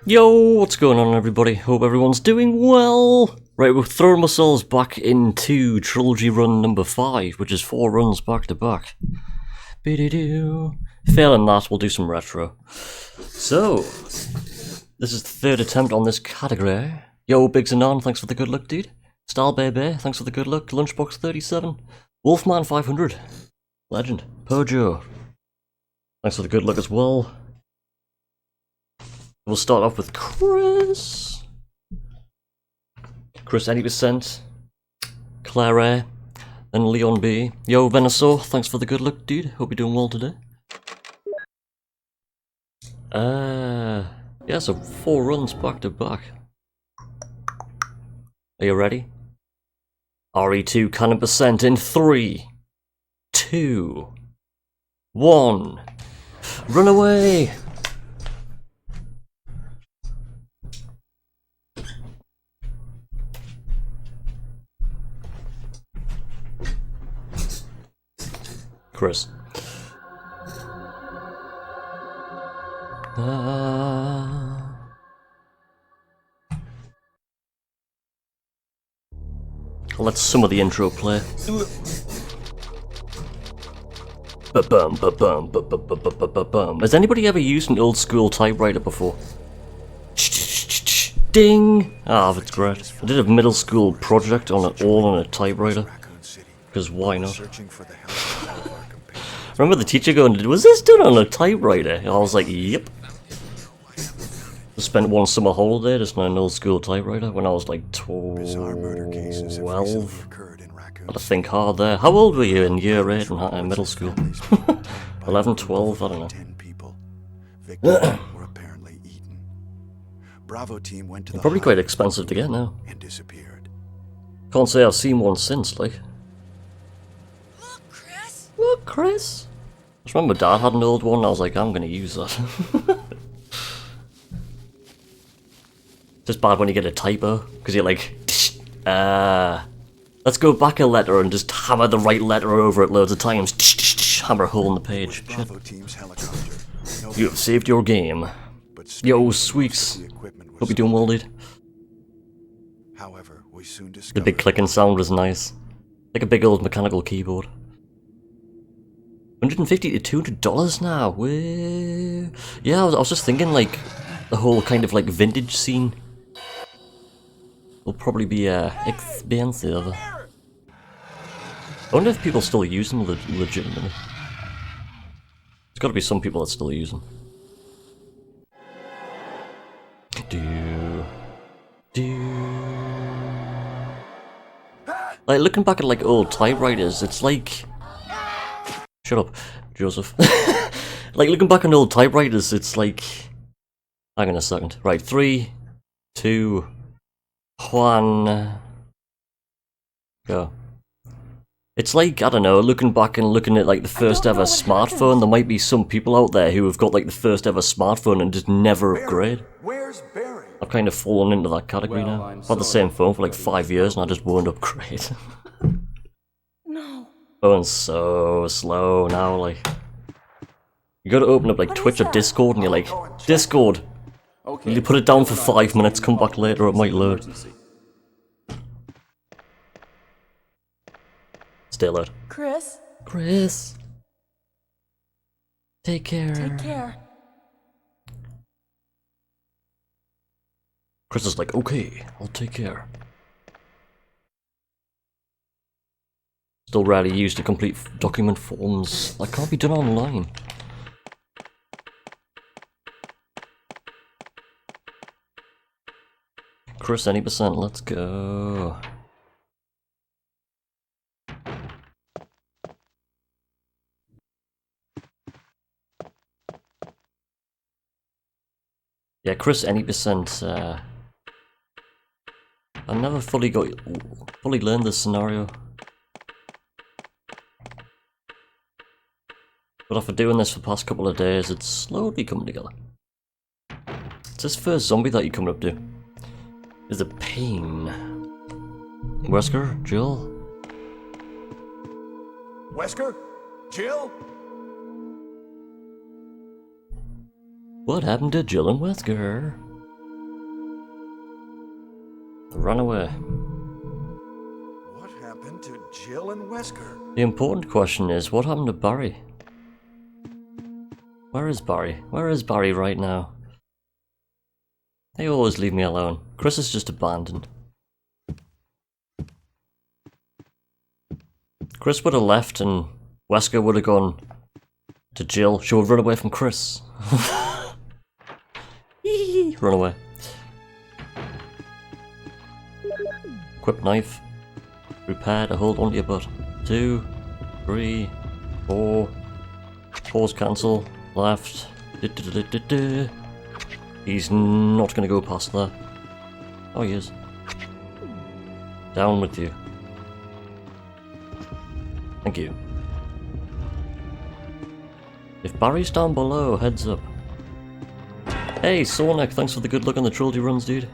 Yo, what's going on everybody? Hope everyone's doing well! Right, we're throwing ourselves back into Trilogy Run number 5, which is 4 runs back to back. Be-de-doo. Failing that, we'll do some retro. So, this is the third attempt on this category. Yo, Biggs and Non, thanks for the good luck, dude. Style Baby, thanks for the good luck. Lunchbox 37. Wolfman 500. Legend. Pojo. Thanks for the good luck as well. We'll start off with Chris. Chris 80%. Claire A. Then Leon B. Yo, Venusaur, thanks for the good luck, dude. Hope you're doing well today. Yeah, so 4 runs back to back. Are you ready? RE2 Canon percent in 3, 2, 1. Run away! Chris. I'll let some of the intro play. Has anybody ever used an old school typewriter before? Ding! Ah, that's great. I did a middle school project on it, all on a typewriter. Because why not? I remember the teacher going, was this done on a typewriter? And I was like, yep. I spent one summer holiday just on an old school typewriter when I was like 12. Had to think hard there. How old were you in year 8 in middle school? 11, 12, I don't know. They're probably quite expensive to get now. Can't say I've seen one since, like. Look, Chris! I just remember Dad had an old one and I was like, I'm gonna use that. Just bad when you get a typo, because you're like, let's go back a letter and just hammer the right letter over it loads of times. Hammer a hole in the page. Shit. You have saved your game. Yo, Sweeks. Hope you're doing well, dude. The big clicking sound was nice. Like a big old mechanical keyboard. $150 to $200 now. Whoa. Yeah, I was just thinking like the whole kind of like vintage scene will probably be expensive. I wonder if people still use them legitimately. There's got to be some people that still use them. Like looking back at like old typewriters, it's like. Shut up, Joseph. Like, looking back on old typewriters, it's like... Hang on a second. Right, 3, 2, 1... Go. It's like, I don't know, looking back and looking at, like, the first ever smartphone, there might be some people out there who have got, like, the first ever smartphone and just never upgrade. I've kind of fallen into that category now. I've had the same phone for, like, 5 years and I just won't upgrade. Going so slow now, like. You gotta open up like Twitch or Discord and you're like, Discord! You put it down for 5 minutes, come back later, it might load. Stay loud. Chris? Chris! Take care. Take care. Chris is like, okay, I'll take care. Still rarely used to complete document forms that can't be done online. Chris, 80%, let's go. Yeah, Chris, 80%. I never fully learned this scenario. But after doing this for the past couple of days, it's slowly coming together. It's this first zombie that you're coming up to. Is a pain. Wesker? Jill? Wesker? Jill? What happened to Jill and Wesker? Run away. What happened to Jill and Wesker? The important question is, what happened to Barry? Where is Barry? Where is Barry right now? They always leave me alone. Chris is just abandoned. Chris would have left and Wesker would have gone to Jill. She would run away from Chris. Run away. Equip knife. Repair to hold onto your butt. 2, 3, 4. Pause cancel. Left. He's not going to go past that. Oh, he is. Down with you. Thank you. If Barry's down below, heads up. Hey, Sornek, thanks for the good luck on the Trilogy runs, dude.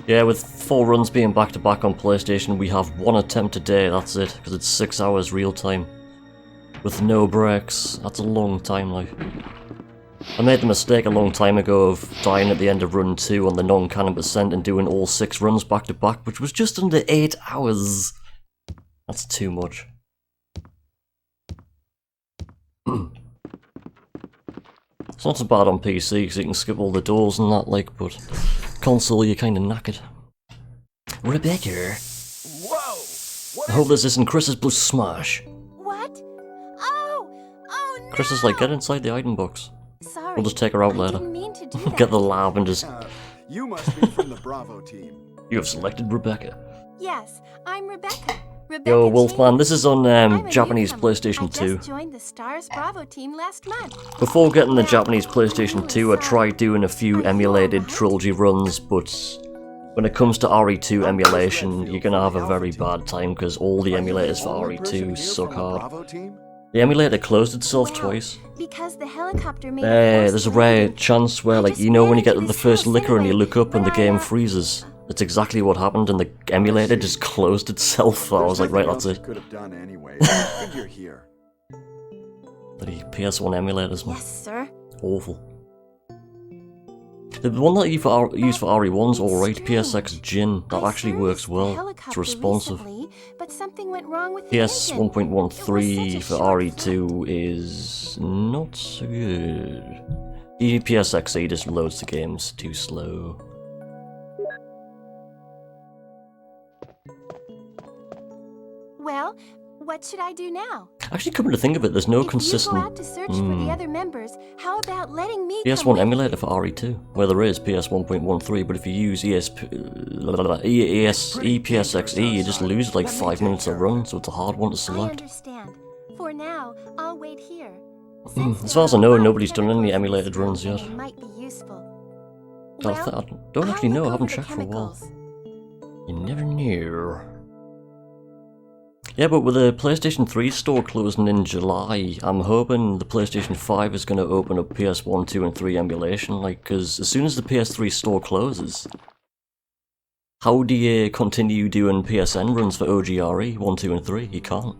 Yeah, with 4 runs being back-to-back on PlayStation, we have 1 attempt a day, that's it, because it's 6 hours real time. With no breaks, that's a long time, like. I made the mistake a long time ago of dying at the end of run 2 on the non-canon percent and doing all 6 runs back-to-back, which was just under 8 hours. That's too much. It's not so bad on PC because you can skip all the doors and that, like, but console you're kinda knackered. Rebecca! Whoa! I hope this isn't Chris's Blue Smash. What? Oh no! Chris is like, get inside the item box. Sorry. We'll just take her out I later. didn't mean to do that. Get the lab and just... You must be from the Bravo team. You have selected Rebecca. Yes, I'm Rebecca. Rebecca Yo, Wolfman, Cheney. this is on I'm a Japanese newcomer. PlayStation I 2. just joined the Stars Bravo team last month. Before getting the Japanese PlayStation 2, I tried doing a few emulated Trilogy runs, but when it comes to RE2 emulation, you're gonna have a very bad time because all the emulators for RE2 suck hard. Bravo team? The emulator closed itself Wow, twice. Because the helicopter made There's a rare chance where, like, you know when you get to the first liquor and you look up and the game freezes? That's exactly what happened and the emulator just closed itself. I was like, right, that's it. Could have done anyway. Good you're here. Bloody PS1 emulators, man. Yes, sir. Awful. The one that you use for RE1's alright, PSX Gin, that actually works well. It's responsive. But something went wrong with the PS engine. 1.13 It was for such a RE2 is not so good. The PSXE just loads the games too slow. Well, what should I do now? Actually, coming to think of it, there's no If consistent you go out to search for the other members, how about letting me PS1 come with emulator you? for RE2, where there is PS 1.13, but if you use EPSXE, you just lose like 5 minutes of run, so it's a hard one to I select. understand. For now, I'll wait here. As far as I know, nobody's done any emulated runs yet. Might be useful. I don't actually know, I haven't checked checked for a while. You never knew. Yeah, but with the PlayStation 3 store closing in July, I'm hoping the PlayStation 5 is going to open up PS1, 2 and 3 emulation, like, because as soon as the PS3 store closes, how do you continue doing PSN runs for OGRE 1, 2 and 3? You can't.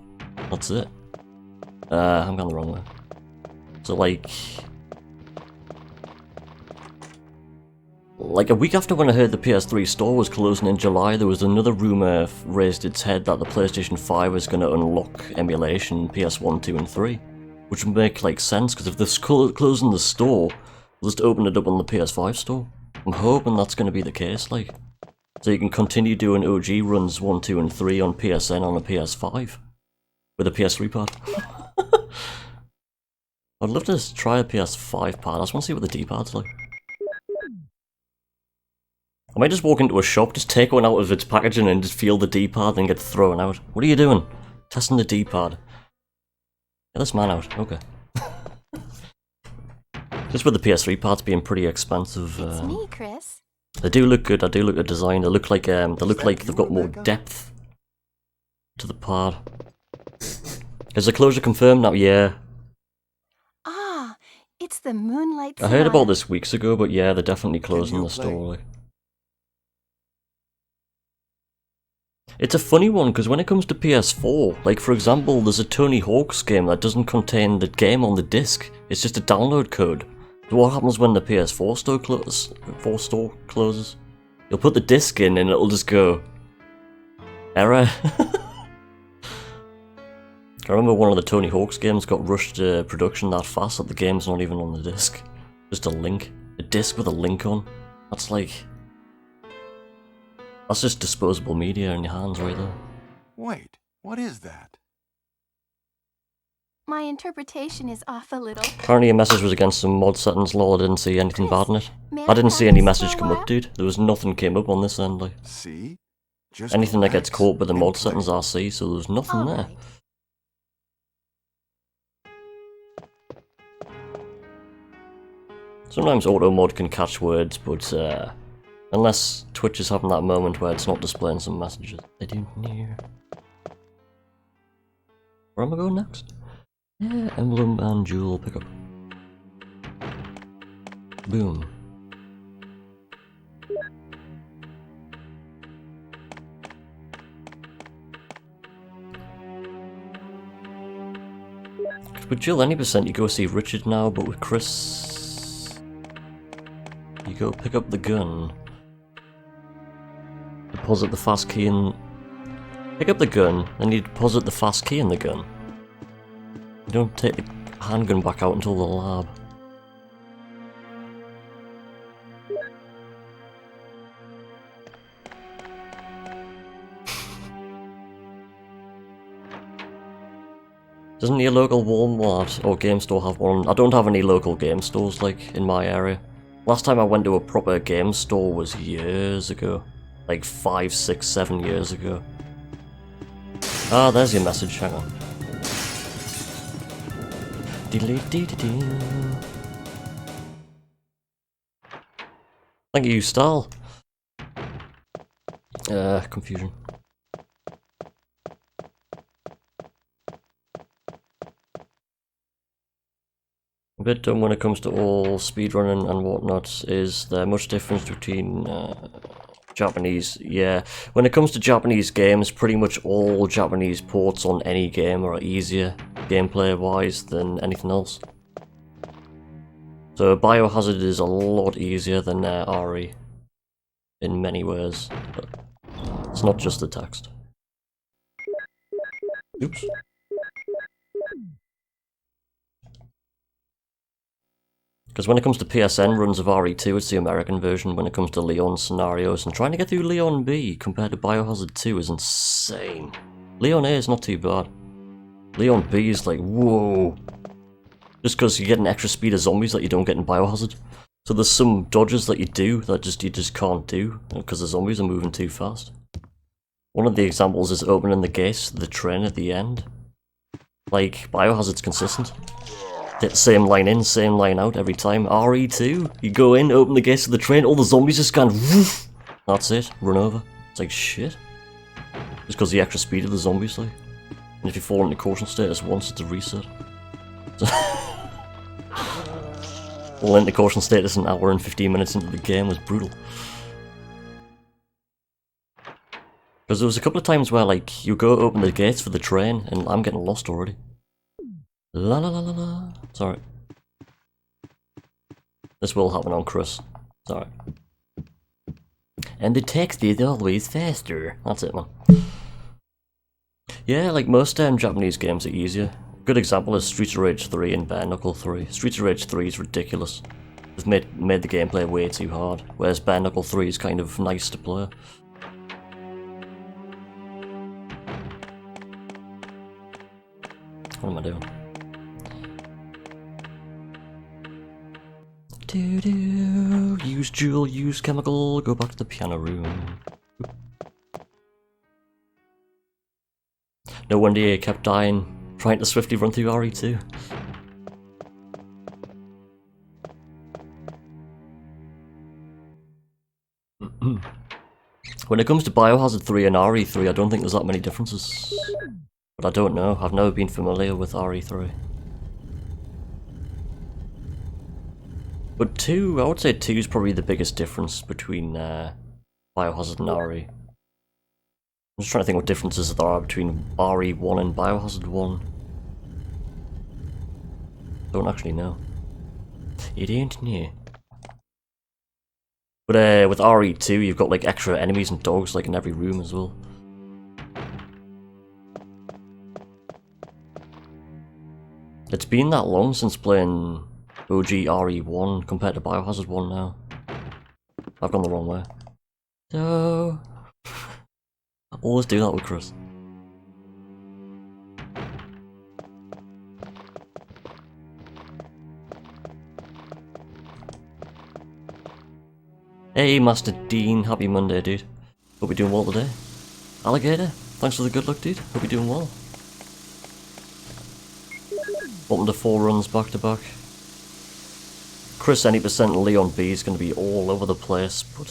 That's it. I'm going the wrong way. So, like a week after when I heard the PS3 store was closing in July, there was another rumour raised its head that the PlayStation 5 was going to unlock emulation PS1, 2 and 3. Which would make like sense, because if they're closing the store, they'll just open it up on the PS5 store. I'm hoping that's going to be the case, like. So you can continue doing OG runs 1, 2 and 3 on PSN on a PS5. With a PS3 pad. I'd love to try a PS5 pad, I just want to see what the D-pad's like. I might just walk into a shop, just take one out of its packaging and just feel the D-pad and get thrown out. What are you doing? Testing the D-pad. Get this man out, okay. Just with the PS3 pads being pretty expensive. It's me, Chris. They do look good, I do look at design. They look like they've got more depth to the pad. Is the closure confirmed now? Yeah. Ah, it's the Moonlight I heard Sonata. about this weeks ago, but yeah, they're definitely closing the store. Like. It's a funny one, because when it comes to PS4, like for example, there's a Tony Hawk's game that doesn't contain the game on the disc. It's just a download code. So what happens when the PS4 store closes? You'll put the disc in and it'll just go... Error. I remember one of the Tony Hawk's games got rushed to production that fast that the game's not even on the disc. Just a link. A disc with a link on. That's like... That's just disposable media in your hands right there. Wait, what is that? My interpretation is off a little. Apparently a message was against some mod settings, lol, I didn't see anything bad in it. May I didn't see any practice message for a come while? up, dude. There was nothing came up on this end, like. See? Just Anything that gets relax caught with the and mod play. settings I see, so there's nothing there. Alright. Sometimes auto mod can catch words, but unless Twitch is having that moment where it's not displaying some messages. I don't know. Where am I going next? Yeah, emblem and jewel pickup. Boom. With Jill any percent you go see Richard now, but with Chris you go pick up the gun. Deposit the fast key in... Pick up the gun, then you deposit the fast key in the gun. You don't take the handgun back out until the lab. Doesn't your local Walmart or game store have one? I don't have any local game stores like in my area. Last time I went to a proper game store was years ago. Like 5, 6, 7 years ago. Ah, there's your message, hang on. Thank you, Stal. Confusion. A bit dumb when it comes to all speedrunning and whatnot. Is there much difference between Japanese? Yeah, when it comes to Japanese games, pretty much all Japanese ports on any game are easier gameplay wise than anything else. So Biohazard is a lot easier than RE in many ways, but it's not just the text. Oops. Because when it comes to PSN runs of RE2, it's the American version. When it comes to Leon scenarios, and trying to get through Leon B compared to Biohazard 2 is insane. Leon A is not too bad. Leon B is like, whoa. Just because you get an extra speed of zombies that you don't get in Biohazard. So there's some dodges that you do that you just can't do, because the zombies are moving too fast. One of the examples is opening the gates to the train at the end. Like, Biohazard's consistent. Same line in, same line out every time. RE2, you go in, open the gates of the train, all the zombies just kind of woof. That's it, run over. It's like shit. Just because the extra speed of the zombies, like. And if you fall into caution status once, it's a reset. Fall into caution status an hour and 15 minutes into the game was brutal. Because there was a couple of times where, like, you go open the gates for the train, and I'm getting lost already. La la la la la. It's alright. This will happen on Chris. It's alright. And the text is always faster. That's it, man. Yeah, like most Japanese games are easier. A good example is Streets of Rage 3 and Bare Knuckle 3. Streets of Rage 3 is ridiculous. They've made the gameplay way too hard, whereas Bare Knuckle 3 is kind of nice to play. What am I doing? Use jewel, use chemical, go back to the piano room. No wonder you kept dying, trying to swiftly run through RE2. When it comes to Biohazard 3 and RE3, I don't think there's that many differences. But I don't know, I've never been familiar with RE3. But 2, I would say 2 is probably the biggest difference between Biohazard and RE. I'm just trying to think what differences there are between RE1 and Biohazard 1. Don't actually know. You don't know. But with RE2, you've got like extra enemies and dogs like in every room as well. It's been that long since playing OG RE1 compared to Biohazard 1 now. I've gone the wrong way. No. I always do that with Chris. Hey Master Dean, happy Monday dude. Hope you're doing well today. Alligator, thanks for the good luck dude, hope you're doing well. Welcome to 4 runs back to back. Chris 80% Leon B is going to be all over the place, but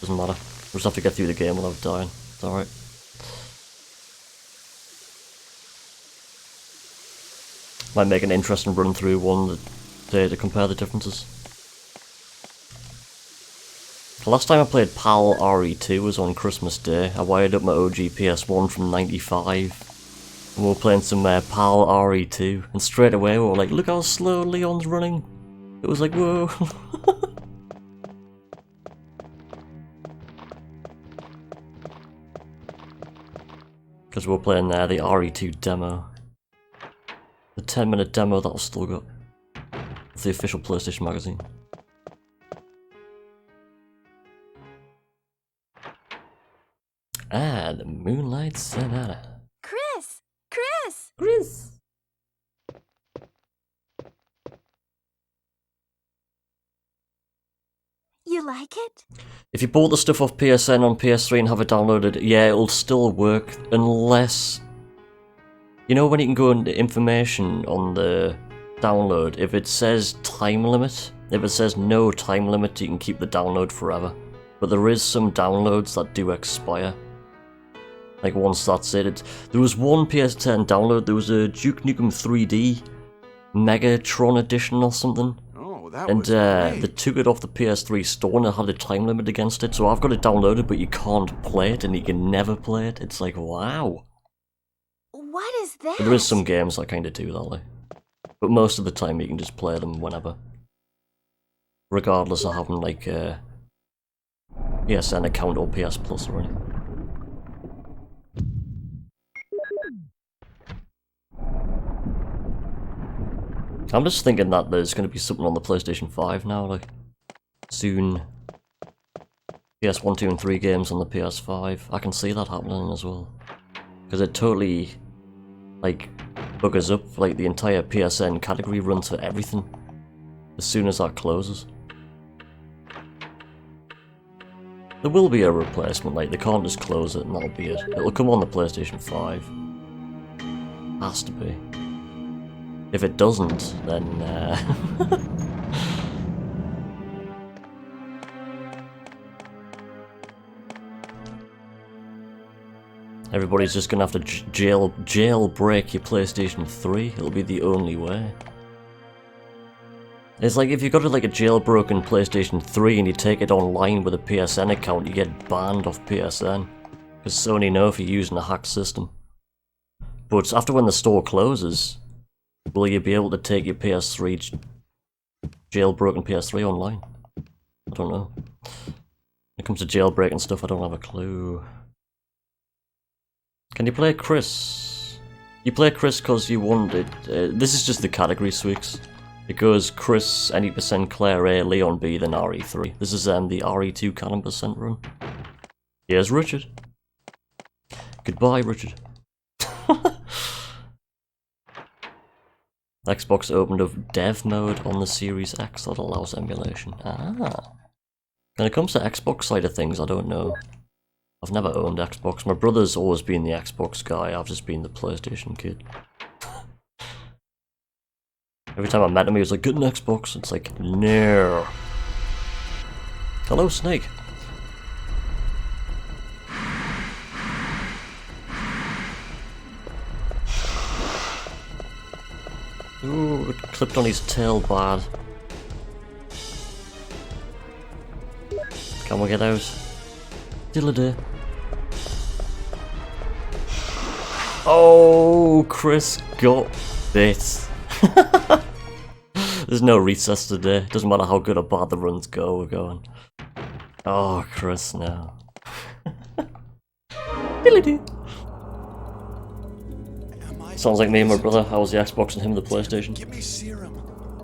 doesn't matter. We'll just have to get through the game without dying. It's alright. Might make an interesting run through one day to compare the differences. The last time I played PAL RE2 was on Christmas Day. I wired up my OG PS1 from 95. And we were playing some PAL RE2, and straight away we were like, look how slow Leon's running. It was like, whoa. Because we were playing the RE2 demo. The 10-minute demo that I've still got. It's the official PlayStation magazine. Ah, the Moonlight Sonata. Chris! Chris! You like it? If you bought the stuff off PSN on PS3 and have it downloaded, yeah, it'll still work, unless... You know when you can go into information on the download, if it says time limit, if it says no time limit, you can keep the download forever. But there is some downloads that do expire. Like once that's it, there was one PS10 download, there was a Duke Nukem 3D Megatron edition or something. Oh, that And was great. they took it off the PS3 store and it had a time limit against it, so I've got it downloaded but you can't play it and you can never play it. It's like, wow. What is that? But there is some games that kind of do that, like. But most of the time you can just play them whenever. Regardless of having like a PSN account or PS Plus or anything. I'm just thinking that there's going to be something on the PlayStation 5 now, like, soon. PS1, 2 and 3 games on the PS5. I can see that happening as well. Because it totally, like, buggers up, like, the entire PSN category runs for everything. As soon as that closes. There will be a replacement, like, they can't just close it and that'll be it. It'll come on the PlayStation 5. Has to be. If it doesn't, then everybody's just gonna have to jailbreak your PlayStation 3. It'll be the only way. It's like if you got like a jailbroken PlayStation 3 and you take it online with a PSN account, you get banned off PSN. Because Sony know if you're using a hacked system. But after when the store closes, will you be able to take your PS3, jailbroken PS3 online? I don't know. When it comes to jailbreaking stuff, I don't have a clue. Can you play Chris? You play Chris because you wanted... this is just the category tweaks. It goes Chris, 80% Claire A, Leon B, then RE3. This is the RE2 Canon % run. Here's Richard. Goodbye, Richard. Xbox opened up dev mode on the Series X that allows emulation. Ah. When it comes to Xbox side of things, I don't know. I've never owned Xbox. My brother's always been the Xbox guy, I've just been the PlayStation kid. Every time I met him he was like, get an Xbox. It's like, no. Hello, Snake. Ooh, it clipped on his tail bad. Can we get out? Diddle-a-day. Oh, Chris got bit. There's no recess today. Doesn't matter how good or bad the runs go, we're going. Oh, Chris, no. Sounds like me and my brother. I was the Xbox and him the PlayStation. Give me serum.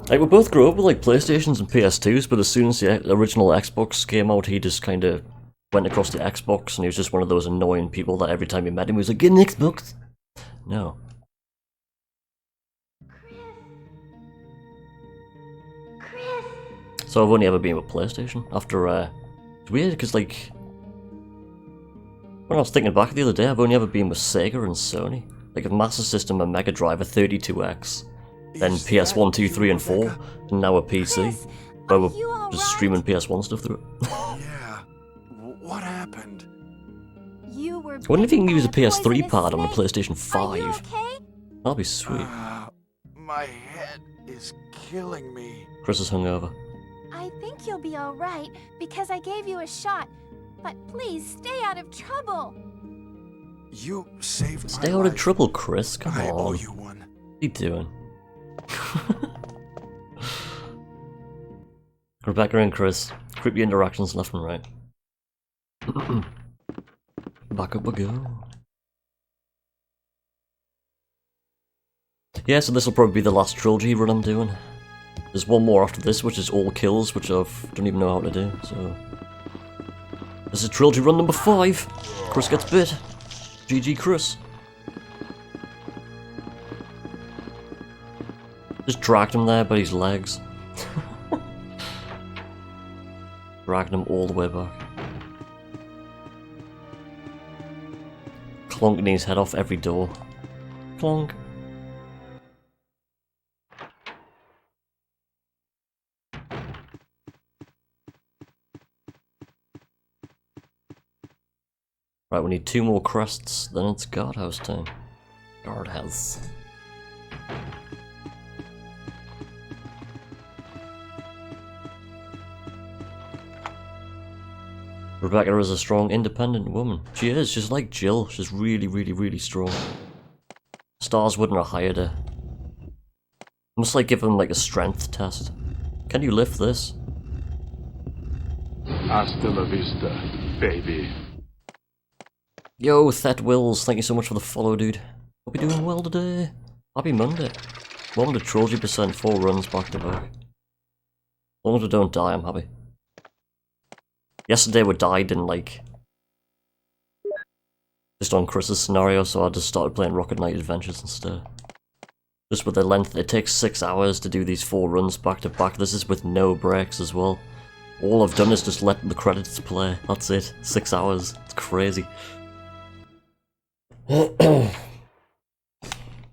Like, we both grew up with like PlayStations and PS2s, but as soon as the original Xbox came out, he just kind of went across to Xbox, and he was just one of those annoying people that every time you met him, he was like, "Get an Xbox." No. So I've only ever been with PlayStation. After, it's weird, because like, when I was thinking back the other day, I've only ever been with Sega and Sony. Like a Master System, a Mega Drive, a 32X, then PS1, 2, 3, and 4, and now a PC. Where we're just streaming PS1 stuff through it. Yeah. What happened? You were. I wonder if you can use a bitten by PS3 poisonous pad on the snake. PlayStation Are you 5. okay? That'd be sweet. My head is killing me. Chris is hungover. I think you'll be all right because I gave you a shot. But please stay out of trouble. You saved Stay my out life. of trouble, Chris. Come I owe on. you one. What are you doing? Rebecca and Chris. Creepy interactions left and right. Back up we go. Yeah, so this will probably be the last trilogy run I'm doing. There's one more after this, which is all kills, which I don't even know how to do, so... This is trilogy run number 5. Chris gets bit. GG Chris. Just dragged him there by his legs. Dragged him all the way back. Clonking his head off every door. Clonk. Right, we need 2 more crests, then it's guardhouse time. Guardhouse. Rebecca is a strong, independent woman. She is, she's like Jill. She's really, really, really strong. Stars wouldn't have hired her. Must like give them like a strength test. Can you lift this? Hasta la vista, baby. Yo, Thet Wills, thank you so much for the follow, dude. Hope you're doing well today. Happy Monday. Welcome to Trilogy %, 4 runs back to back. As long as we don't die, I'm happy. Yesterday we died in like... just on Chris's scenario, so I just started playing Rocket Knight Adventures instead. Just with the length, it takes 6 hours to do these 4 runs back to back. This is with no breaks as well. All I've done is just let the credits play. That's it. 6 hours. It's crazy. There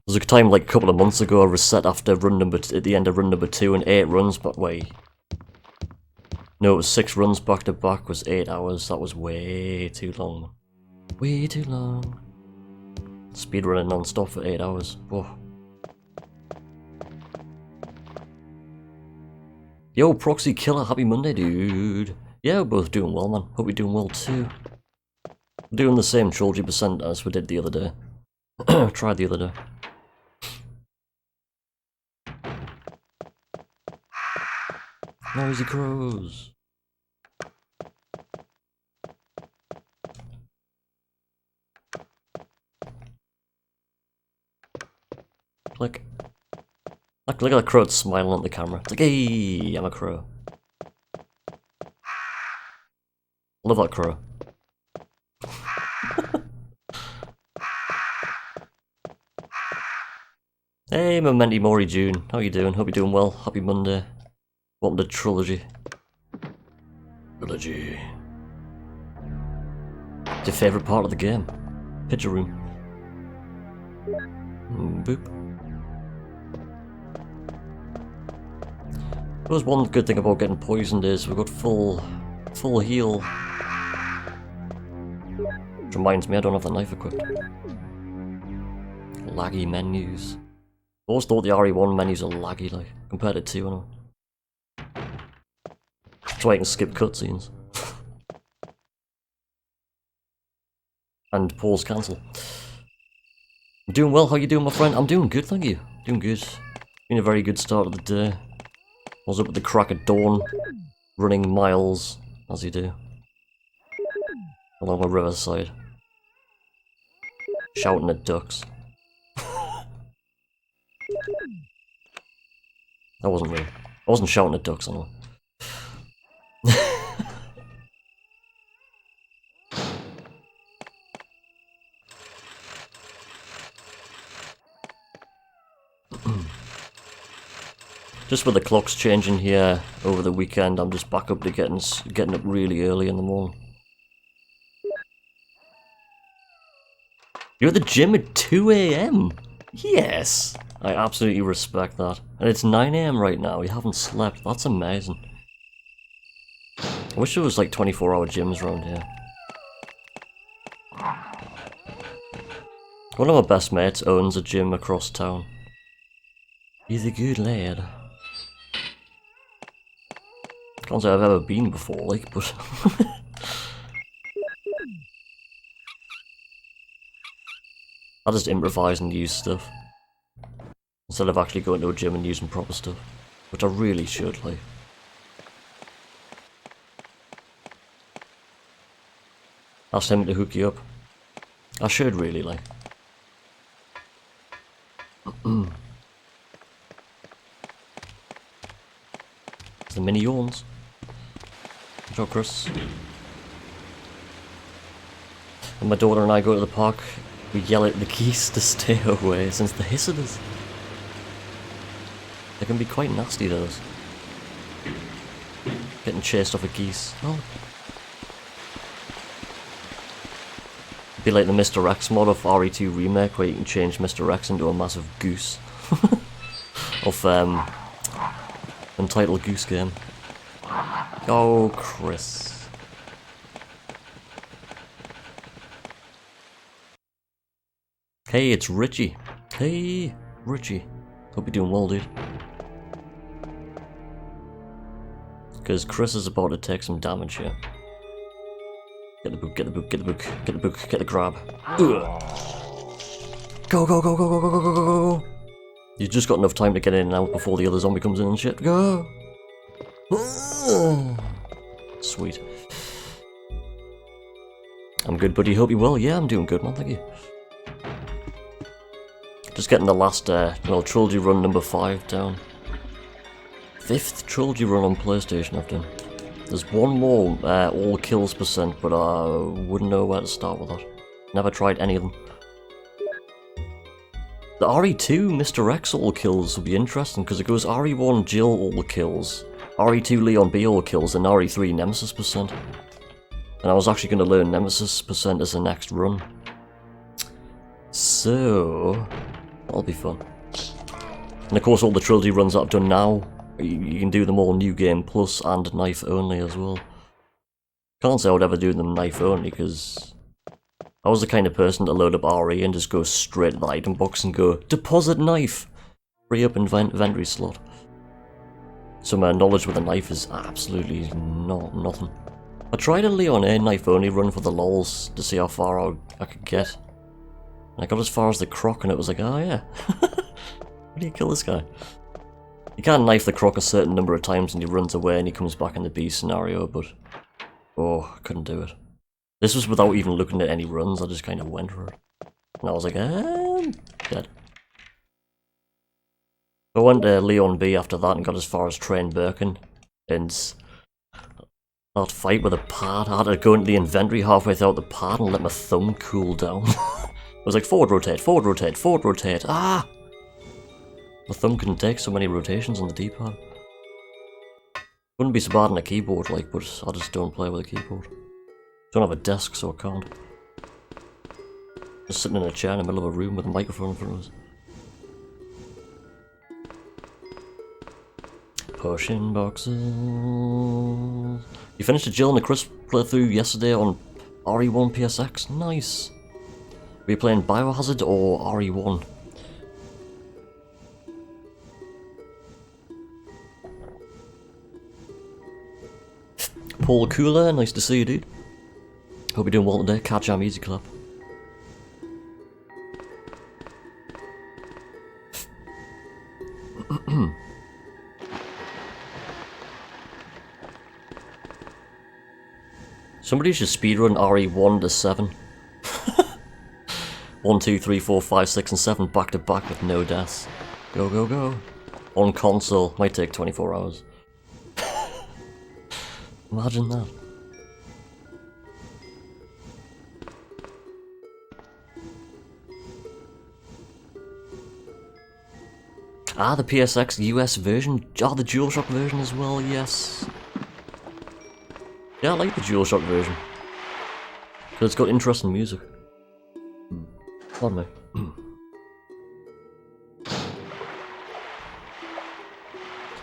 was a time like a couple of months ago I reset after run number at the end of run number 2 and 8 runs, but wait. No, it was 6 runs back to back was 8 hours. That was way too long. Way too long. Speedrunning non-stop for 8 hours. Whoa. Yo, Proxy Killer, happy Monday, dude. Yeah, we're both doing well, man. Hope you're doing well too. We're doing the same Trilogy % as we did the other day. Tried the other day. Noisy crows. Click. Look at that crow smiling at the camera. It's like, hey, I'm a crow. Love that crow. Hey, Mementi Mori June. How you doing? Hope you're doing well. Happy Monday. Welcome to Trilogy. Trilogy. It's your favourite part of the game. Picture room. Boop. There's one good thing about getting poisoned is we've got full heal. Which reminds me I don't have the knife equipped. Laggy menus. I always thought the RE1 menus are laggy, like, compared to 2 and all. That's why I can skip cutscenes. And pause cancel. I'm doing well, how you doing my friend? I'm doing good, thank you. Doing good. Been a very good start of the day. was up at the crack of dawn, running miles, as you do, along the riverside, shouting at ducks. That wasn't me. I wasn't shouting at ducks, anyway. Just with the clocks changing here over the weekend, I'm just back up to getting up really early in the morning. You're at the gym at 2 AM? Yes! I absolutely respect that. And it's 9 AM right now, you haven't slept. That's amazing. I wish there was like 24-hour gyms around here. One of my best mates owns a gym across town. He's a good lad. Can't say I've ever been before, like, but... I just improvise and use stuff. Instead of actually going to a gym and using proper stuff. Which I really should, like. Ask him to hook you up. I should really, like. The mini yawns. Good job, Chris. When my daughter and I go to the park, we yell at the geese to stay away since they hiss at us. They can be quite nasty, those. Getting chased off a geese. Oh. It'd be like the Mr. X mod of RE2 Remake, where you can change Mr. X into a massive goose. Of, Untitled Goose Game. Oh, Chris. Hey, it's Richie. Hey, Richie. Hope you're doing well, dude. Because Chris is about to take some damage here. Get the book, get the book, get the book, get the book, get the grab. Ugh. Go, go, go, go, go, go, go, go, go, go. You've just got enough time to get in and out before the other zombie comes in and shit. Go! Sweet. I'm good, buddy. Hope you're well. Yeah, I'm doing good, man. Thank you. Just getting the last, Trilogy Run number 5 down. 5th Trilogy Run on PlayStation I've done. There's one more all kills %, but I wouldn't know where to start with that. Never tried any of them. The RE2 Mr. X all kills will be interesting because it goes RE1 Jill all kills, RE2 Leon B all kills, and RE3 Nemesis %. And I was actually going to learn Nemesis % as the next run. So, that'll be fun. And of course all the trilogy runs that I've done now, you can do them all New Game Plus and Knife Only as well. Can't say I would ever do them Knife Only because I was the kind of person to load up RE and just go straight to the item box and go, deposit knife! Free up inventory slot. So my knowledge with a knife is absolutely nothing. I tried a Leon A knife only run for the lols to see how far I could get. And I got as far as the croc and it was like, oh yeah. How do you kill this guy? You can't knife the croc a certain number of times and he runs away and he comes back in the B scenario, but... oh, I couldn't do it. This was without even looking at any runs, I just kind of went for it. And I was like, dead. I went to Leon B after that and got as far as Train Birkin. And that fight with a pad, I had to go into the inventory halfway throughout the pad and let my thumb cool down. I was like, forward rotate, forward rotate, forward rotate, ah! My thumb couldn't take so many rotations on the D-pad. Wouldn't be so bad on a keyboard, like, but I just don't play with a keyboard. Don't have a desk, so I can't. Just sitting in a chair in the middle of a room with a microphone in front of us. Potion boxes. You finished a Jill and a Chris playthrough yesterday on RE1 PSX? Nice. Were you playing Biohazard or RE1? Paul Cooler, nice to see you, dude. Hope you're doing well today. Cat Jam Easy Club. Somebody should speedrun RE1 to 7. 1, 2, 3, 4, 5, 6, and 7 back to back with no deaths. Go, go, go. On console, might take 24 hours. Imagine that. Ah, the PSX US version. Ah, the DualShock version as well, yes. Yeah, I like the DualShock version. Because it's got interesting music. Pardon me.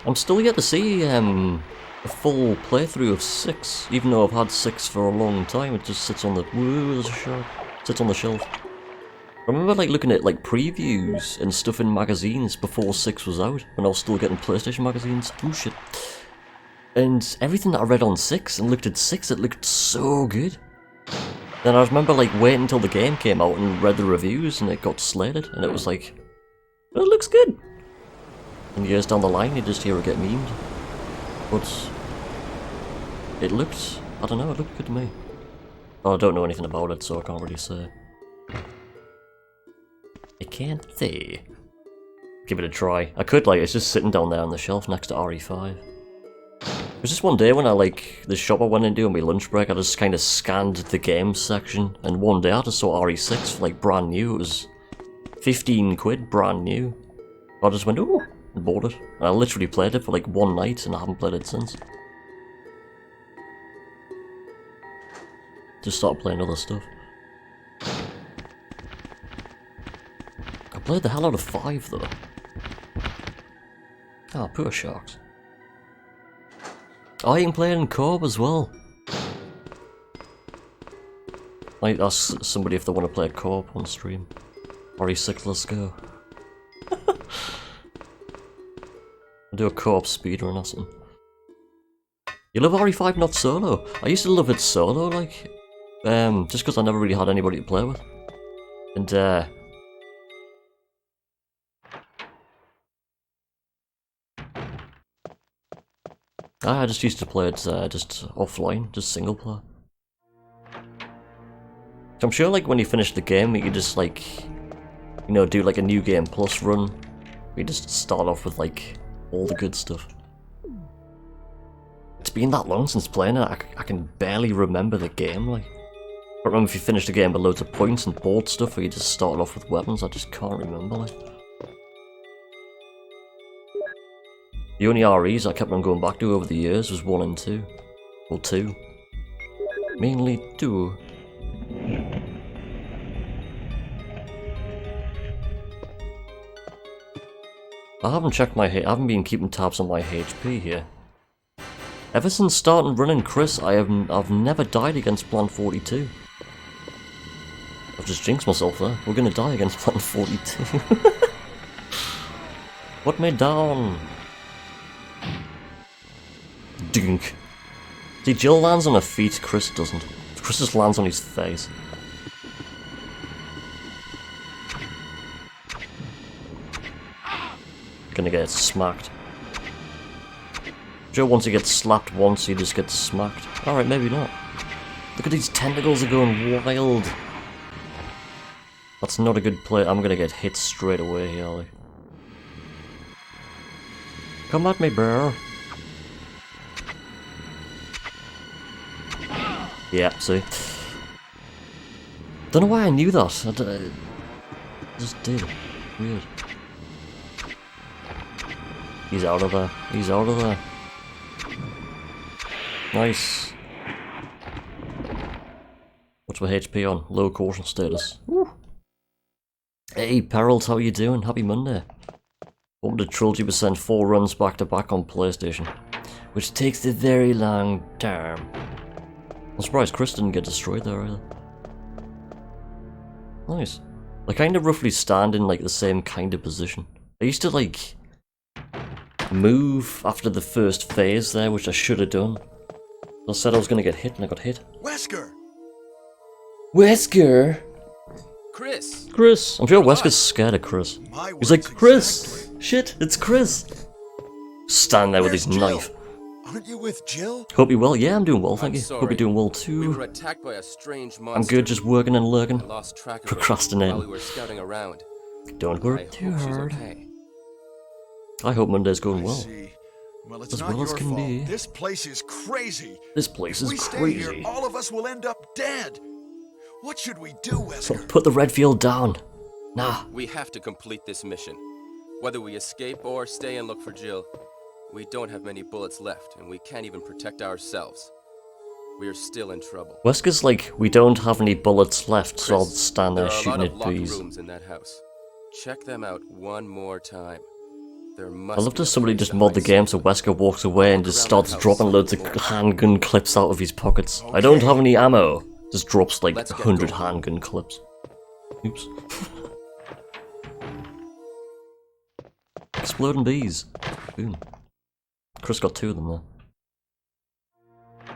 I'm still yet to see a full playthrough of 6, even though I've had 6 for a long time. It just sits on the there's a shelf. Sits on the shelf. I remember like looking at like previews and stuff in magazines before 6 was out, when I was still getting PlayStation magazines. Oh shit. And everything that I read on 6 and looked at 6, it looked so good. Then I remember like waiting until the game came out and read the reviews and it got slated, and it was like, oh, it looks good. And years down the line you just hear it get memed. But it looked, I don't know, it looked good to me. Oh, I don't know anything about it, so I can't really say. I can't say. Give it a try. I could, like, it's just sitting down there on the shelf next to RE5. It was just one day when I, like, the shop I went into on my lunch break, I just kind of scanned the games section, and one day I just saw RE6 for, like, brand new. It was 15 quid, brand new. I just went, ooh, and bought it. And I literally played it for, like, one night, and I haven't played it since. Just started playing other stuff. I played the hell out of 5 though. Ah, poor sharks. Oh, you can play it in co-op as well. Might ask somebody if they want to play co-op on stream. RE6, let's go. I'll do a co-op speedrun or something. You love RE5 not solo? I used to love it solo, like, just because I never really had anybody to play with. And, I just used to play it just offline, just single player. So I'm sure like when you finish the game you just like, you know, do like a new game plus run. You just start off with like all the good stuff. It's been that long since playing it, I can barely remember the game, like. I don't remember if you finished the game with loads of points and board stuff or you just started off with weapons, I just can't remember, like. The only REs I kept on going back to over the years was 1 and 2. Well, 2. Mainly 2. I haven't checked I haven't been keeping tabs on my HP here. Ever since starting running Chris, I've never died against Plan 42. I've just jinxed myself there. We're gonna die against Plan 42. Put me down. Dink. See, Jill lands on her feet, Chris doesn't. Chris just lands on his face. Gonna get smacked. Joe, once he gets slapped once, he just gets smacked. Alright, maybe not. Look at these tentacles are going wild. That's not a good play. I'm gonna get hit straight away here, like. Come at me, bear. Yeah, see? Don't know why I knew that. I just did. Weird. He's out of there. He's out of there. Nice. What's my HP on? Low caution status. Woo. Hey, Perils, how you doing? Happy Monday. What would a Trilogy % 4 runs back to back on PlayStation? Which takes a very long time. I'm surprised Chris didn't get destroyed there either. Nice. I kind of roughly stand in like the same kind of position. I used to like move after the first phase there, which I should have done. I said I was gonna get hit and I got hit. Wesker! Wesker! Chris! Chris! I'm sure Wesker's scared of Chris. My He's like, words Chris! exactly. Shit, it's Chris! Stand there with his Where's Jill? knife. Aren't you with Jill? Hope you're well. Yeah, I'm doing well, thank I'm you. Hope sorry. you're doing well We too. were attacked by a strange monster. I'm good, just working and I lurking. lost track of Procrastinating. it while we were scouting around. Don't I work hope too she's hard. okay. I hope Monday's going I well. see. Well, it's As not well as your can fault. be. This place is crazy. This place If is we stay crazy. here, all of us will end up dead. What should we do, Wesker? Put the red field down. Nah. We have to complete this mission. Whether we escape or stay and look for Jill, we don't have many bullets left, and we can't even protect ourselves. We are still in trouble. Wesker's like, we don't have any bullets left, so I'll Chris, stand there there are a shooting lot of at locked bees. rooms in that house. Check them out one more time. There must I love be to a somebody place just to mod the hide game so Wesker walks away and just Around starts the house dropping loads of more. handgun clips out of his pockets. I don't have any ammo. Just drops like Let's get 100 going. handgun clips. Oops. Exploding bees. Boom. Chris got 2 of them there.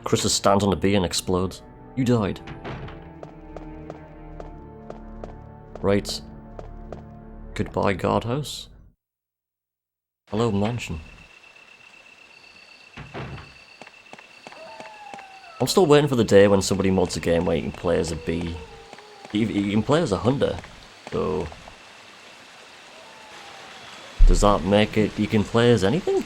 Chris just stands on a bee and explodes. You died. Right. Goodbye, guardhouse. Hello, mansion. I'm still waiting for the day when somebody mods a game where you can play as a bee. You can play as a hunter, so... Does that make it you can play as anything?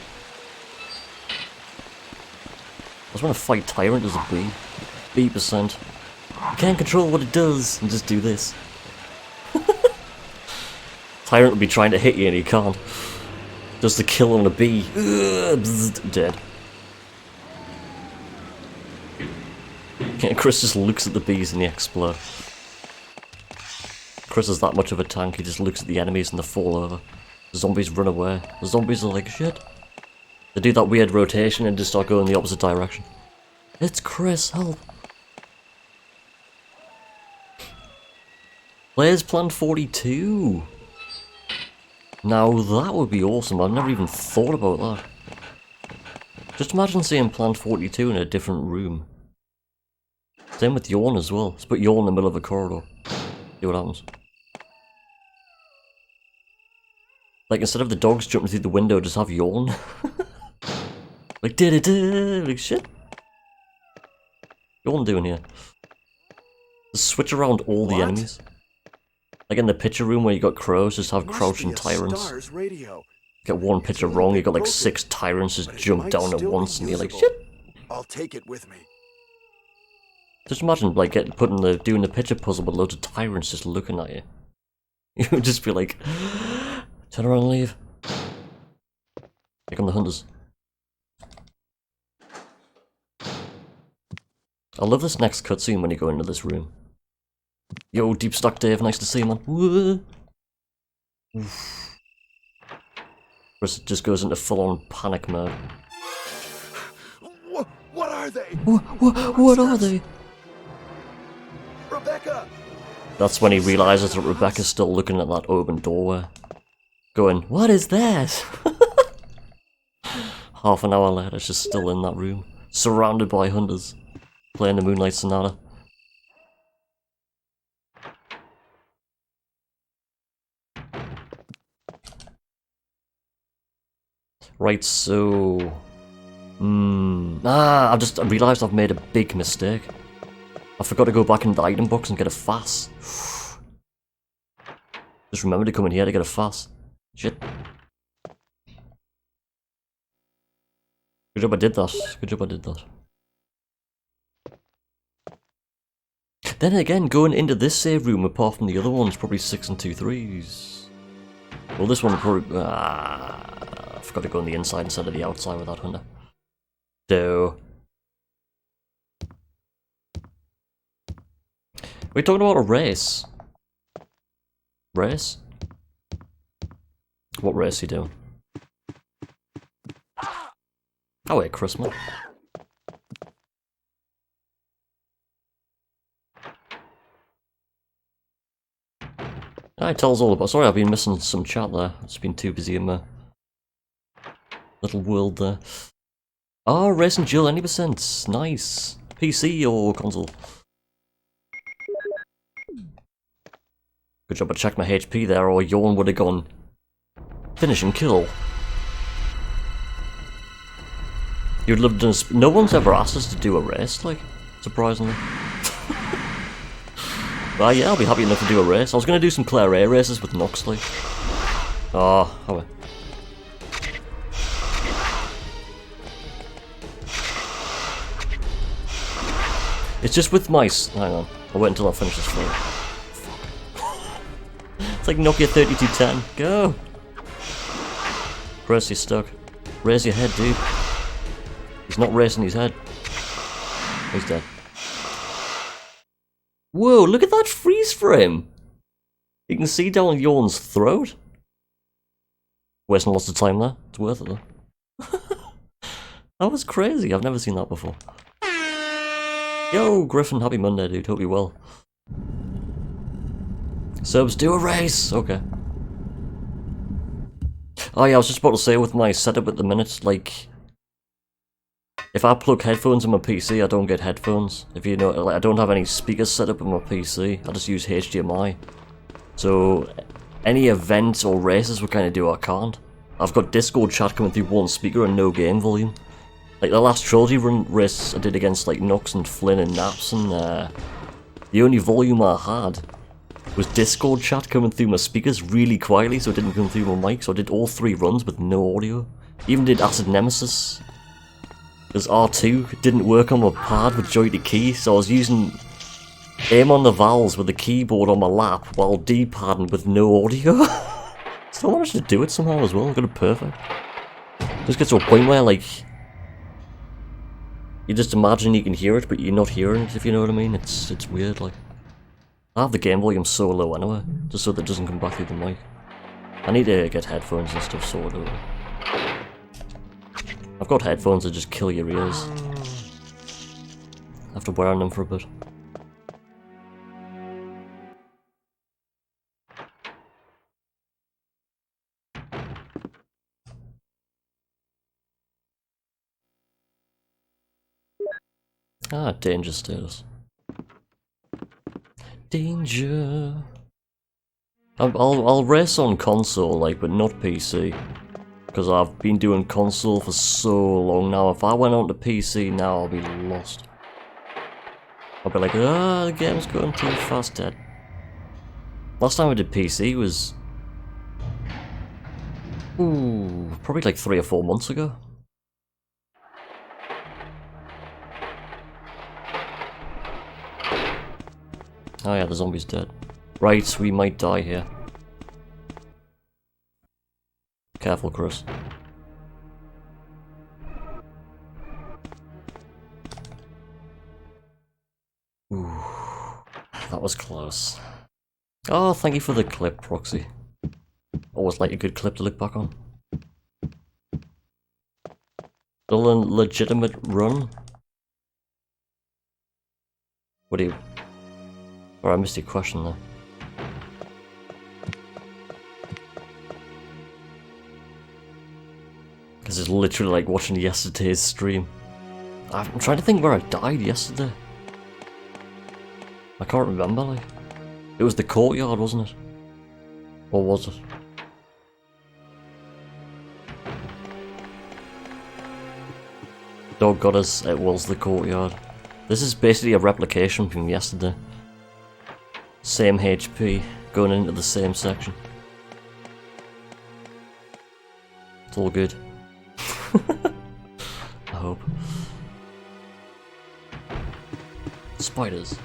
I just want to fight Tyrant as a bee. B%. You can't control what it does, and just do this. Tyrant will be trying to hit you and he can't. Just to kill on a bee. Ugh, bzzzt, dead. Yeah, Chris just looks at the bees and they explode. Chris is that much of a tank, he just looks at the enemies and they fall over. The zombies run away. The zombies are like, shit. They do that weird rotation and just start going the opposite direction. It's Chris, help! Players Plan 42! Now that would be awesome, I've never even thought about that. Just imagine seeing Plan 42 in a different room. Same with Yawn as well. Let's put Yawn in the middle of a corridor. See what happens. Like, instead of the dogs jumping through the window, just have Yawn. Like, da-da-da, like, shit. Yawn doing here? Just switch around all the What? enemies. Like in the picture room where you got crows, just have Must crouching be a tyrants. Star's radio. Get one picture It's wrong, you got like broken, 6 tyrants just but it jump might down at still be once and you're like, usable. shit. I'll take it with me. Just imagine like doing the picture puzzle with loads of tyrants just looking at you. You would just be like, turn around and leave. Here come the hunters. I love this next cutscene when you go into this room. Yo, Deep Stack Dave, nice to see you, man. Woo. Oof. Chris just goes into full-on panic mode. What are they? What are they? Rebecca! That's when he realises that Rebecca's still looking at that open doorway. Going, what is that? Half an hour later, she's still in that room. Surrounded by hunters. Playing the Moonlight Sonata. Right, so... I just realised I've made a big mistake. I forgot to go back into the item box and get a FAS. Just remember to come in here to get a FAS. Shit. Good job I did that. Good job I did that. Then again, going into this save room, apart from the other ones, probably 6 and 2 3s. Well, this one probably... I forgot to go on the inside instead of the outside with that hunter. So... We're talking about a race. Race? What race are you doing? Oh wait, Christmas. It tells all about. Sorry, I've been missing some chat there. It's been too busy in my little world there. Oh, Racing Jill, 90%. Nice. PC or console? Good job I checked my HP there, or Yawn would have gone finish and kill. You'd love to. No one's ever asked us to do a race, like, surprisingly. Well, yeah, I'll be happy enough to do a race. I was gonna do some Claire A races with Nox, like. Oh, well. It's just with my. Hang on, I'll wait until I finish this fight. It's like Nokia 3210. Go! Chris, you're stuck. Raise your head, dude. He's not raising his head. He's dead. Whoa, look at that freeze frame! You can see down Yawn's throat. Wasting lots of time there. It's worth it though. That was crazy. I've never seen that before. Yo, Griffin, happy Monday, dude. Hope you're well. Subs, do a race! Okay. Oh yeah, I was just about to say with my setup at the minute, like... If I plug headphones in my PC, I don't get headphones. If you know, like, I don't have any speakers set up in my PC. I just use HDMI. So, any events or races we kind of do, I can't. I've got Discord chat coming through one speaker and no game volume. Like the last Trilogy run race I did against like Nox and Flynn and Naps, and the only volume I had was Discord chat coming through my speakers really quietly, so it didn't come through my mic. So I did all 3 runs with no audio. Even did Acid Nemesis, because R2 didn't work on my pad with joystick key, so I was using aim on the vowels with the keyboard on my lap while D-padding with no audio. So I managed to do it somehow as well. I got it perfect. Just get to a point where like you just imagine you can hear it, but you're not hearing it, if you know what I mean. It's weird, like. I have the game volume so low anyway, just so that it doesn't come back through the mic. I need to get headphones and stuff sorted out. I've got headphones that just kill your ears. I have to wear on them for a bit. Ah, danger status. Danger. I'll race on console, like, but not PC. Because I've been doing console for so long now. If I went on to PC now, I'll be lost. I'll be like, ah, the game's going too fast, Dad. Last time I did PC was... Ooh, probably like 3 or 4 months ago. Oh yeah, the zombie's dead. Right, we might die here. Careful, Chris. Ooh, that was close. Oh, thank you for the clip, Proxy. Always like a good clip to look back on. Still a legitimate run? What do you... Oh, I missed your question there. Because it's literally like watching yesterday's stream. I'm trying to think where I died yesterday. I can't remember, like. It was the courtyard, wasn't it? Or was it? Dog got us, it was the courtyard. This is basically a replication from yesterday. Same HP, going into the same section. It's all good. I hope. Spiders.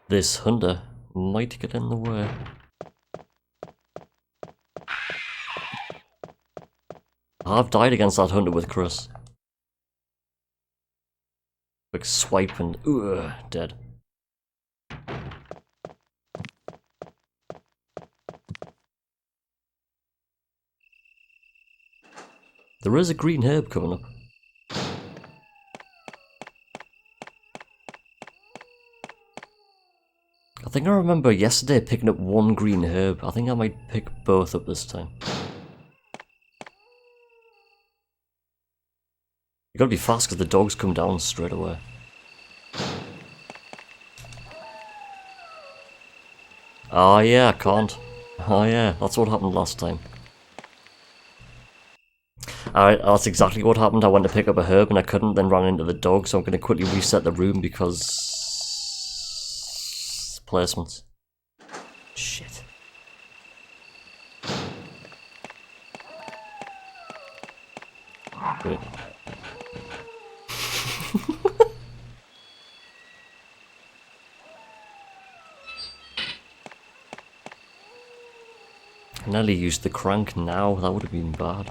This hunter might get in the way. I've died against that hunter with Chris. Quick swipe and dead. There is a green herb coming up. I think I remember yesterday picking up 1 green herb. I think I might pick both up this time. You gotta be fast because the dogs come down straight away. Oh yeah, I can't. Oh yeah, that's what happened last time. Alright, that's exactly what happened. I went to pick up a herb and I couldn't, then ran into the dog, so I'm going to quickly reset the room because... placements. Shit. Wait. I nearly used the crank now, that would have been bad.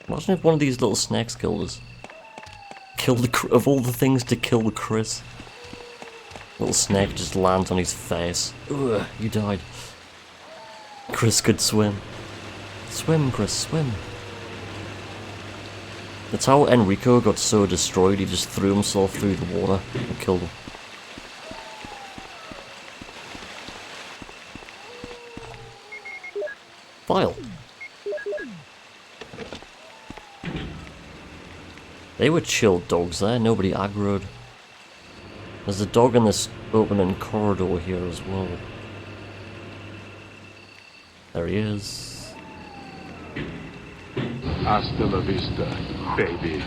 Imagine if one of these little snakes killed us. Kill the of all the things to kill Chris. Little snake just lands on his face. Ugh, you died. Chris could swim. Swim, Chris, swim. That's how Enrico got so destroyed, he just threw himself through the water and killed him. File. They were chill dogs there, nobody aggroed. There's a dog in this opening corridor here as well. There he is. Hasta la vista, baby.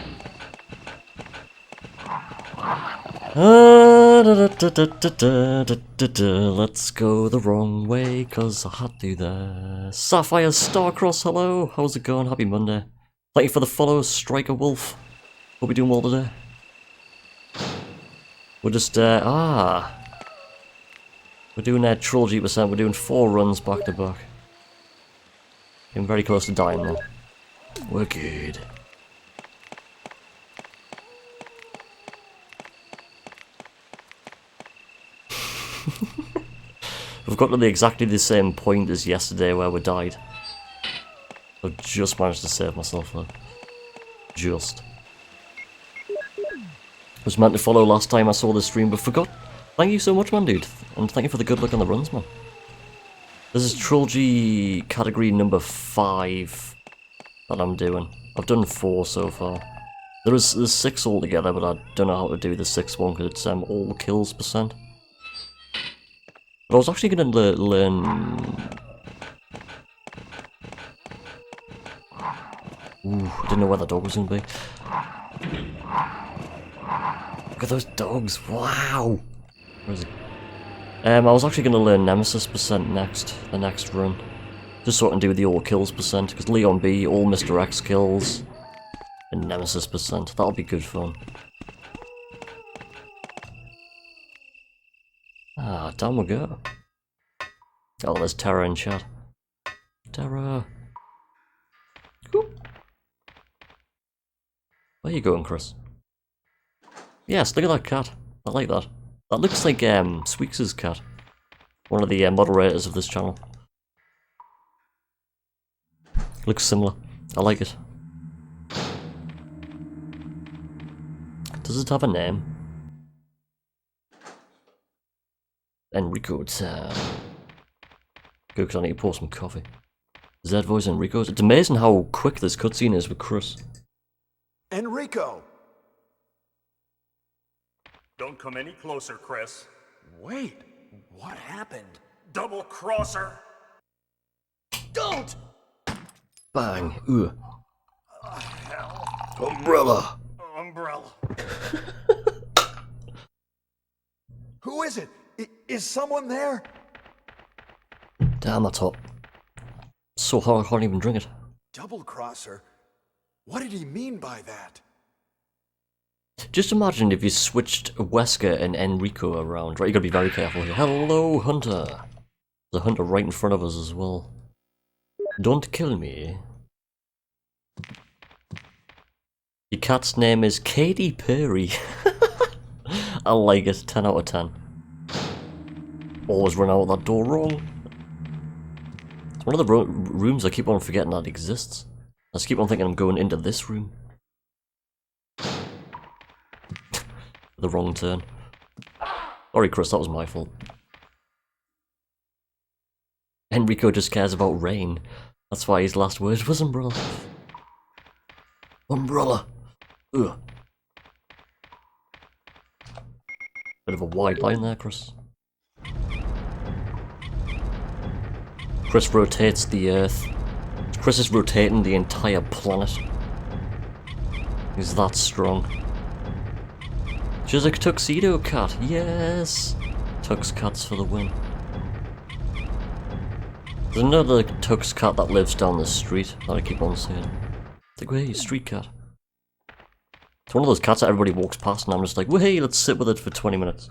Let's go the wrong way, cause I had to there. Sapphire Starcross, hello! How's it going? Happy Monday. Thank you for the follow, Striker Wolf. Hope you're doing well today. We're just, we're doing Trilogy percent, we're doing 4 runs back to back. Getting very close to dying though. We're good. We've got to exactly the same point as yesterday where we died. I've just managed to save myself though. Just. Was meant to follow last time I saw the stream but forgot. Thank you so much, man, dude. And thank you for the good luck on the runs, man. This is Trilogy category number 5 that I'm doing. I've done 4 so far. There's 6 altogether, but I don't know how to do the 6th one because it's all kills percent. But I was actually going to learn... Ooh, I didn't know where the dog was going to be. Look at those dogs, wow! Where is it? I was actually going to learn Nemesis percent next, the next run. Just so I can do the all kills percent, because Leon B, all Mr. X kills, and Nemesis percent. That'll be good fun. Ah, down we go. Oh, there's Terra in chat. Terra. Whoop. Where you going, Chris? Yes, look at that cat. I like that. That looks like Sweeks' cat. One of the moderators of this channel. Looks similar. I like it. Does it have a name? Enrico Town. Good, because I need to pour some coffee. Is that voice Enrico's? It's amazing how quick this cutscene is with Chris. Enrico! Don't come any closer, Chris. Wait, what happened? Double crosser! Don't! Bang. Ugh. Hell. Umbrella. Umbrella. Who is it? Is someone there? Damn, that's hot. So hot I can't even drink it. Double crosser? What did he mean by that? Just imagine if you switched Wesker and Enrico around. Right, you gotta be very careful here. Hello, Hunter. There's a Hunter right in front of us as well. Don't kill me. Your cat's name is Katy Perry. I like it. 10 out of 10. Always run out that door wrong. It's one of the rooms I keep on forgetting that exists. I just keep on thinking I'm going into this room. The wrong turn. Sorry, Chris, that was my fault. Enrico just cares about rain. That's why his last word was umbrella. Umbrella. Ugh. Bit of a wide line there, Chris. Chris rotates the Earth. Chris is rotating the entire planet. He's that strong. She's a tuxedo cat. Yes! Tux cats for the win. There's another tux cat that lives down the street that I keep on saying. It's like, hey, street cat. It's one of those cats that everybody walks past and I'm just like, well, hey, let's sit with it for 20 minutes.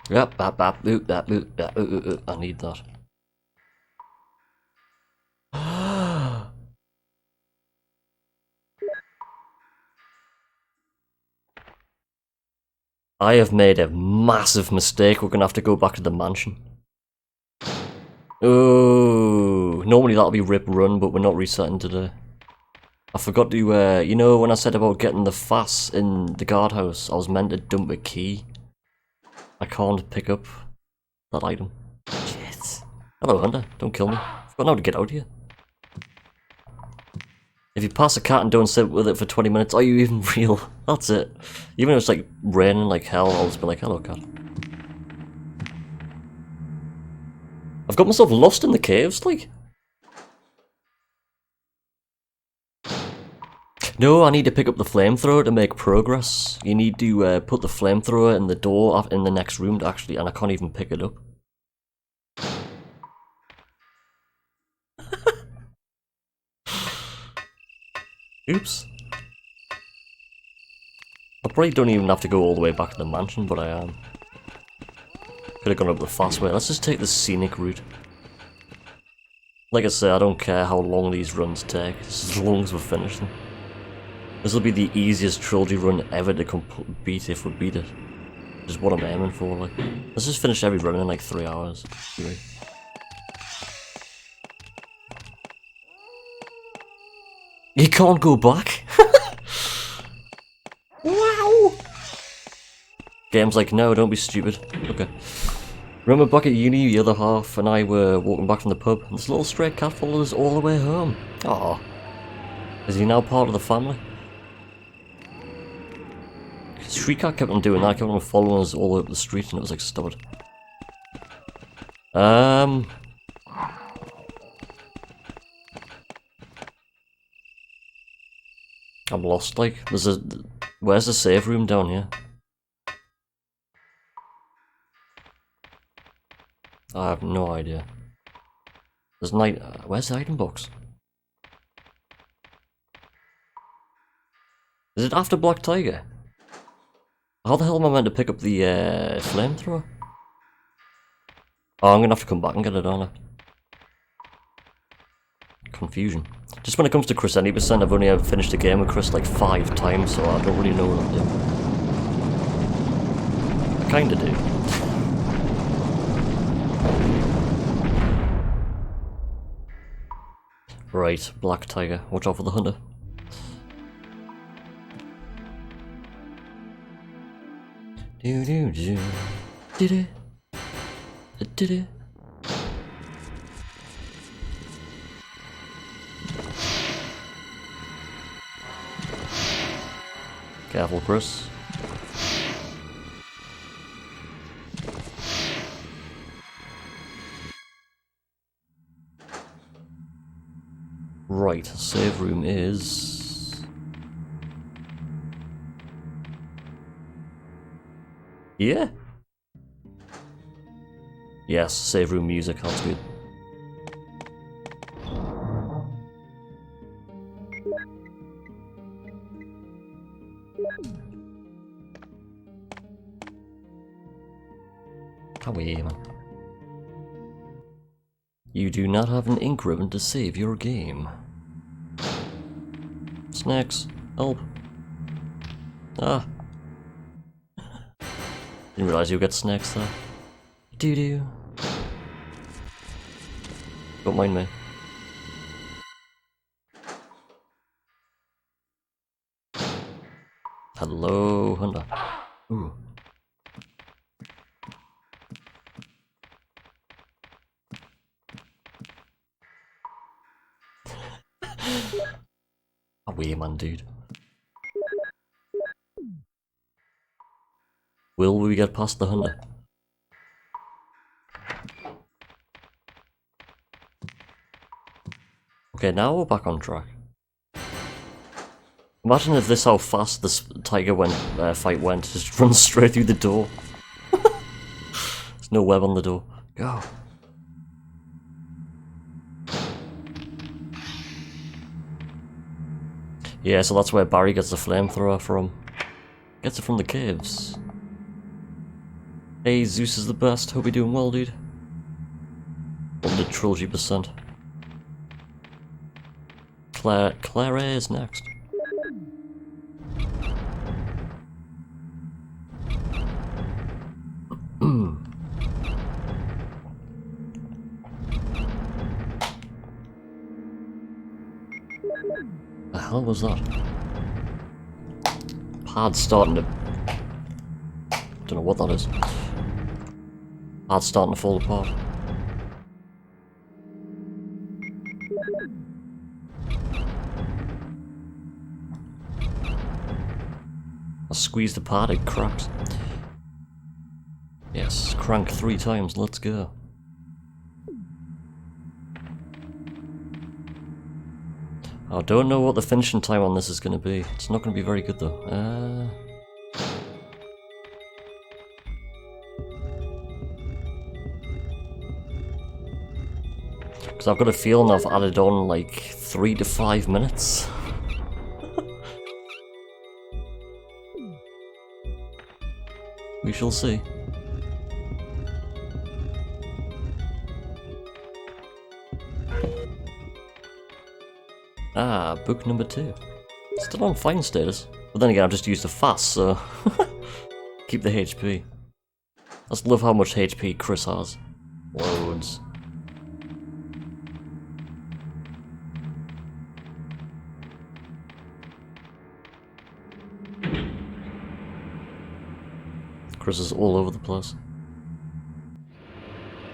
Yep, bap, bap, boop, bap, boop, bap, I need that. I have made a massive mistake. We're gonna have to go back to the mansion. Oh, normally that'll be rip run, but we're not resetting today. I forgot to, you know, when I said about getting the fass in the guardhouse, I was meant to dump a key. I can't pick up that item. Shit. Hello, Hunter. Don't kill me. I've got now to get out of here. If you pass a cat and don't sit with it for 20 minutes, are you even real? That's it. Even if it's like raining like hell, I'll just be like, hello, cat. I've got myself lost in the caves, like. No, I need to pick up the flamethrower to make progress. You need to put the flamethrower in the door in the next room, actually, and I can't even pick it up. Oops. I probably don't even have to go all the way back to the mansion, but I am. Could have gone up the fast way. Let's just take the scenic route. Like I say, I don't care how long these runs take, just as long as we finish them. This will be the easiest trilogy run ever to beat if we beat it. Which is what I'm aiming for, like. Let's just finish every run in like 3 hours. Really. You can't go back? Wow! Game's like, no, don't be stupid. Okay. Remember back at uni, the other half and I were walking back from the pub, and this little stray cat followed us all the way home. Aww. Is he now part of the family? Street cat kept on doing that, kept on following us all the way up the street, and it was like, stop it. I'm lost, like. Where's the save room down here? I have no idea. There's where's the item box? Is it after Black Tiger? How the hell am I meant to pick up the flamethrower? Oh, I'm gonna have to come back and get it, aren't I? Confusion. Just when it comes to Chris any percent, I've only ever finished a game with Chris like 5 times, so I don't really know what I'm doing. I kinda do. Right, Black Tiger. Watch out for the hunter. Do do do. Did it. Did it. Careful, Chris. Right, save room is... yeah? Yes, save room music, that's good. Away, man. You do not have an ink ribbon to save your game. Snacks, help. Ah. Didn't realize you'll get snacks there. Doo-doo. Don't mind me. Hello, Honda. Ooh. Away, man, dude. Will we get past the hunter? Okay, now we're back on track. Imagine if this how fast this tiger fight went. Just runs straight through the door. There's no web on the door. Go. Yeah, so that's where Barry gets the flamethrower from. Gets it from the caves. Hey, Zeus is the best. Hope you're doing well, dude. On the Trilogy %. Claire A is next. The hell was that? Pad's starting to... Don't know what that is. Pad's starting to fall apart. I squeezed the pad, it cracked. Yes, crank 3 times, let's go. I don't know what the finishing time on this is going to be. It's not going to be very good though. Because I've got a feeling I've added on like 3 to 5 minutes. We shall see. Ah, book number 2. Still on fine status. But then again, I've just used the fast, so... keep the HP. I just love how much HP Chris has. Loads. Chris is all over the place.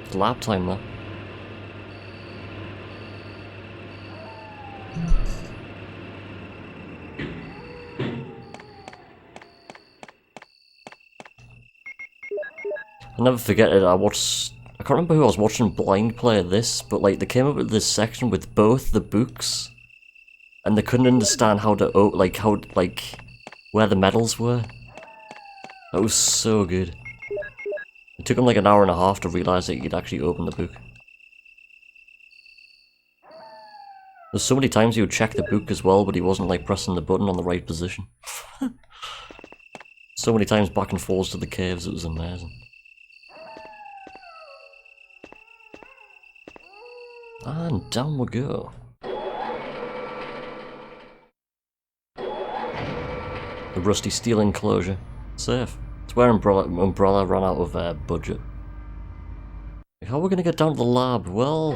It's lap time though. I'll never forget it. I can't remember who I was watching blind play this, but like they came up with this section with both the books, and they couldn't understand how to where the medals were. That was so good. It took him like an hour and a half to realise that you'd actually open the book. There's so many times he would check the book as well, but he wasn't like pressing the button on the right position. So many times back and forth to the caves, it was amazing. And down we go. The rusty steel enclosure. Safe. It's where Umbrella ran out of budget. How are we gonna get down to the lab? Well,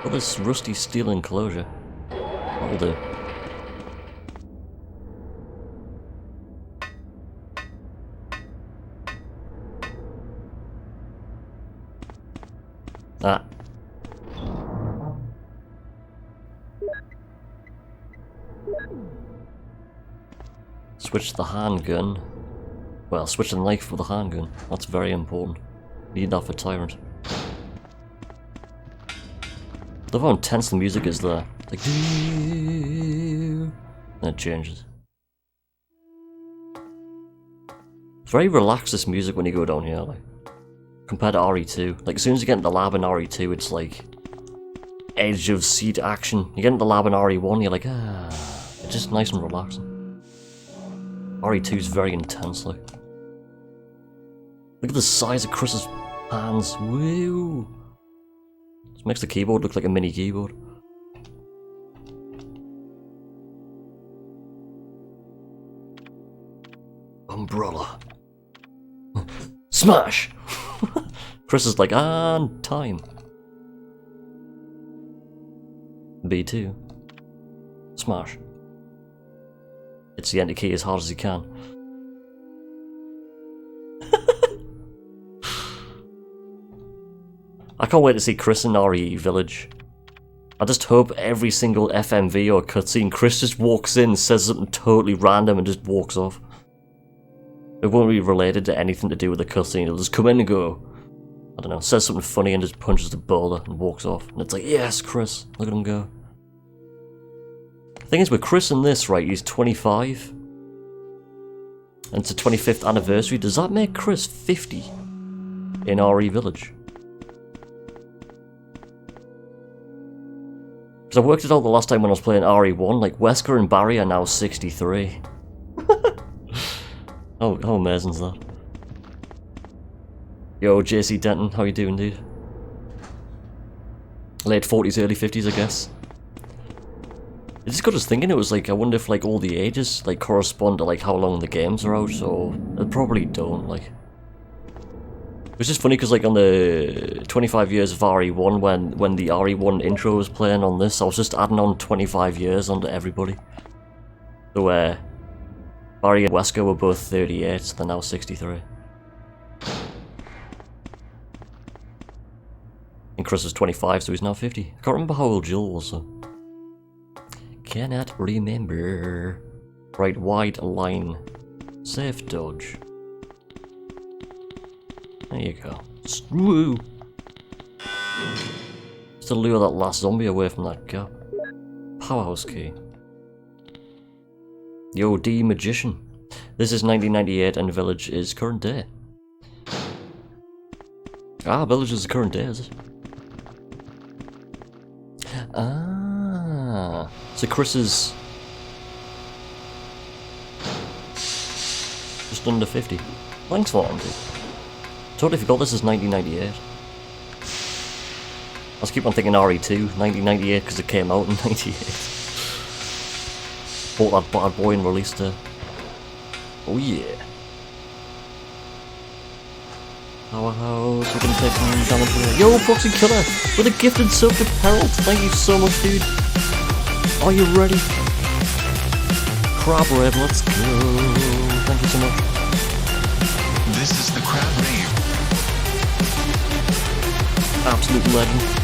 this rusty steel enclosure. That'll do. Ah. Switch the handgun. Well, switch the knife for the handgun. That's very important. Need that for Tyrant. Love how intense the music is there. Like, and it changes. Very Raclesis music when you go down here, like compared to RE2. Like as soon as you get into the lab in RE2, it's like edge of seat action. You get into the lab in RE1, you're like, it's just nice and relaxing. RE2 is very intense, like. Look at the size of Chris's hands. Woo! This makes the keyboard look like a mini keyboard. Umbrella. Smash! Chris is like, and time. B2. Smash. Hits the enter key as hard as he can. I can't wait to see Chris in RE Village. I just hope every single FMV or cutscene, Chris just walks in, says something totally random and just walks off. It won't be related to anything to do with the cutscene, it'll just come in and go, I don't know, says something funny and just punches the boulder and walks off. And it's like, yes, Chris, look at him go. Thing is, with Chris in this, right, he's 25. And it's a 25th anniversary. Does that make Chris 50 in RE Village? Because I worked it out the last time when I was playing RE1, like Wesker and Barry are now 63. Oh, how amazing is that? Yo, JC Denton, how you doing, dude? Late 40s, early 50s, I guess. It just got us thinking, it was like, I wonder if like all the ages like correspond to like how long the games are out, so they probably don't, like. It was just funny because like on the 25 years of RE1, when the RE1 intro was playing on this, I was just adding on 25 years onto everybody. So Barry and Wesker were both 38, so they're now 63. And Chris was 25, so he's now 50. I can't remember how old Jill was, though. Cannot remember. Right, wide line. Safe dodge. There you go. Woo! Just to lure that last zombie away from that gap. Powerhouse key. Yo, D Magician. This is 1998 and Village is current day. Ah, Village is the current day, is it? Ah, so Chris is just under 50. Thanks for that, dude. Totally forgot this is 1998. I just keep on thinking RE2, 1998 because it came out in 98. Bought that bad boy and released it. Oh yeah. Powerhouse, we're gonna take some damage here. Yo, Proxy Killer, with a gifted sub to Peril. Thank you so much, dude. Are you ready? Crab Red, let's go. Thank you so much. This is the Crab Rave. Absolute legend.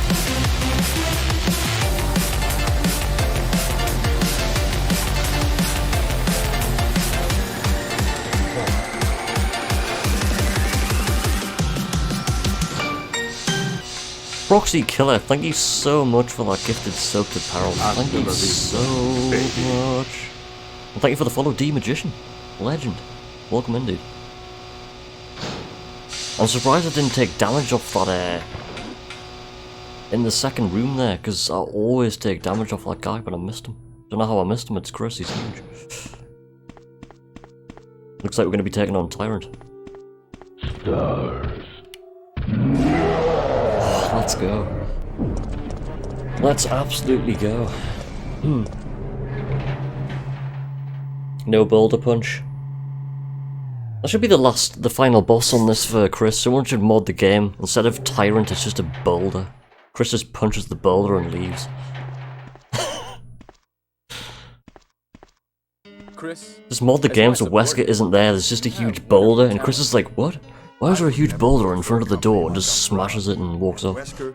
Proxy Killer, thank you so much for that gifted sub to Peril. Thank you so much. And thank you for the follow, D Magician. Legend. Welcome in, dude. I'm surprised I didn't take damage off that in the second room there, because I always take damage off that guy, but I missed him. Don't know how I missed him, it's Chris, he's huge. Looks like we're going to be taking on Tyrant. Stars. Let's go. Let's absolutely go. No boulder punch. That should be the final boss on this for Chris. Someone should mod the game. Instead of Tyrant, it's just a boulder. Chris just punches the boulder and leaves. Chris, Just mod the game so Wesker isn't there. There's just a huge boulder, and Chris is like, what? Why is there a huge boulder in front of the door? And just smashes it and walks off. Wesker,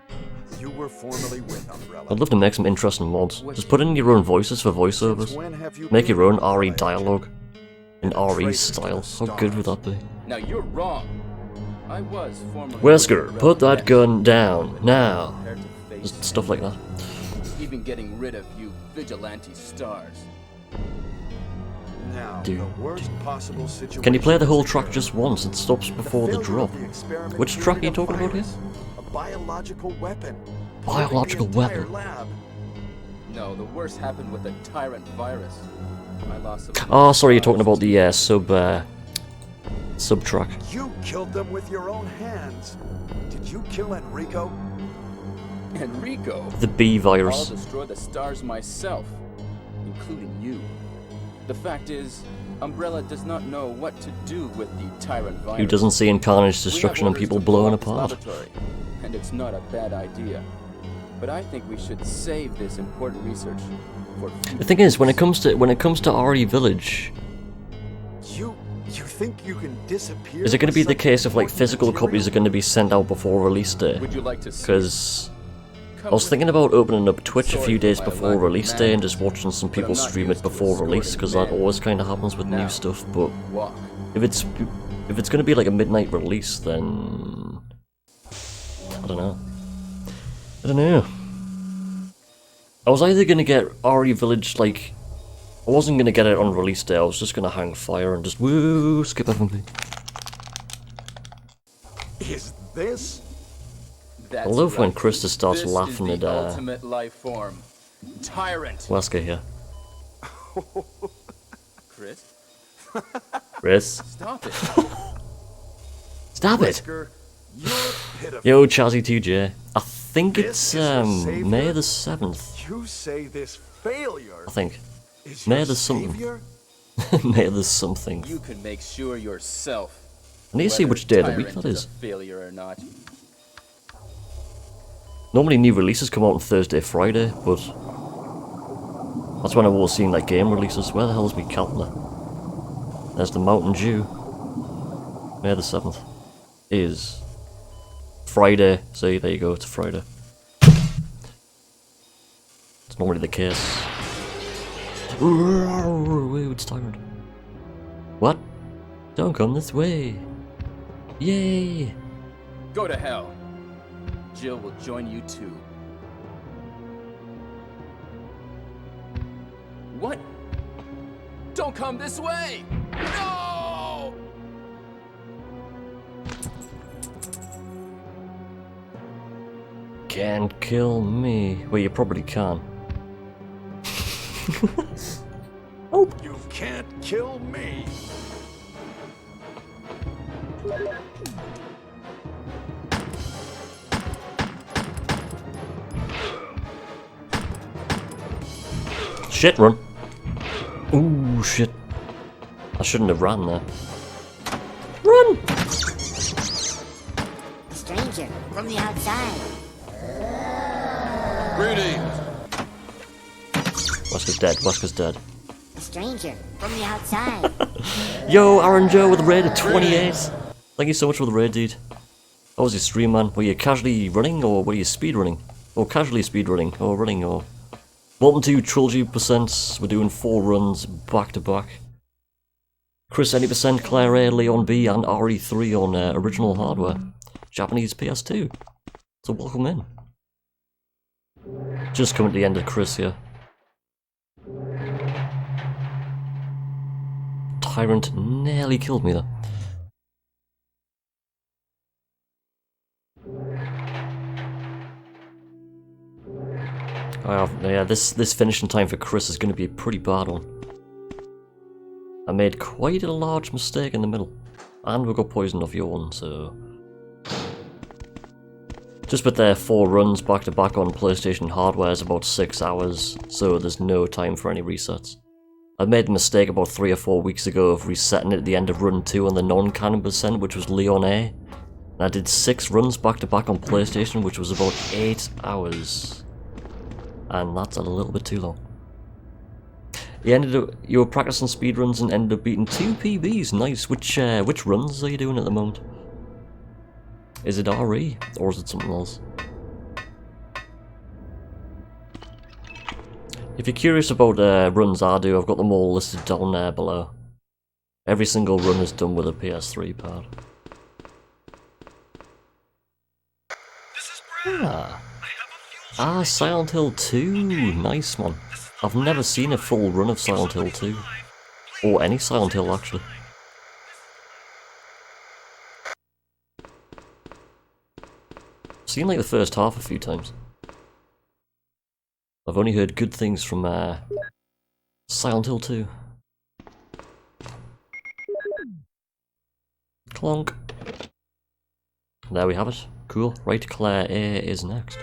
you were formerly with Umbrella. I'd love to make some interesting mods. Just put in your own voices for voiceovers. When have you Make your own been RE dialogue. In RE style. How good would that be? now you're wrong. I was formerly Wesker, put that gun down, now. Prepared to face Just stuff like that. even getting rid of you vigilante stars. Now, Dude. the worst possible situation. Can you play the whole track just once? It stops before the drop. Which track are you talking about here? A biological weapon. Biological The entire weapon. lab. No, the worst happened with the Tyrant virus. I lost some. Oh, sorry, you're talking about the sub track. You killed them with your own hands. Did you kill Enrico? Enrico. The B I'll virus. destroy the stars myself, including you. The fact is, Umbrella does not know what to do with the Tyrant virus. Who doesn't see Incarnage We have destruction and orders people to blow blowing up its apart? laboratory, and it's not a bad idea. But I think we should save this important research for The thing is, when it comes to RE Village, You think you can disappear? is it going to with be the such case of like important physical material? copies are going to be sent out before release day? Would you like to see? Because Come I was with thinking me. about opening up Twitch a Sorry few for days my before lack of release day and just manners, watching some but people I'm not stream used it to before release, escorting because that men. always kind of happens with new Now. stuff. But Walk. if it's going to be like a midnight release, then I don't know. I was either going to get RE Village like I wasn't gonna get it on release day, I was just gonna hang fire and just woo skip everything. Is this? That's I love when right. Krista starts This laughing is at the ultimate life form. Tyrant. Wesker here. Chris, Chris. stop it. Stop it! Whisker, you're pitiful. Yo, Chazzy2J. I think This it's is your savior? May the 7th. You say this failure I think. is May your the something. savior? May the something. You can make sure yourself. I need to see whether which day of the week Tyrant that is is. a failure or not. Normally new releases come out on Thursday, Friday, but that's when I've always seen like game releases. Where the hell is my calendar? There's the Mountain Dew. May the 7th is Friday. See, there you go, it's a Friday. It's normally the case. Ooh, it's Tyrant. What? Don't come this way. Yay! Go to hell. Jill will join you too. What? Don't come this way! No! Can't kill me. Well, you probably can. Oh! You can't kill me. Shit, run. Ooh, shit. I shouldn't have ran there. Run! Stranger from the outside. Greetings! Wesker's dead, Wesker's dead. Stranger from the outside. Yo, Aaron Joe with a raid of 28. Thank you so much for the raid, dude. How was your stream, man? Were you casually running, or were you speedrunning? Or casually speedrunning, or running, or... Welcome to Trilogy Percents. We're doing 4 runs back to back. Chris 80%, Claire A, Leon B, and RE3 on original hardware. Japanese PS2. So welcome in. Just coming to the end of Chris here. Tyrant nearly killed me there. Yeah, this finishing time for Chris is going to be a pretty bad one. I made quite a large mistake in the middle. And we got poisoned off yawn, so... Just with their 4 runs back to back on PlayStation hardware is about 6 hours, so there's no time for any resets. I made the mistake about 3 or 4 weeks ago of resetting it at the end of run 2 on the non-canon percent, which was Leon A. And I did 6 runs back to back on PlayStation, which was about 8 hours. And that's a little bit too long. You were practicing speedruns and ended up beating 2 PBs, nice. Which runs are you doing at the moment? Is it RE, or is it something else? If you're curious about runs I do, I've got them all listed down there below. Every single run is done with a PS3 pad. Silent Hill 2, nice one. I've never seen a full run of Silent Hill 2. Or any Silent Hill, actually. Seen like the first half a few times. I've only heard good things from Silent Hill 2. Clonk. There we have it. Cool. Right, Claire A is next.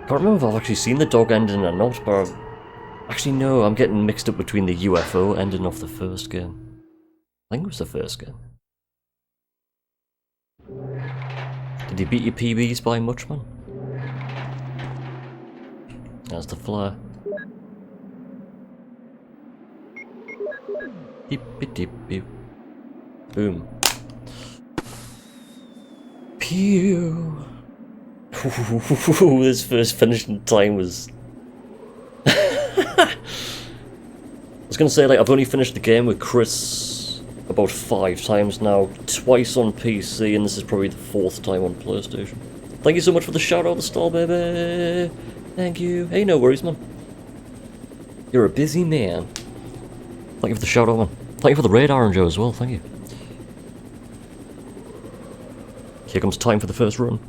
Can't remember if I've actually seen the dog ending or not, but actually no, I'm getting mixed up between the UFO ending of the first game. I think it was the first game. Did you beat your PBs by much, man? There's the flare. Beep beep beep beep. Boom. Pew. This first finishing time was... I was gonna say, like, I've only finished the game with Chris about 5 times now. Twice on PC, and this is probably the 4th time on PlayStation. Thank you so much for the shout out at the stall, baby. Thank you. Hey, no worries, man. You're a busy man. Thank you for the shout out, man. Thank you for the raid, Aaron Joe, as well. Thank you. Here comes time for the first run.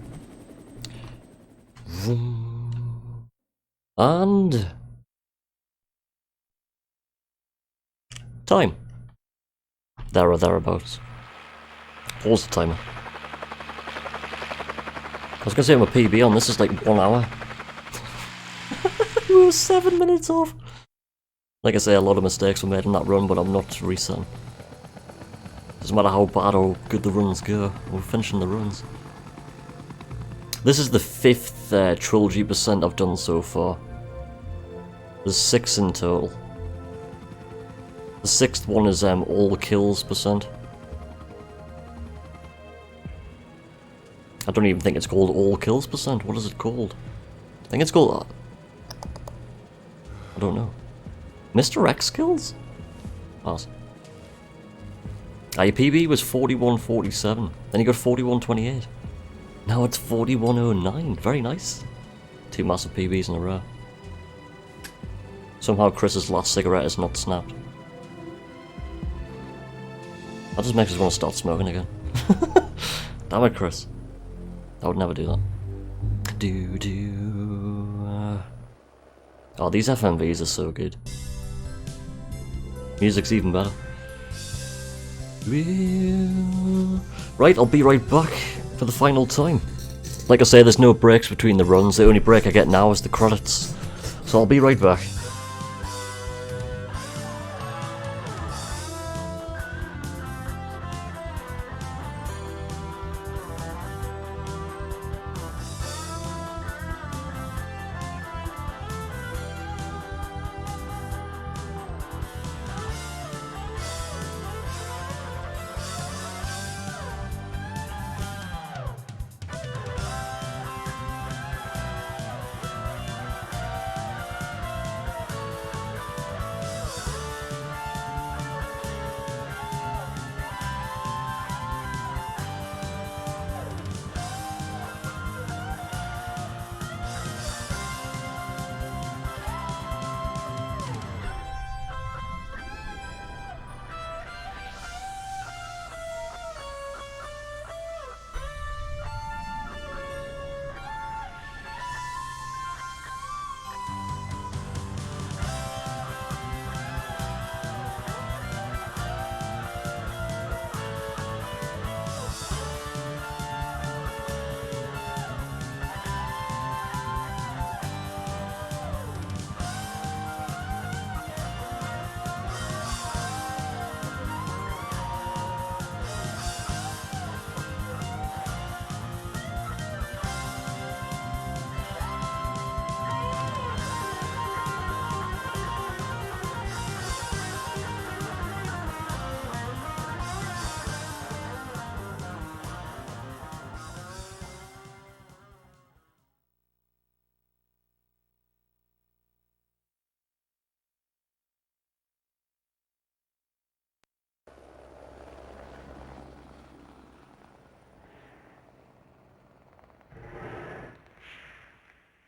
And time. There or thereabouts. Pause the timer. I was gonna say I'm a PB on, this is like 1 hour. We were 7 minutes off. Like I say, a lot of mistakes were made in that run, but I'm not resetting. Doesn't matter how bad or good the runs go, we're finishing the runs. This is the 5th Trilogy percent I've done so far. There's 6 in total. The 6th one is all kills percent. I don't even think it's called all kills percent. What is it called? I think it's called... I don't know. Mr. X kills? Pass. Your PB was 41.47. Then you got 41.28. Now it's 41.09. Very nice. 2 massive PBs in a row. Somehow Chris's last cigarette is not snapped. That just makes us want to start smoking again. Damn it, Chris. I would never do that. Oh, these FMVs are so good. Music's even better. Right, I'll be right back for the final time. Like I say, there's no breaks between the runs. The only break I get now is the credits. So I'll be right back.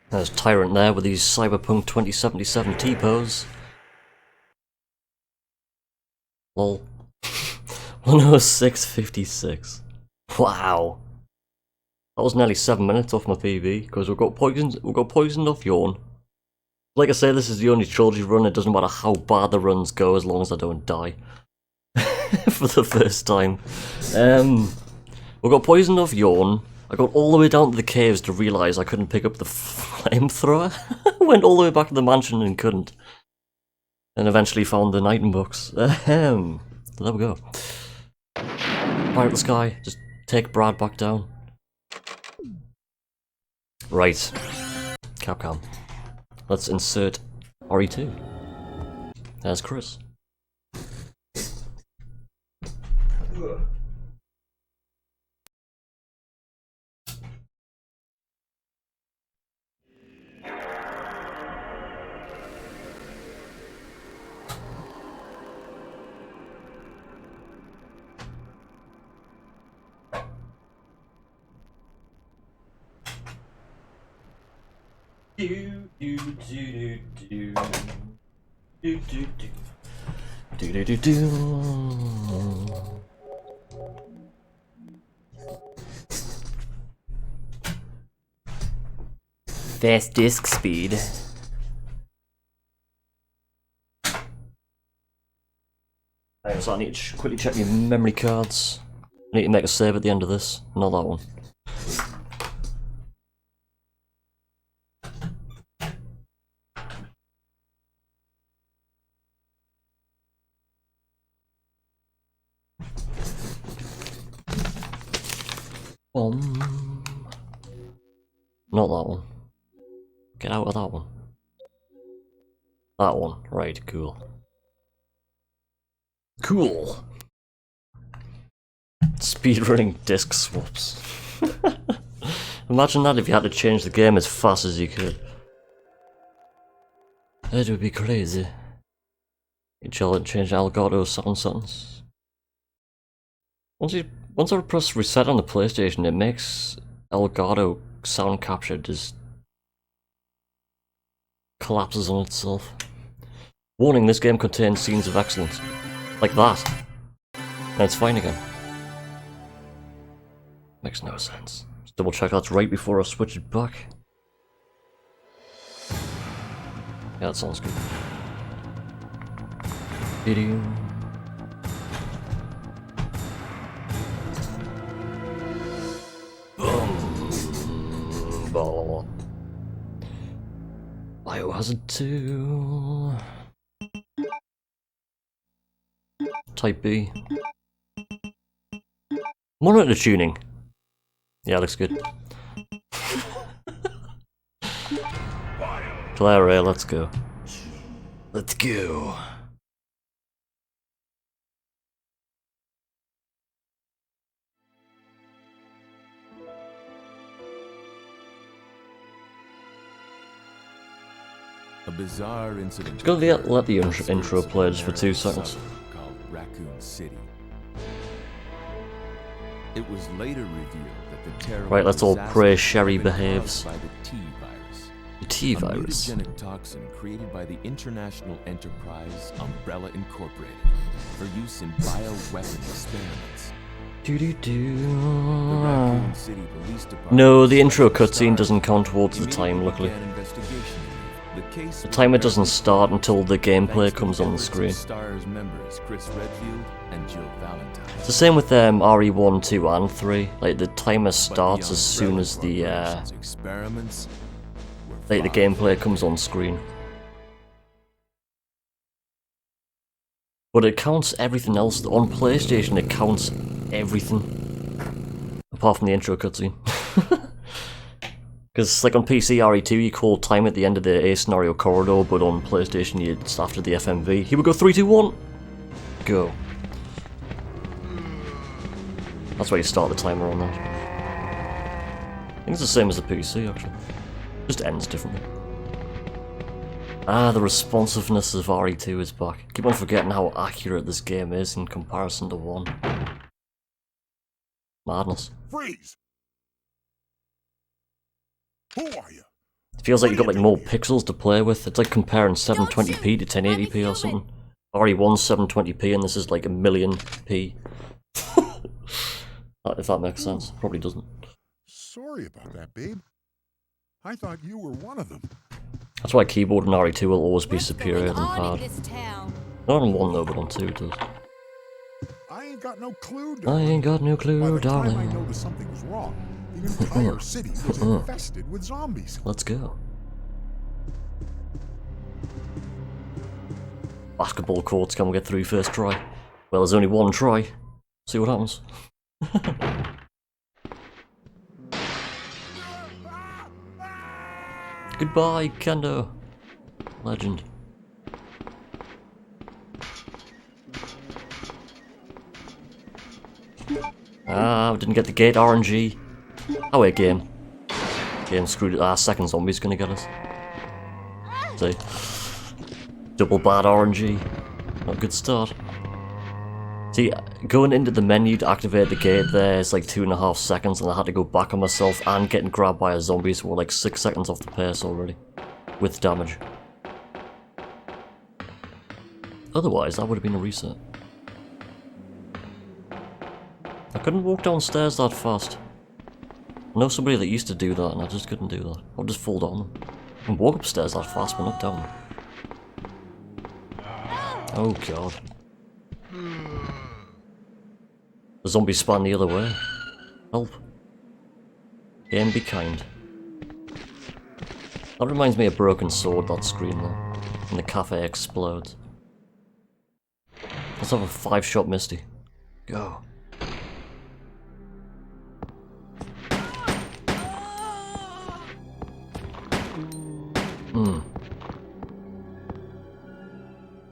There's Tyrant there with these Cyberpunk 2077 T-pose. Lol. 106.56. Wow. That was nearly 7 minutes off my PB, because we got poisoned off Yawn. Like I say, this is the only trilogy run, it doesn't matter how bad the runs go as long as I don't die. For the first time. We got poisoned off Yawn. I got all the way down to the caves to realise I couldn't pick up the flamethrower. Went all the way back to the mansion and couldn't. And eventually found the item box. There we go. Fire at the sky. Just take Brad back down. Right. Capcom. Let's insert RE2. There's Chris. Do do do do do do do do do do. Fast disk speed. Right, so I need to quickly check my memory cards. I need to make a save at the end of this, not that one. Not that one. Get out of that one. That one. Right, cool. Cool! Speedrunning disc swaps. Imagine that if you had to change the game as fast as you could. That would be crazy. You change Elgato sound settings. Once I press reset on the PlayStation, it makes Elgato sound capture just collapses on itself. Warning, this game contains scenes of excellence. Like that. And it's fine again. Makes no sense. Just double check that's right before I switch it back. Yeah, that sounds good. Video. Boom. Ball. Biohazard 2. Type B. Monitor tuning. Yeah, looks good. Claire A, let's go. Let's go. A bizarre incident. Go let the intro play just for 2 seconds. Called Raccoon City. It was later revealed that the terrible Right, let's all disaster pray Sherry had been behaves. caused by the T virus. The T A virus. mutagenic toxin created by the international enterprise Umbrella Incorporated for use in bioweapon experiments. Do do do. The Raccoon City Police Department No, the intro started cutscene doesn't count towards the time, luckily. began investigation. The timer doesn't start until the gameplay comes on the screen. Stars members Chris Redfield and Jill Valentine. It's the same with RE1, 2 and 3. Like, the timer starts as soon as the experiments like the gameplay comes on screen. But it counts everything else. On PlayStation it counts everything. Apart from the intro cutscene. Because like on PC RE2 you call time at the end of the A scenario corridor, but on PlayStation it's after the FMV. Here we go, 3, 2, 1! Go. That's why you start the timer on that. I think it's the same as the PC actually. Just ends differently. Ah, the responsiveness of RE2 is back. Keep on forgetting how accurate this game is in comparison to 1. Madness. Freeze! Who are you? It feels like you've got like more pixels to play with. It's like comparing 720p to 1080p or something. RE1's 720p and this is like 1,000,000p. If that makes sense. Probably doesn't. Sorry about that, babe. I thought you were one of them. That's why keyboard in RE2 will always be superior than pad. Not on 1 though, but on 2 it does. I ain't got no clue, I darling. ain't got no clue, By the time I darling. noticed something was wrong, the entire city was infested with zombies. Let's go. Basketball courts can we get through first try? Well, there's only 1 try. See what happens. Goodbye, Kendo. Legend. Ah, we didn't get the gate RNG. Oh wait, game. Game screwed it. Ah, second zombie's gonna get us. See? Double bad RNG. Not a good start. See, going into the menu to activate the gate there is like 2.5 seconds and I had to go back on myself and getting grabbed by a zombie, so we're like 6 seconds off the pace already. with damage. Otherwise, that would have been a reset. I couldn't walk downstairs that fast. I know somebody that used to do that, and I just couldn't do that. I'll just fall down them. I can walk upstairs that fast, but not down them. Oh god. The zombie span the other way. Help. Game be kind. That reminds me of Broken Sword, that scream though. And the cafe explodes. Let's have a 5-shot Misty. Go.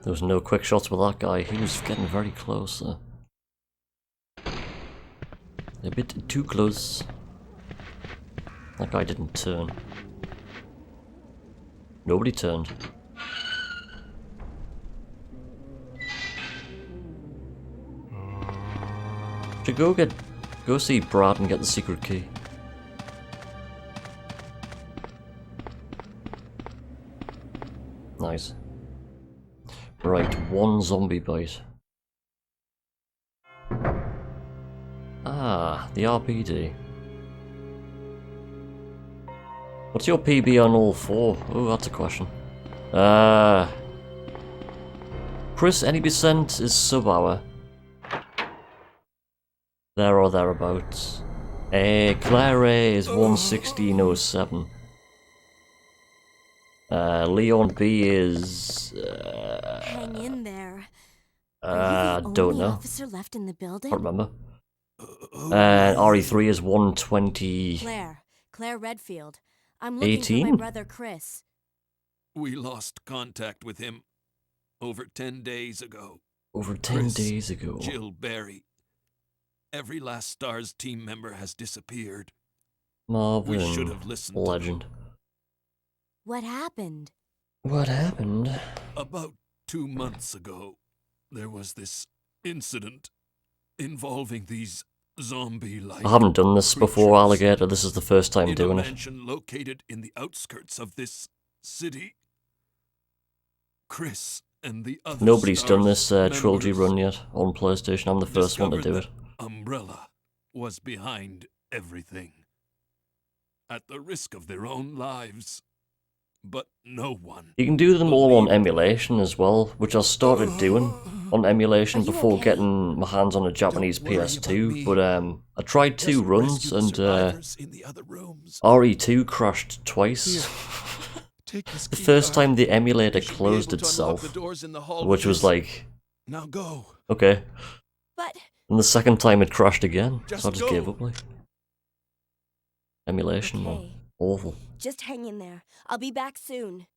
There was no quick shots with that guy. He was getting very close there. A bit too close. That guy didn't turn. Nobody turned. Should go see Brad and get the secret key. Nice. Right, 1 zombie bite. Ah, the RPD. What's your PB on all 4? Oh, that's a question. Chris, any percent is sub-hour. There or thereabouts. Claire A is 116.07. Leon B is... Hang in there. Don't know. Officer left in the building? Can't remember. And RE3 is 120... Claire Redfield. I'm looking 18? for my brother Chris. We lost contact with him over 10 days ago. Over 10 days ago. Jill, Barry. Every last STARS team member has disappeared. Marvin. We should have listened. Legend. What happened? What happened? About 2 months ago, there was this incident involving these zombie-like I haven't done this before, creatures Alligator. This is the first time in doing a it. mansion located in the outskirts of this city. Chris and the other Nobody's done STARS this trilogy members run yet on PlayStation. I'm the first one to do it. discovered that Umbrella was behind everything, at the risk of their own lives. But no one. You can do them all on emulation as well, which I started doing on emulation before getting my hands on a Japanese PS2. But I tried 2 runs and RE2 crashed twice. The first time the emulator closed itself, which was like, now go. Okay. But And the second time it crashed again, so I just gave up. Like emulation, man, okay. awful. Just hang in there. I'll be back soon.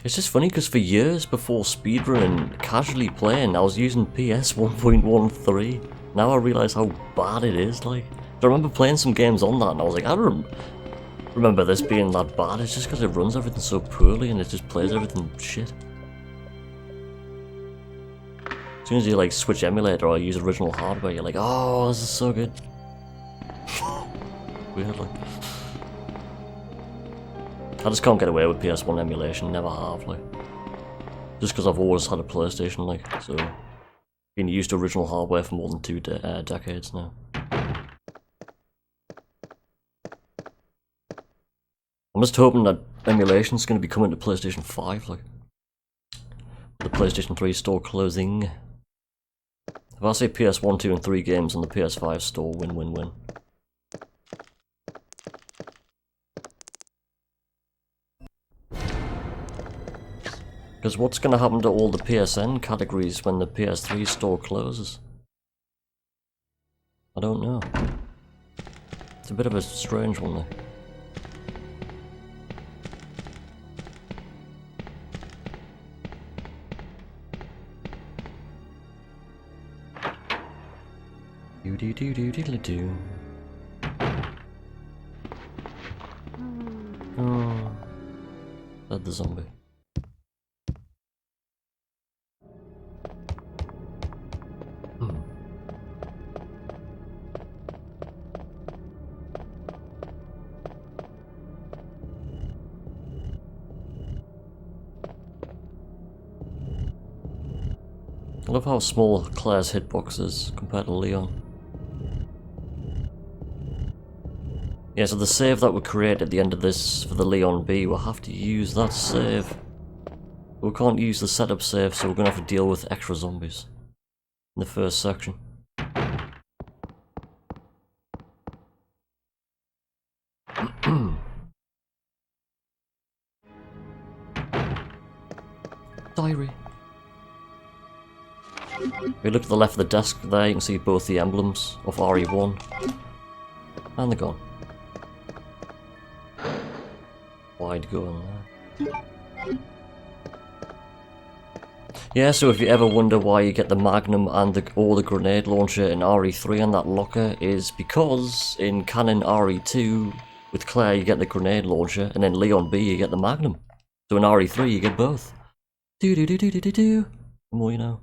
It's just funny because for years before speedrun and casually playing, I was using PS 1.13. Now I realise how bad it is. Like, I remember playing some games on that, and I was like, I don't remember this being that bad. It's just because it runs everything so poorly and it just plays everything shit. As soon as you like switch emulator or use original hardware, you're like, oh, this is so good. Weird, like. I just can't get away with PS1 emulation, never have, like. Just because I've always had a PlayStation, like, so. Been used to original hardware for more than 2 decades now. I'm just hoping that emulation's going to be coming to PlayStation 5, like. The PlayStation 3 store closing. If I say PS1, 2 and 3 games on the PS5 store, win, win, win. Because what's going to happen to all the PSN categories when the PS3 store closes? I don't know. It's a bit of a strange one there. Do-do-do-do-do-do. Oh, that's the zombie. I love how small Claire's hitbox is compared to Leon. Yeah, so the save that we create at the end of this for the Leon B, we'll have to use that save. We can't use the setup save, so we're gonna have to deal with extra zombies in the first section. Diary. If you look to the left of the desk there, you can see both the emblems of RE1. And they're gone. Wide going there. Yeah, so if you ever wonder why you get the magnum and or the grenade launcher in RE3 on that locker, is because in Canon RE2 with Claire you get the grenade launcher, and in Leon B you get the magnum. So in RE3 you get both. Do do do do do do do. The more you know.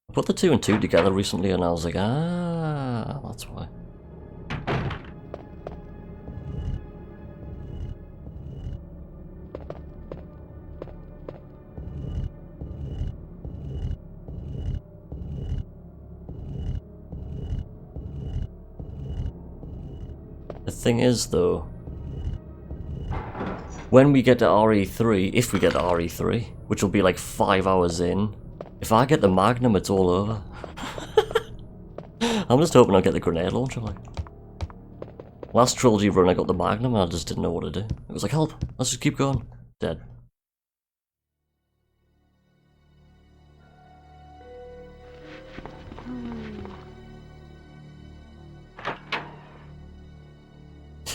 I put the 2 and 2 together recently and I was like, ah, that's why. The thing is though, when we get to RE3, if we get to RE3, which will be like 5 hours in, if I get the magnum, it's all over. I'm just hoping I'll get the grenade launcher, like. Last trilogy run I got the magnum and I just didn't know what to do. It was like, help, let's just keep going. Dead.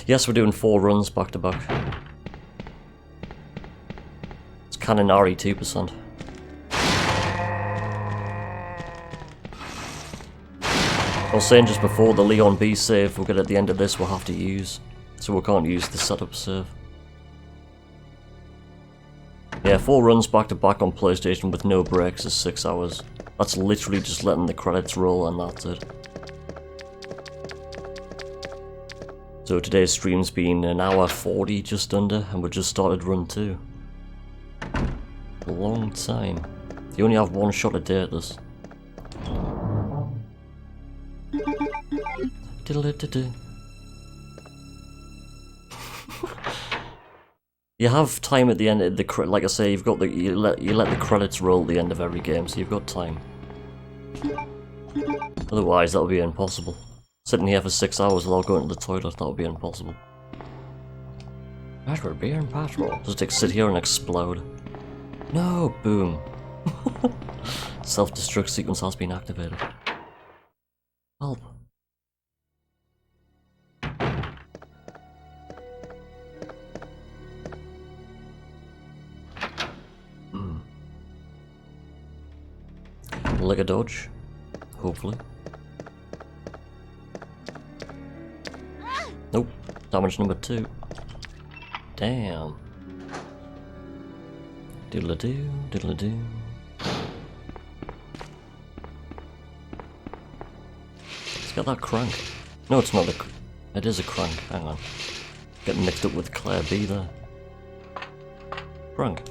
Yes, we're doing 4 runs back to back. It's Canon RE2%. I was saying just before, the Leon B save we'll get at the end of this we'll have to use. So we can't use the setup save. Yeah, 4 runs back to back on PlayStation with no breaks is 6 hours. That's literally just letting the credits roll and that's it. So today's stream's been an hour 40 just under, and we just started run 2. A long time. You only have 1 shot a day at this. You have time at the end of the like I say, you've got the you let the credits roll at the end of every game, so you've got time. Otherwise, that would be impossible. Sitting here for 6 hours without going to the toilet, that would be impossible. That's for beer and patrol. Just sit here and explode. No, boom. Self-destruct sequence has been activated. Help. Like a dodge, hopefully. Nope, damage number 2. Damn. Diddle-a-doo, diddle-a-doo. It's got that crank. No, it's not a... It is a crank, hang on. Getting mixed up with Claire B there. Crank.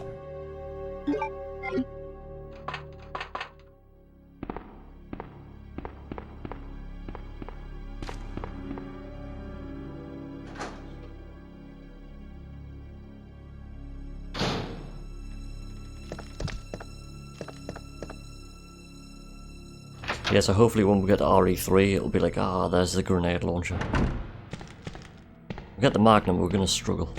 Yeah, so hopefully when we get to RE3, it'll be like, ah, there's the grenade launcher. We get the magnum, we're gonna struggle.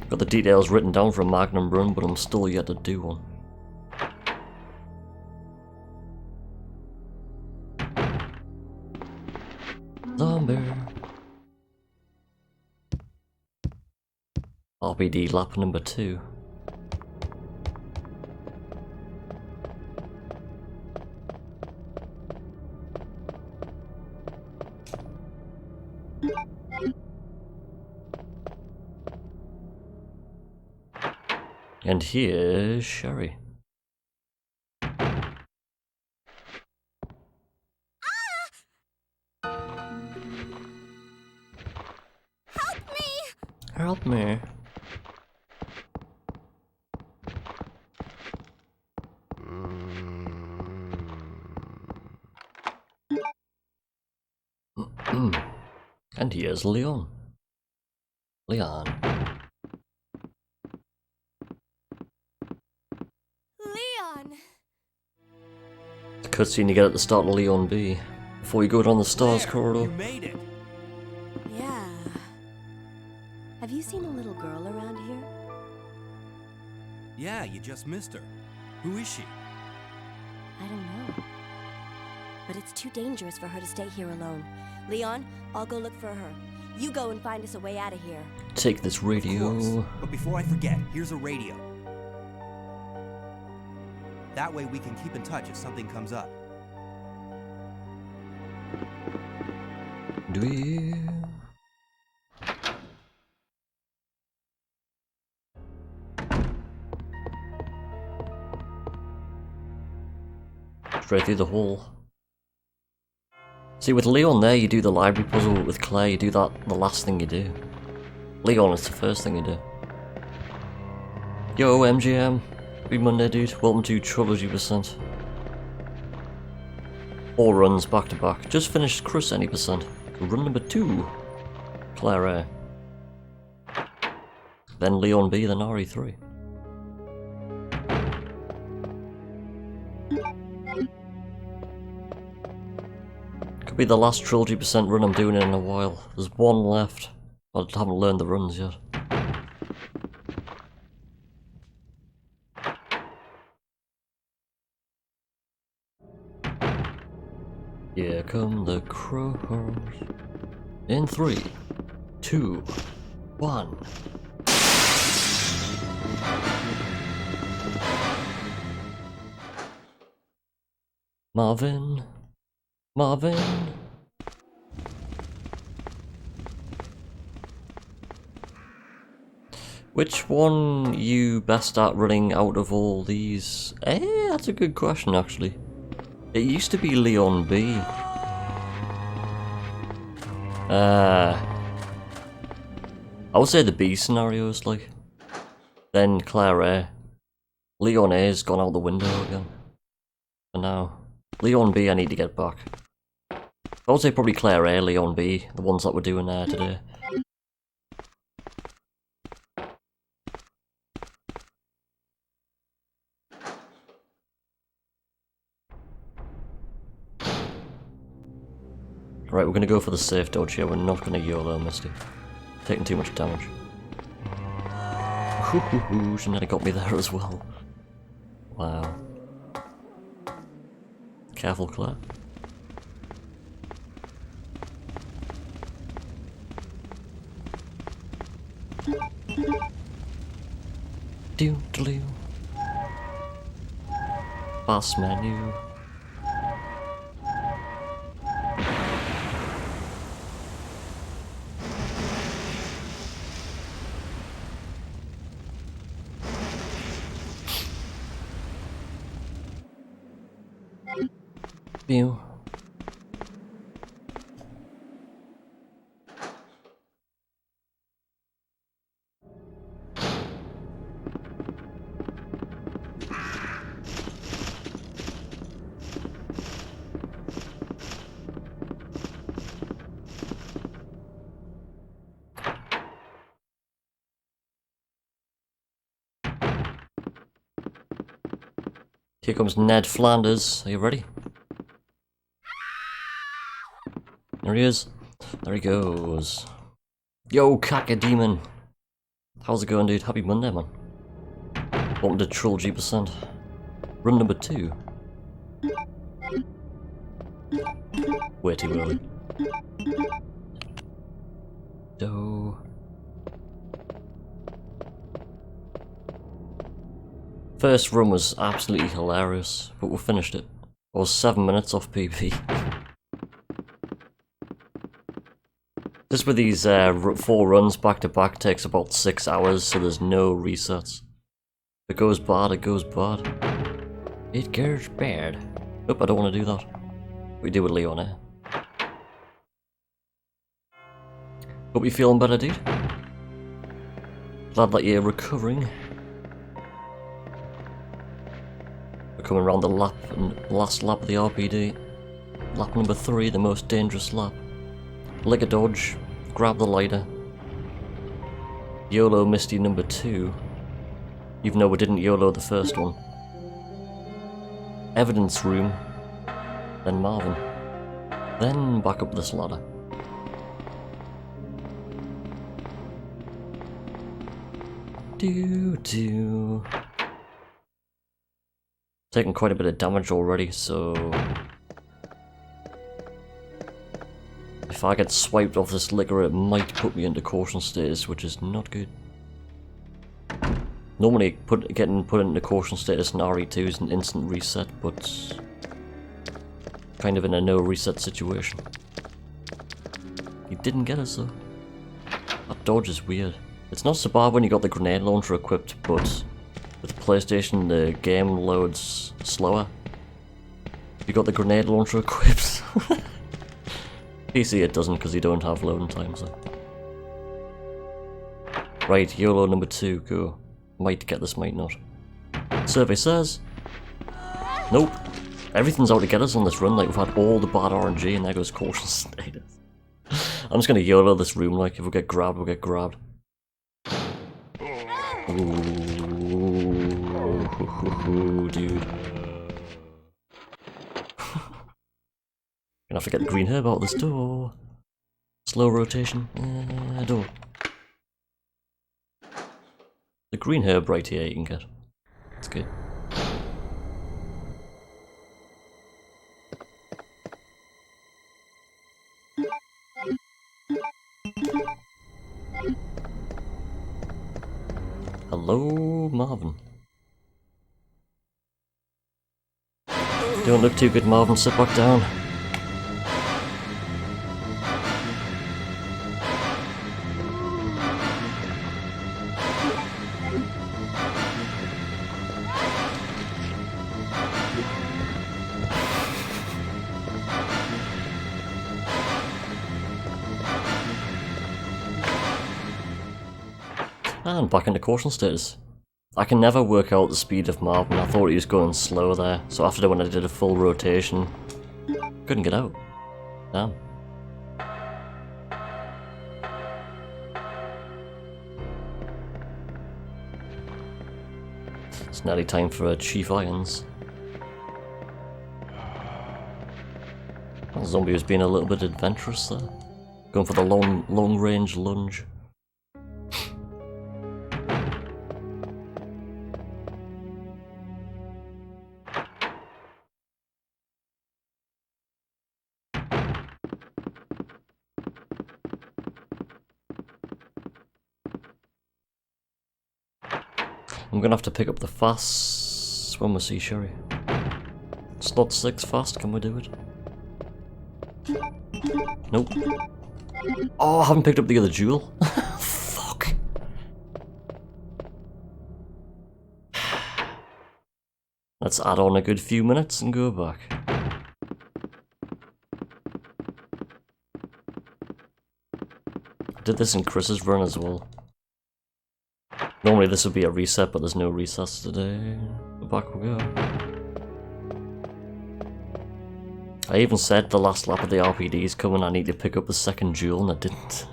Got the details written down for a magnum run, but I'm still yet to do one. Zombie. RPD lap number 2. And here's Sherry. Help me! Help me. And here's Leon. Leon. Leon! The cutscene you get at the start of Leon B. Before you go down the stars corridor. You made it. Yeah. Have you seen a little girl around here? Yeah, you just missed her. Who is she? I don't know. But it's too dangerous for her to stay here alone. Leon, I'll go look for her. You go and find us a way out of here. Take this radio. Of course. But before I forget, here's a radio. That way we can keep in touch if something comes up. Do we? Straight through the hall. See, with Leon there, you do the library puzzle. With Claire, you do that the last thing you do. Leon, it's the first thing you do. Yo, MGM. Happy Monday, dude. Welcome to Trilogy %. 4 runs back to back. Just finished Chris any %. Run number 2. Claire A. Then Leon B, then RE3. Could be the last Trilogy % run I'm doing in a while. There's 1 left. I haven't learned the runs yet. Here come the crows. In 3, 2, 1. Marvin. Marvin. Which one you best at running out of all these? That's a good question actually. It used to be Leon B. I would say the B scenarios, like. Then Claire A. Leon A's gone out the window again. For now. Leon B I need to get back. I would say probably Claire A, Leon B, the ones that we're doing there today. Right, we're gonna go for the safe dodge here. We're not gonna YOLO, Misty. Taking too much damage. She nearly got me there as well. Wow. Careful, Claire. Do. Boss menu. View. Here comes Ned Flanders. Are you ready? There he is. There he goes. Yo, Cacademon. How's it going, dude? Happy Monday, man. Welcome to Trilogy %. Run number 2. Way too early. Do. First run was absolutely hilarious, but we finished it. I was 7 minutes off PB. Just with these 4 runs back to back takes about 6 hours, so there's no resets. If it goes bad, it goes bad. It goes bad. Nope, I don't want to do that. We do with Leon, eh? Hope you're feeling better, dude. Glad that you're recovering. We're coming around the last lap of the RPD. Lap number 3, the most dangerous lap. Lick a dodge, grab the lighter. YOLO Misty number 2. Even though we didn't YOLO the first one. Evidence room. Then Marvin. Then back up this ladder. Do. Taking quite a bit of damage already, so if I get swiped off this liquor, it might put me into caution status, which is not good. Normally, getting put into caution status in RE2 is an instant reset, but kind of in a no reset situation. He didn't get us though. That dodge is weird. It's not so bad when you got the grenade launcher equipped, but with PlayStation the game loads slower. You got the grenade launcher equipped. PC it doesn't because you don't have loading times though. Right, YOLO number 2, go. Might get this, might not. Survey says... Nope. Everything's out to get us on this run, like we've had all the bad RNG and there goes caution status. I'm just gonna YOLO this room, like if we get grabbed, we'll get grabbed. Ooh, dude. Gonna have to get the green herb out this door. Slow rotation. Door. The green herb right here you can get. It's good. Hello, Marvin. Don't look too good, Marvin. Sit back down. And back into caution status. I can never work out the speed of Marvin. I thought he was going slow there, so after when I did a full rotation, couldn't get out. Damn. It's nearly time for Chief Irons. That zombie was being a little bit adventurous there. Going for the long range lunge. I'm gonna have to pick up the fast when we see Sherry. Slot 6 fast, can we do it? Nope. Oh, I haven't picked up the other jewel. Fuck. Let's add on a good few minutes and go back. I did this in Chris's run as well. Normally this would be a reset, but there's no resets today. Back we go. I even said the last lap of the RPD is coming, I need to pick up the second jewel, and I didn't.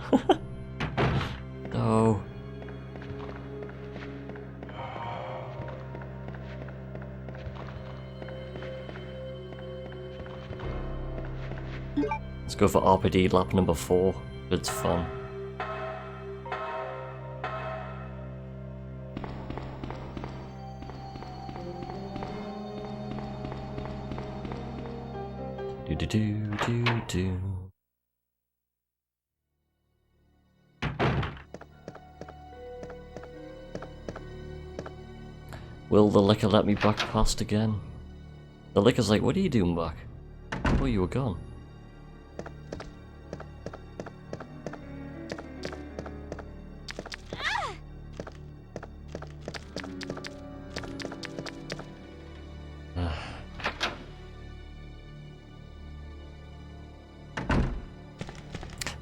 No. Let's go for RPD lap number 4. It's fun. Do. Will the liquor let me back past again? The liquor's like, what are you doing back? Oh, you were gone.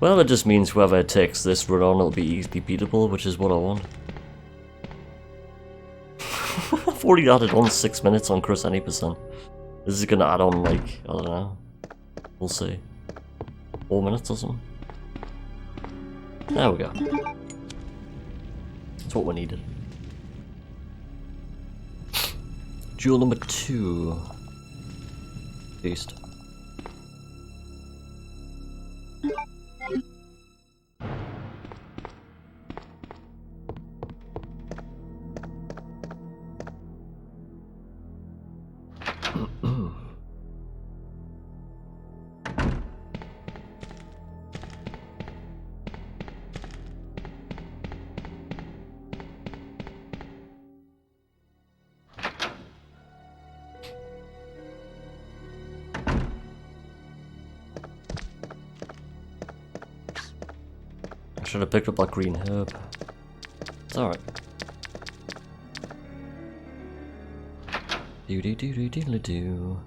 Well, it just means whoever takes this run on will be easily beatable, which is what I want. I've already added on 6 minutes on Chris any percent. This is gonna add on, like, I don't know. We'll see. 4 minutes or something. There we go. That's what we needed. Jewel number 2. Beast. I should have picked up that green herb. It's alright. Do do do do do do.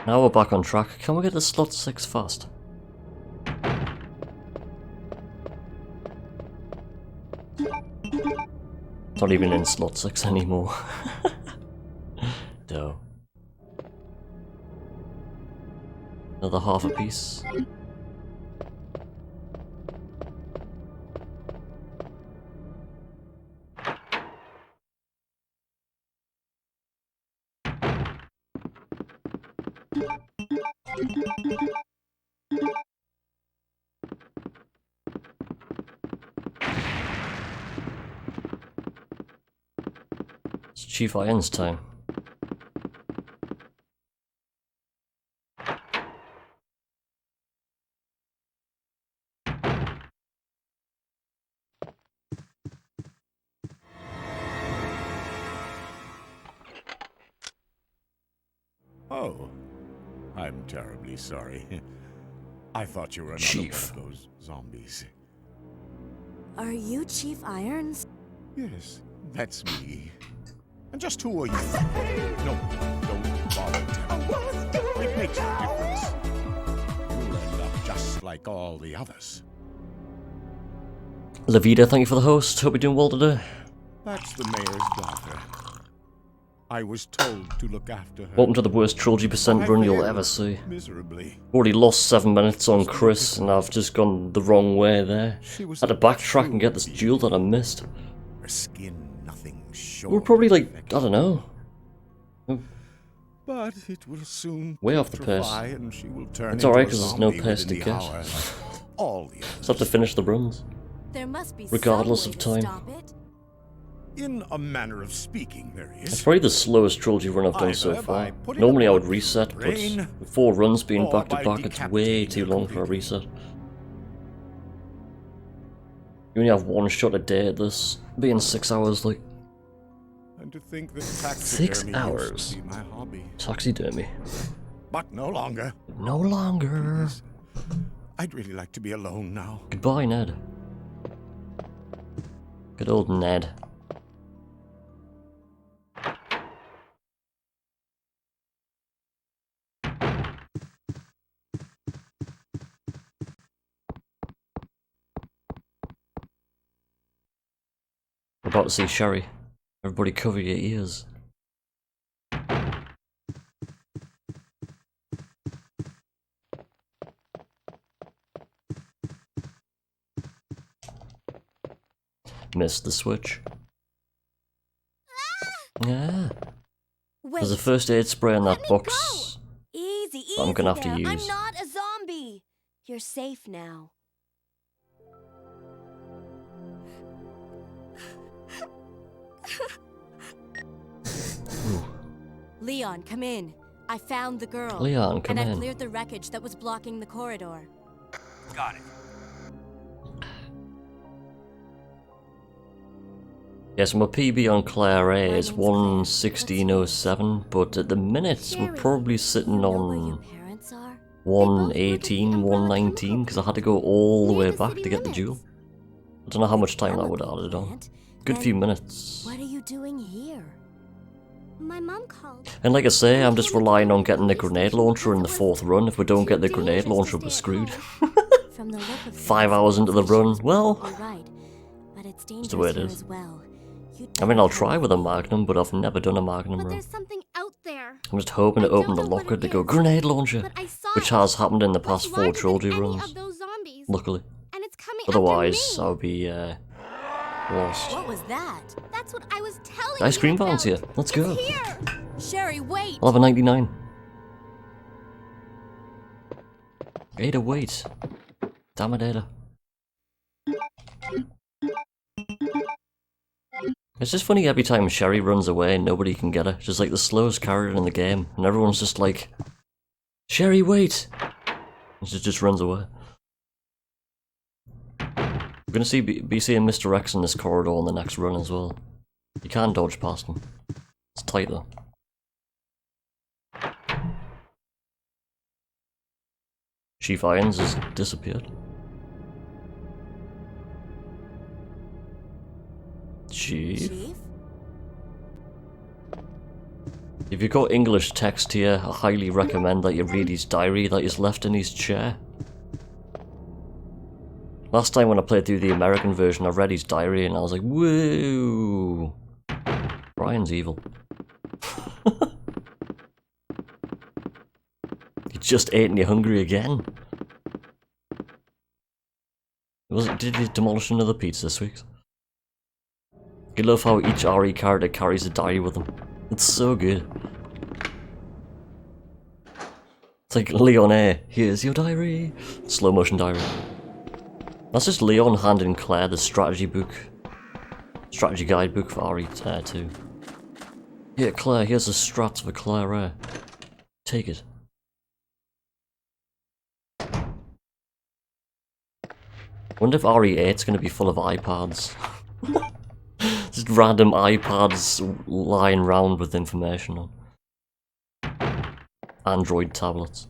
Now we're back on track. Can we get to slot 6 fast? It's not even in slot 6 anymore. Dough. Another half a piece. It's Chief Iron's time. Oh, I'm terribly sorry. I thought you were another Chief. one of those zombies. Are you Chief Irons? Yes, that's me. And just who are you? No, don't bother telling me. It makes no difference. You'll end up just like all the others. Levita, thank you for the host. Hope you're doing well today. That's the mayor's daughter. I was told to look after her. Welcome to the worst Trilogy percent run you'll ever see. Miserably. Already lost 7 minutes on Chris, and I've just gone the wrong way there. Had to backtrack and get this jewel that I missed. Her skin, nothing short. We're probably like, I don't know. But it will soon Way off the pace. putrefy and she will turn It's alright into a because there's no zombie pace to within the get. hour. All the Just have to finish the runs. There must be Regardless some way of to time. stop it. In a manner of speaking, there is. It's probably the slowest Trilogy run I've done so Either far. by putting Normally I would upon reset, but brain, with 4 runs being or back to by back, it's way decapitating too it long for a completely. reset. You only have 1 shot a day at this, being 6 hours, like. And to think that taxidermy 6 used hours. to be my hobby. Taxidermy. But no longer. No longer. I'd really like to be alone now. Goodbye, Ned. Good old Ned. We're about to see Sherry. Everybody cover your ears. Missed the switch. Yeah. There's a first aid spray in that box Easy, easy that I'm gonna have to there. use. I'm not a zombie. You're safe now. Leon, come in. I found the girl. Leon, come and in. I've cleared the wreckage that was blocking the corridor. Got it. Yes, my PB on Claire A is 116.07, but at the minute we're probably sitting on 118, 119, because I had to go all the way back to get the jewel. I don't know how much time that would have added on. Good few minutes. What are you doing here? My mom called. And like I say, I'm just relying on getting the grenade launcher in the 4th run. If we don't get the grenade launcher, we're screwed. 5 hours into the run, well, it's the way it is. I mean, I'll try with a magnum, but I've never done a magnum run. There's something out there. I'm just hoping to open the locker to go grenade launcher, which has happened in the past 4 trilogy runs, luckily. Otherwise, I'll be lost. What was that? That's what I was telling Ice cream you van's here. Let's go. here. Sherry, wait. I'll have a 99. Ada, wait. Damn it, Ada. It's just funny every time Sherry runs away and nobody can get her. She's like the slowest character in the game, and everyone's just like, Sherry, wait! And she just runs away. We're gonna be seeing Mr. X in this corridor in the next run as well. You can't dodge past him. It's tight though. Chief Irons has disappeared. Chief? If you've got English text here, I highly recommend that you read his diary that he's left in his chair. Last time when I played through the American version, I read his diary and I was like, whoa! Brian's evil. He just ate and you're hungry again. Did he demolish another pizza this week? I love how each RE character carries a diary with them. It's so good. It's like, Leon A, here's your diary. Slow motion diary. That's just Leon handing Claire the strategy guidebook for RE2. Here, Claire, here's the strats for Claire A. Take it. Wonder if RE8's gonna be full of iPads. Just random iPads lying around with information on. Android tablets.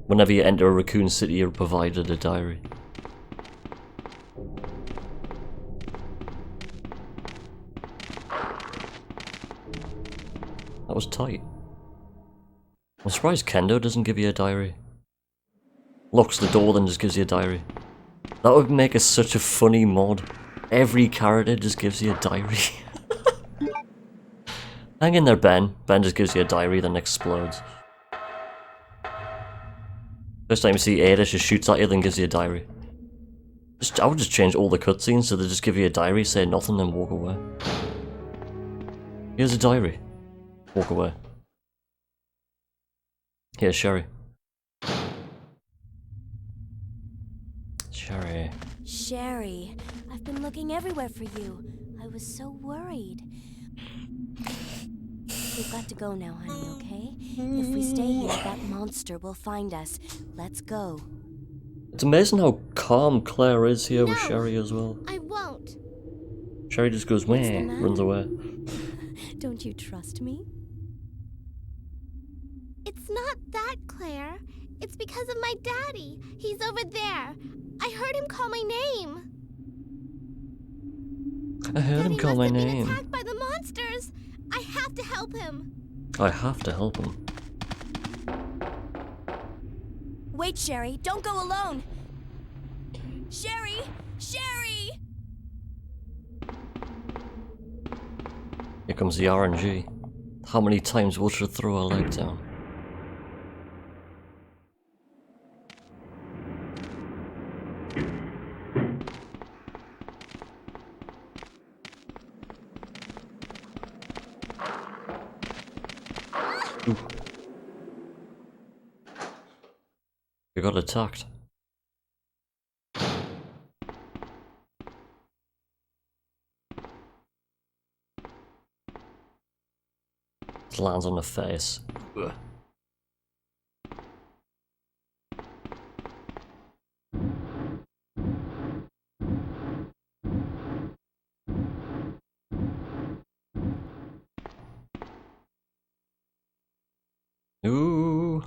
Whenever you enter a Raccoon City, you're provided a diary. That was tight. I'm surprised Kendo doesn't give you a diary. Locks the door, then just gives you a diary. That would make us such a funny mod. Every character just gives you a diary. Hang in there, Ben. Ben just gives you a diary, then explodes. First time you see Ada, she shoots at you, then gives you a diary. I would just change all the cutscenes so they just give you a diary, say nothing, then walk away. Here's a diary. Walk away. Here's Sherry. Sherry. Sherry, I've been looking everywhere for you. I was so worried. We've got to go now, honey, okay? If we stay here, that monster will find us. Let's go. It's amazing how calm Claire is here with Sherry as well. I won't. Sherry just goes, meh, runs away. Don't you trust me? It's not that, Claire. It's because of my daddy. He's over there. I heard him call my name. I heard him call my Daddy must have name. been attacked by the monsters. I have to help him. I have to help him. Wait, Sherry, don't go alone. Sherry! Sherry! Here comes the RNG. How many times will she throw her leg down? Ooh. We got attacked. It lands on the face. Ugh. Ooh.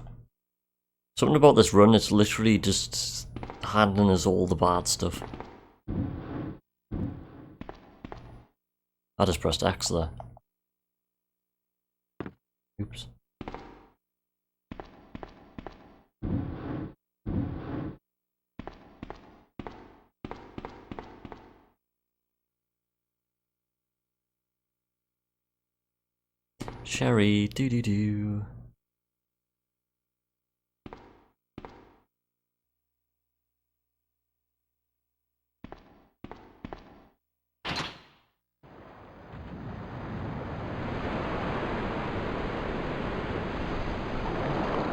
Something about this run, it's literally just handing us all the bad stuff. I just pressed X there. Oops. Sherry, doo-doo-doo.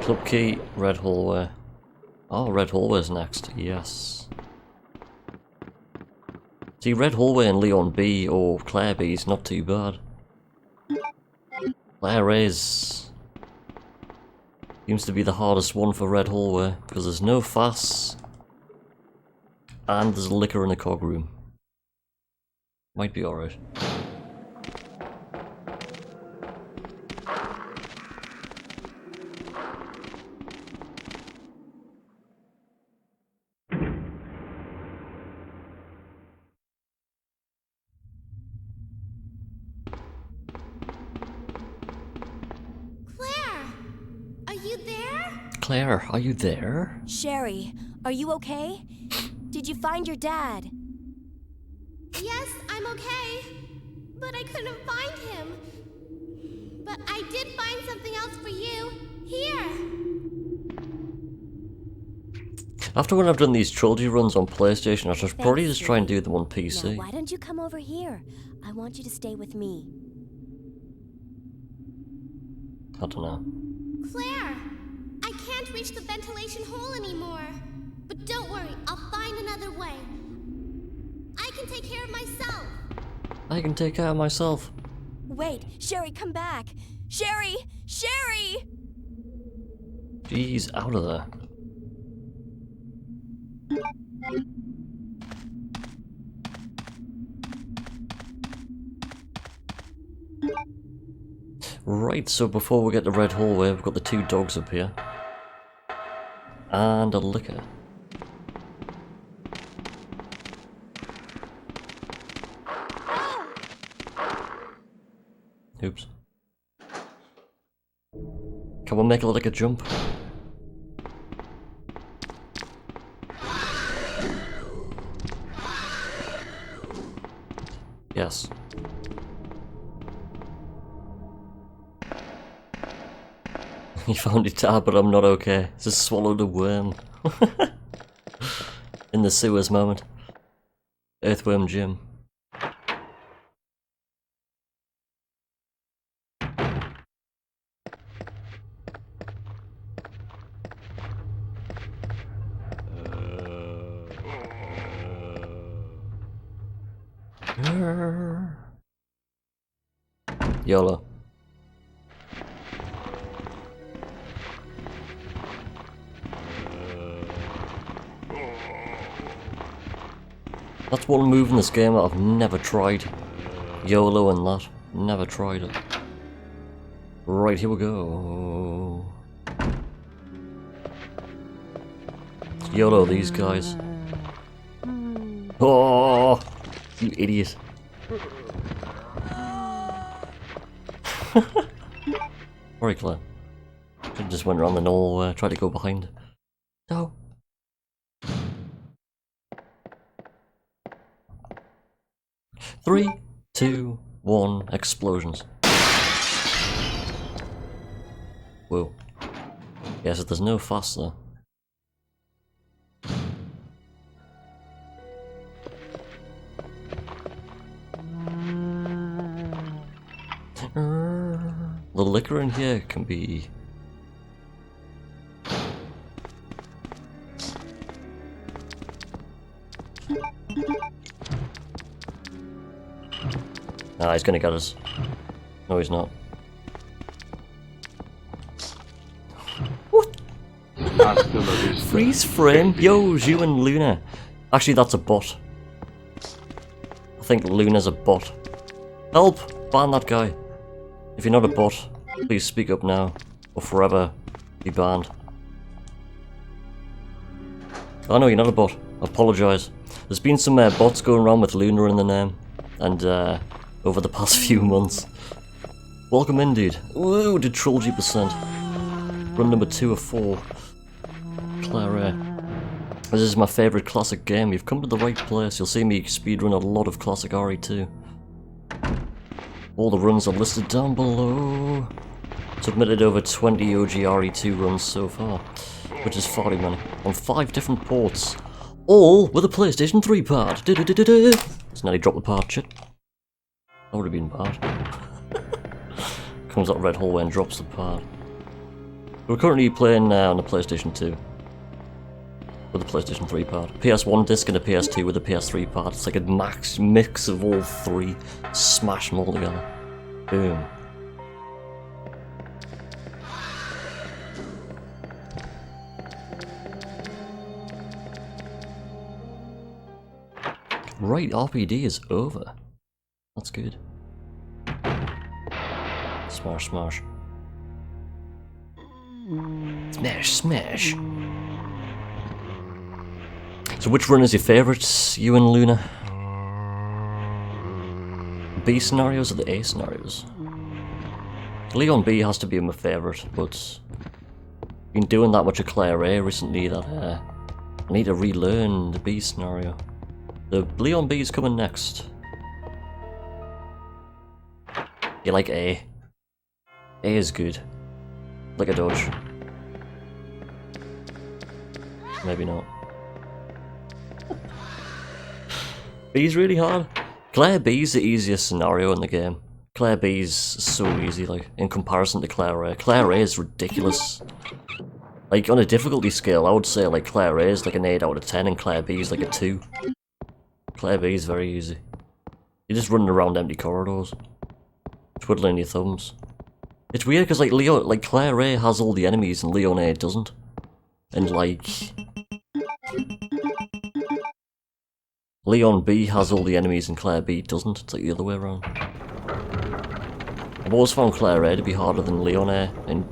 Club key, red hallway. Oh, red hallway's next, yes. See, red hallway and Leon B or Claire B is not too bad. Claire A's seems to be the hardest one for red hallway because there's no fasts and there's liquor in the cog room. Might be alright. Claire, are you there? Sherry, are you okay? Did you find your dad? Yes, I'm okay. But I couldn't find him. But I did find something else for you. Here. After when I've done these trilogy runs on PlayStation, I should probably just try and do them on PC. Now, why don't you come over here? I want you to stay with me. I don't know. Claire, I can't reach the ventilation hole anymore. But don't worry, I'll find another way. I can take care of myself. I can take care of myself. Wait, Sherry, come back. Sherry! Sherry! Jeez, out of there. Right, so before we get to red hallway, we've got the two dogs up here. And a liquor. Oops. Come on, make a liquor jump. Yes. You found your tab, but I'm not okay. Just swallowed a worm. In the sewers moment. Earthworm Jim. YOLO. That's one move in this game that I've never tried. YOLO and that. Never tried it. Right, here we go. YOLO these guys. Oh, you idiot. Very clear. Should've just went around the knoll, tried to go behind. No. Three, two, one, explosions. Whoa. Yeah, so there's no fast there. The liquor in here can be... Nah, he's gonna get us. No, he's not. What? Freeze frame? Yo, you and Luna. Actually, that's a bot. I think Luna's a bot. Help! Ban that guy. If you're not a bot, please speak up now, or forever be banned. Oh no, you're not a bot. I apologise. There's been some bots going around with Luna in the name, and over the past few months. Welcome in, dude. Whoa, did Trilogy percent. Run number 2 of 4. Claire A. This is my favourite classic game. You've come to the right place. You'll see me speedrun a lot of classic RE2. All the runs are listed down below. Submitted over 20 OG RE2 runs so far, which is far too many, on 5 different ports, all with a PlayStation 3 part. It's nearly dropped the part, shit. That would have been bad. Comes out red hallway and drops the part. We're currently playing on the PlayStation 2. With a PlayStation 3 part. PS1 disc and a PS2 with a PS3 part. It's like a mix of all 3. Smash them all together. Boom. Right, RPD is over. That's good. Smash, smash. Smash, smash. So which run is your favourite, you and Luna? B scenarios or the A scenarios? Leon B has to be my favourite, but been doing that much of Claire A recently that I need to relearn the B scenario. The Leon B is coming next. You like A? A is good. Like a dodge. Maybe not. B's really hard. Claire B's the easiest scenario in the game. Claire B's so easy, like, in comparison to Claire A. Claire A is ridiculous. Like, on a difficulty scale, I would say, like, Claire A is like an 8 out of 10 and Claire B is like a 2. Claire B is very easy. You're just running around empty corridors. Twiddling your thumbs. It's weird because, like, Claire A has all the enemies and Leon A doesn't. And, like... Leon B has all the enemies and Claire B doesn't. It's like the other way around. I've always found Claire A to be harder than Leon A, and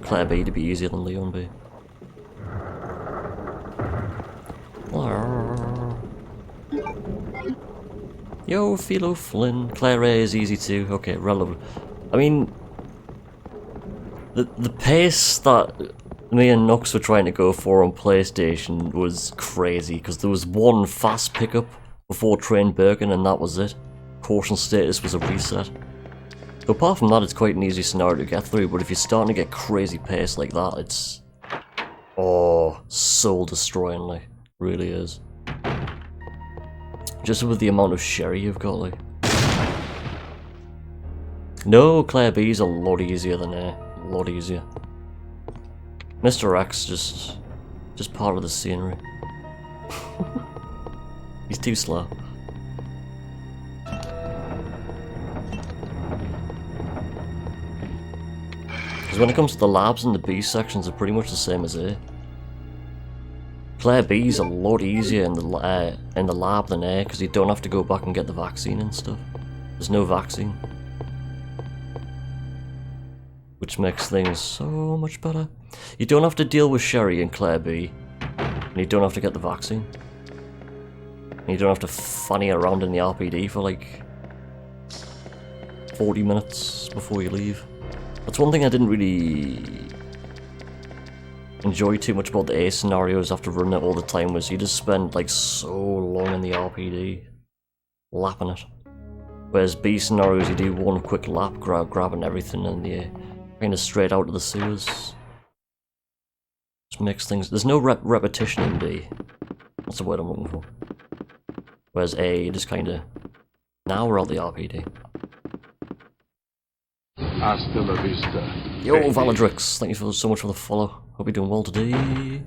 Claire B to be easier than Leon B. Yo, Philo Flynn. Claire A is easy too. Okay, relevant. I mean, the pace that me and Nux were trying to go for on PlayStation was crazy, because there was one fast pickup before Train Birkin and that was it. Caution status was a reset. So apart from that, it's quite an easy scenario to get through, but if you're starting to get crazy pace like that, it's... oh, soul destroying, like, really is. Just with the amount of sherry you've got, like. No, Claire B's a lot easier than A. A lot easier. Mr. X just part of the scenery. He's too slow. Because when it comes to the labs and the B sections, they're pretty much the same as A. Claire B's a lot easier in the lab than A, because you don't have to go back and get the vaccine and stuff. There's no vaccine. Which makes things so much better. You don't have to deal with Sherry in Claire B, and you don't have to get the vaccine. And you don't have to fanny around in the RPD for like 40 minutes before you leave. That's one thing I didn't really enjoy too much about the A scenarios after running it all the time, was you just spend like so long in the RPD lapping it. Whereas B scenarios, you do one quick lap, grabbing everything and you kind of straight out of the sewers. Just makes things... there's no repetition in B. That's the word I'm looking for. Whereas A, you just kind of... now we're out the RPD. Hasta la vista. Yo, baby. Valadrix, thank you so much for the follow. Hope you're doing well today.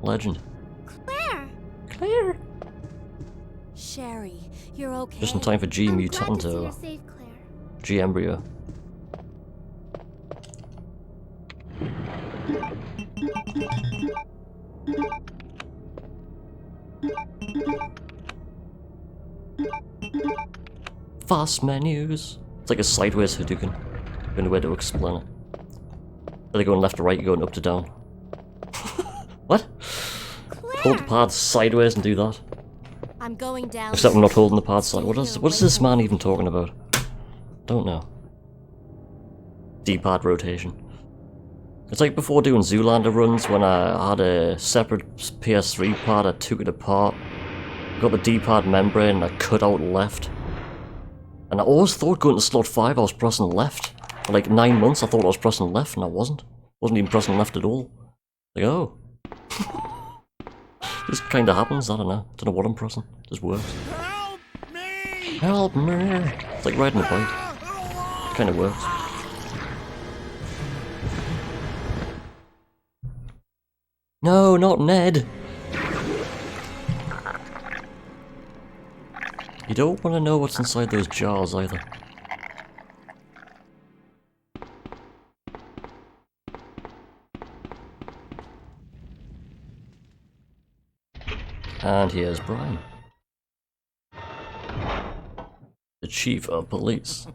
Legend. Claire! Claire! Sherry, you're okay. Just in time for G I'm glad to see Mutanto. you're safe, Claire. G Embryo. Fast menus. It's like a sideways Hadouken. The only way to explain it. Instead of going left to right, you're going up to down. What? Hold the pad sideways and do that. I'm going down. Except I'm not holding the pad side. What is this man even talking about? Don't know. D-pad rotation. It's like before doing Zoolander runs when I had a separate PS3 pad, I took it apart, got the D-pad membrane and I cut out left. And I always thought going to slot 5 I was pressing left. For like 9 months I thought I was pressing left and I wasn't. Wasn't even pressing left at all. Like, oh. This kinda happens, I don't know. Don't know what I'm pressing. Just works. Help me! Help me! It's like riding a bike. Kinda works. No, not Ned! You don't want to know what's inside those jars either. And here's Brian. The chief of police.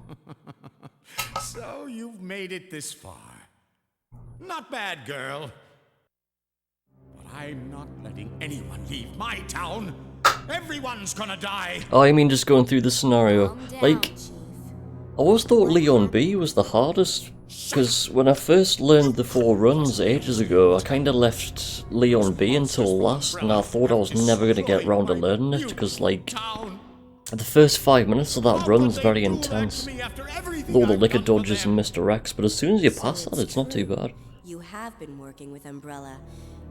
So you've made it this far. Not bad, girl. But I'm not letting anyone leave my town. Everyone's gonna die. Oh, I mean just going through the scenario. Like, I always thought Leon B was the hardest. Because when I first learned the 4 runs ages ago, I kinda left Leon B until last, and I thought I was never gonna get round to learning it, because like, the first 5 minutes of that run's very intense. With all the liquor dodges and Mr. X, but as soon as you pass that, it's not too bad. You have been working with Umbrella.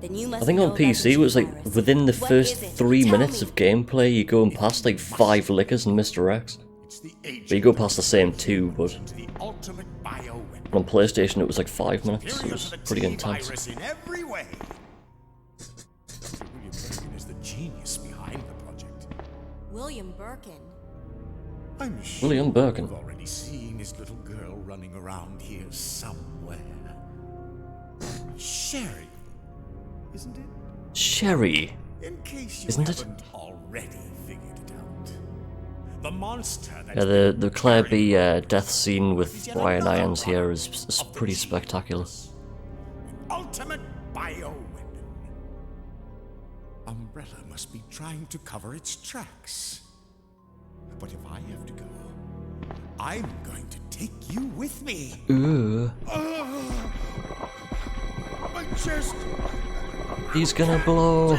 Then you must I think on PC it was like, within the first 3 minutes of gameplay, you go and past like 5 liquors and Mr. X. But you go past the same 2, but on PlayStation it was like 5 minutes, it was pretty intense. In every way. William Birkin is the genius behind the project. William Birkin. I'm sure William Birkin. you've already seen his little girl running around here somewhere. Sherry, isn't it? Sherry. In case you Isn't it? haven't already figured it out. The monster that's Yeah, the Claire B death scene with Brian Irons here is pretty spectacular. ultimate bioweapon. Umbrella must be trying to cover its tracks. But if I have to go, I'm going to take you with me. Ooh. My chest. He's gonna blow.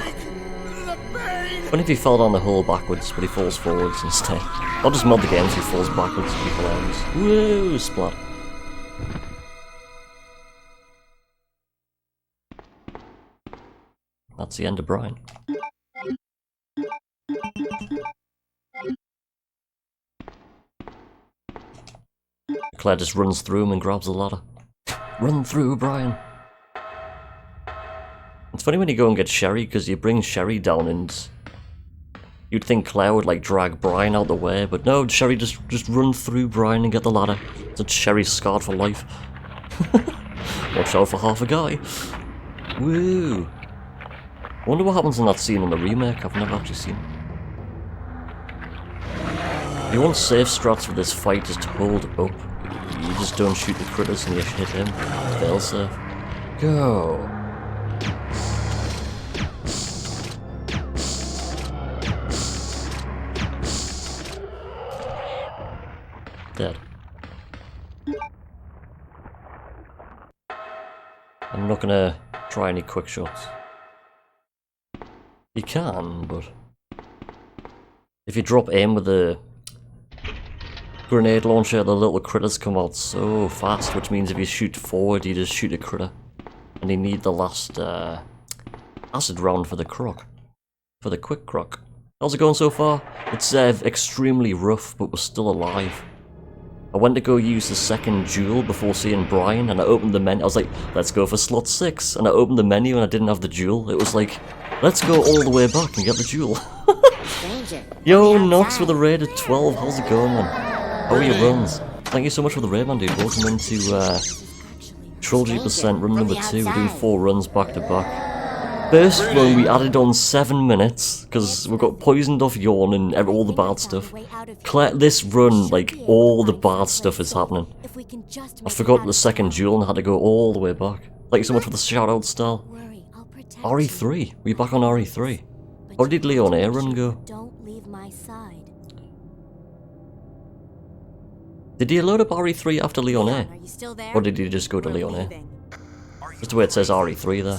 Funny if he fell down the hole backwards, but he falls forwards instead. I'll just mod the game so he falls backwards and people arms. Woo! Splat. That's the end of Brian. Claire just runs through him and grabs the ladder. Run through, Brian! It's funny when you go and get Sherry, because you bring Sherry down and you'd think Claire would like drag Brian out the way, but no, Sherry just run through Brian and get the ladder. So Sherry's scarred for life. Watch out for half a guy. Woo! I wonder what happens in that scene in the remake. I've never actually seen it. If you want safe strats for this fight, just hold up. You just don't shoot the critters and you hit him. Fail safe. Go! Dead. I'm not gonna try any quick shots. You can, but if you drop aim with the grenade launcher, the little critters come out so fast, which means if you shoot forward, you just shoot a critter. And you need the last acid round for the croc. For the quick croc. How's it going so far? It's extremely rough, but we're still alive. I went to go use the second jewel before seeing Brian, and I opened the menu. I was like, let's go for slot 6. And I opened the menu and I didn't have the jewel. It was like, let's go all the way back and get the jewel. Yo, Nox with a raid at 12. How's it going, man? How are your runs? Thank you so much for the raid, man, dude. Welcome into Trilogy Percent run number 2. We're doing 4 runs back to back. First run we added on 7 minutes because we got poisoned off yawn and all the bad stuff. This run, like, all the bad stuff is happening. I forgot the second jewel and had to go all the way back. Thank you so much for the shout out, Stal. RE3. We back on RE3. How did Leon A run go? Don't leave my side. Did he load up RE3 after Leon A? Or did he just go to Leon A? Just the way it says RE3 there.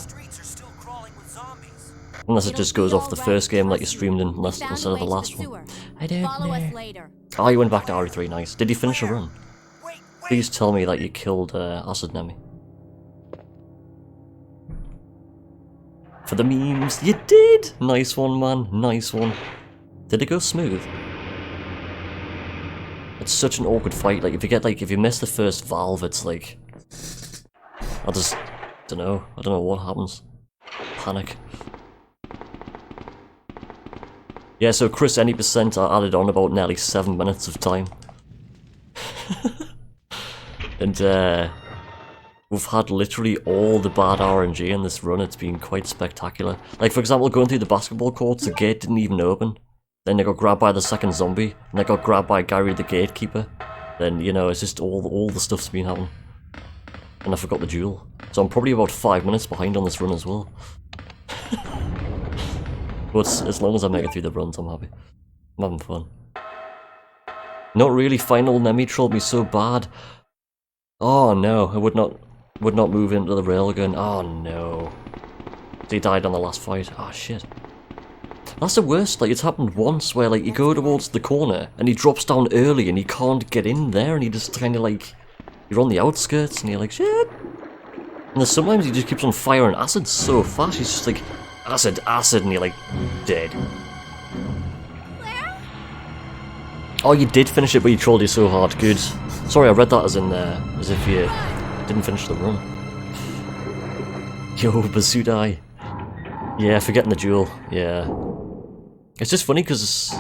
Unless it just goes off the first game like you streamed in instead of the last one. I don't know. Oh, you went back to RE3, nice. Did you finish a run? Please tell me that you killed Acid Nemi. For the memes, you did! Nice one, man, nice one. Did it go smooth? It's such an awkward fight, like if you miss the first valve, it's like... I don't know what happens. Panic. Yeah, so Chris, any percent I added on about nearly 7 minutes of time. And we've had literally all the bad RNG in this run. It's been quite spectacular. Like, for example, going through the basketball courts, the gate didn't even open. Then they got grabbed by the second zombie, and they got grabbed by Gary the gatekeeper. Then, you know, it's just all the stuff's been happening. And I forgot the jewel. So I'm probably about 5 minutes behind on this run as well. But as long as I make it through the runs, I'm happy. I'm having fun. Not really. Final Nemi trolled me so bad. Oh no, I would not move into the railgun. Oh no. He died on the last fight. Oh shit. That's the worst. Like, it's happened once where like you go towards the corner and he drops down early and he can't get in there and he just kind of like, you're on the outskirts and you're like shit. And then sometimes he just keeps on firing acid so fast. He's just like acid, and you're like dead. Oh, you did finish it, but you trolled you so hard. Good. Sorry, I read that as if you didn't finish the run. Yo, Basudai. Yeah, forgetting the jewel. Yeah. It's just funny because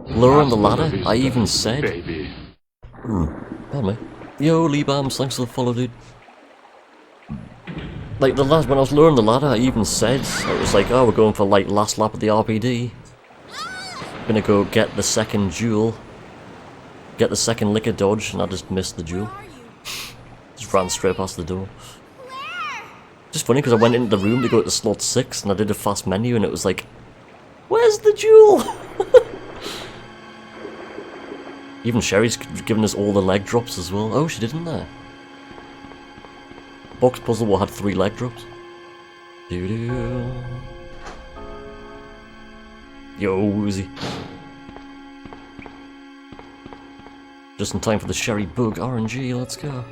lower on the ladder, I even said. Pardon me. Yo, Lee Bams, thanks for the follow, dude. Like when I was lowering the ladder, I even said, it was like, oh, we're going for like last lap of the RPD. Gonna go get the second jewel, get the second liquor dodge, and I just missed the jewel. Just ran straight past the door. Just funny because I went into the room to go to slot 6 and I did a fast menu and it was like, where's the jewel? Even Sherry's given us all the leg drops as well. Oh, she didn't there. Box puzzle had 3 leg drops. Doo-doo. Yo, Woozy. Just in time for the Sherry Bug RNG, let's go.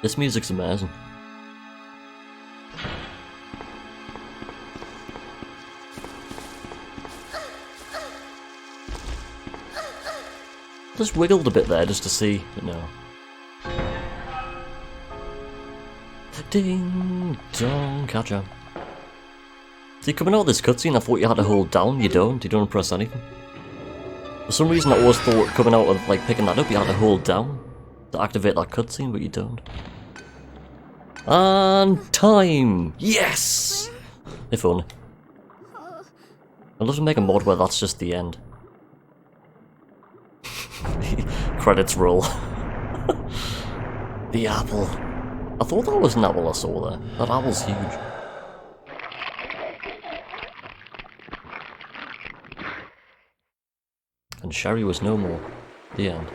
This music's amazing. Just wiggled a bit there just to see, but no. Ding dong, catcher. See, coming out of this cutscene, I thought you had to hold down. You don't press anything. For some reason, I always thought coming out of like picking that up, you had to hold down to activate that cutscene, but you don't. And time! Yes! If only. I'd love to make a mod where that's just the end. Credits roll. The apple. I thought that was an apple I saw there. That apple's huge. And Sherry was no more. The end.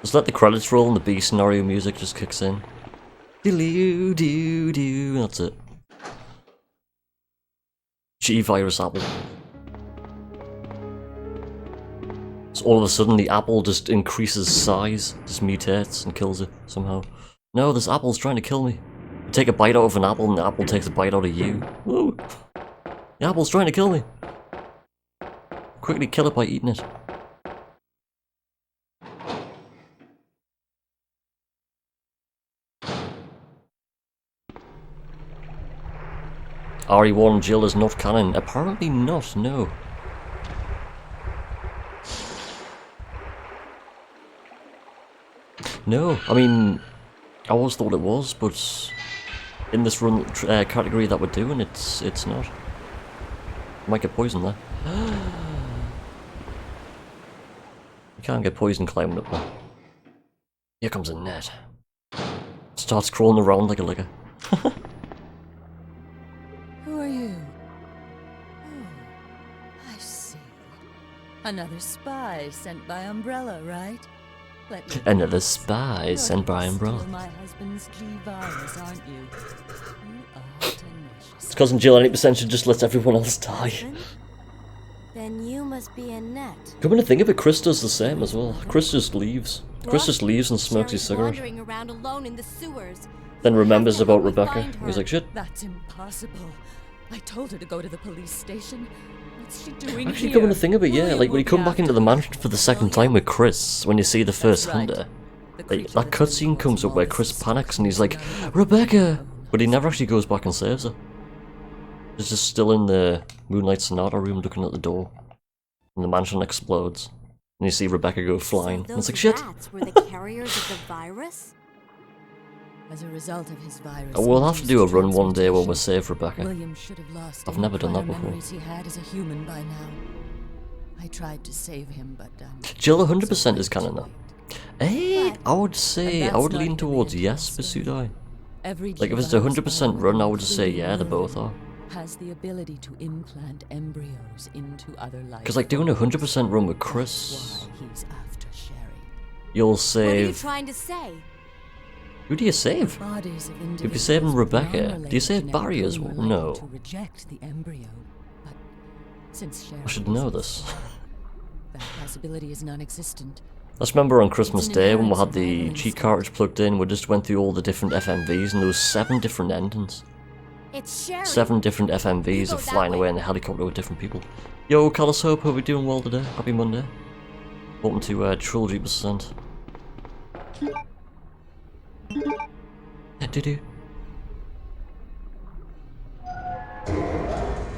Just let the credits roll and the B scenario music just kicks in. Doo-doo-doo-doo. That's it. G-Virus apple. So all of a sudden the apple just increases size, just mutates and kills it somehow. No, this apple's trying to kill me. You take a bite out of an apple and the apple takes a bite out of you. Woo! The apple's trying to kill me. quickly kill it by eating it. RE1 Jill is not canon. Apparently not, no. No, I mean, I always thought it was, but in this run category that we're doing, it's not. Might get poisoned there. You can't get poisoned climbing up there. Here comes a net. Starts crawling around like a licker. Who are you? Oh, I see. Another spy sent by Umbrella, right? Another spy sent by Umbrella. My husband's G virus, aren't you? You are tenacious. It's cousin Jill 80% should just let everyone else die. Then you must be a net. Coming to think of it, Chris does the same as well. Chris just leaves. Chris just leaves and smokes his cigarette. Wandering around alone in the sewers. Then remembers about Rebecca. He's like, shit. That's impossible. I told her to go to the police station. What's she doing Actually, here? coming to think of it, yeah, like when you come back into the mansion for the second time with Chris, when you see the first hunter, like, that cutscene comes up where Chris panics and he's like, Rebecca! But he never actually goes back and saves her. He's just still in the Moonlight Sonata room looking at the door. And the mansion explodes. And you see Rebecca go flying. So and it's like, shit! rats were the carriers of the virus? As a result of his virus, We'll have to do a run one day where we save Rebecca. William should have lost I've never done that before. memories he had as a human by now. I tried to save him, but Jill 100% is canon though. Hey, I would say, I would lean towards yes for Sudai. Like if it's a 100% run, I would just say yeah, they both are. Has the ability to implant embryos into other life. Because like doing a 100% run with Chris, he's after Sherry. you'll What are you save... trying to say? Who do you save? If you're saving Rebecca, do you save Barry as well? No. To reject the embryo, but since Sherry I should know this. that possibility is non-existent. I just remember on Christmas Day when we had the cheat cartridge plugged in, we just went through all the different FMVs and there was 7 different endings. It's Sherry. 7 different FMVs of flying away in a helicopter with different people. Yo, Callus Hope, hope you're doing well today. Happy Monday. Welcome to Trilogy Percent.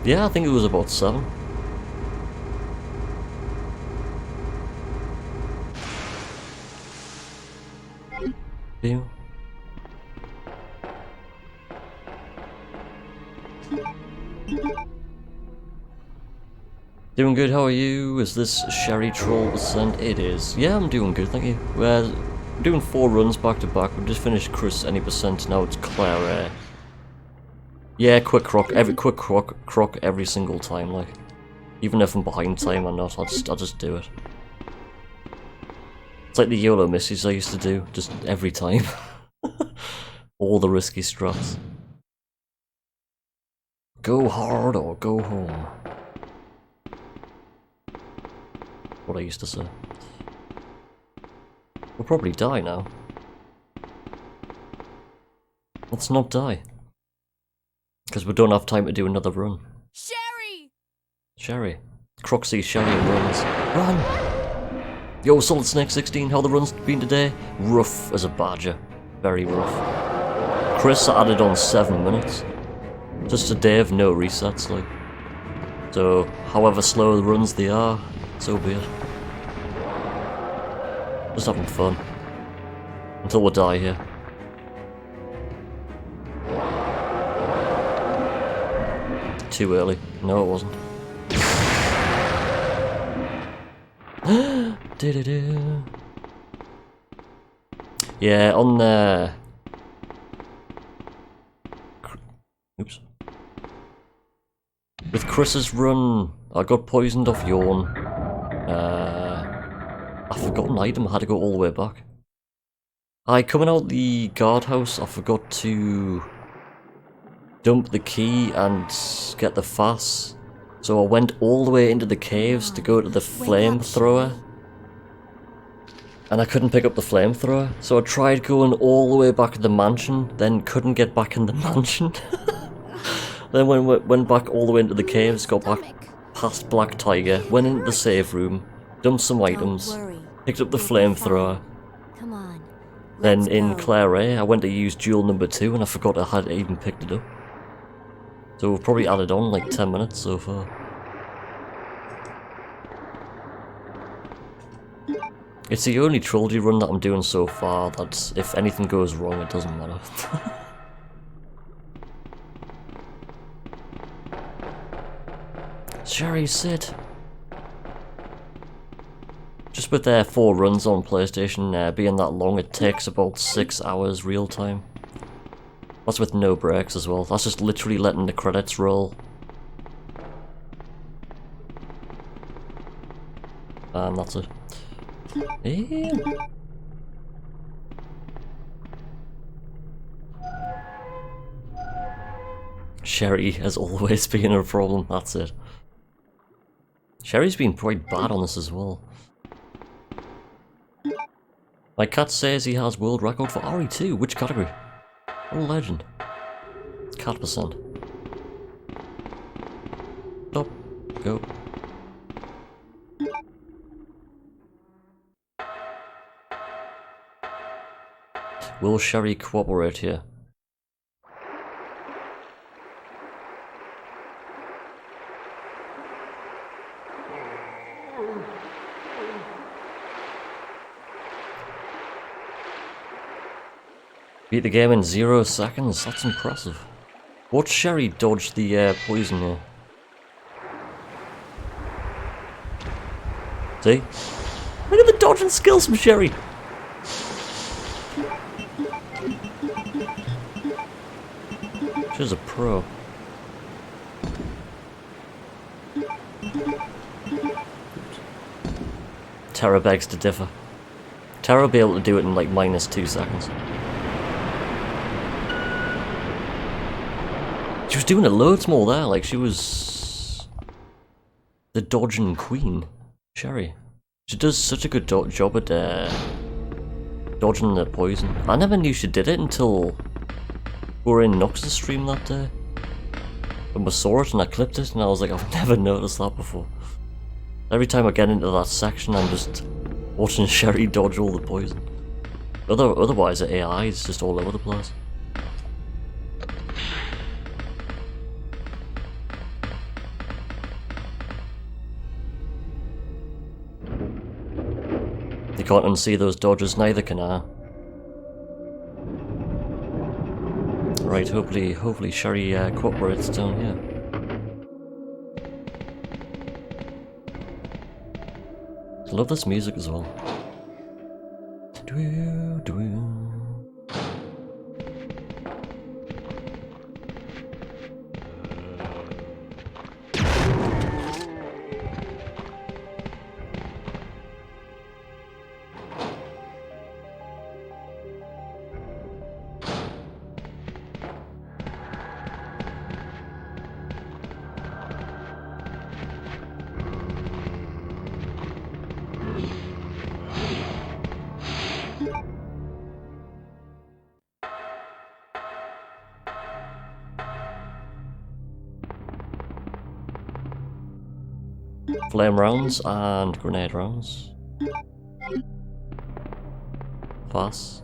Yeah, I think it was about 7. Deal. Doing good, how are you? Is this Sherry Troll Percent? It is. Yeah, I'm doing good, thank you. We're doing 4 runs back to back. We've just finished Chris any percent, now it's Claire A. Yeah, quick croc every single time, like. Even if I'm behind time or not, I'll just do it. It's like the YOLO missions I used to do, just every time. All the risky strats. Go hard or go home. What I used to say. We'll probably die now. Let's not die. Because we don't have time to do another run. Sherry! Sherry. Croc sees Sherry and runs. Run! Yo, Solid Snake 16, how the run's been today? Rough as a badger. Very rough. Chris added on 7 minutes. Just a day of no resets, like. So, however slow the runs they are, so be it. Just having fun. Until we die here. Too early. No, it wasn't. Yeah, on the... Oops. With Chris's run, I got poisoned off yawn. I forgot an item, I had to go all the way back. Coming out the guardhouse, I forgot to dump the key and get the FAS. So I went all the way into the caves to go to the flamethrower. And I couldn't pick up the flamethrower, so I tried going all the way back to the mansion, then couldn't get back in the mansion. Then went back all the way into the caves, got back past Black Tiger, went into the safe room, dumped some items, picked up the flamethrower. Come on. Then in Claire A, I went to use jewel number 2 and I forgot I had even picked it up. So we've probably added on like 10 minutes so far. It's the only trilogy run that I'm doing so far that if anything goes wrong, it doesn't matter. Sherry, sit. Just with their 4 runs on PlayStation being that long, it takes about 6 hours real time. That's with no breaks as well. That's just literally letting the credits roll. And that's it. Yeah. Sherry has always been a problem, that's it. Sherry's been quite bad on this as well. My cat says he has world record for RE2. Which category? What a legend. Cat percent. Stop. Go. Will Sherry cooperate here? Beat the game in 0 seconds, that's impressive. Watch Sherry dodge the poison here. See? Look at the dodging skills from Sherry! She's a pro. Terra begs to differ. Terra will be able to do it in like -2 seconds. She was doing it loads more there, like she was the dodging queen, Sherry. She does such a good job at dodging the poison. I never knew she did it until we were in Nox's stream that day. And we saw it and I clipped it and I was like, I've never noticed that before. Every time I get into that section I'm just watching Sherry dodge all the poison. Otherwise the AI is just all over the place. You can't unsee those dodges, neither can I. Right, hopefully Sherry cooperates down here. I love this music as well. Flame rounds and grenade rounds. Pass.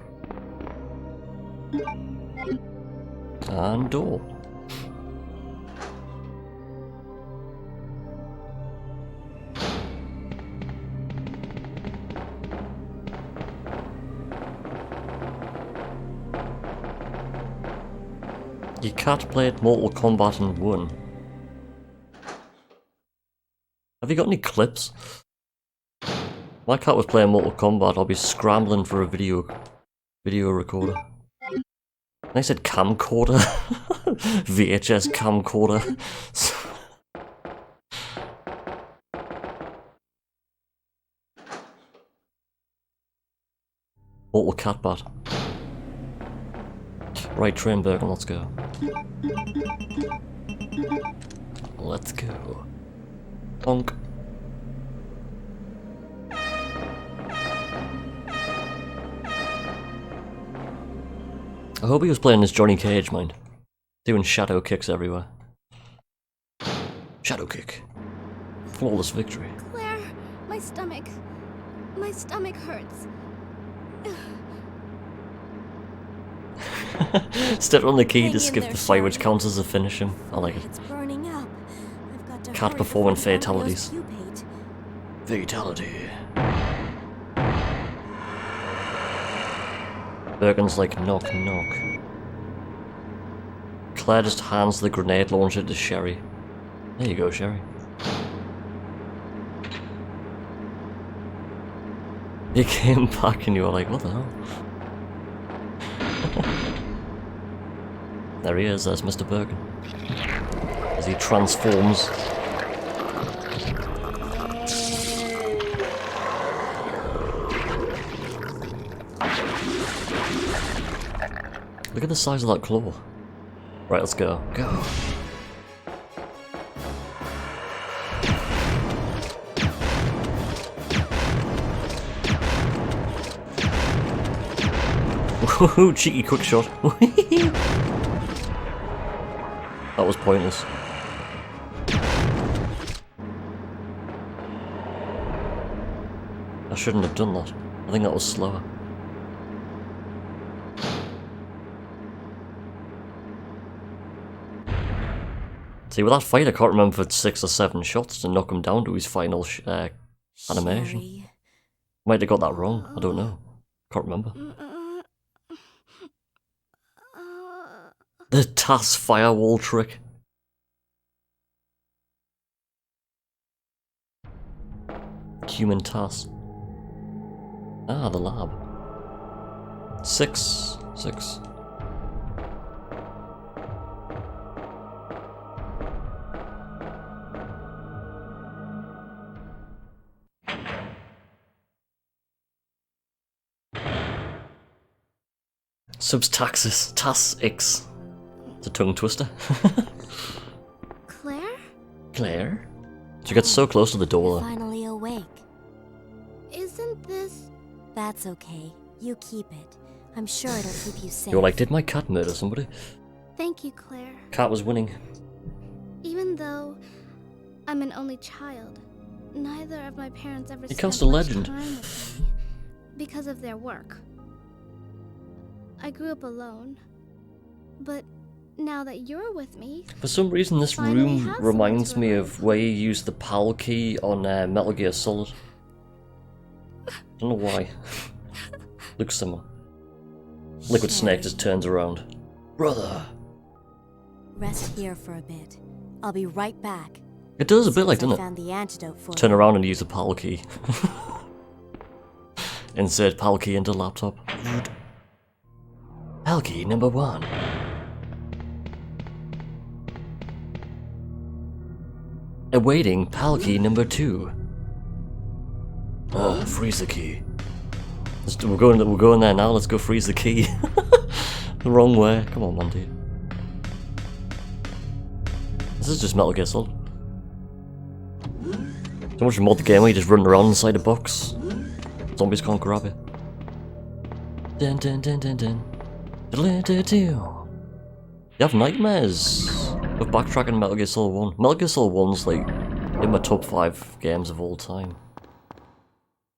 And door. Your cat played Mortal Kombat and won. Have you got any clips? My cat was playing Mortal Kombat, I'll be scrambling for a video recorder. And I said camcorder. VHS camcorder. Mortal Catbat. Right, Trainbergen, let's go. Let's go. Bonk. I hope he was playing as Johnny Cage, mind. Doing shadow kicks everywhere. Shadow kick. Flawless victory. Claire, my stomach hurts. Step on the key Hang to in skip there, the fight, which Sherry. counts as a finish him. I like it. It's burning up. I've got to Can't hurry perform in before Mario's fatalities. pupate. Fatality. Birkin's like, knock, knock. Claire just hands the grenade launcher to Sherry. There you go, Sherry. You came back and you were like, what the hell? There he is, there's Mr. Birkin. As he transforms. Look at the size of that claw. Right, let's go. Go. Woohoo, cheeky quick shot. That was pointless. I shouldn't have done that. I think that was slower. See, with that fight, I can't remember if it's 6 or 7 shots to knock him down to his final animation. Sherry. Might have got that wrong. I don't know. Can't remember. The TAS firewall trick. Human TAS. Ah, the lab. 6. Subtaxis. TAS X. It's a tongue twister. Claire? Claire? She gets so close to the door though. Finally awake. Isn't this... That's okay. You keep it. I'm sure it'll keep you safe. You're like, did my cat murder somebody? Thank you, Claire. Cat was winning. Even though I'm an only child, neither of my parents ever You spent cast a much legend. time with me because of their work. I grew up alone, but now that you're with me... For some reason this finally room have someone reminds to me rely of where you use the PAL key on Metal Gear Solid. Don't know why. Looks similar. Liquid Snake just turns around. Brother! Rest here for a bit. I'll be right back. It does a bit like, Since I doesn't it? found the antidote for Turn you. around and use the PAL key. Insert PAL key into laptop. PAL key number 1. Awaiting PAL key number 2. Oh, freeze the key. We're going there now, let's go freeze the key. The wrong way. Come on, man, dude. This is just Metal Gear Solid. So much mod the game where you just run around inside a box. Zombies can't grab it. Dun dun dun dun dun. You have nightmares of backtracking Metal Gear Solid 1. Metal Gear Solid 1's like in my top 5 games of all time.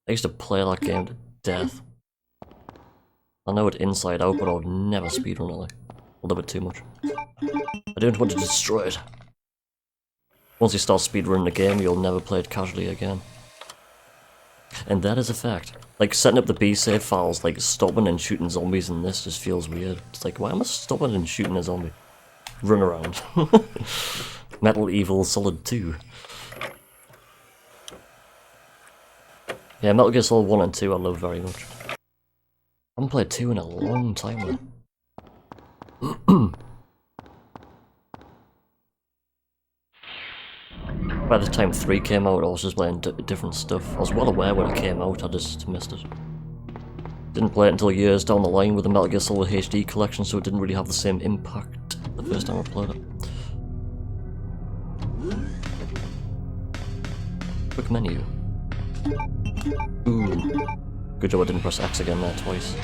I used to play that game to death. I know it inside out, but I would never speedrun it. Like, I love it too much. I don't want to destroy it. Once you start speedrunning the game, you'll never play it casually again. And that is a fact. Like, setting up the B-save files, like, stopping and shooting zombies in this just feels weird. It's like, why am I stopping and shooting a zombie? Run around. Metal Evil Solid 2. Yeah, Metal Gear Solid 1 and 2 I love very much. I haven't played 2 in a long time though. By the time 3 came out, I was just playing different stuff. I was well aware when it came out, I just missed it. Didn't play it until years down the line with the Metal Gear Solid HD collection, so it didn't really have the same impact the first time I played it. Quick menu. Ooh. Good job I didn't press X again there twice.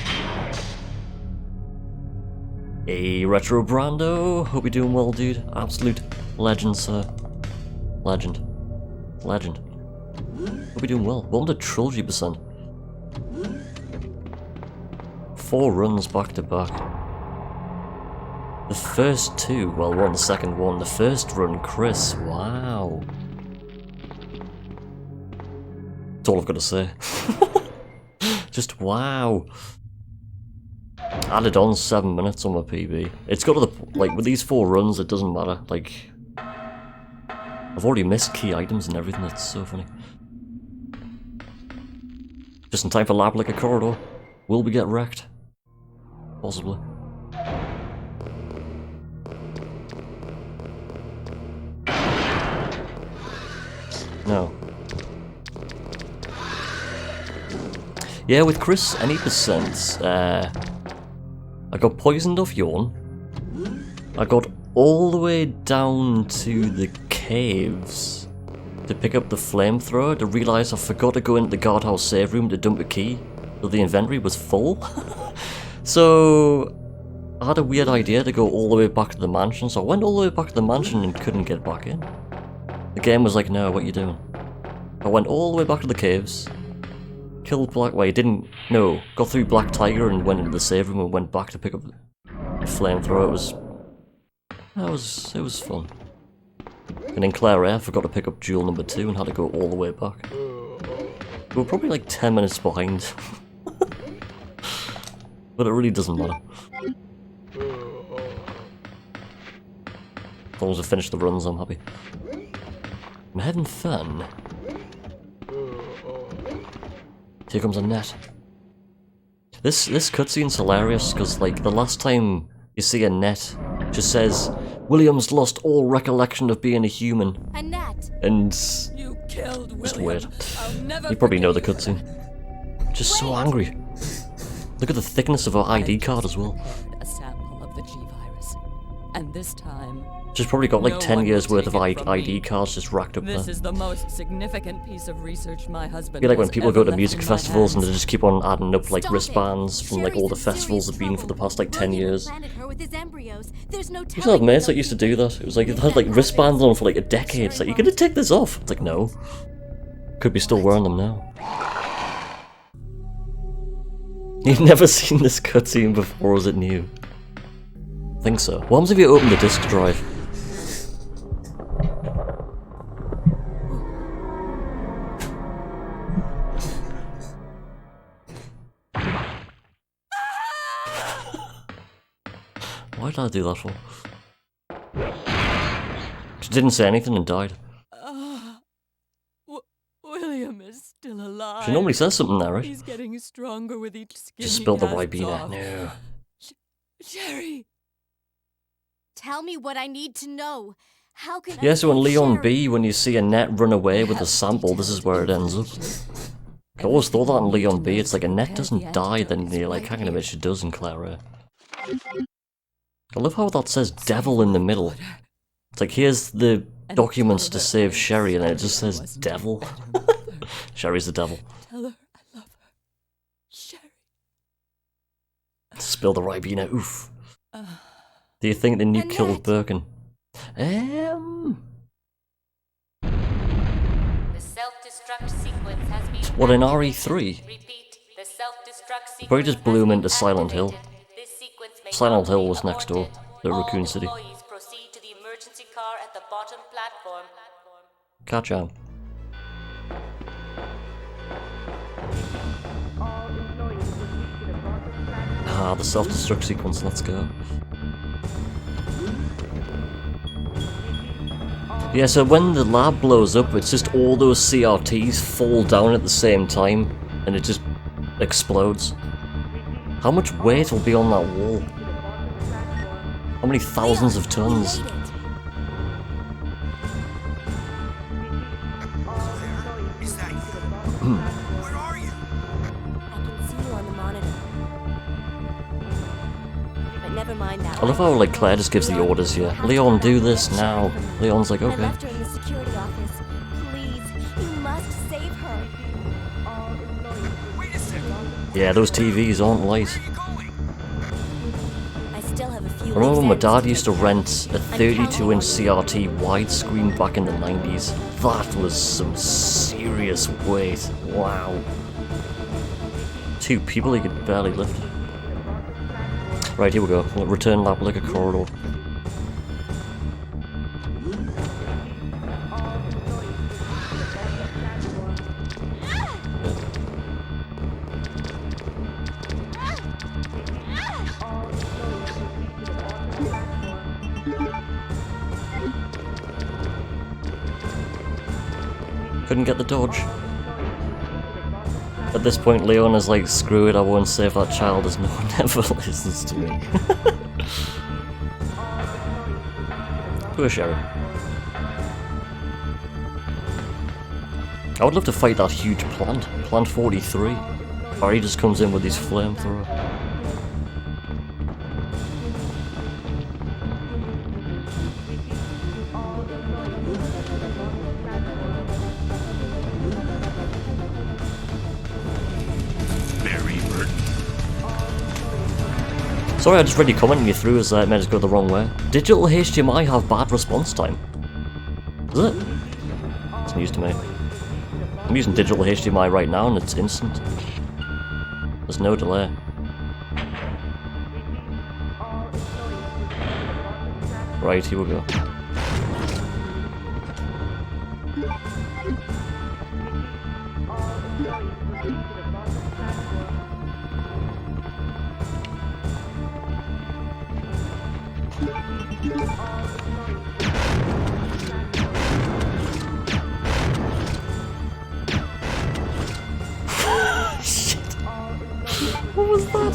Hey, Retro Brando! Hope you're doing well, dude. Absolute legend, sir. Legend. Legend. We'll be doing well. Welcome to Trilogy percent. 4 runs back to back. The first 2, well, we're on the second one. The first run, Chris. Wow. That's all I've got to say. Just wow. Added on 7 minutes on my PB. It's got to the, like, with these 4 runs, it doesn't matter. Like, I've already missed key items and everything. It's so funny. Just in time for lab like a corridor. Will we get wrecked? Possibly. No. Yeah, with Chris, any percent, I got poisoned off yawn. I got all the way down to the caves to pick up the flamethrower to realise I forgot to go into the guardhouse save room to dump a key, so the inventory was full. So I had a weird idea to go all the way back to the mansion, so I went all the way back to the mansion and couldn't get back in. The game was like, no, what are you doing? I went all the way back to the caves, killed Black... Well, didn't... No, got through Black Tiger and went into the save room and went back to pick up the flamethrower. It was fun. And in Claire A, I forgot to pick up jewel number 2 and had to go all the way back. We were probably like 10 minutes behind. But it really doesn't matter. As long as I finish the runs, I'm happy. I'm having fun. Here comes a net. This cutscene's hilarious because, like, the last time you see a net, it just says Williams lost all recollection of being a human. A net. And You killed just William. weird. You probably know the cutscene. Just so angry. Look at the thickness of her ID card as well. A sample of the G virus, and this time. She's probably got like no 10 one years will worth of take it from ID me. cards just racked up This there. is the most significant piece of research my I husband. feel like when has people ever go to left music in my festivals and hands. they just keep on adding up like Stop wristbands it. from like all the Sherry's in festivals serious have been for the trouble. past like 10 William years. implanted her with his embryos. There's no I used to telling have mates what that used to they'll do that. It was like, they had like wristbands on for like a decade. It's like, you're gonna take this off. It's like, no. Could be still wearing them now. You've never seen this cutscene before, or is it new? I think so. What happens if you open the disk drive? Why did I do that for? She didn't say anything and died. William is still alive. She normally says something there, right? He's getting stronger with each skin. Just he spilled the casts Ribena. off. No. Sherry. Tell me what I need to know. How can Yeah, I so in save Leon Sherry? B, when you see a net run away with a sample, this is where it ends up. I always thought that in Leon B, it's like a net doesn't die, then you're like, hang on a minute, she does in Claire A. I love how that says devil in the middle. It's like, here's the documents to save Sherry, and then it just says devil. Sherry's the devil. Tell her I love her. Sherry. Spill the Ribena, oof. Do you think the new killed Birkin? The self-destruct sequence has been What, in RE3? Repeat, the self-destruct sequence Probably just blew him into has been Silent Hill. activated. This sequence may Silent not Hill be was next door, aborted. the All Raccoon City. employees proceed to the emergency car at the bottom platform. Catch on. Ah, the self-destruct sequence, let's go. Yeah, so when the lab blows up, it's just all those CRTs fall down at the same time, and it just explodes. How much weight will be on that wall? How many thousands of tons? Where are you? I can see you on the monitor. But never mind that. I love how like Claire just gives the orders here. Leon, do this now. Leon's like, I okay. left her in the security office. Please, you must save her. Wait a second. Yeah, those TVs aren't light. I still have a few remember when my dad used to rent a 32-inch CRT widescreen back in the 90s. That was some serious weight. Wow. 2 people he could barely lift. Right, here we go. Return lap like a corridor. Couldn't get the dodge. At this point, Leon is like, screw it, I won't save that child as no one ever listens to me. Poor Sherry. I would love to fight that huge plant. Plant 43. Or he just comes in with his flamethrower. Sorry, I just read your comment and you through as it made us go the wrong way. Digital HDMI have bad response time. Does it? It's news to me. I'm using digital HDMI right now and it's instant. There's no delay. Right, here we go. What was that?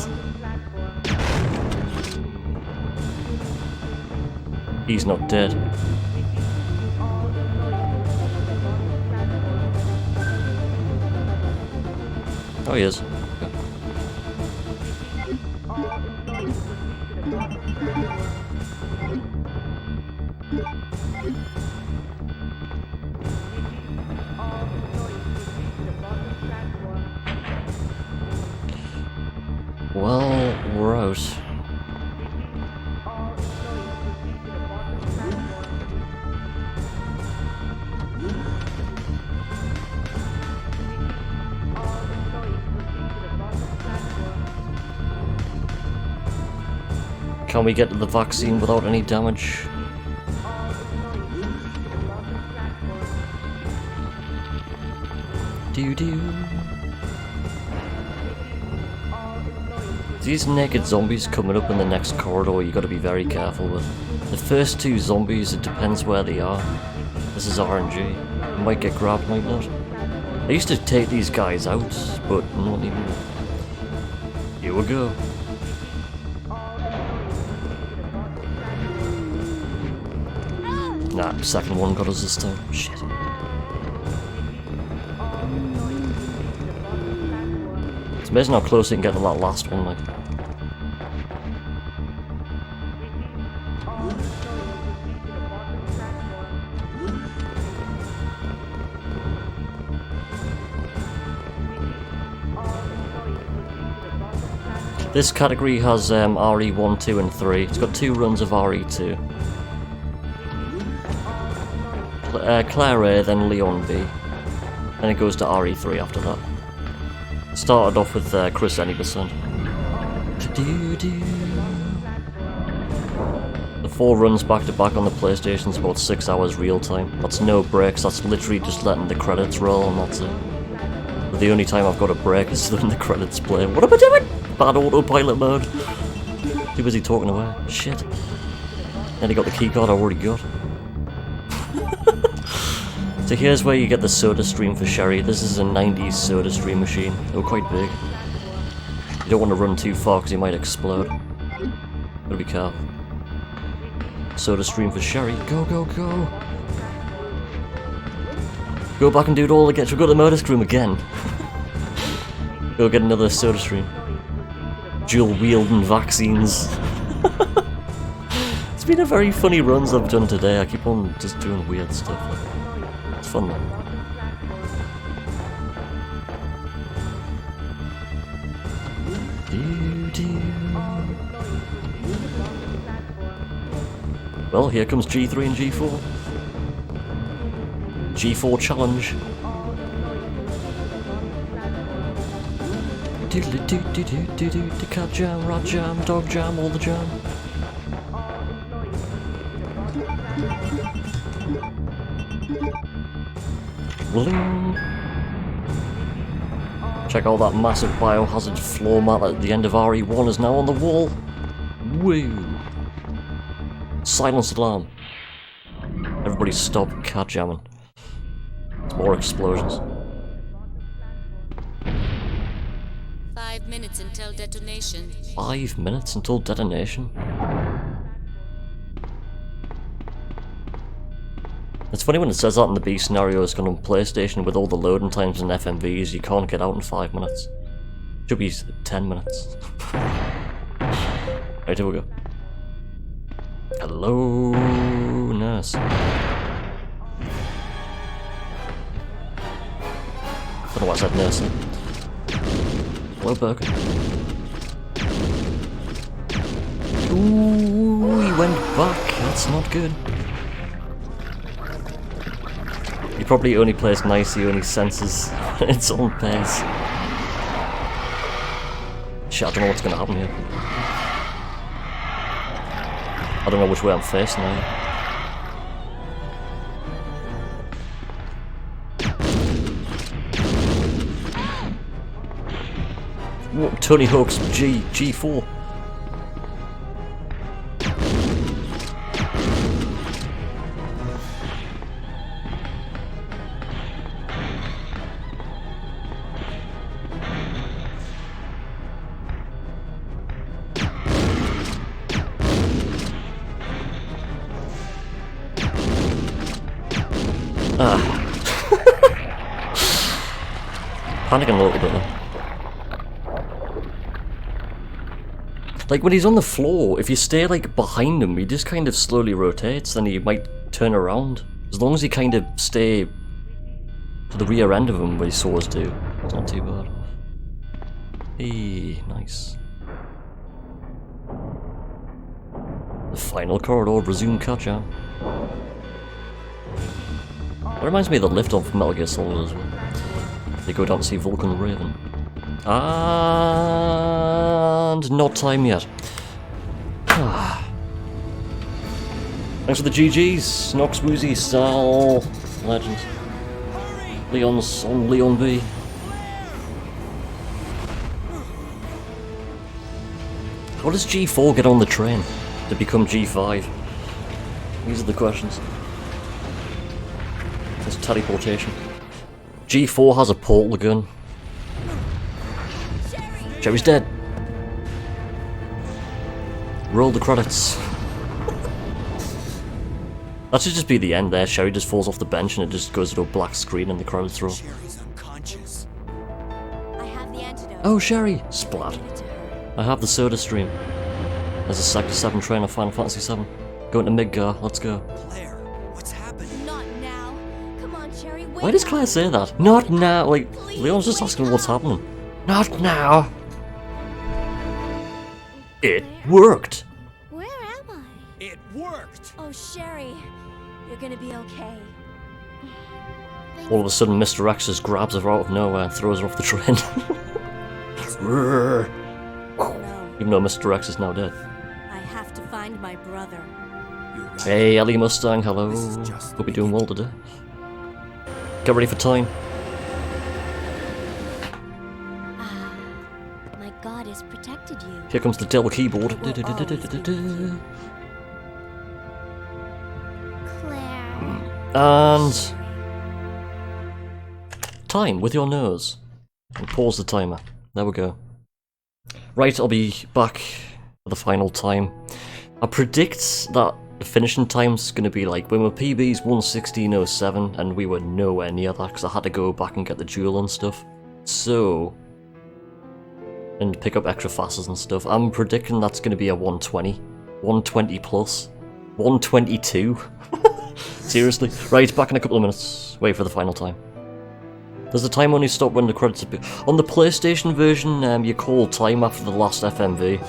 He's not dead. Oh, he is. Well, we're out. Can we get to the vaccine without any damage? Doo-doo. These naked zombies coming up in the next corridor you gotta be very careful with. The first 2 zombies, it depends where they are. This is RNG. You might get grabbed, might not. I used to take these guys out, but not anymore. Here we go. Nah, second one got us this time. Shit. It's amazing how close you can get to that last one, like. This category has RE1, 2 and 3. It's got 2 runs of RE2. Claire A, then Leon B. Then it goes to RE3 after that. Started off with Chris Anypercent. The 4 runs back to back on the PlayStation's about 6 hours real time. That's no breaks, that's literally just letting the credits roll and that's it. But the only time I've got a break is when the credits play. What am I doing? Bad autopilot mode. Too busy talking away. Shit. Nearly got the keycard I already got. So here's where you get the soda stream for Sherry. This is a 90s soda stream machine. They were quite big. You don't want to run too far because you might explode. Gotta be careful. Soda stream for Sherry. Go, go, go. Go back and do it all again. Should we go to the murder room again? Go get another soda stream. Dual wielding vaccines. It's been a very funny runs I've done today. I keep on just doing weird stuff. It's fun though. Well, here comes G3 and G4. G4 challenge. Doodly doo doo doo doo doo, the cat jam, rat jam, dog jam, all the jam. Bling. Check out that massive biohazard floor mat at the end of RE1 is now on the wall. Woo! Silence alarm. Everybody stop cat jamming. It's more explosions. 5 minutes until detonation. 5 minutes until detonation? It's funny when it says that in the B scenario is going on PlayStation with all the loading times and FMVs, you can't get out in 5 minutes. Should be 10 minutes. Right, here we go. Hello, nurse. Don't know why I said nurse. Hello, Burger. Ooh, he went back. That's not good. He probably only plays nice, he only senses its own pace. Shit, I don't know what's gonna happen here. I don't know which way I'm facing now. What, Tony Hawk's G4. Panicking a little bit now. Like when he's on the floor, if you stay like behind him, he just kind of slowly rotates, then he might turn around. As long as you kind of stay to the rear end of him where his saws do, it's not too bad. Hey, nice. The final corridor, resume catch-up. That reminds me of the lift off Metal Gear Solid as well. They go down to see Vulcan Raven. And not time yet. Thanks for the GGs, Nox, Woozy, Sal, Legend. Leon's on Leon B. How does G4 get on the train to become G5? These are the questions. There's teleportation. G4 has a portal gun. Jerry's dead. Roll the credits. That should just be the end there. Sherry just falls off the bench and it just goes to a black screen and the credits roll. Sherry's unconscious. I have the antidote. Oh, Sherry! Splat. I have the soda stream. There's a Sector 7 train of Final Fantasy 7. Going to Midgar, let's go. Claire, what's happening? Not now. Come on, Sherry, wake Why does Claire say that? Not now! Like, Leon's just asking what's happening. Not now! It worked! Where am I? It worked! Oh, Sherry, you're gonna be okay. All of a sudden, Mr. X just grabs her out of nowhere and throws her off the train. Even though Mr. X is now dead. I have to find my brother. Right. Hey, Ellie Mustang, hello. Hope you're doing well today. Get ready for time. My goddess protected you. Here comes the Dell keyboard. Claire. And time with your nose. And pause the timer. There we go. Right, I'll be back for the final time. I predict that the finishing time's going to be like, when my PB's 1:16:07 and we were nowhere near that because I had to go back and get the jewel and stuff. So, and pick up extra fasters and stuff. I'm predicting that's going to be a 120. 120 plus. 122. Seriously. Right, back in a couple of minutes. Wait for the final time. Does the time only stop when the credits appear? On the PlayStation version, you call time after the last FMV.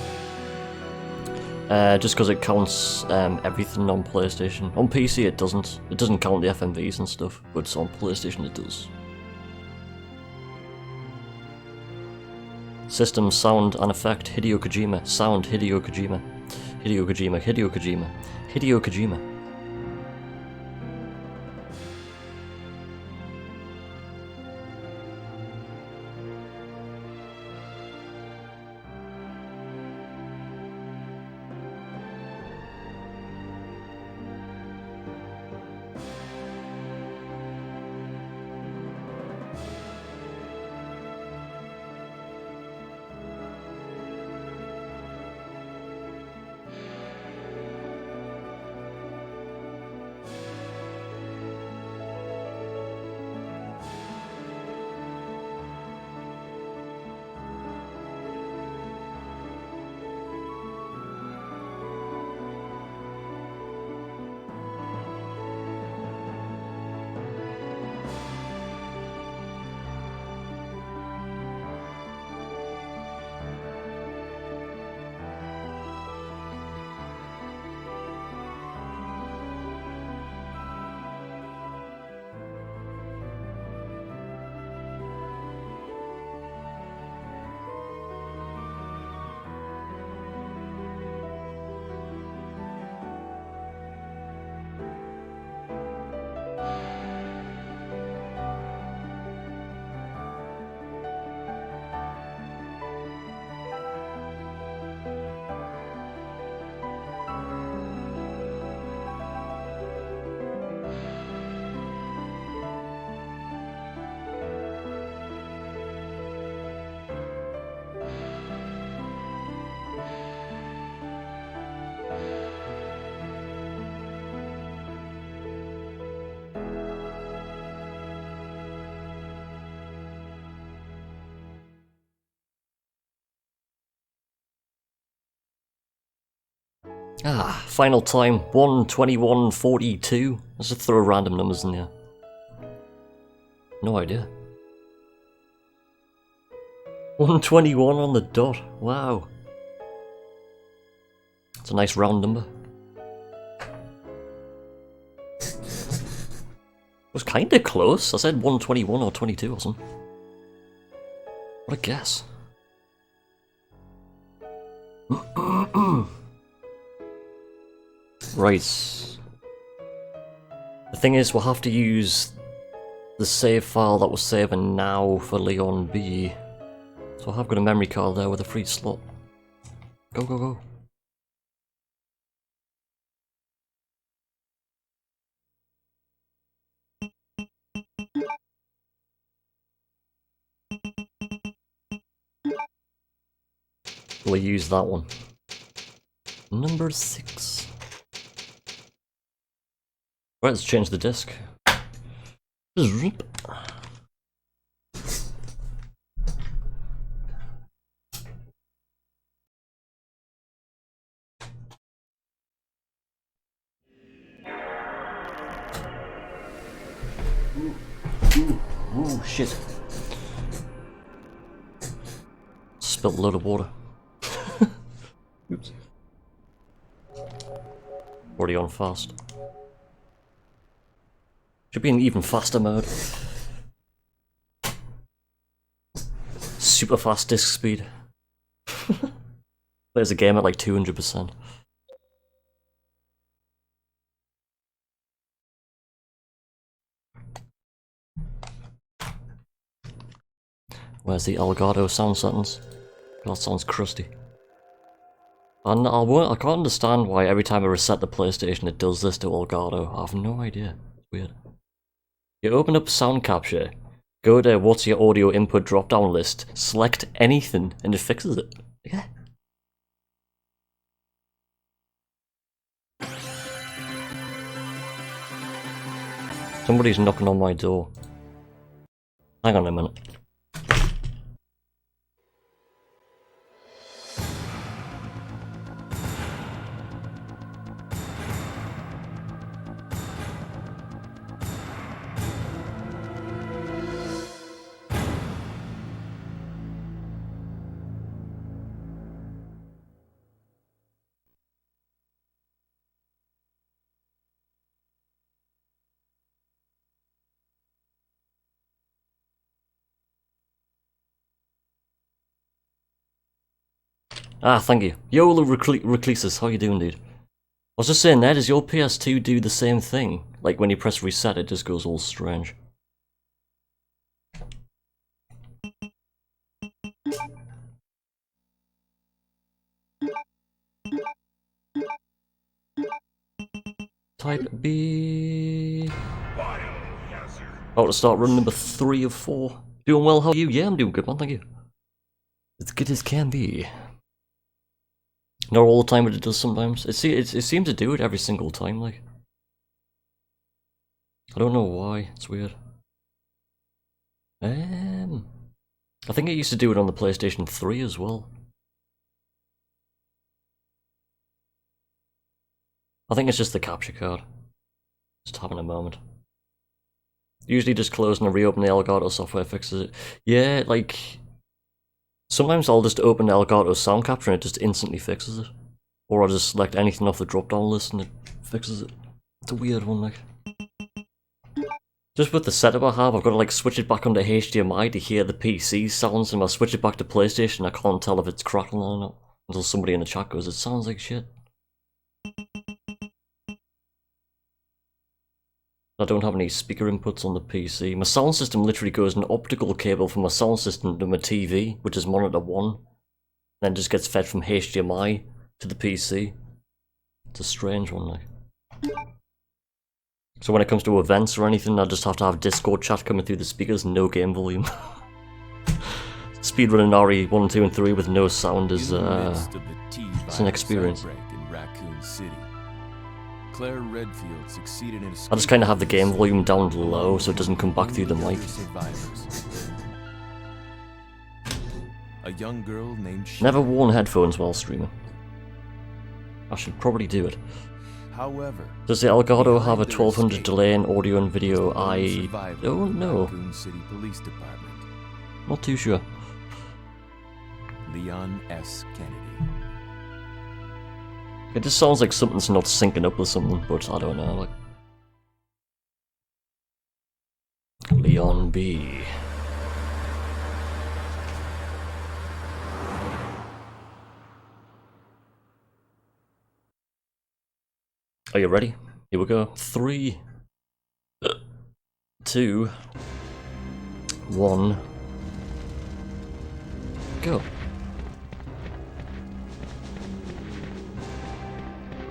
Just because it counts everything on PlayStation. On PC it doesn't. It doesn't count the FMVs and stuff, but on PlayStation it does. System, sound, and effect, Hideo Kojima. Sound, Hideo Kojima. Hideo Kojima, Hideo Kojima, Hideo Kojima. Ah, final time, 1:21:42. Let's just throw random numbers in there. No idea. 1:21 on the dot, wow. It's a nice round number. It was kinda close, I said 1:21 or 22 or something. What a guess. Right. The thing is, we'll have to use the save file that was saving now for Leon B. So I have got a memory card there with a free slot. Go, go, go. We'll use that one. Number 6. Right, let's change the disc. Ooh, shit. Spilled a load of water. Oops. Already on fast. Should be in even faster mode. Super fast disc speed. Plays a game at like 200%. Where's the Elgato sound settings? That sounds crusty. And I can't understand why every time I reset the PlayStation it does this to Elgato. I have no idea. It's weird. You open up sound capture, go to what's your audio input drop down list, select anything, and it fixes it. Yeah. Somebody's knocking on my door. Hang on a minute. Ah, thank you. Yo, Raclesis, how you doing, dude? I was just saying that, does your PS2 do the same thing? Like when you press reset, it just goes all strange. Type B. About to start run number 3 of 4. Doing well, how are you? Yeah, I'm doing good, man, thank you. As good as can be. Not all the time, but it does sometimes. It seems to do it every single time, like. I don't know why, it's weird. I think it used to do it on the PlayStation 3 as well. I think it's just the capture card. Just having a moment. Usually just closing and reopen the Elgato software fixes it. Yeah, like... Sometimes I'll just open Elgato sound capture and it just instantly fixes it. Or I'll just select anything off the drop down list and it fixes it. It's a weird one, like. Just with the setup I have, I've got to like switch it back onto HDMI to hear the PC sounds, and I'll switch it back to PlayStation, I can't tell if it's crackling or not. Until somebody in the chat goes, it sounds like shit. I don't have any speaker inputs on the PC. My sound system literally goes an optical cable from my sound system to my TV, which is monitor 1. Then just gets fed from HDMI to the PC. It's a strange one, like. So when it comes to events or anything, I just have to have Discord chat coming through the speakers and no game volume. Speedrunning RE1, 2, and 3 with no sound is it's an experience. Claire Redfield succeeded in I just kind of have the game volume down low so it doesn't come back through the mic. A young girl named Never worn headphones while streaming. I should probably do it. However, does the Elgato have a 1200 delay in audio and video? I don't know. Not too sure. Leon S. Kennedy. It just sounds like something's not syncing up with something, but I don't know. Like Leon B. Are you ready? Here we go. 3, 2, 1, go.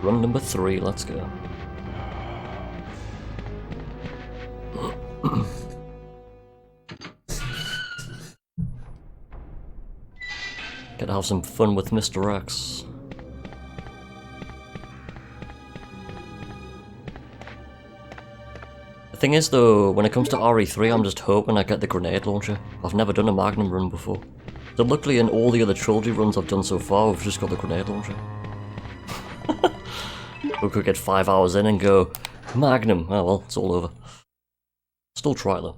Run number 3, let's go. Gotta have some fun with Mr. X. The thing is though, when it comes to RE3, I'm just hoping I get the grenade launcher. I've never done a magnum run before. So luckily in all the other trilogy runs I've done so far, I've just got the grenade launcher. We could get 5 hours in and go, magnum, oh well, it's all over. Still try though.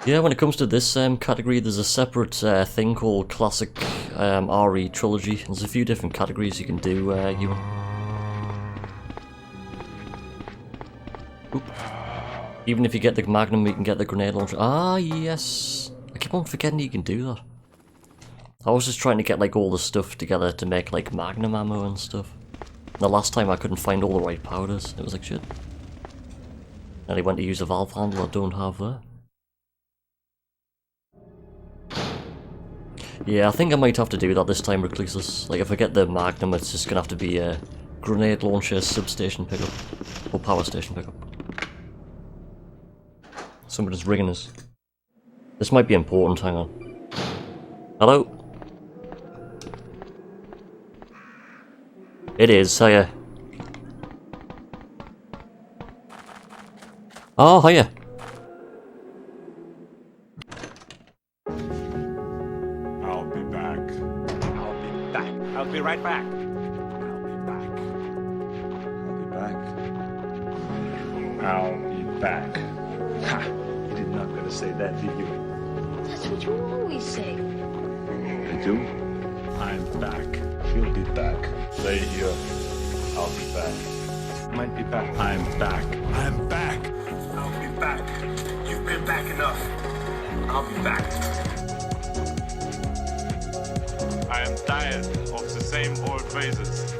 Yeah, when it comes to this category, there's a separate thing called Classic RE Trilogy. There's a few different categories you can do, Ewan. Oop. Even if you get the magnum, you can get the grenade launcher. Ah, yes! I keep on forgetting you can do that. I was just trying to get like all the stuff together to make like magnum ammo and stuff. And the last time I couldn't find all the right powders. It was like shit. And I went to use a valve handle I don't have there. Yeah, I think I might have to do that this time, Raclesis. Like if I get the magnum, it's just gonna have to be a grenade launcher substation pickup. Or power station pickup. Somebody's ringing us. This might be important, hang on. Hello? It is, hiya. Oh, hiya. I'll be back. I'll be back. I'll be right back. I'll be back. I'll be back. I'll be back. Ha! You did not gonna say that, did you? That's what you always say. I do? I'm back. She'll be back. Stay here. I'll be back. Might be back. I'm back. I'm back. I'll be back. You've been back enough. I'm back. I am tired of the same old phrases.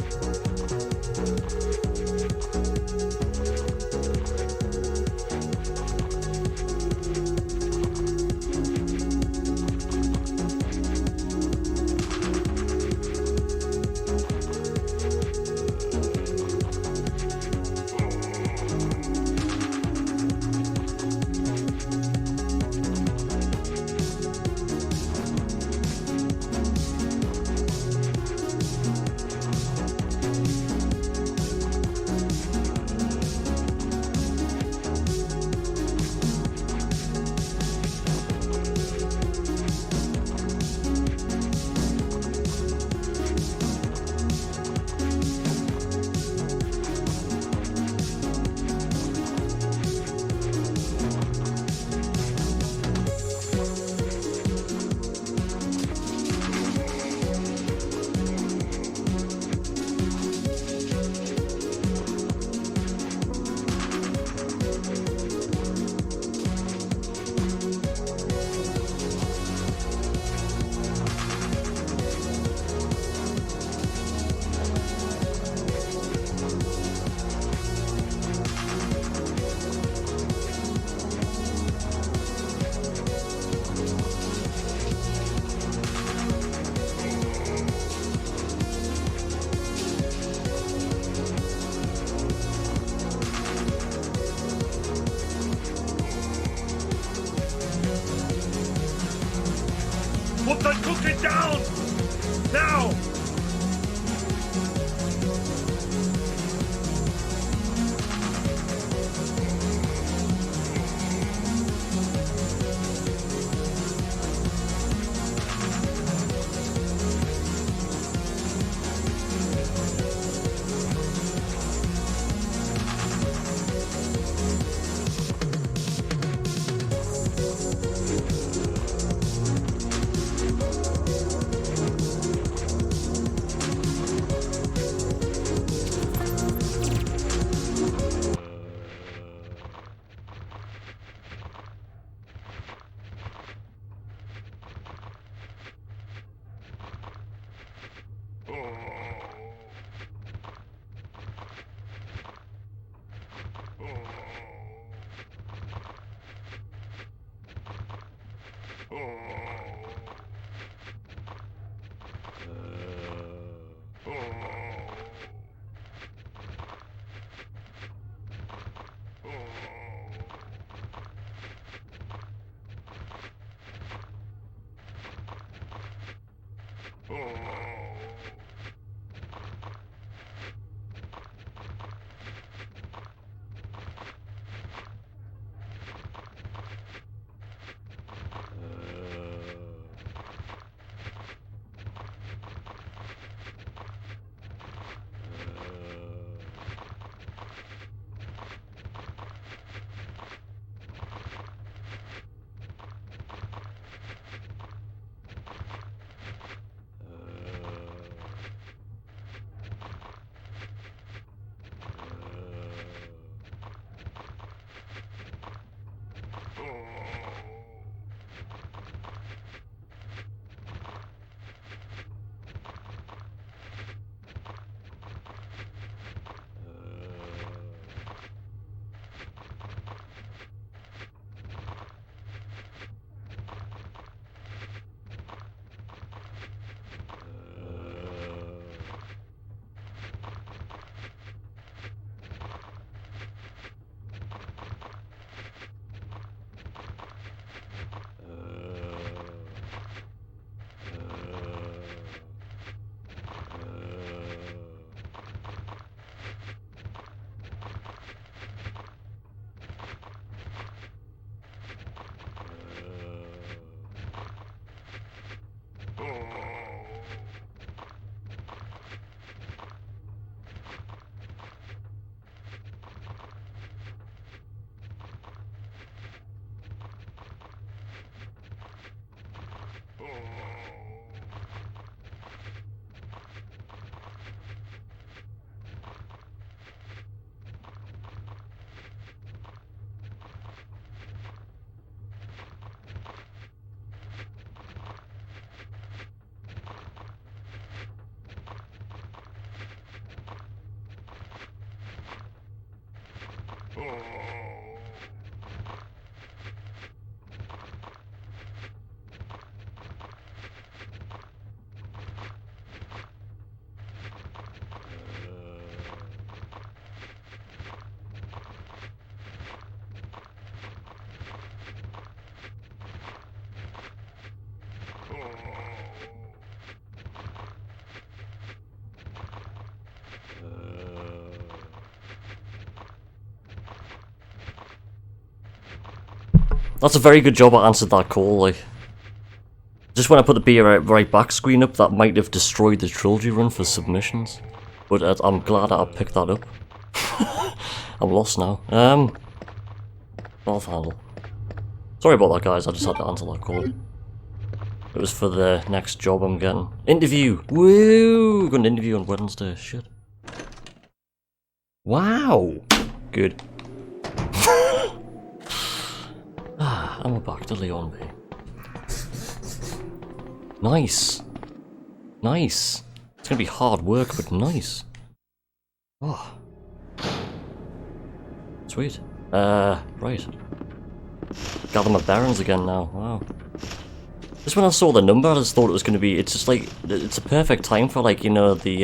Put the cookie down! Now! That's a very good job I answered that call, like. Just when I put the be right back screen up, that might have destroyed the trilogy run for submissions. But I'm glad I picked that up. I'm lost now. Valve handle. Sorry about that, guys, I just had to answer that call. It was for the next job I'm getting. Interview! Woo! Got an interview on Wednesday, shit. Wow! Good. And we're back to Leon B. Nice! Nice! It's gonna be hard work, but nice. Oh. Sweet. Right. Gather my bearings again now, wow. Just when I saw the number, I just thought it was gonna be, it's just like, it's a perfect time for, like, you know, the,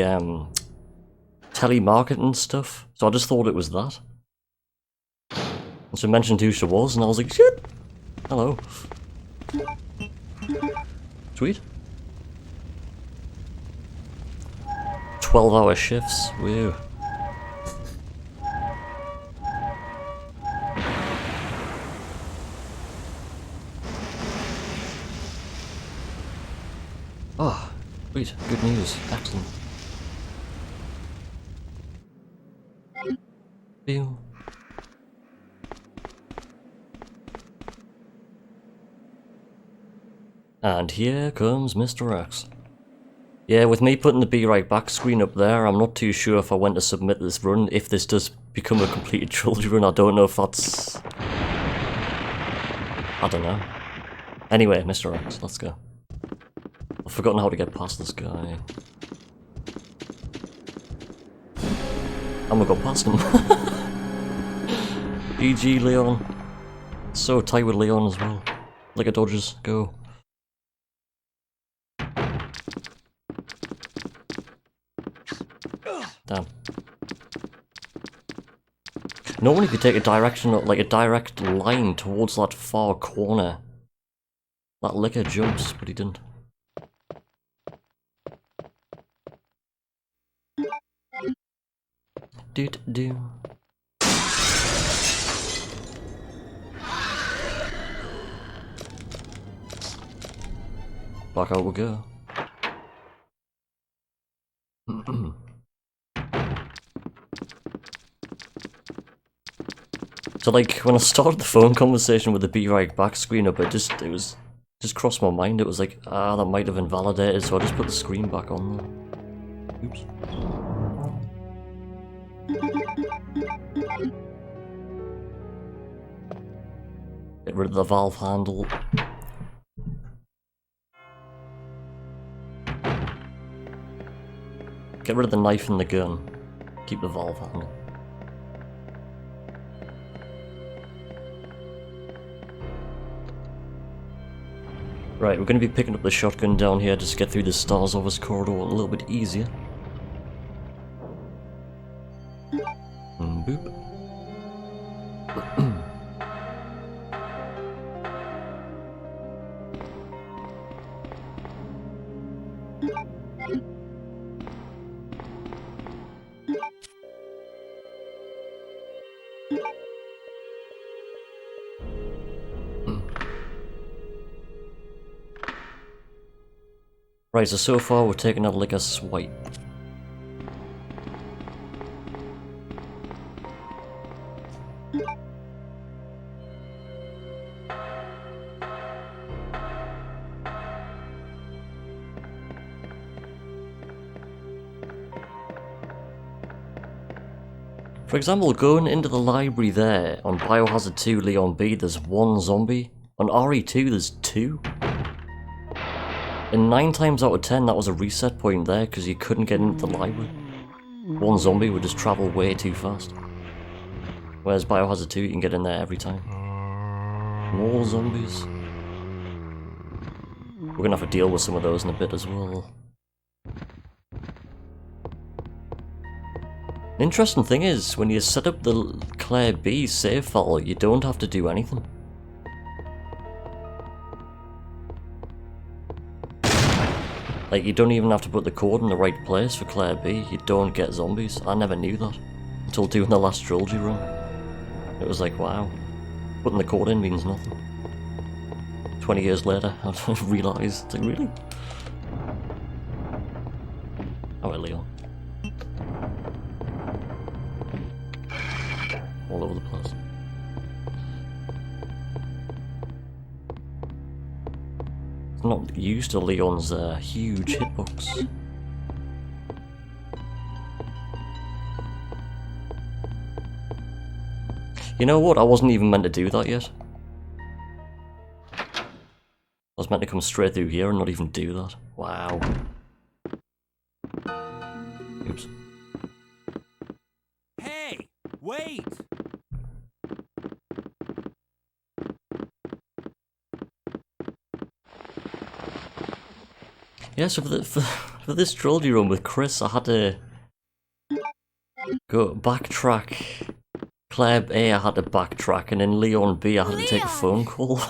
telemarketing stuff. So I just thought it was that. And so I mentioned who she was, and I was like, shit! Hello. Sweet. 12-hour shifts, woo. Oh, sweet, good news, excellent. Pew. And here comes Mr. X. Yeah, with me putting the be right back screen up there, I'm not too sure if I went to submit this run, if this does become a completed trilogy run. I don't know if that's... I don't know. Anyway, Mr. X, let's go. I've forgotten how to get past this guy. I'm gonna go past him. GG, Leon. So tight with Leon as well. Like a Dodgers, go. Damn. Normally if you take a direction, like a direct line towards that far corner, that licker jumps, but he didn't. Do. Back out we go. So like when I started the phone conversation with the be right back screen up, it just crossed my mind. It was like, that might have invalidated, so I just put the screen back on there. Oops. Get rid of the valve handle. Get rid of the knife and the gun. Keep the valve handle. Right, we're going to be picking up the shotgun down here just to get through the Stars Office corridor a little bit easier. Boop. Right, so far we're taking out like a swipe. For example, going into the library there, on Biohazard 2 Leon B, there's 1 zombie. On RE2, there's 2. And 9 times out of 10, that was a reset point there, because you couldn't get into the library. 1 zombie would just travel way too fast. Whereas Biohazard 2, you can get in there every time. More zombies. We're gonna have to deal with some of those in a bit as well. An interesting thing is, when you set up the Claire B save file, you don't have to do anything. Like, you don't even have to put the code in the right place for Claire B, you don't get zombies. I never knew that until doing the last Trilogy run. It was like, wow, putting the code in means nothing. 20 years later, I realised, it's like, really? Alright, Leon. All over the place. I'm not used to Leon's huge hitbox. You know what? I wasn't even meant to do that yet. I was meant to come straight through here and not even do that. Wow. Oops. Hey, wait! Yeah, so for this Trilogy run with Chris, I had to go backtrack. Claire A, I had to backtrack, and then Leon B, I had to take a phone call.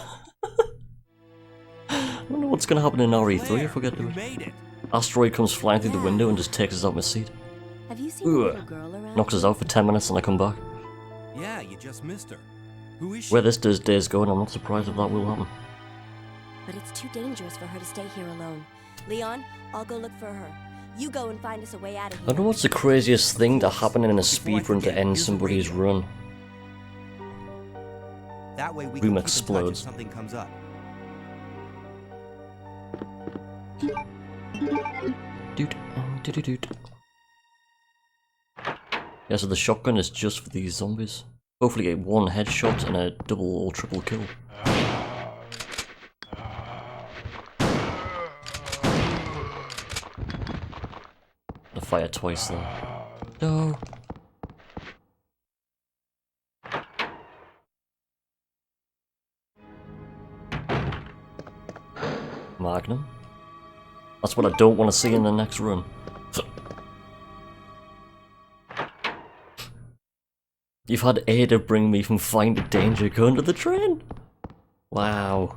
I wonder what's going to happen in RE3 if we get to it. Asteroid comes flying through the window and just takes us out my seat. Have you seen a little girl around? Knocks us out for 10 minutes and I come back. Yeah, you just missed her. Who is she? Where this day's going, I'm not surprised if that will happen. But it's too dangerous for her to stay here alone. Leon, I'll go look for her. You go and find us a way out of here. I don't know what's the craziest thing to happen in a speedrun to end somebody's run. That way we Room can explodes. keep in touch if something comes up. Doot. Yeah, so the shotgun is just for these zombies. Hopefully get one headshot and a double or triple kill. The fire twice there. No. Magnum. That's what I don't want to see in the next run. You've had Ada bring me from Find a Danger going to the train. Wow.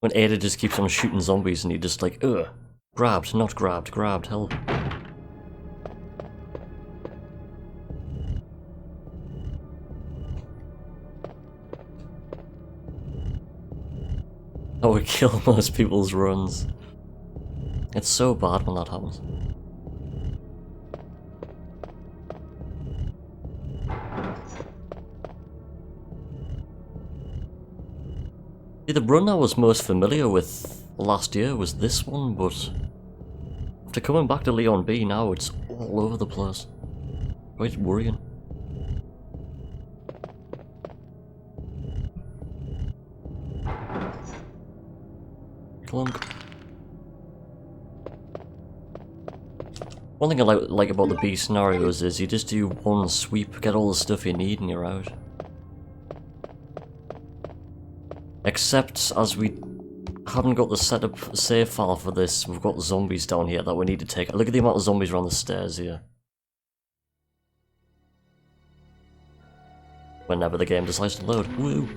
When Ada just keeps on shooting zombies and you're just like, ugh. Grabbed, not grabbed, grabbed, help. I would kill most people's runs. It's so bad when that happens. See, the run I was most familiar with last year was this one, but after coming back to Leon B now, it's all over the place. Quite worrying. Clunk. One thing I like about the B scenarios is you just do one sweep, get all the stuff you need, and you're out. Except, as we haven't got the setup save file for this, we've got zombies down here that we need to take. Look at the amount of zombies around the stairs here. Whenever the game decides to load. Woo!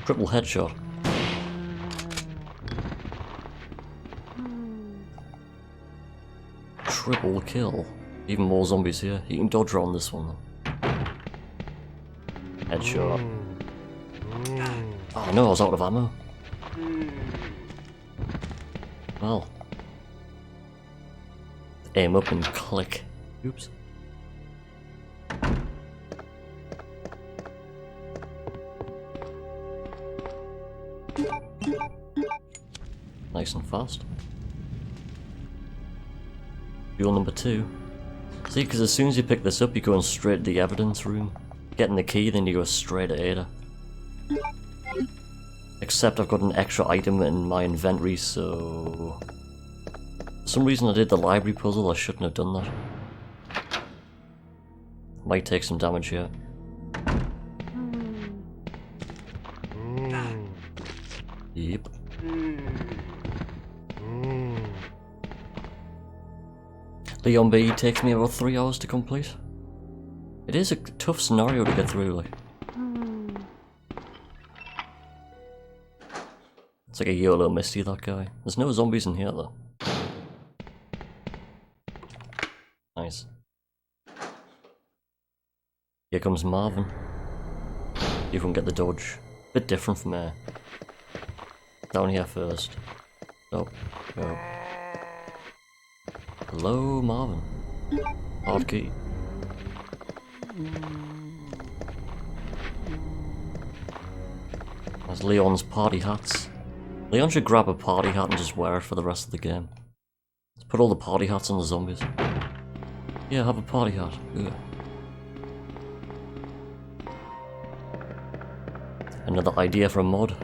Triple headshot. Triple kill. Even more zombies here. You can dodge around this one though. Headshot. Oh no, I was out of ammo. Well. Aim up and click. Oops. Nice and fast. Fuel number 2. See, because as soon as you pick this up, you're going straight to the evidence room. Getting the key, then you go straight to Ada. Except I've got an extra item in my inventory, so... For some reason I did the library puzzle, I shouldn't have done that. Might take some damage here. Yep. Leon B takes me about 3 hours to complete. It is a tough scenario to get through, like. It's like a YOLO Misty, that guy. There's no zombies in here, though. Nice. Here comes Marvin. You can get the dodge. Bit different from there. Down here first. Oh, no. Hello, Marvin. Hard key. There's Leon's party hats. Leon should grab a party hat and just wear it for the rest of the game. Let's put all the party hats on the zombies. Yeah, have a party hat. Ugh. Another idea for a mod.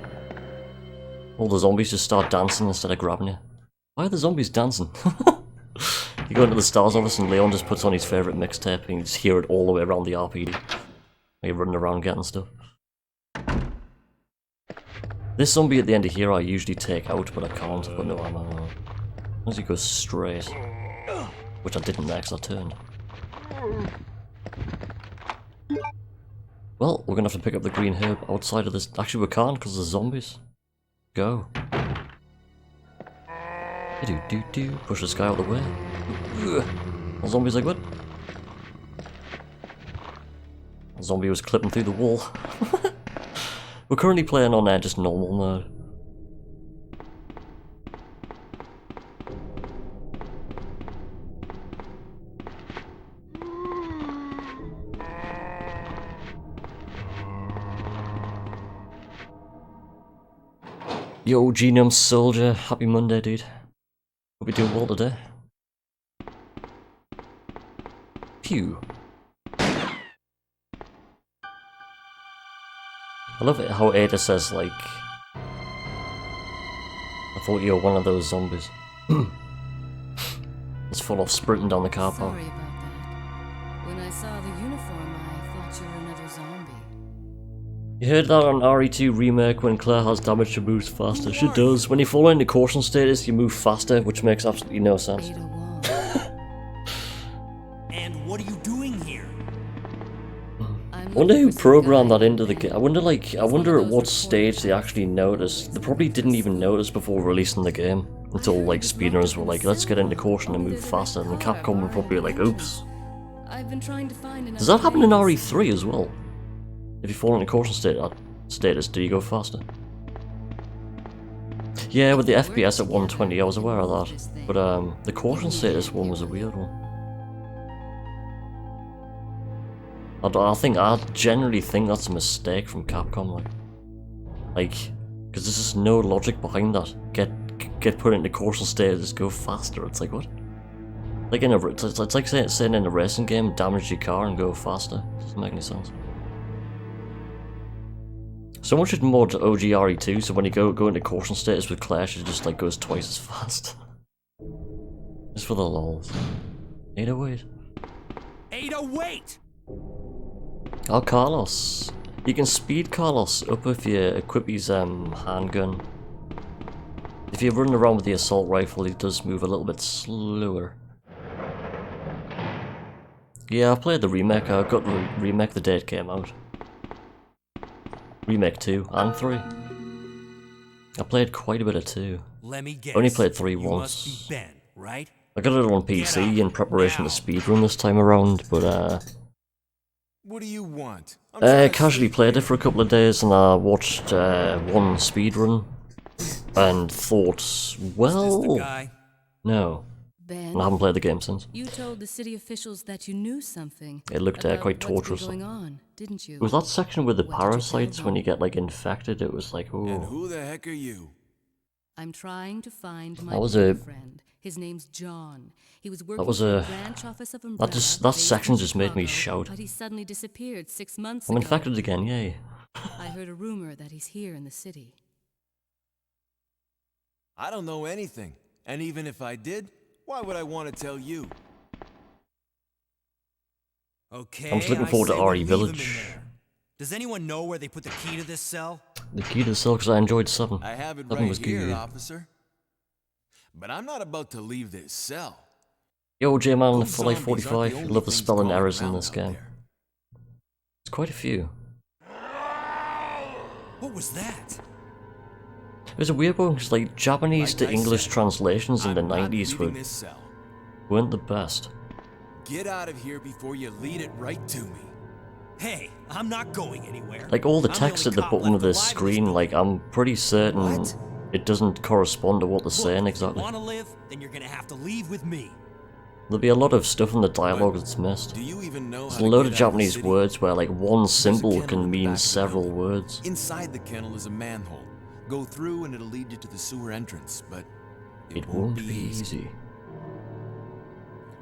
All the zombies just start dancing instead of grabbing you. Why are the zombies dancing? You go into the Stars office and Leon just puts on his favourite mixtape and you just hear it all the way around the RPD. Like you're running around getting stuff. This zombie at the end of here I usually take out, but I can't. I've got no ammo. Unless he goes straight. Which I didn't next, I turned. Well, we're gonna have to pick up the green herb outside of this. Actually, we can't because there's zombies. Go. Do. Push this guy out of the way. The zombie's like, what? The zombie was clipping through the wall. We're currently playing on just normal mode. Yo, Genome Soldier, happy Monday, dude. Hope you're doing well today. Phew. I love it how Ada says, like, I thought you were one of those zombies. It's full of sprinting down the car park. Sorry about that. When I saw the uniform, I thought you were another zombie. You heard that on RE2 Remake when Claire has damage she moves faster. She does. When you fall into caution status, you move faster, which makes absolutely no sense. And what are you doing here? I wonder who programmed that into the game. I wonder at what stage they actually noticed. They probably didn't even notice before releasing the game. Until like speedrunners were like, let's get into caution and move faster, and Capcom were probably like, oops. Does that happen in RE3 as well? If you fall into caution status, do you go faster? Yeah, with the FPS at 120, I was aware of that. But the caution status one was a weird one. I generally think that's a mistake from Capcom, like, because there's just no logic behind that. Get put into caution status, go faster. It's like, what? Like it's like saying in a racing game, damage your car and go faster. Doesn't make any sense. Someone should mod OG RE2 so when you go into caution status with Claire, she just like goes twice as fast. Just for the lols. Ada, wait. Ada, wait! Oh, Carlos. You can speed Carlos up if you equip his handgun. If you're running around with the assault rifle, he does move a little bit slower. Yeah, I played the remake. I got the remake the day it came out. Remake 2 and 3. I played quite a bit of 2. Let me guess. Only played 3 you once. Must be Ben, right? I got it on PC in preparation to speedrun this time around, but what do you want? casually played it for a couple of days and I watched one speedrun and thought, well, no. Ben, I haven't played the game since. You told the city officials that you knew something. It looked quite torturous. Going on, didn't you? It was that section with the parasites when you get like infected. It was like, oh. And who the heck are you? I'm trying to find my friend. His name's John. He was working for the branch office of Umbrella. That section just made me shout. But he suddenly disappeared 6 months I'm ago. infected again, yay. I heard a rumor that he's here in the city. I don't know anything. And even if I did, why would I want to tell you? Okay, I'm just looking I forward to say we RE leave him in Village. there. Does anyone know where they put the key to this cell? The key to the cell, because I enjoyed 7. I have it 7 right was here, good. officer. But I'm not about to leave this cell. Yo, J-Man Those for like zombies aren't the 45. only Love the things spelling crawling errors in around this out game. there. There's quite a few. What was that? It was a weird one, because like Japanese Like to I English said, translations in the I'm not 90s leaving this cell. weren't the best. Get out of here before you lead it right to me. Hey, I'm not going anywhere. Like all the I'm text only at the cop bottom left of this alive in screen, like I'm pretty certain it doesn't correspond to what they're saying exactly. Want to live? Then you're gonna have to leave with me. There'll be a lot of stuff in the dialogue that's missed. Do you even know There's how a to load get of out of the Japanese city? words where like one There's a symbol kennel at can the mean back of the several building. words. Inside the kennel is a manhole. Go through and it'll lead you to the sewer entrance, but It won't be easy.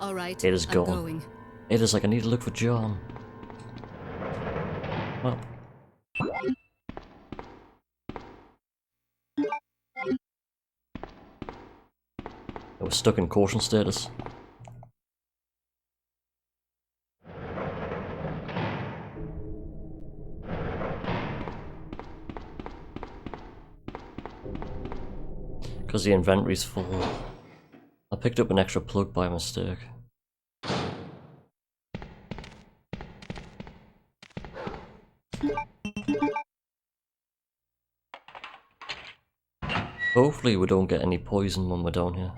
All right, It is I'm gone. going. It is like I need to look for John. Well. I was stuck in caution status. Because the inventory's full. I picked up an extra plug by mistake. Hopefully we don't get any poison when we're down here.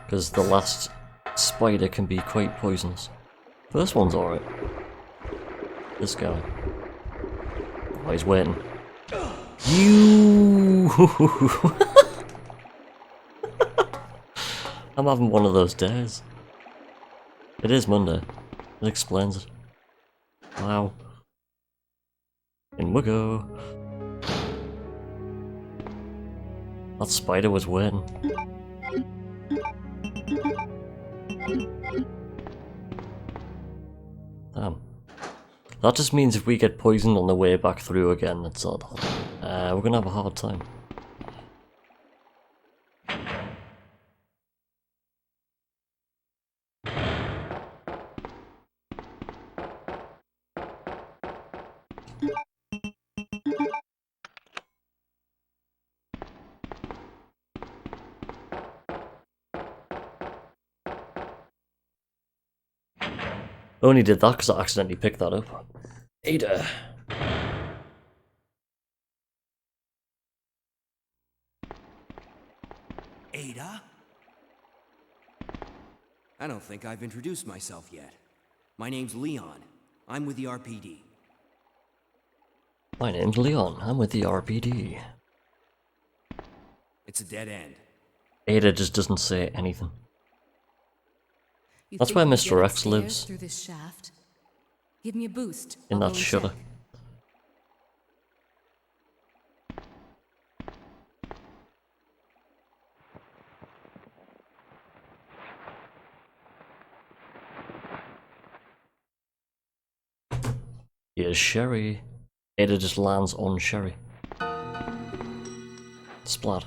Because the last spider can be quite poisonous. First one's alright. This guy. Oh, he's waiting. You. I'm having one of those days. It is Monday. It explains it. Wow. In we go. That spider was waiting. Damn. That just means if we get poisoned on the way back through again, that's odd. We're gonna have a hard time. I only did that because I accidentally picked that up. Ada. Ada? I don't think I've introduced myself yet. My name's Leon. I'm with the RPD. My name's Leon. I'm with the RPD. It's a dead end. Ada just doesn't say anything. You That's think where you can Mr. get X upstairs lives. Through this shaft? Give me a boost. In I'll that go and shutter. check. Here's Sherry. Ada just lands on Sherry. Splat.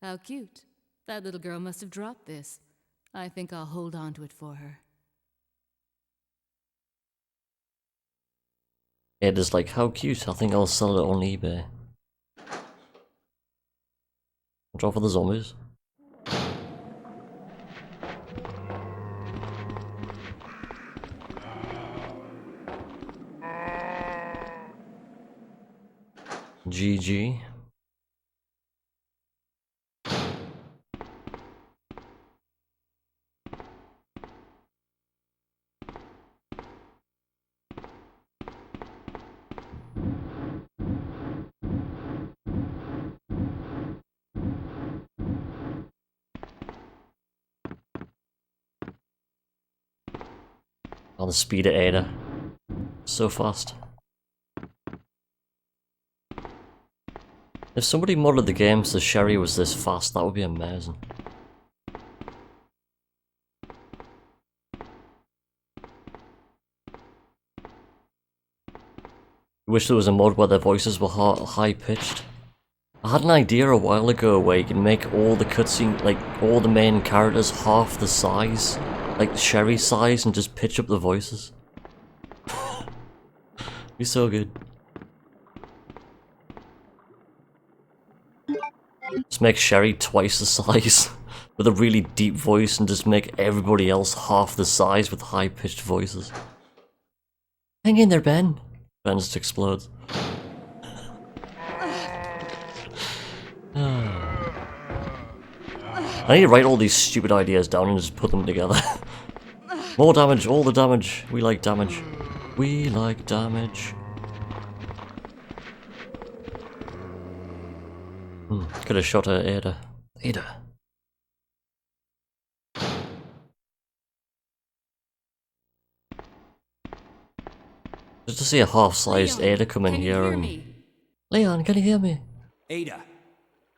How cute. That little girl must have dropped this. I think I'll hold on to it for her. Ada's like, how cute, I think I'll sell it on eBay. Watch out for the zombies. GG. Oh, the speed of Ada. So fast. If somebody modded the game so Sherry was this fast, that would be amazing. wish there was a mod where their voices were high-pitched. I had an idea a while ago where you can make all the cutscene, like all the main characters half the size, like Sherry size, and just pitch up the voices. Be so good. Just make Sherry twice the size with a really deep voice and just make everybody else half the size with high-pitched voices. Hang in there, Ben. Ben just explodes. I need to write all these stupid ideas down and just put them together. More damage, all the damage. We like damage. We like damage. Could have shot her Ada. Ada. Just to see a half-sized Ada come in here and... Leon, can you hear me? Ada,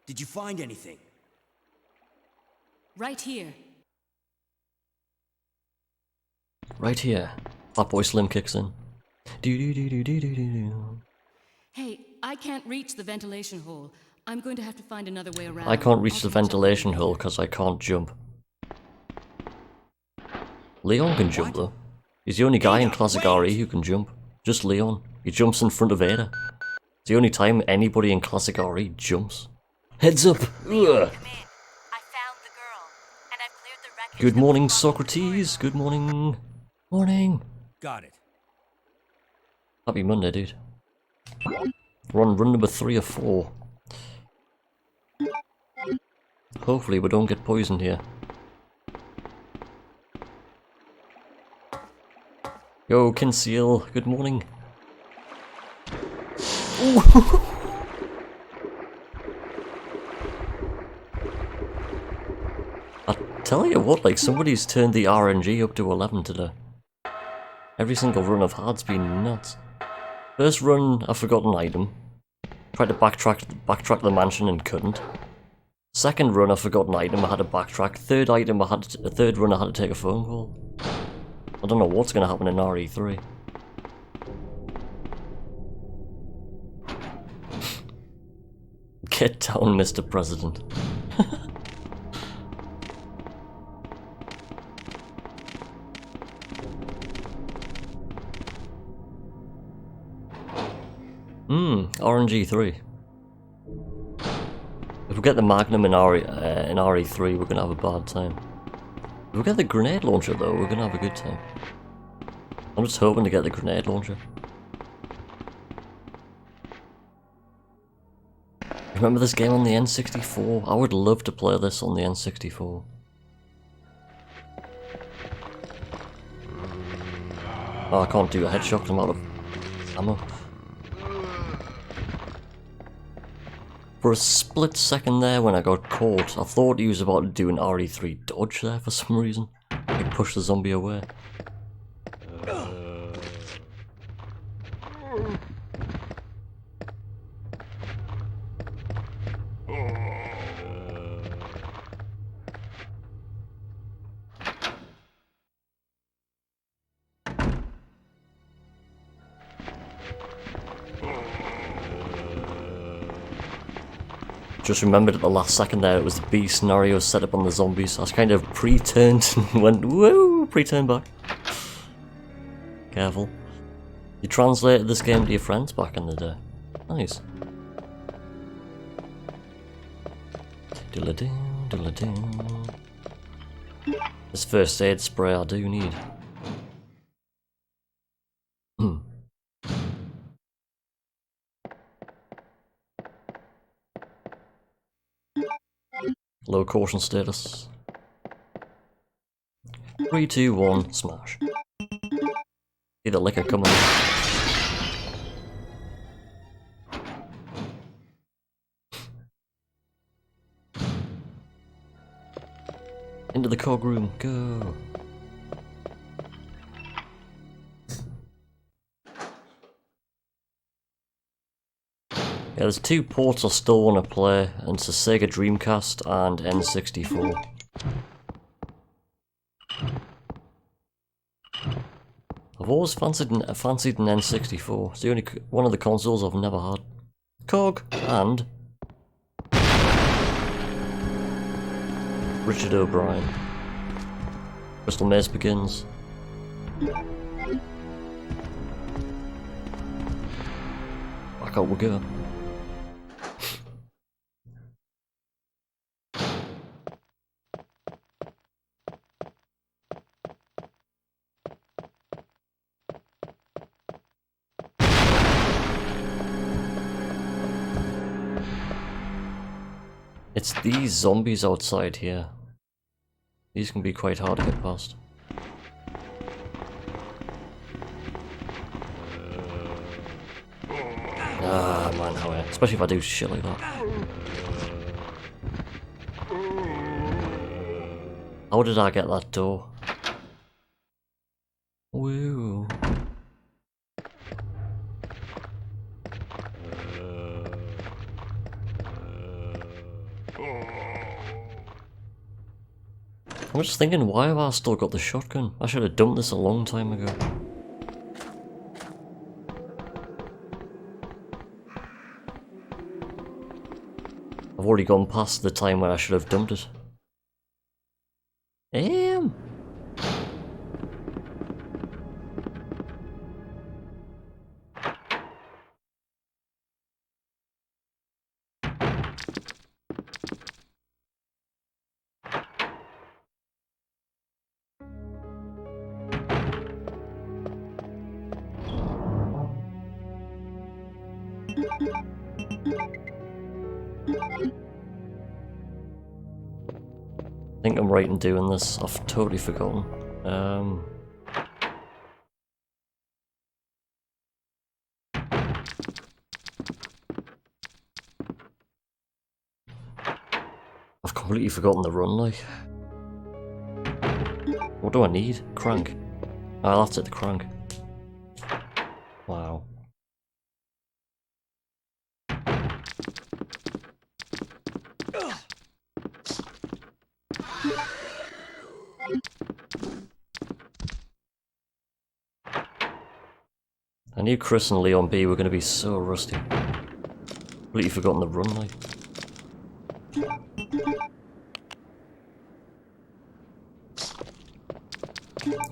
did you find anything? Right here. Right here. Fatboy Slim kicks in. Hey, I can't reach the ventilation hole. I'm going to have to find another way around. I can't reach the ventilation hole because I can't jump. Leon can jump though. He's the only guy in Classic RE who can jump. Just Leon. He jumps in front of Ada. It's the only time anybody in Classic RE jumps. Heads up! Ugh. Good morning, Socrates. Good morning. Morning. Got it. Happy Monday, dude. We're on run number 3 or 4. Hopefully we don't get poisoned here. Yo, Conceal. Good morning. I tell you what, like, somebody's turned the RNG up to 11 today. Every single run I've had's been nuts. First run, I forgot an item. Tried to backtrack the mansion and couldn't. Second run, I forgot an item, I had to backtrack. Third run, I had to take a phone call. I don't know what's going to happen in RE3. Get down, Mr. President. RNG3. If we get the magnum in RE3, we're gonna have a bad time. If we get the grenade launcher though, we're gonna have a good time. I'm just hoping to get the grenade launcher. Remember this game on the N64? I would love to play this on the N64. Oh, I can't do a headshot because I'm out of ammo. For a split second there when I got caught, I thought he was about to do an RE3 dodge there for some reason. He pushed the zombie away. Just remembered at the last second there it was the B scenario set up on the zombies. I was kind of pre-turned and went, woo, pre-turn back. Careful. You translated this game to your friends back in the day. Nice. Diddle-a-ding, diddle-a-ding. This first aid spray I do need. Low caution status. 3, 2, 1, smash. See the liquor coming. Into the cog room, go. Yeah, there's 2 ports I still want to play, and it's a Sega Dreamcast and N64. I've always fancied an N64. It's the only one of the consoles I've never had. Cog and Richard O'Brien. Crystal Maze begins. Back out we go. It's these zombies outside here. These can be quite hard to get past. Ah, man, how especially if I do shit like that. How did I get that door? Woo. I'm just thinking, why have I still got the shotgun? I should have dumped this a long time ago. I've already gone past the time when I should have dumped it. Damn! I think I'm right in doing this. I've totally forgotten. I've completely forgotten the run, like. What do I need? Crank. Ah, that's it, the crank. Wow. I knew Chris and Leon B were going to be so rusty. Completely forgotten the run, like.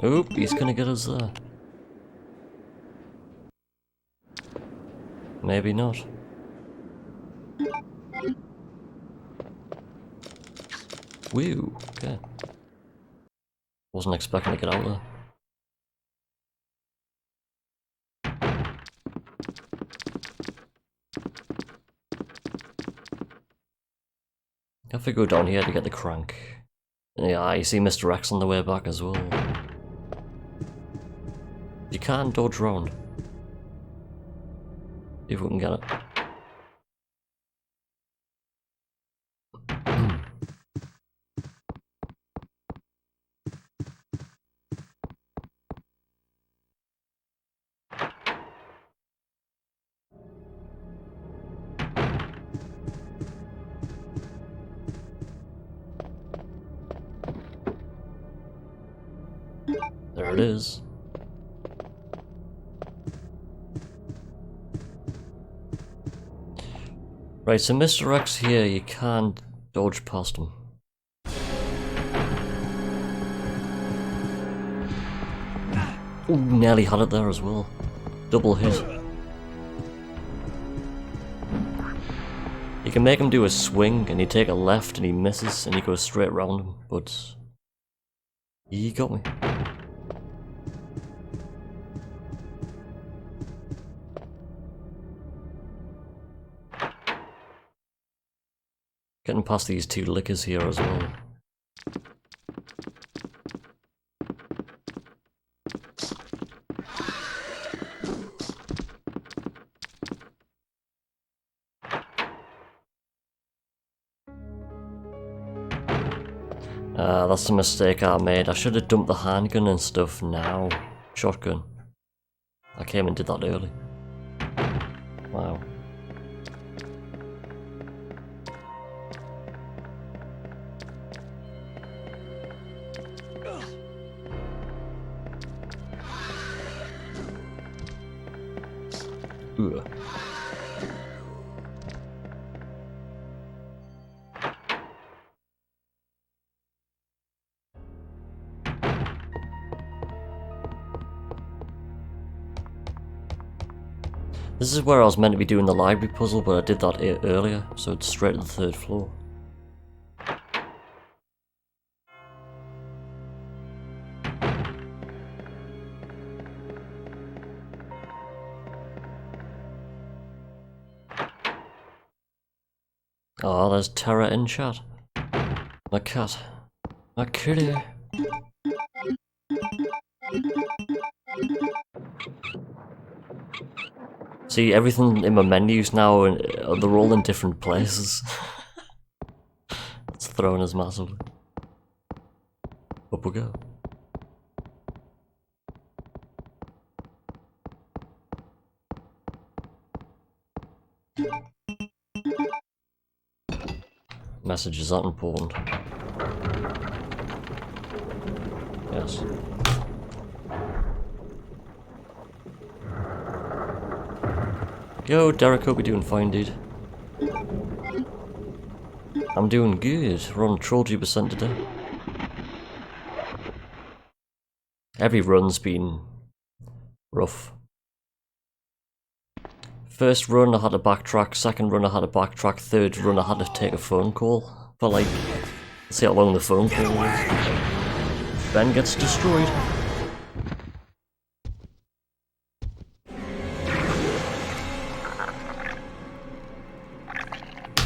Oop, he's going to get us there. Maybe not. Woo, okay. Wasn't expecting to get out there. I have to go down here to get the crank. Yeah, you see Mr. X on the way back as well. You can dodge round. If we can get it. There it is. Right, so Mr. X here, you can't dodge past him. Ooh, nearly had it there as well. Double hit. You can make him do a swing and he take a left and he misses and he goes straight round him, but he got me. Getting past these two lickers here as well. That's a mistake I made. I should have dumped the handgun and stuff now. Shotgun. I came and did that early. Wow. Ugh. This is where I was meant to be doing the library puzzle, but I did that earlier, so it's straight to the 3rd floor. Oh, there's Terra in chat. My cat. My kitty. See, everything in my menus now, they're all in different places. It's thrown us massively. Up we go. Message is that important? Yes. Yo, Derek, hope you're doing fine, dude. I'm doing good. We're on Trilogy % today. Every run's been rough. First run I had to backtrack, second run I had to backtrack, third run I had to take a phone call. For like, let's see how long the phone call was. Ben gets destroyed.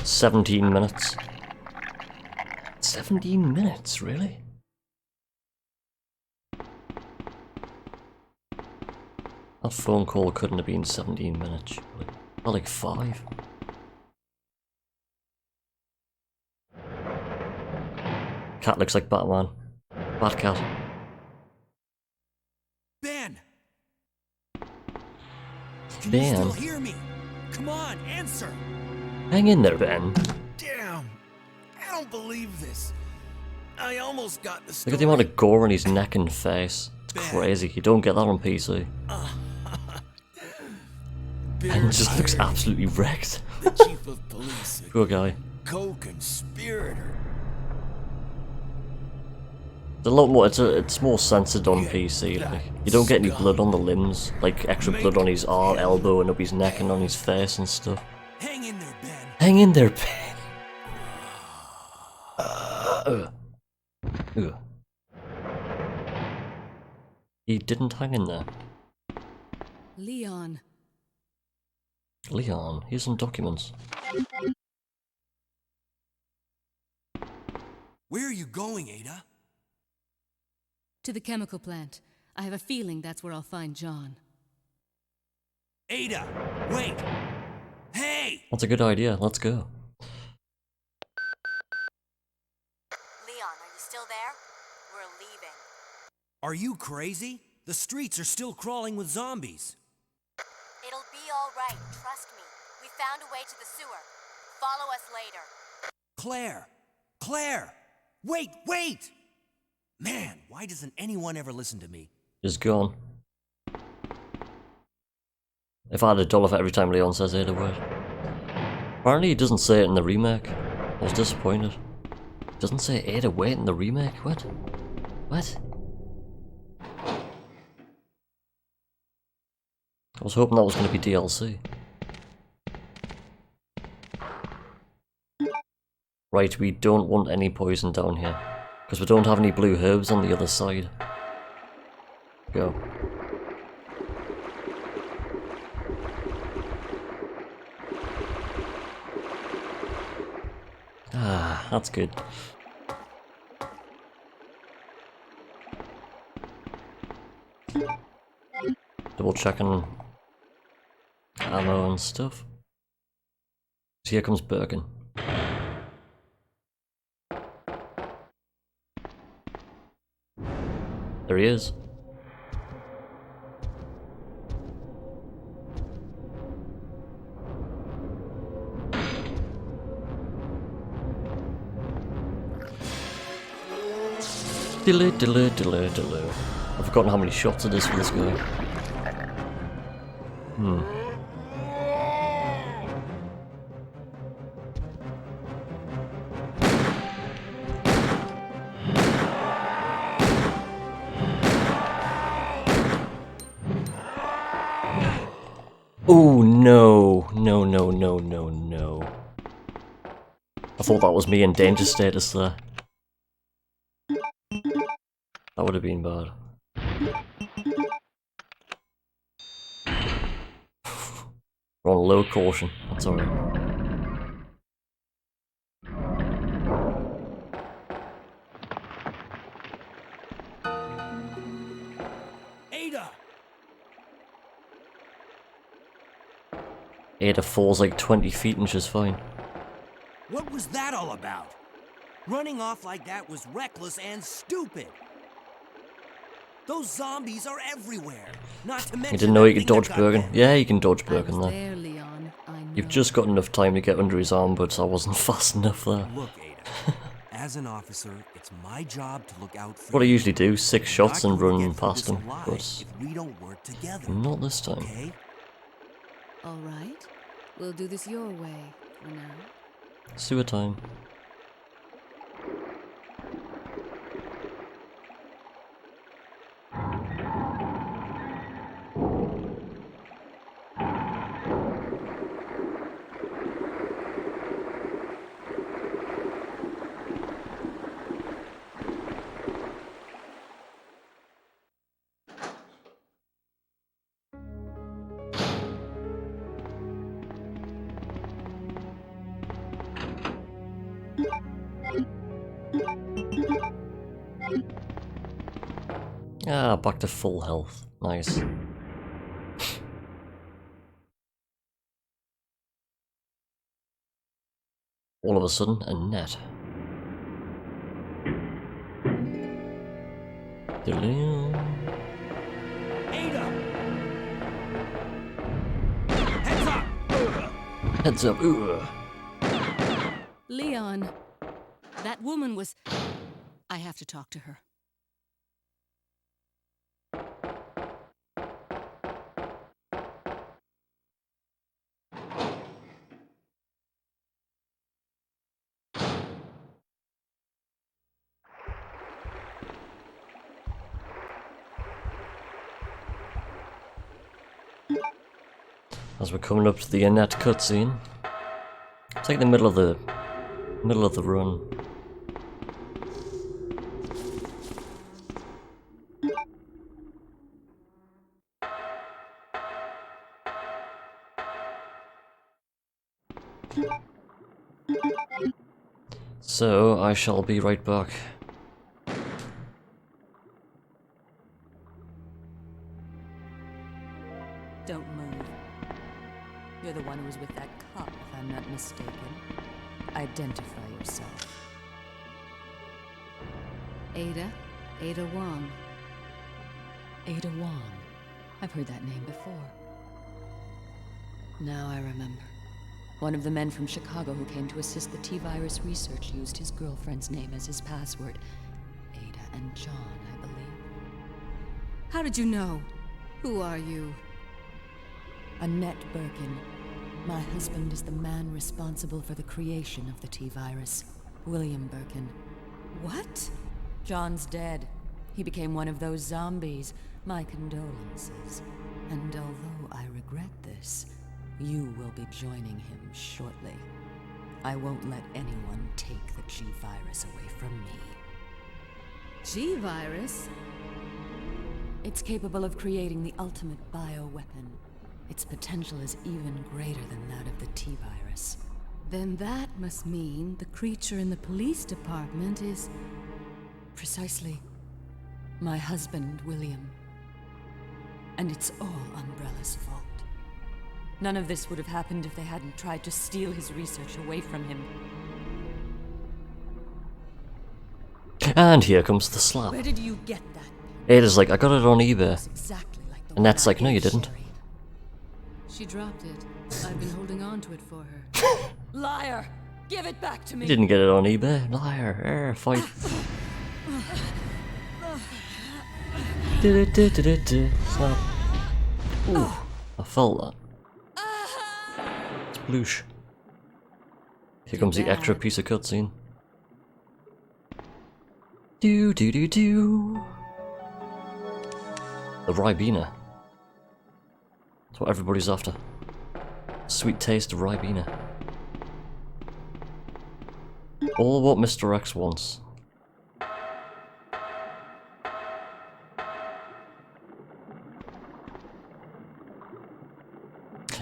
"17 minutes. 17 minutes, really? That phone call couldn't have been 17 minutes, surely. Not like 5. Cat looks like Batman. Bad cat. Ben! Can Ben? you still hear me? Come on, answer! Hang in there, Ben. Damn! I don't believe this. I almost got the story. Look at the amount of gore on his neck and face. It's crazy. You don't get that on PC. Ben just looks absolutely wrecked. The chief of police. Poor guy. Co-conspirator. It's a lot more. It's more censored on PC. Like, you don't get any blood on the limbs, like extra blood on his arm, elbow, and up his neck and on his face and stuff. Hang in there, Ben. Hang in there, Ben. He didn't hang in there. Leon. Leon, here's some documents. Where are you going, Ada? To the chemical plant. I have a feeling that's where I'll find John. Ada, wait! Hey! That's a good idea. Let's go. Leon, are you still there? We're leaving. Are you crazy? The streets are still crawling with zombies. It'll be all right, trust me. We found a way to the sewer. Follow us later. Claire! Claire! Wait! Man, why doesn't anyone ever listen to me? Just gone. If I had $1 for every time Leon says Ada word. Apparently he doesn't say it in the remake. I was disappointed. He doesn't say Ada wait in the remake? What? What? I was hoping that was going to be DLC. Right, we don't want any poison down here. Because we don't have any blue herbs on the other side. Go. Ah, that's good. Double checking ammo and stuff. So here comes Birkin. There he is. Delay. I've forgotten how many shots it is for this guy. no, no, no. I thought that was me in danger status there. That would have been bad. We're on low caution, that's alright. Ada! Ada falls like 20 feet and she's fine. What was that all about? Running off like that was reckless and stupid. Those zombies are everywhere. Not to mention You didn't know you could everything dodge that got Bergen? them. Yeah, you can dodge I Bergen was there. there, Leon. I know. You've just got enough time to get under his arm, but I wasn't fast enough there. Look, Ada. As an officer, it's my job to look out for What I you. usually do, 6 shots and We're not gonna run get through past this him, alive but if we don't work together. not this time. Okay? All right. We'll do this your way for now. Sewer time. Ah, back to full health. Nice. All of a sudden, a net. Ada! Heads up. Ooh. Leon, that woman was... I have to talk to her. As we're coming up to the Annette cutscene, it's like the middle of the run. So I shall be right back. Don't move. You're the one who was with that cop, if I'm not mistaken. Identify yourself. Ada Wong. Ada Wong. I've heard that name before. Now I remember. One of the men from Chicago who came to assist the T-virus research used his girlfriend's name as his password. Ada and John, I believe. How did you know? Who are you? Annette Birkin. My husband is the man responsible for the creation of the T-virus, William Birkin. What? John's dead. He became one of those zombies. My condolences. And although I regret this, you will be joining him shortly. I won't let anyone take the G-virus away from me. G-virus? It's capable of creating the ultimate bioweapon. Its potential is even greater than that of the T-virus. Then that must mean the creature in the police department is... Precisely. My husband, William. And it's all Umbrella's fault. None of this would have happened if they hadn't tried to steal his research away from him. And here comes the slap. Where did you get that? Ada's like, I got it on eBay. Exactly like the And that's one like, no you didn't. She dropped it. I've been holding on to it for her. Liar! Give it back to me! You didn't get it on eBay. Liar. Fight. Slap. Ooh, I felt that. It's bloosh. Here comes the extra piece of cutscene. Do. The Ribena. That's what everybody's after. Sweet taste of Ribena. All what Mr. X wants.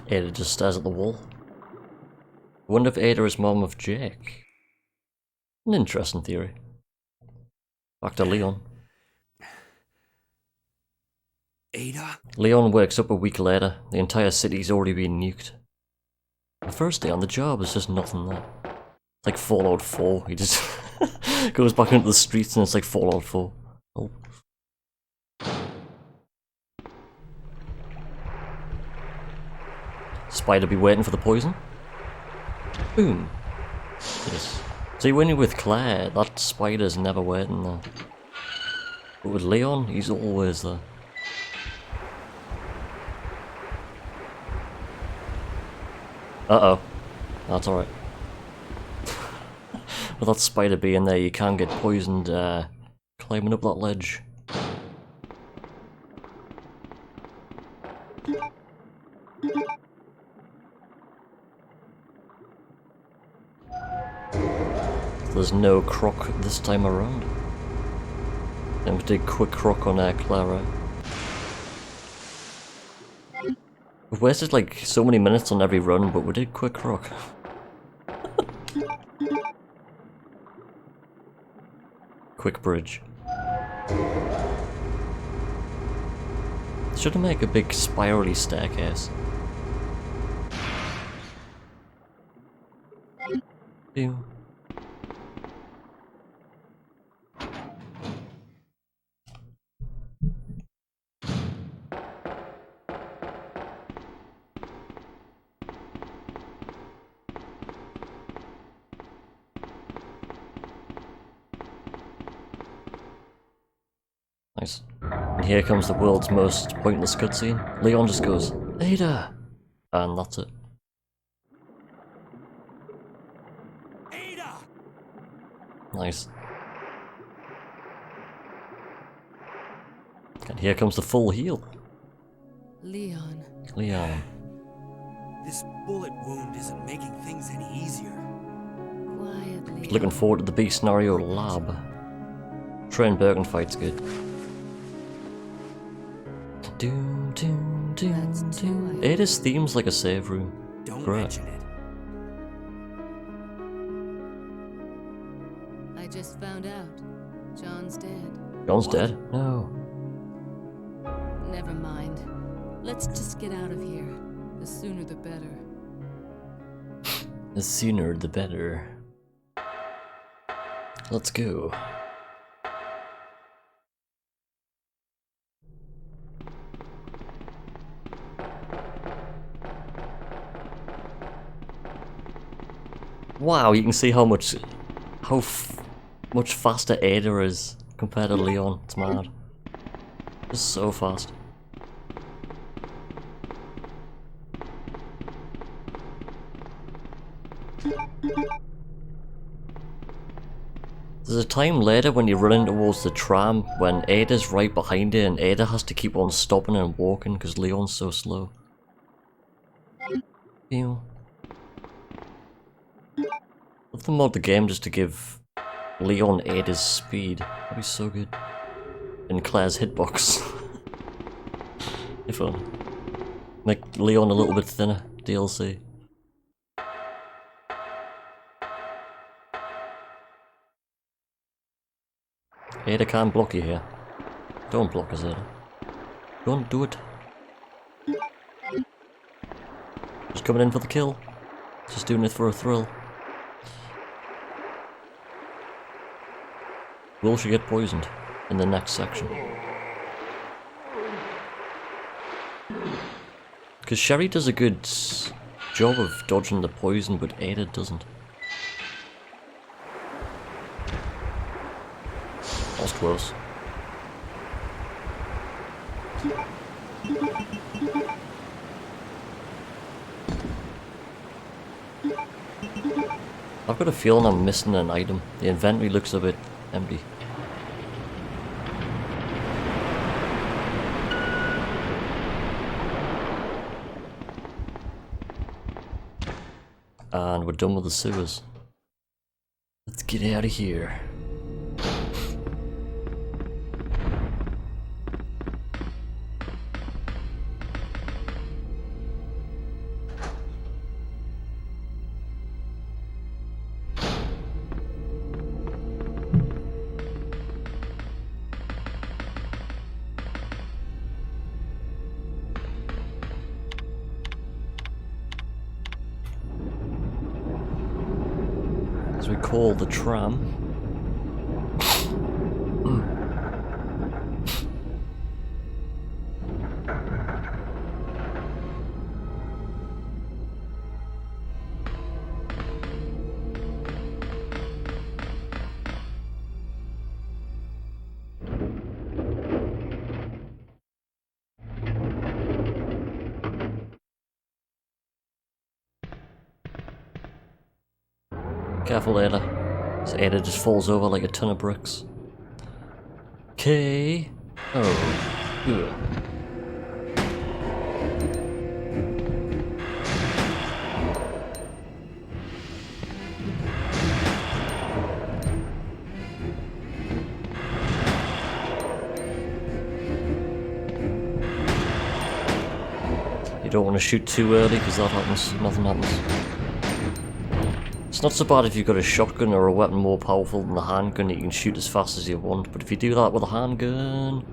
Ada just stares at the wall. I wonder if Ada is mom of Jake. An interesting theory. Back to Leon. Ada? Leon wakes up a week later. The entire city's already been nuked. The first day on the job, there's just nothing there. It's like Fallout 4. He just goes back into the streets and it's like Fallout 4. Oh. Spider be waiting for the poison? Boom. Yes. See, when you're with Claire, that spider's never waiting there. But with Leon, he's always there. Uh-oh. That's alright. With that spider being there, you can't get poisoned climbing up that ledge. There's no croc this time around. And we did quick croc on Claire A. We've wasted like so many minutes on every run, but we did quick croc. Quick bridge. Should I make a big spirally staircase? Ew. Nice. And here comes the world's most pointless cutscene. Leon just goes, Ada! And that's it. Ada! Nice. And here comes the full heal. Leon. Leon. This bullet wound isn't making things any easier. Quietly. Looking forward to the B scenario lab. Train Bergen fight's good. Ada's theme's like a save room. Don't Great. mention it. I just found out. John's dead. John's dead? No. Never mind. Let's just get out of here. The sooner the better. The sooner the better. Let's go. Wow, you can see how much faster Ada is compared to Leon. It's mad. It's so fast. There's a time later when you're running towards the tram when Ada's right behind you and Ada has to keep on stopping and walking because Leon's so slow. Ew. I'd love to mod the game just to give Leon Ada's speed. That'd be so good. And Claire's hitbox. If only. Make Leon a little bit thinner. DLC. Ada can't block you here. Don't block us, Ada. Don't do it. Just coming in for the kill. Just doing it for a thrill. Will she get poisoned in the next section? Because Sherry does a good job of dodging the poison, but Ada doesn't. That was close. I've got a feeling I'm missing an item. The inventory looks a bit empty. man, we're done with the sewers. Let's get out of here. As we call the tram. Careful, Ada. So Ada just falls over like a ton of bricks. Okay. Oh. Ugh. You don't want to shoot too early because that happens. Nothing happens. It's not so bad if you've got a shotgun or a weapon more powerful than the handgun that you can shoot as fast as you want, but if you do that with a handgun,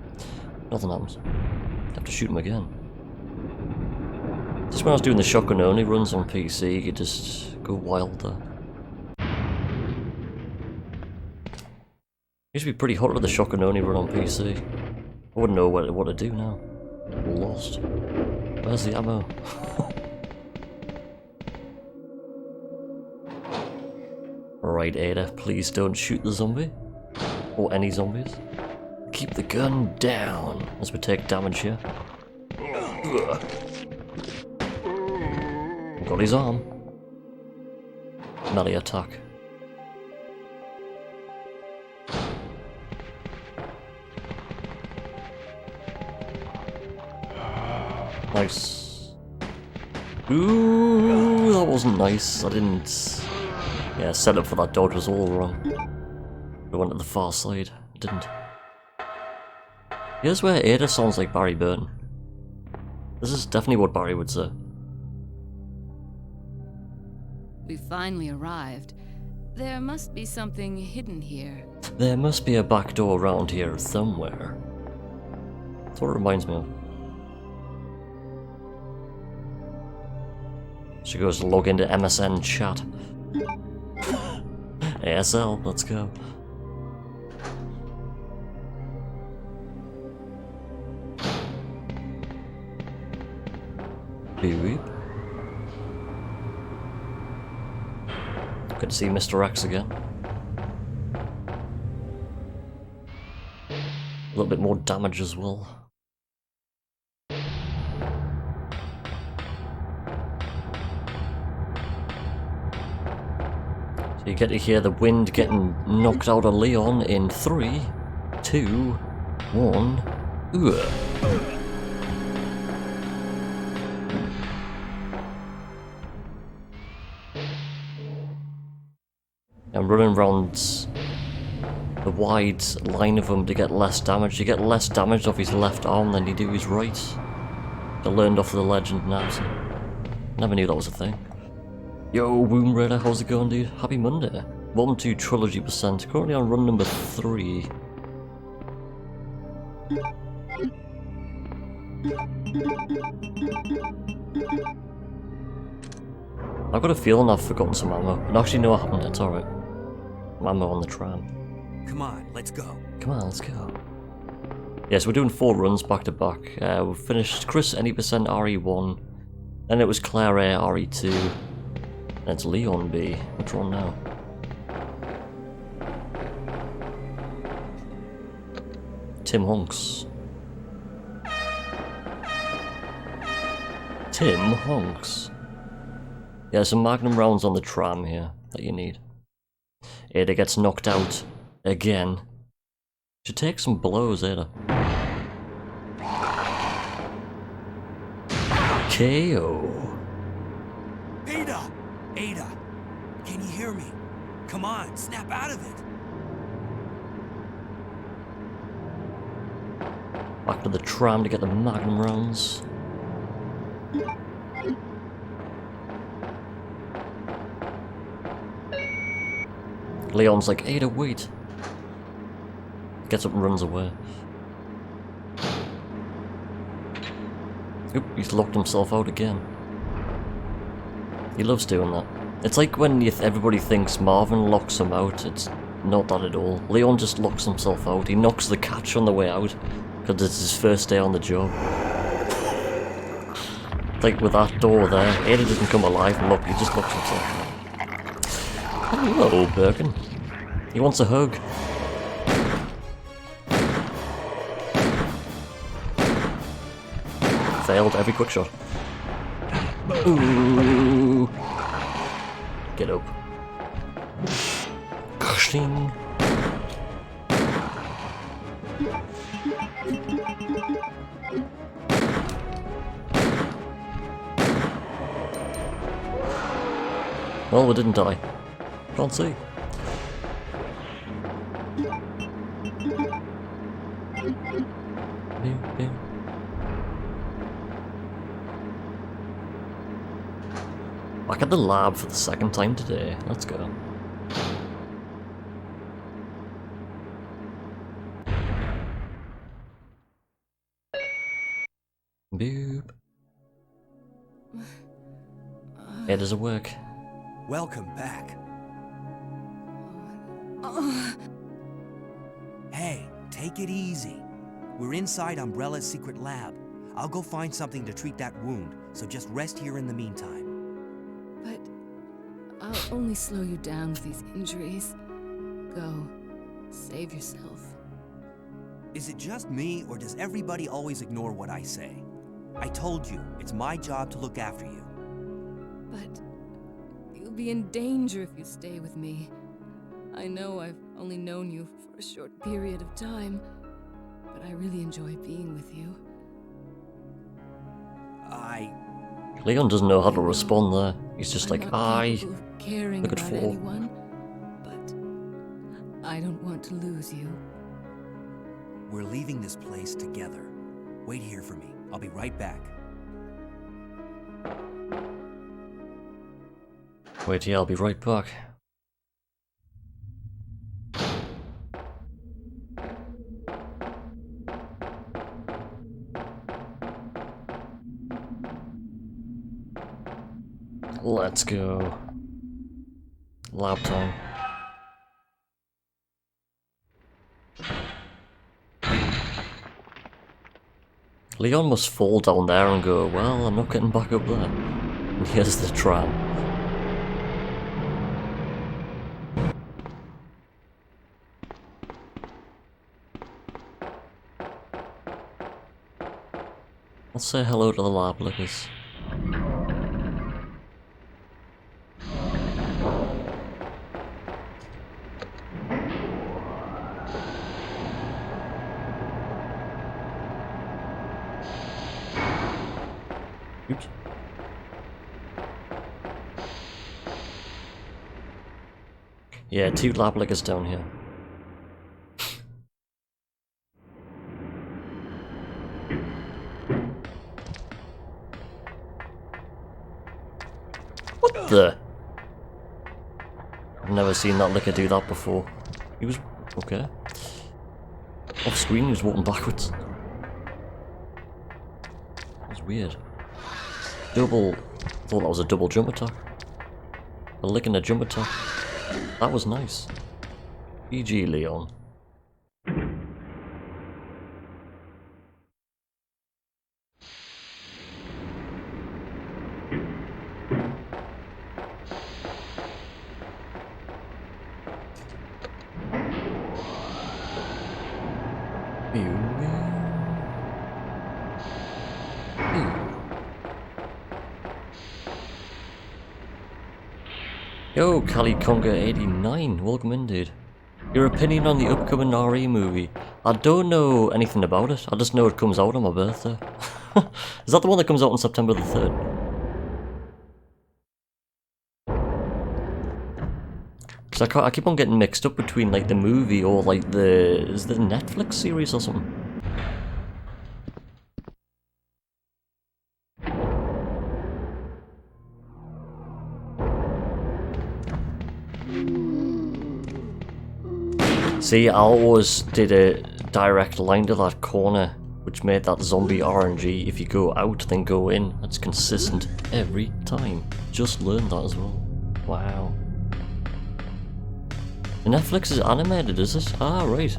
nothing happens. You have to shoot them again. Just when I was doing the shotgun only runs on PC, you could just go wild there. Used to be pretty hot with the shotgun only run on PC. I wouldn't know what to do now. Lost. Where's the ammo? Alright, Ada, please don't shoot the zombie. Or any zombies. Keep the gun down as we take damage here. Got his arm. Melee attack. Nice. Ooh, that wasn't nice. I didn't... Yeah, setup for that dodge was all wrong. I went to the far side. I didn't. Here's where Ada sounds like Barry Burton. This is definitely what Barry would say. We finally arrived. There must be something hidden here. There must be a back door around here somewhere. That's what it reminds me of. She goes to log into MSN chat. ASL, let's go. Beep beep. Good to see Mr. X again. A little bit more damage as well. You get to hear the wind getting knocked out of Leon in 3, 2, 1. Ugh. I'm running around the wide line of him to get less damage. You get less damage off his left arm than you do his right. I learned off the legend Nabs. Never knew that was a thing. Yo, Womb Raider, how's it going, dude? Happy Monday. Welcome to Trilogy %. Currently on run number 3. I've got a feeling I've forgotten some ammo. And actually, no, I haven't. It's alright. Ammo on the tram. Come on, let's go. Come on, let's go. Yes, we're doing 4 runs back to back. We've finished Chris any % RE1. Then it was Claire A, RE2. That's Leon B. Which one now? Tim Honks. Tim Honks. Yeah, some magnum rounds on the tram here that you need. Ada gets knocked out again. Should take some blows, Ada. KO. Ada! Ada, hear me? Come on, snap out of it. Back to the tram to get the magnum rounds. Leon's like, Ada, wait. Gets up and runs away. Oop, he's locked himself out again. He loves doing that. It's like when everybody thinks Marvin locks him out, it's not that at all. Leon just locks himself out. He knocks the catch on the way out, because it's his first day on the job. It's like with that door there, Ada doesn't come alive and look, he just locks himself out. Hello, Birkin. He wants a hug. Failed every quick shot. Ooh. Get up. Kushing. Well, we didn't die. Can't see. Back at the lab for the second time today. Let's go. Boop. It doesn't work. Welcome back. Hey, take it easy. We're inside Umbrella's secret lab. I'll go find something to treat that wound, so just rest here in the meantime. But I'll only slow you down with these injuries. Go. Save yourself. Is it just me, or does everybody always ignore what I say? I told you, it's my job to look after you. But you'll be in danger if you stay with me. I know I've only known you for a short period of time, but I really enjoy being with you. Leon doesn't know how to respond there. He's just like, caring look at about 4. anyone, but I don't want to lose you. We're leaving this place together. Wait here for me. I'll be right back. Wait, yeah, I'll be right back. Let's go. Lab time. Leon must fall down there and go, well, I'm not getting back up there. And here's the tram. Let's say hello to the lab lickers. Oops. Yeah, 2 lab lickers down here. What the? I've never seen that licker do that before. He was okay. Off screen, he was walking backwards. That's weird. Double. I thought that was a double jump attack. A lick and a jump attack. That was nice. GG, Leon. Yo, Cali Conga 89, welcome in, dude. Your opinion on the upcoming RE movie? I don't know anything about it, I just know it comes out on my birthday. Is that the one that comes out on September the 3rd? Because I keep on getting mixed up between like the movie or like is the Netflix series or something? See, I always did a direct line to that corner, which made that zombie RNG. If you go out, then go in. That's consistent every time. Just learned that as well. Wow. The Netflix is animated, is it? Ah, right.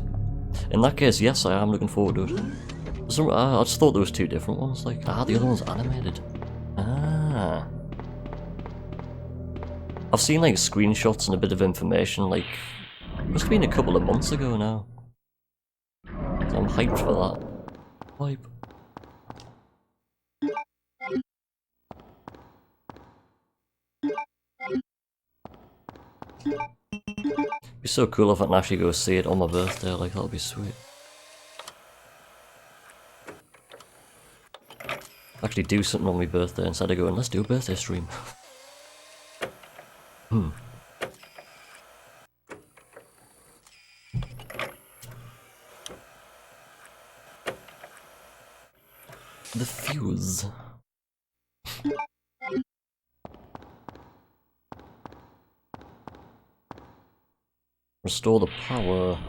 In that case, yes, I am looking forward to it. I just thought there was two different ones. Like, the other one's animated. Ah. I've seen like screenshots and a bit of information. Like, must have been a couple of months ago now. So I'm hyped for that. Hype. It'd be so cool if I can actually go see it on my birthday, like that'll be sweet. Actually do something on my birthday instead of going, let's do a birthday stream. The fuse. Restore the power.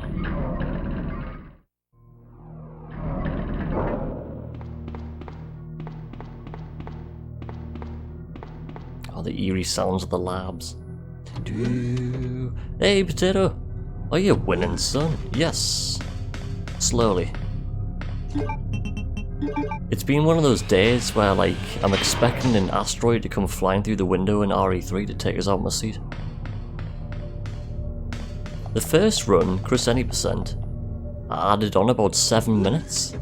Oh, the eerie sounds of the labs. Hey, Potato! Are you winning, son? Yes. Slowly. It's been one of those days where, like, I'm expecting an asteroid to come flying through the window in RE3 to take us out my seat. The first run, Chris Any %, I added on about 7 minutes.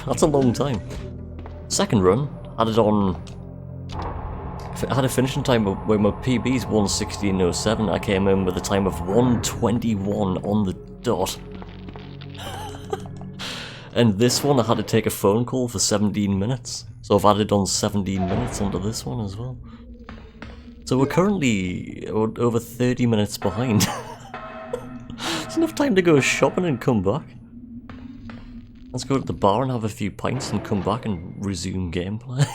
That's a long time. Second run, added on... I had a finishing time where my PB's 1:16:07. I came in with a time of 1:21 on the dot. And this one I had to take a phone call for 17 minutes. So I've added on 17 minutes onto this one as well. So we're currently over 30 minutes behind. It's enough time to go shopping and come back. Let's go to the bar and have a few pints and come back and resume gameplay.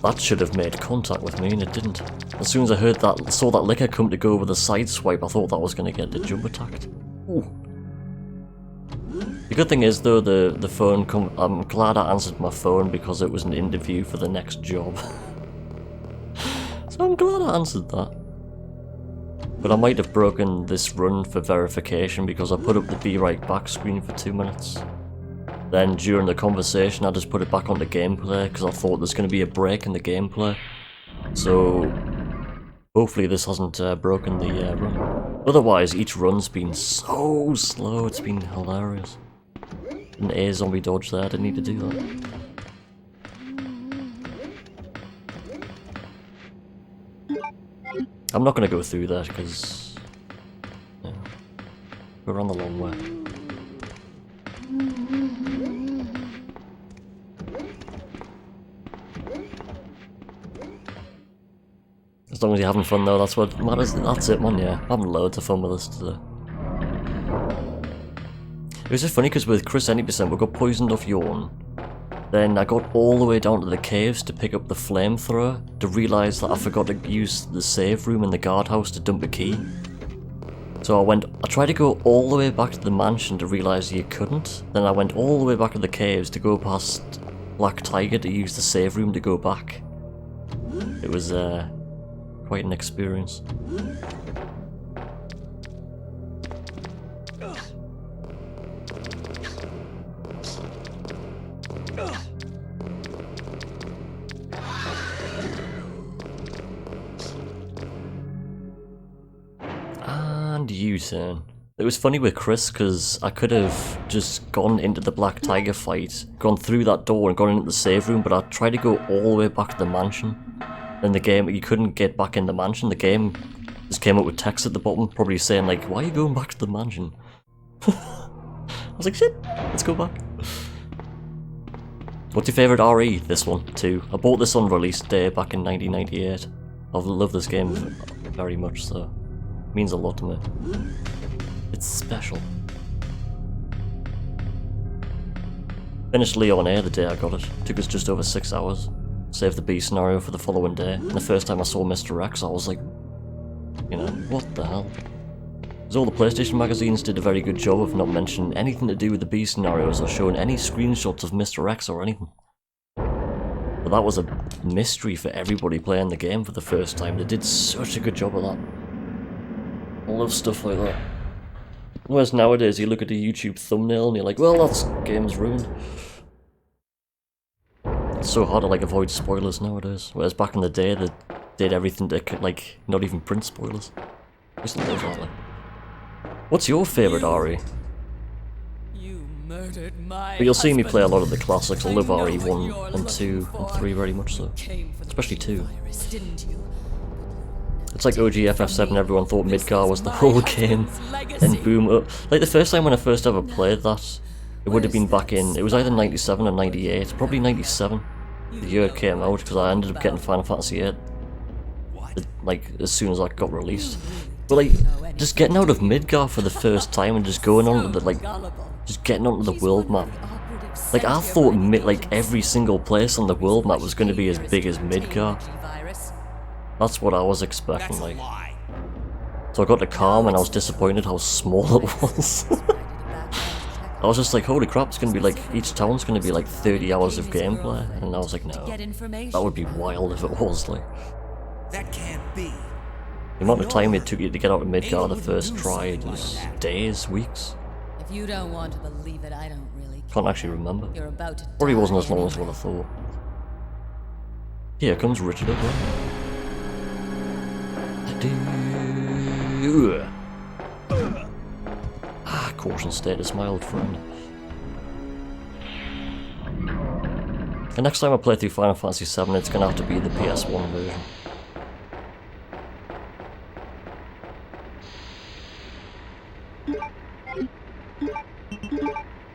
That should have made contact with me and it didn't. As soon as I saw that liquor come to go with a side swipe, I thought that was going to get the jump attacked. Ooh. The good thing is though, the phone I'm glad I answered my phone because it was an interview for the next job. So I'm glad I answered that. But I might have broken this run for verification because I put up the be right back screen for 2 minutes. Then during the conversation I just put it back onto gameplay because I thought there's going to be a break in the gameplay. So hopefully this hasn't broken the run. Otherwise each run's been so slow, it's been hilarious. An A zombie dodge there, I didn't need to do that. I'm not going to go through that because yeah, we're on the long way. As long as you're having fun though, that's what matters. That's it, man, yeah. I'm having loads of fun with this today. It was just funny because with Chris Any %, we got poisoned off yawn. Then I got all the way down to the caves to pick up the flamethrower to realise that I forgot to use the save room in the guardhouse to dump a key. So I tried to go all the way back to the mansion to realise you couldn't. Then I went all the way back to the caves to go past Black Tiger to use the save room to go back. It was quite an experience. And U-turn. It was funny with Chris because I could have just gone into the Black Tiger fight, gone through that door and gone into the save room, but I tried to go all the way back to the mansion. In the game, you couldn't get back in the mansion. The game just came up with text at the bottom, probably saying like, why are you going back to the mansion? I was like, shit, let's go back. What's your favourite RE? This one, too. I bought this on release day back in 1998. I love this game very much, so it means a lot to me. It's special. Finished Leon A the day I got it. Took us just over 6 hours. Saved the B scenario for the following day. And the first time I saw Mr. X, I was like, you know, what the hell? Because all the PlayStation magazines did a very good job of not mentioning anything to do with the B scenarios or showing any screenshots of Mr. X or anything. But that was a mystery for everybody playing the game for the first time. They did such a good job of that. I love stuff like that. Whereas nowadays you look at a YouTube thumbnail and you're like, well, that's game's ruined. It's so hard to like avoid spoilers nowadays. Whereas back in the day they did everything to like not even print spoilers. I used to love that. Like. What's your favourite RE? But you'll see me play a lot of the classics. I love RE1 and 2 and 3 very much so. Especially 2. It's like OG FF7, everyone thought Midgar was the whole game. Then boom, like the first time when I first ever played that, it would have been back in, it was either 97 or 98, probably 97, the year it came out, because I ended up getting Final Fantasy VIII, like, as soon as I got released. But like, just getting out of Midgar for the first time and just going on to the, like, just getting onto the world map. Like, I thought, like, every single place on the world map was going to be as big as Midgar. That's what I was expecting, like. So I got to Calm and I was disappointed how small it was. I was just like, holy crap, it's gonna be like, each town's gonna be like 30 hours of gameplay. And I was like, no. That would be wild if it was, like. That can't be. The amount of time it took you to get out of Midgar the first try was days, weeks. If you don't want to believe it, I don't really care. Can't actually remember. You're about to Probably wasn't as long as what I thought. Here comes Richard up. Caution status, my old friend. The next time I play through Final Fantasy VII, it's gonna have to be the PS1 version.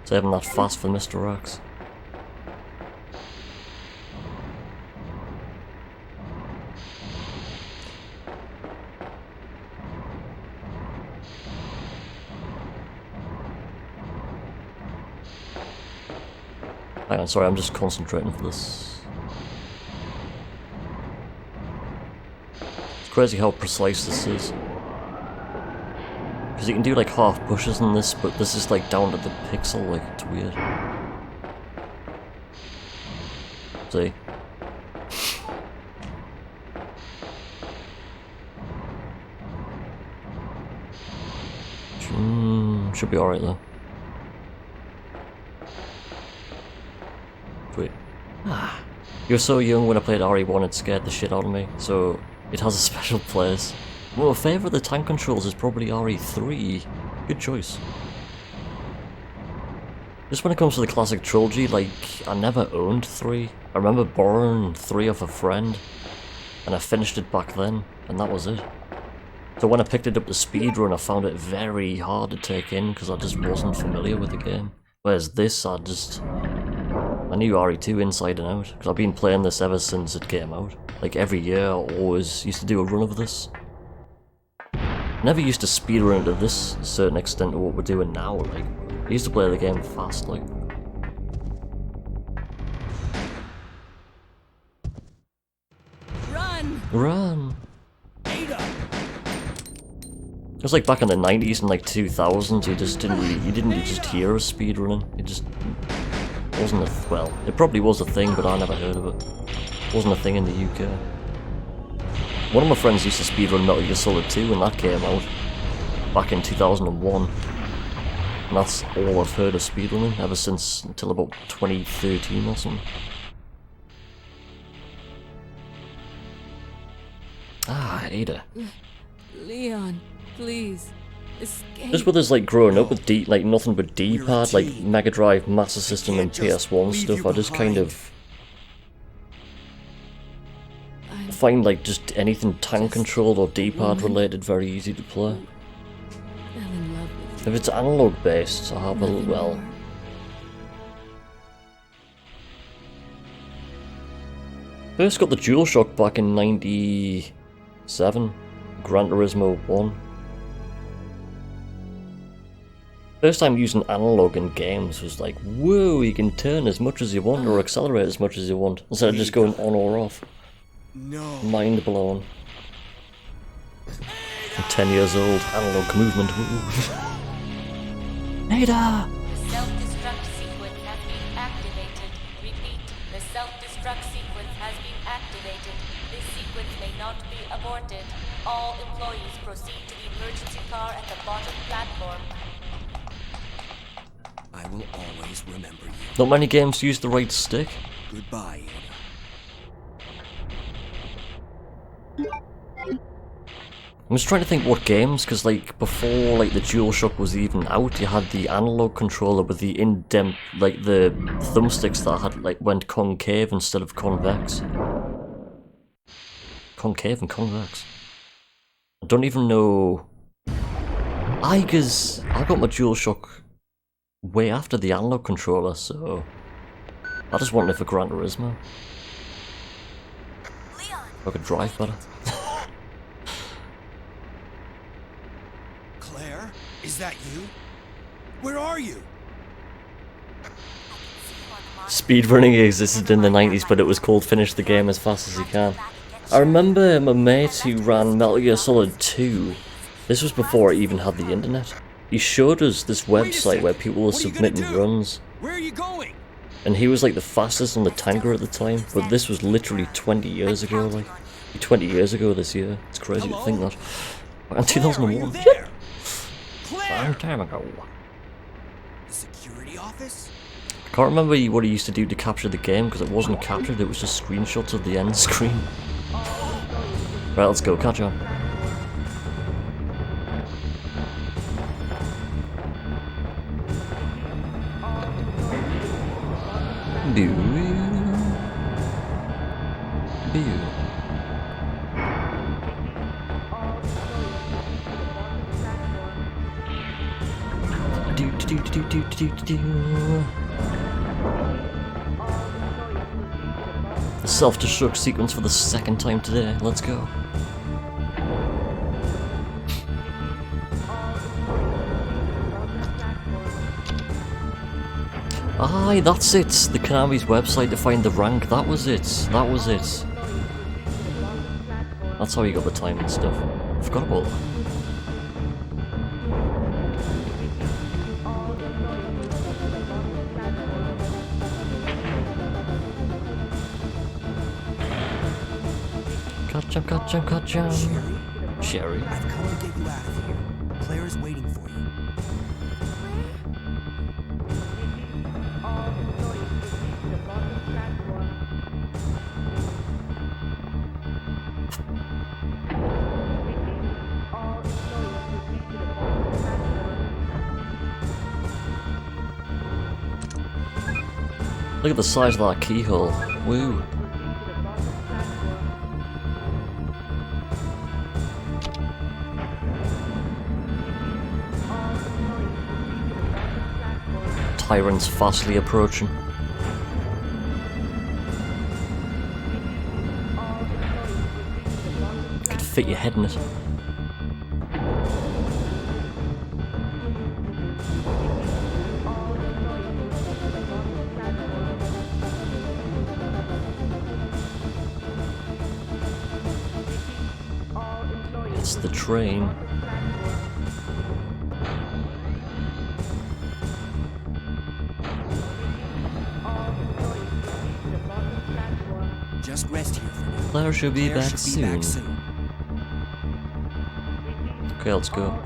Saving that fast for Mr. X. Hang on, sorry, I'm just concentrating for this. It's crazy how precise this is. Because you can do like half pushes in this, but this is like down to the pixel, like it's weird. See? Should be alright though. Sweet. You're so young. When I played RE1 it scared the shit out of me, so it has a special place. Well, my favourite of the tank controls is probably RE3. Good choice. Just when it comes to the classic trilogy, like, I never owned 3. I remember borrowing 3 off a friend, and I finished it back then, and that was it. So when I picked it up to Speedrun, I found it very hard to take in, because I just wasn't familiar with the game. Whereas this, I knew RE2 inside and out, because I've been playing this ever since it came out. Like every year, I always used to do a run of this. Never used to speedrun to this certain extent to what we're doing now, like, I used to play the game fast, like. Run! Run! It was like back in the 90s and like 2000s, you didn't just hear of speedrunning, it just wasn't a, well, it probably was a thing, but I never heard of it. It wasn't a thing in the UK. One of my friends used to speedrun Metal Gear Solid 2 when that came out, back in 2001. And that's all I've heard of speedrunning ever since, until about 2013 or something. Ah, Ada. Leon, please, escape. Just with us like growing up with like nothing but D-pad, like Mega Drive, Master System and PS1 stuff, I just kind of find like just anything tank controlled or D-pad related very easy to play. If it's analog based, I have a well. First got the DualShock back in '97, Gran Turismo 1. First time using analog in games was like, whoa, you can turn as much as you want or accelerate as much as you want, instead of just going on or off. No. Mind blown. I'm 10 years old, analog movement. Ada! The self-destruct sequence has been activated. Repeat, the self-destruct sequence has been activated. This sequence may not be aborted. All employees proceed to the emergency car at the bottom platform. I will always remember you. Not many games use the right stick. Goodbye, I'm just trying to think what games, because like before like the DualShock was even out, you had the analog controller with the indent, like the thumbsticks that had like went concave instead of convex. Concave and convex. I don't even know. Because I got my DualShock way after the analog controller, so I just wanted it for Gran Turismo. I could drive better. Claire, is that you? Where are you? Speedrunning existed in the 90s, but it was called finish the game as fast as you can. I remember my mate who ran Metal Gear Solid 2. This was before I even had the internet. He showed us this website where people were submitting runs. Where are you going? And he was like the fastest on the tanker at the time, but this was literally 20 years ago, like. 20 years ago this year. It's crazy to think that. Back in 2001. Long time ago. The security office? I can't remember what he used to do to capture the game, because it wasn't captured, it was just screenshots of the end screen. Right, let's go, catch on. The self-destruct sequence for the second time today. Let's go. Aye, that's it. The Konami's website to find the rank. That was it. That was it. That's how you got the time and stuff. I forgot about that. Gotcha. Sherry. I've come to get you out of here. Claire is waiting for you. Look at the size of that keyhole. Woo. Tyrant's fastly approaching. Could fit your head in it. It's the train. Just rest here for now. Claire should be back soon. Okay, let's go.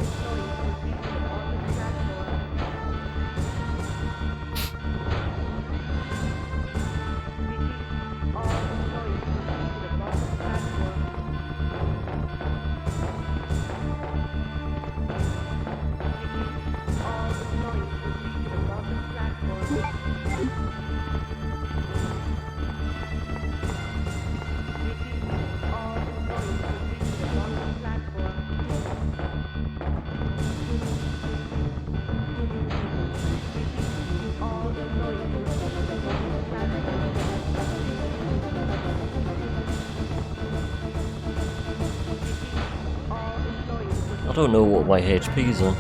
don't know what my HP's on.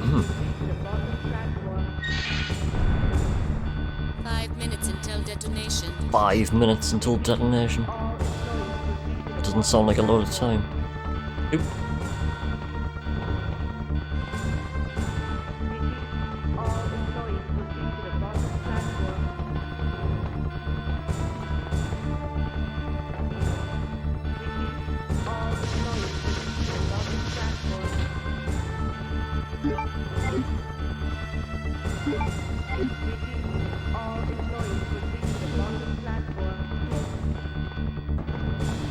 Hmm. 5 minutes until detonation. 5 minutes until detonation. Doesn't sound like a lot of time. Oop.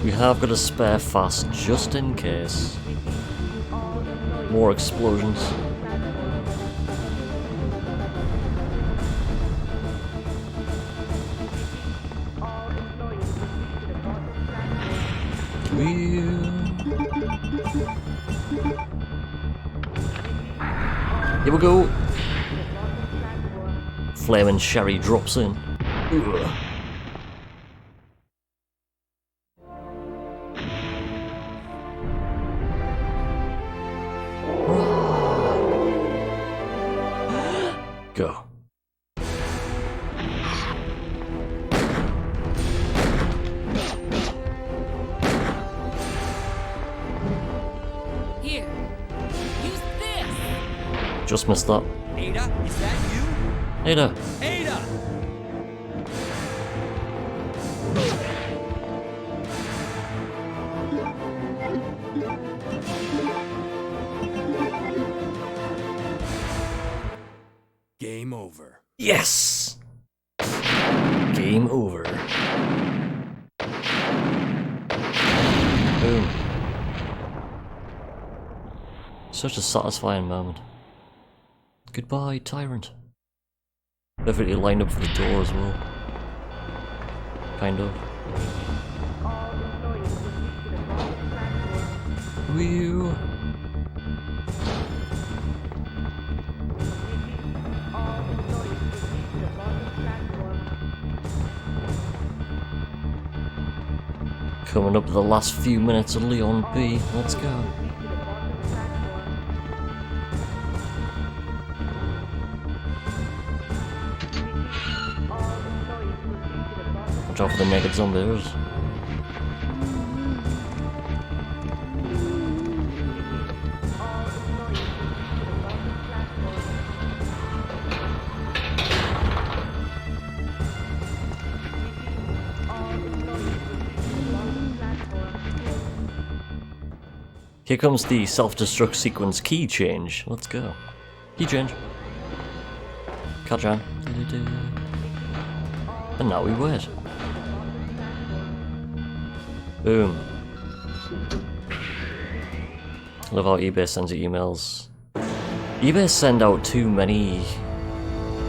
We have got a spare fast just in case. More explosions. Here we go. Flaming Sherry drops in. Ugh. Go. Here. Use this. Just missed that. Ada, is that you? Ada. Ada! Game over. Yes! Game over. Boom. Such a satisfying moment. Goodbye, Tyrant. Perfectly lined up for the door as well. Kind of. Whew. Coming up to the last few minutes of Leon B. Let's go. Watch out for the naked zombies. Here comes the self-destruct sequence key change. Let's go. Key change. Catch on. And now we wait. Boom. Love how eBay sends you emails. eBay send out too many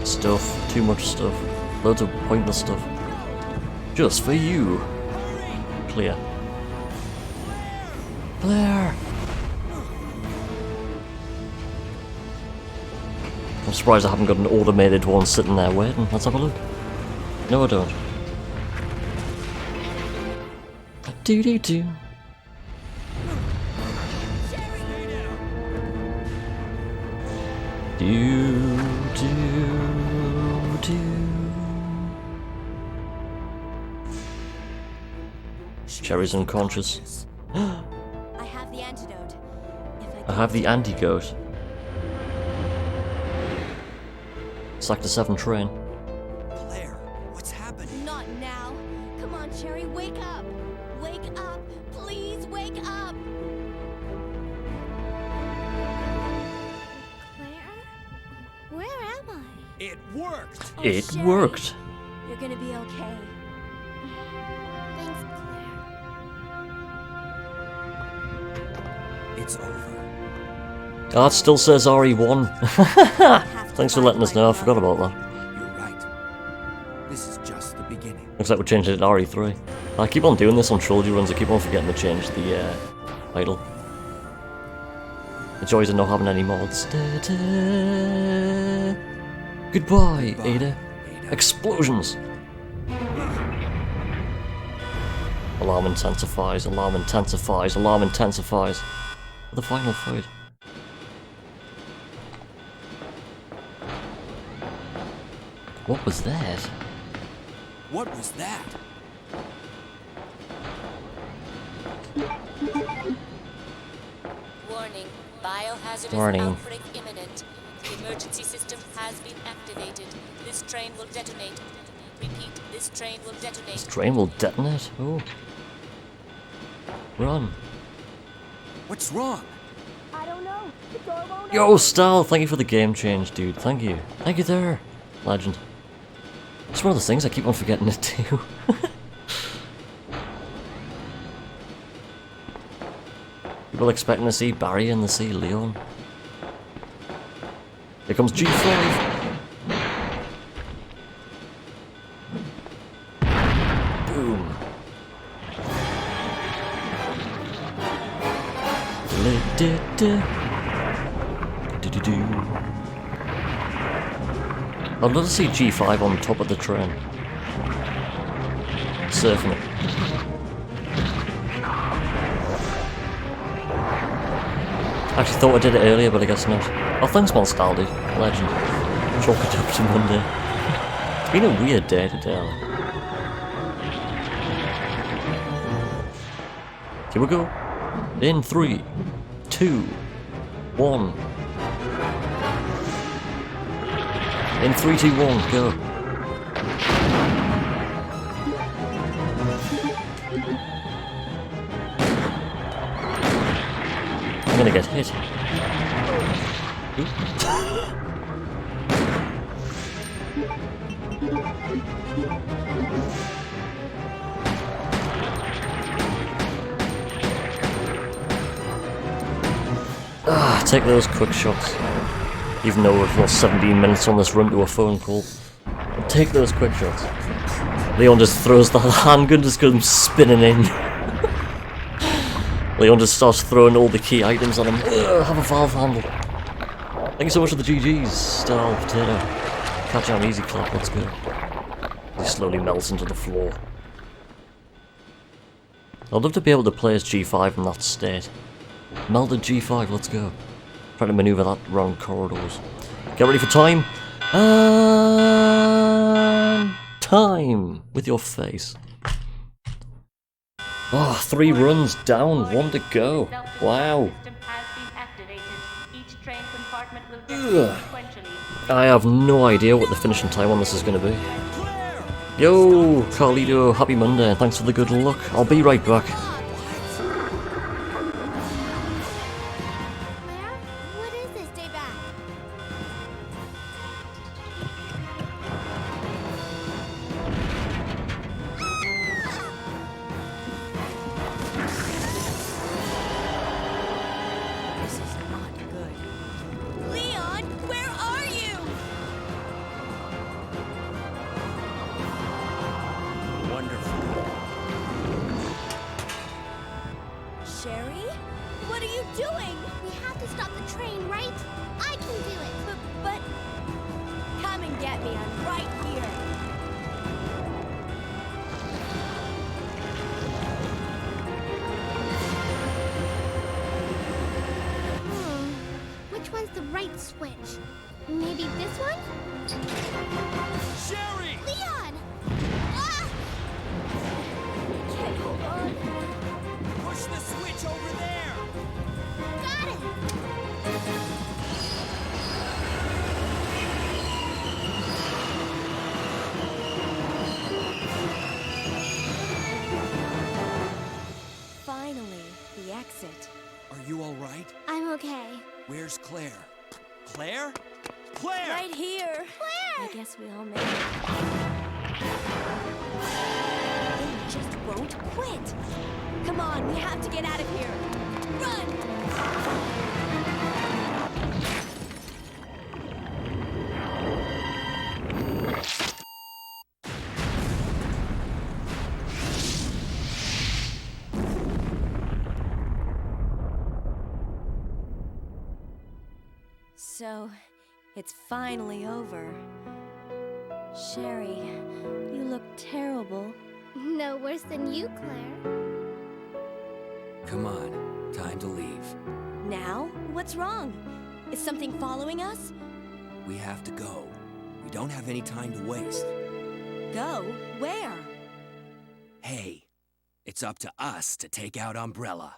stuff, too much stuff, loads of pointless stuff. Just for you. Clear. Claire! I'm surprised I haven't got an automated one sitting there waiting. Let's have a look. No, I don't. Do-do-do. Do-do-do. Cherry's unconscious. I have the antidote. I have the antidote. Sector 7 train. Claire, what's happening? Not now. Come on, Cherry, wake up. Wake up. Please wake up. Claire? Where am I? It worked! Oh, It Sherry, worked. You're gonna be okay. Thanks, Claire. It's over. Oh, it still says RE1. Thanks for letting us know, I forgot about that. You're right. This is just the beginning. Looks like we're changing it to RE3. I keep on doing this on Trilogy runs, I keep on forgetting to change the title. The joys of not having any mods. Da-da. Goodbye, Ada. Explosions! Alarm intensifies, alarm intensifies, alarm intensifies. The final fight. What was that? What was that? Warning. Biohazardous Warning. outbreak imminent. The emergency system has been activated. This train will detonate. Repeat, this train will detonate. This train will detonate? Oh. Run. What's wrong? I don't know. The door won't Yo, Stal, thank you for the game change, dude. Thank you. Thank you there. Legend. It's one of those things I keep on forgetting to do. People expecting to see Barry and to see Leon. Here comes G5. Boom. I'd love to see G5 on top of the train. Surfing it. Actually thought I did it earlier, but I guess not. Oh, thanks, Monstaldi. Legend. Chalk it up to Monday. It's been a weird day today. Here we go. In 3, 2, 1. In 3, 2, 1, go. I'm gonna get hit. Take those quick shots. Even though we've lost 17 minutes on this run to a phone call. Take those quick shots. Leon just throws the handgun, just goes spinning in. Leon just starts throwing all the key items on him. Have a valve handle. Thank you so much for the GGs, Star Potato. Catch out easy clap, let's go. He slowly melts into the floor. I'd love to be able to play as G5 in that state. Melted G5, let's go. Trying to maneuver that round corridors. Get ready for time. And time with your face. Oh, 3 runs down, 1 to go. Wow. Ugh. I have no idea what the finishing time on this is going to be. Yo, Carlito, happy Monday, and thanks for the good luck. I'll be right back. Where's Claire? Claire? Claire! Right here. Claire! I guess we all made it. They just won't quit. Come on, we have to get out of here. Run! So, it's finally over. Sherry, you look terrible. No worse than you, Claire. Come on, time to leave. Now? What's wrong? Is something following us? We have to go. We don't have any time to waste. Go? Where? Hey, it's up to us to take out Umbrella.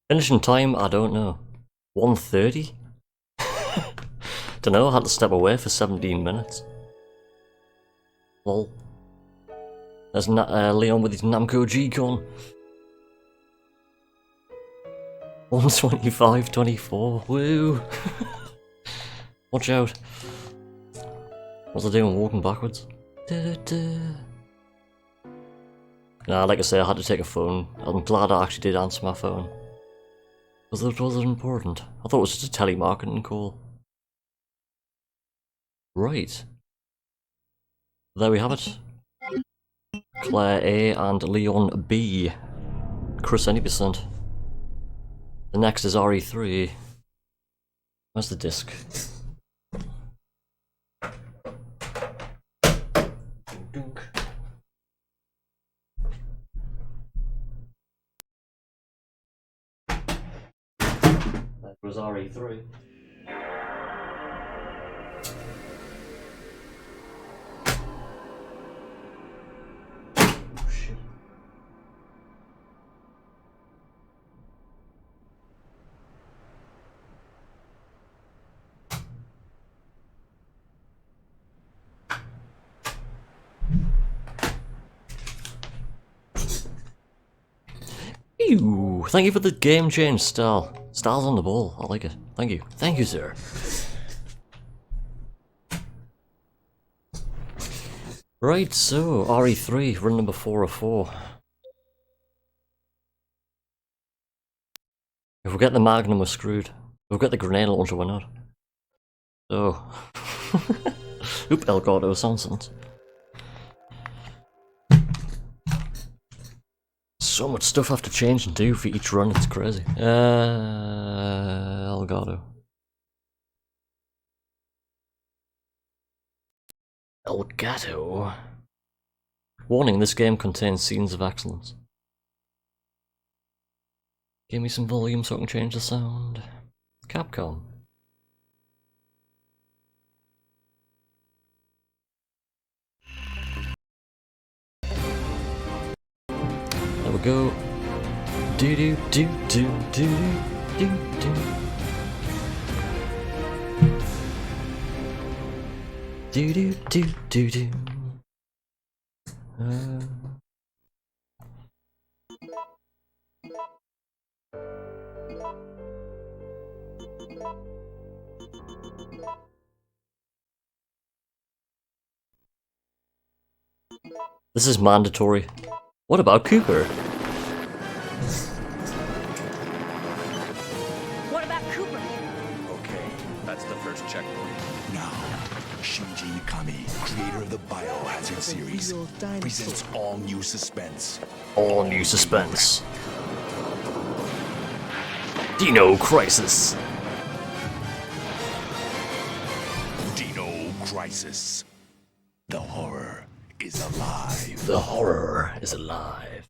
Finishing time, I don't know. 1:30? Dunno, I had to step away for 17 minutes. Lol. There's Leon with his Namco G-Con. 125.24, woo! Watch out. What's I doing, walking backwards? Nah, like I say, I had to take a phone. I'm glad I actually did answer my phone. Because it wasn't important. I thought it was just a telemarketing call. Right. There we have it. Claire A and Leon B. Chris any percent. The next is RE3. Where's the disc? That was RE3. Ew, thank you for the game change, Stal. Stal's on the ball. I like it. Thank you. Thank you, sir. Right, so RE3, run number 404. If we get the magnum, we're screwed. If we get the grenade launcher, we're not. So. Oop, Elgato Sansons. So much stuff I have to change and do for each run, it's crazy. Elgato. Elgato. Warning, this game contains scenes of excellence. Give me some volume so I can change the sound. Capcom. There we go. Do do do do do do do. Do do do do do. This is mandatory. What about Cooper? What about Cooper? Okay, that's the first checkpoint. Now, Shinji Mikami, creator of the Biohazard series, presents all new suspense. All new suspense. Dino Crisis. Dino Crisis. The horror is alive. The horror is alive.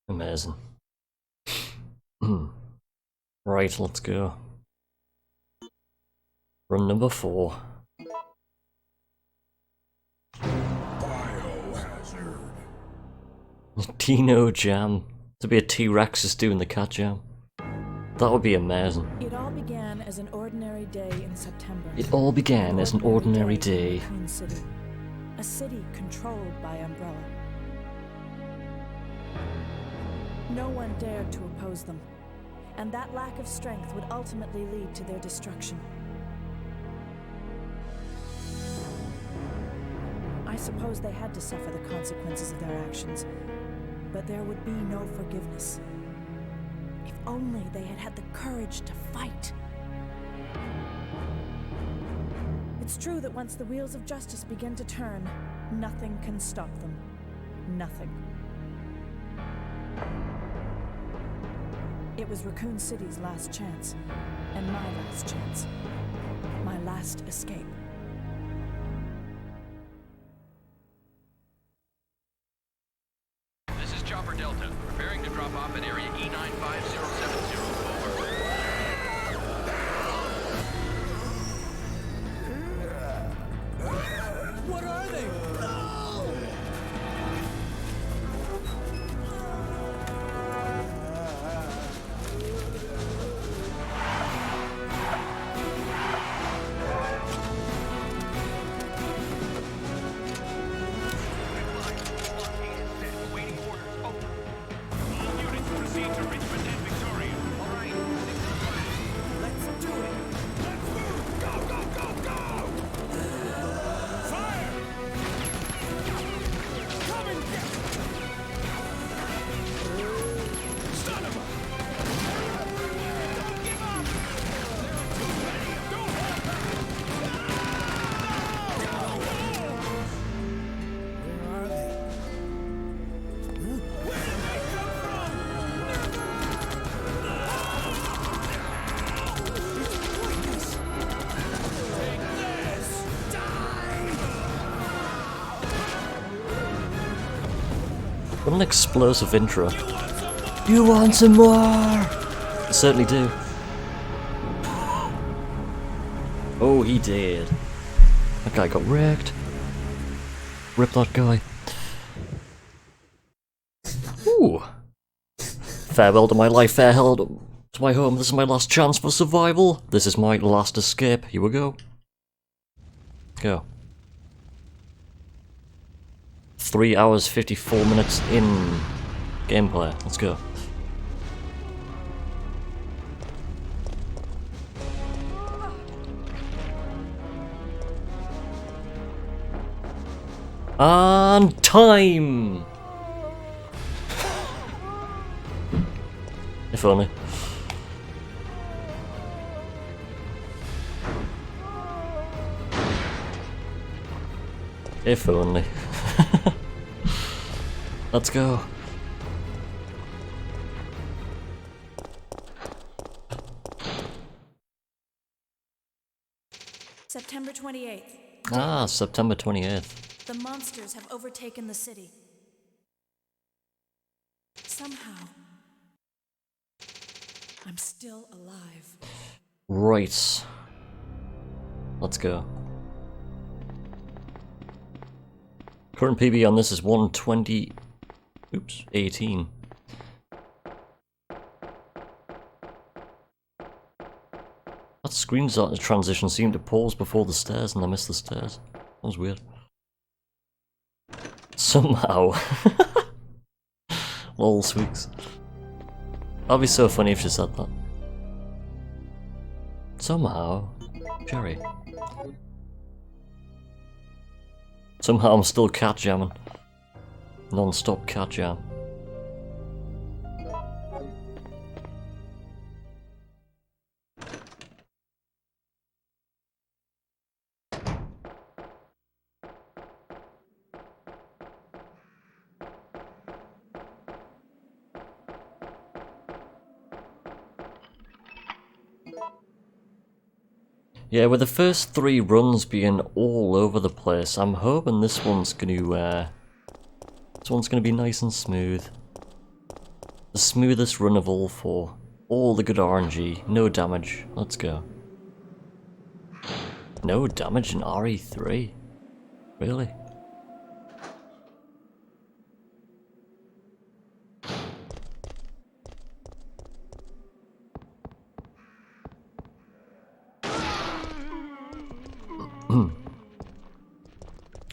Amazing. Right, let's go. Run number 4. Biohazard. Dino Jam. To be a T-Rex is doing the cat jam. That would be amazing. It all began as an ordinary day in September. It all began as an ordinary day. Raccoon City. A city controlled by Umbrella. No one dared to oppose them, and that lack of strength would ultimately lead to their destruction. I suppose they had to suffer the consequences of their actions, but there would be no forgiveness. If only they had had the courage to fight. It's true that once the wheels of justice begin to turn, nothing can stop them. Nothing. It was Raccoon City's last chance, and my last chance. My last escape. This is Chopper Delta, preparing to drop off at area E95070. What are they? What an explosive intro. You want some more? I certainly do. Oh, he did. That guy got wrecked. Rip that guy. Ooh. Farewell to my life, farewell to my home. This is my last chance for survival. This is my last escape. Here we go. Go. 3 hours 54 minutes in gameplay. Let's go. On time! If only. If only. Let's go. September 28th. Ah, September 28th. The monsters have overtaken the city. Somehow, I'm still alive. Right. Let's go. Current PB on this is 120... Oops, 18. That screenshot transition seemed to pause before the stairs and I missed the stairs. That was weird. Somehow. Lol, Sweeks. That'd be so funny if she said that. Somehow. Jerry. Somehow I'm still cat jamming. Non-stop cat jam. Yeah, with the first 3 runs being all over the place, I'm hoping this one's gonna be nice and smooth. The smoothest run of all 4. All the good RNG, no damage. Let's go. No damage in RE3? Really?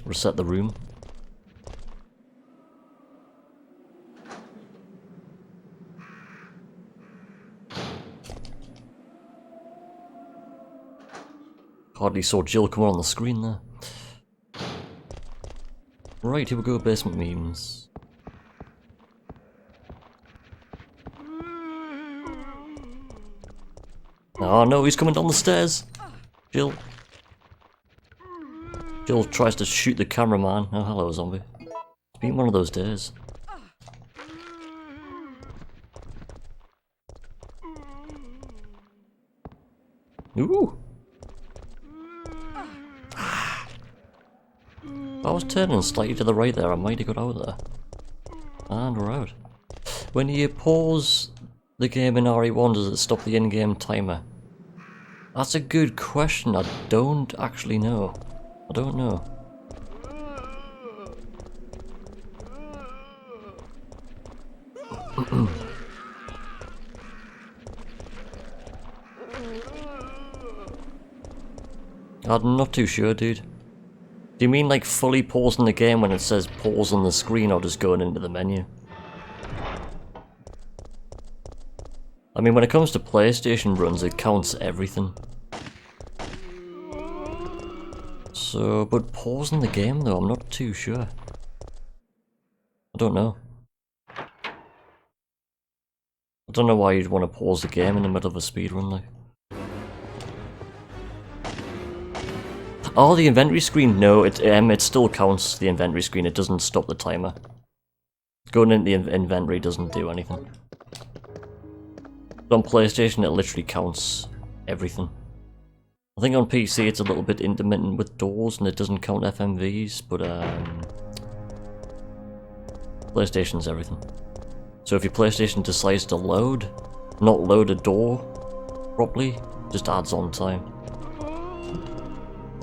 Reset the room. Hardly saw Jill come on the screen there. Right, here we go, basement memes. Oh no, he's coming down the stairs! Jill. Jill tries to shoot the cameraman. Oh, hello, zombie. It's been one of those days. Ooh! If I was turning slightly to the right there, I might have got out there. And we're out. When you pause the game in RE1, does it stop the in-game timer? That's a good question. I don't actually know. I don't know. I'm not too sure, dude. Do you mean like fully pausing the game when it says pause on the screen, or just going into the menu? I mean, when it comes to PlayStation runs, it counts everything. So, but pausing the game though, I'm not too sure. I don't know. I don't know why you'd want to pause the game in the middle of a speedrun, like. Oh, the inventory screen, no, it still counts the inventory screen, it doesn't stop the timer. Going into the inventory doesn't do anything. But on PlayStation, it literally counts everything. I think on PC it's a little bit intermittent with doors and it doesn't count FMVs, but PlayStation's everything. So if your PlayStation decides to not load a door properly, just adds on time.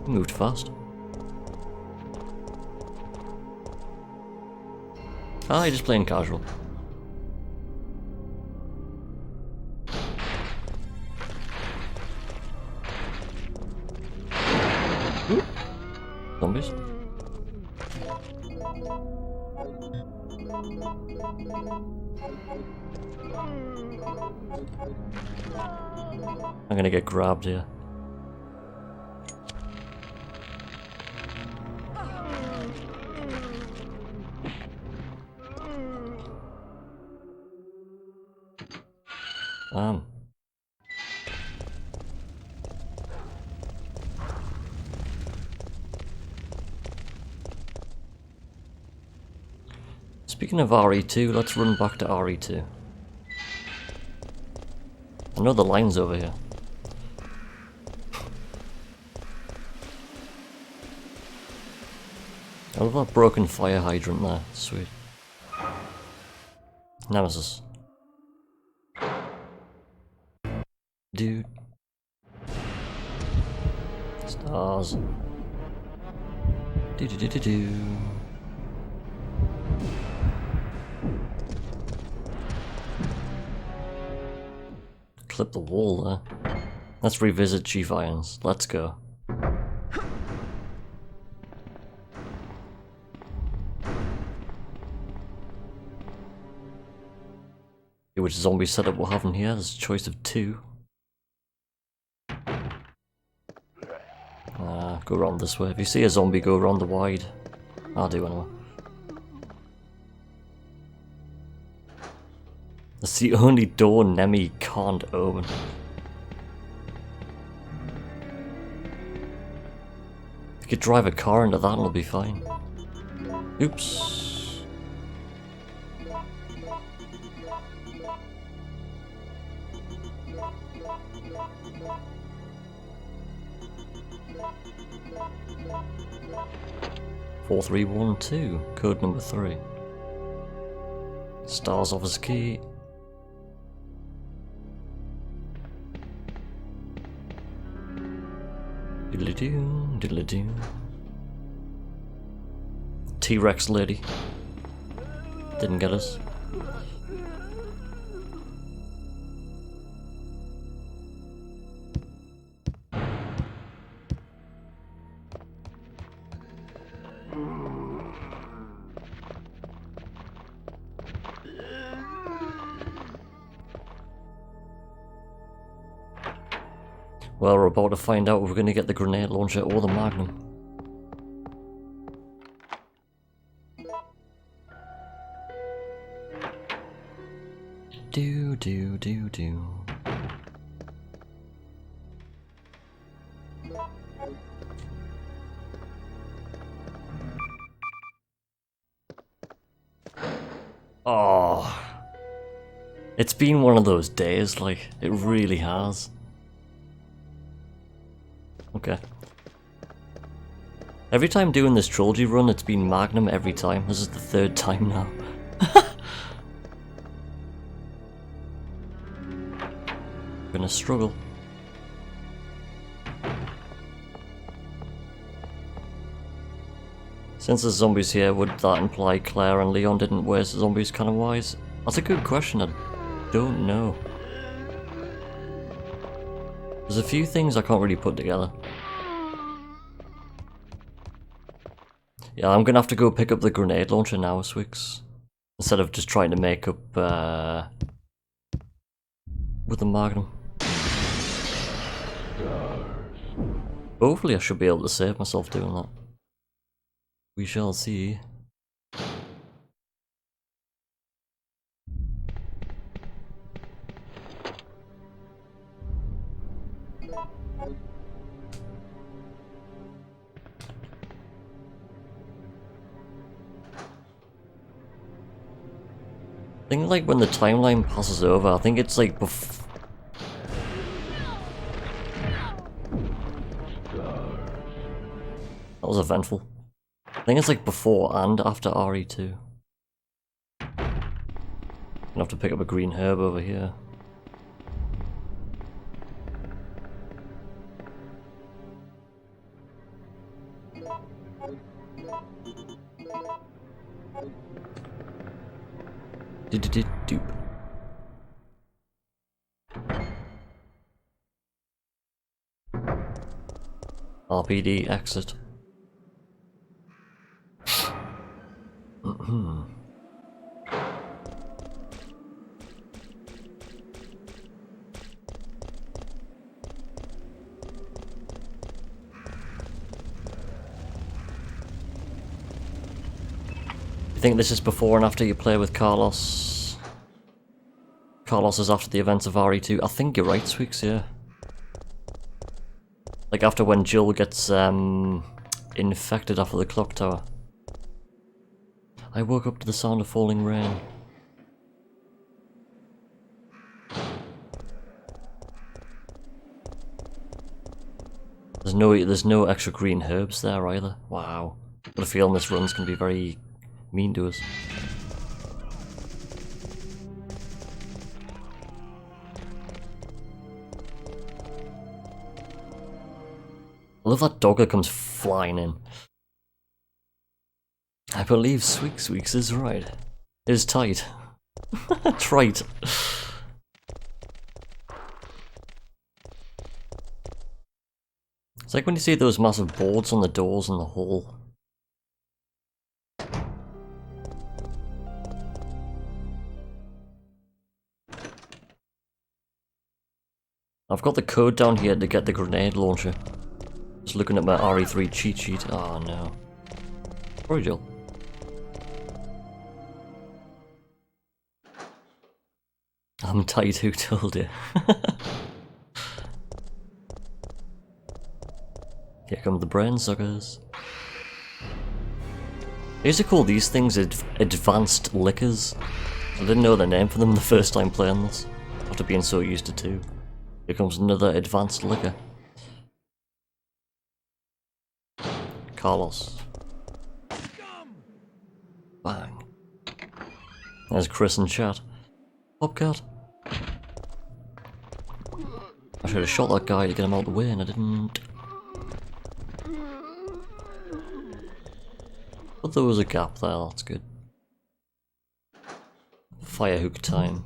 Moved fast. Ah, you're just playing casual. Ooh. Zombies. I'm gonna get grabbed here. Speaking of RE2, let's run back to RE2. I know the line's over here. I love that broken fire hydrant there. Sweet. Nemesis. Dude. Stars. Do do do do do. Clip the wall there. Let's revisit Chief Irons. Let's go. Which zombie setup we're having here? There's a choice of 2. Go around this way. If you see a zombie, go around the wide. I'll do anyway. That's the only door Nemi can't open. You could drive a car into that and it'll be fine. Oops. Four, 3, 1, 2. Code number 3. Stars office key. Diddly-doo, diddly-doo. T-Rex lady. Didn't get us. Well, we're about to find out if we're going to get the grenade launcher or the magnum. Do do do do. Oh, it's been one of those days, like, it really has. Okay. Every time doing this trilogy run, it's been magnum every time. This is the 3rd time now. Gonna struggle. Since there's zombies here, would that imply Claire and Leon didn't waste zombies canon-wise? That's a good question, I don't know. There's a few things I can't really put together. Yeah, I'm gonna have to go pick up the grenade launcher now, Swix. Instead of just trying to make up with the magnum. Hopefully I should be able to save myself doing that. We shall see. I think like when the timeline passes over, I think it's like before. That was eventful. I think it's like before and after RE2. Gonna have to pick up a green herb over here. Doop. RPD exit. I think this is before and after you play with Carlos. Carlos is after the events of RE2. I think you're right, Sweeks, yeah. Like after when Jill gets infected after the clock tower. I woke up to the sound of falling rain. There's no extra green herbs there either. Wow. Got a feeling this run's gonna be very mean to us. I love that dogger comes flying in. I believe Sweeks is right. It is tight. Trite. It's like when you see those massive boards on the doors in the hall. I've got the code down here to get the grenade launcher. Just looking at my RE3 cheat sheet. Oh no. Cordial. I'm tight, who told you? Here come the brain suckers. They used to call these things advanced liquors. I didn't know the name for them the first time playing this, after being so used to 2. Here comes another advanced liquor. Carlos. Bang. There's Chris in chat. Bobcat. I should have shot that guy to get him out of the way and I didn't. But there was a gap there, that's good. Firehook time.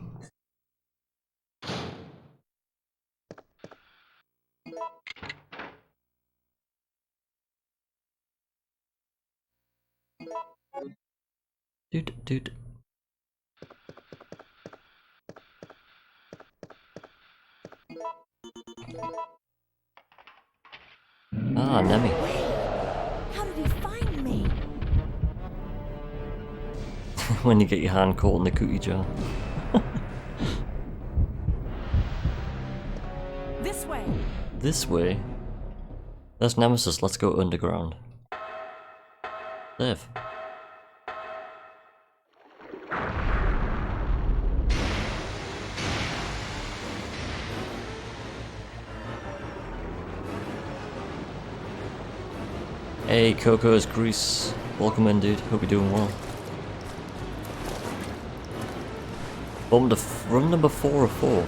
Dude. Ah, Nemi. How did he find me? When you get your hand caught in the cookie jar. This way. This way? That's Nemesis, let's go underground. Live. Hey, Coco's Grease. Welcome in, dude. Hope you're doing well. Run number 404.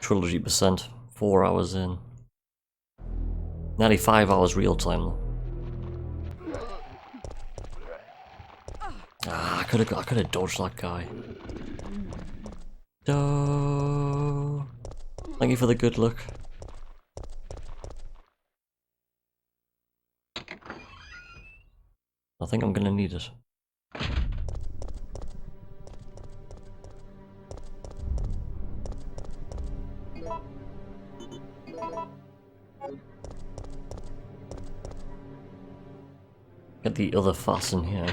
Trilogy percent. 4 hours in. Nearly 5 hours real time though. Ah, I could have dodged that guy. Duh. Thank you for the good luck. I think I'm gonna need it. Get the other fasten here.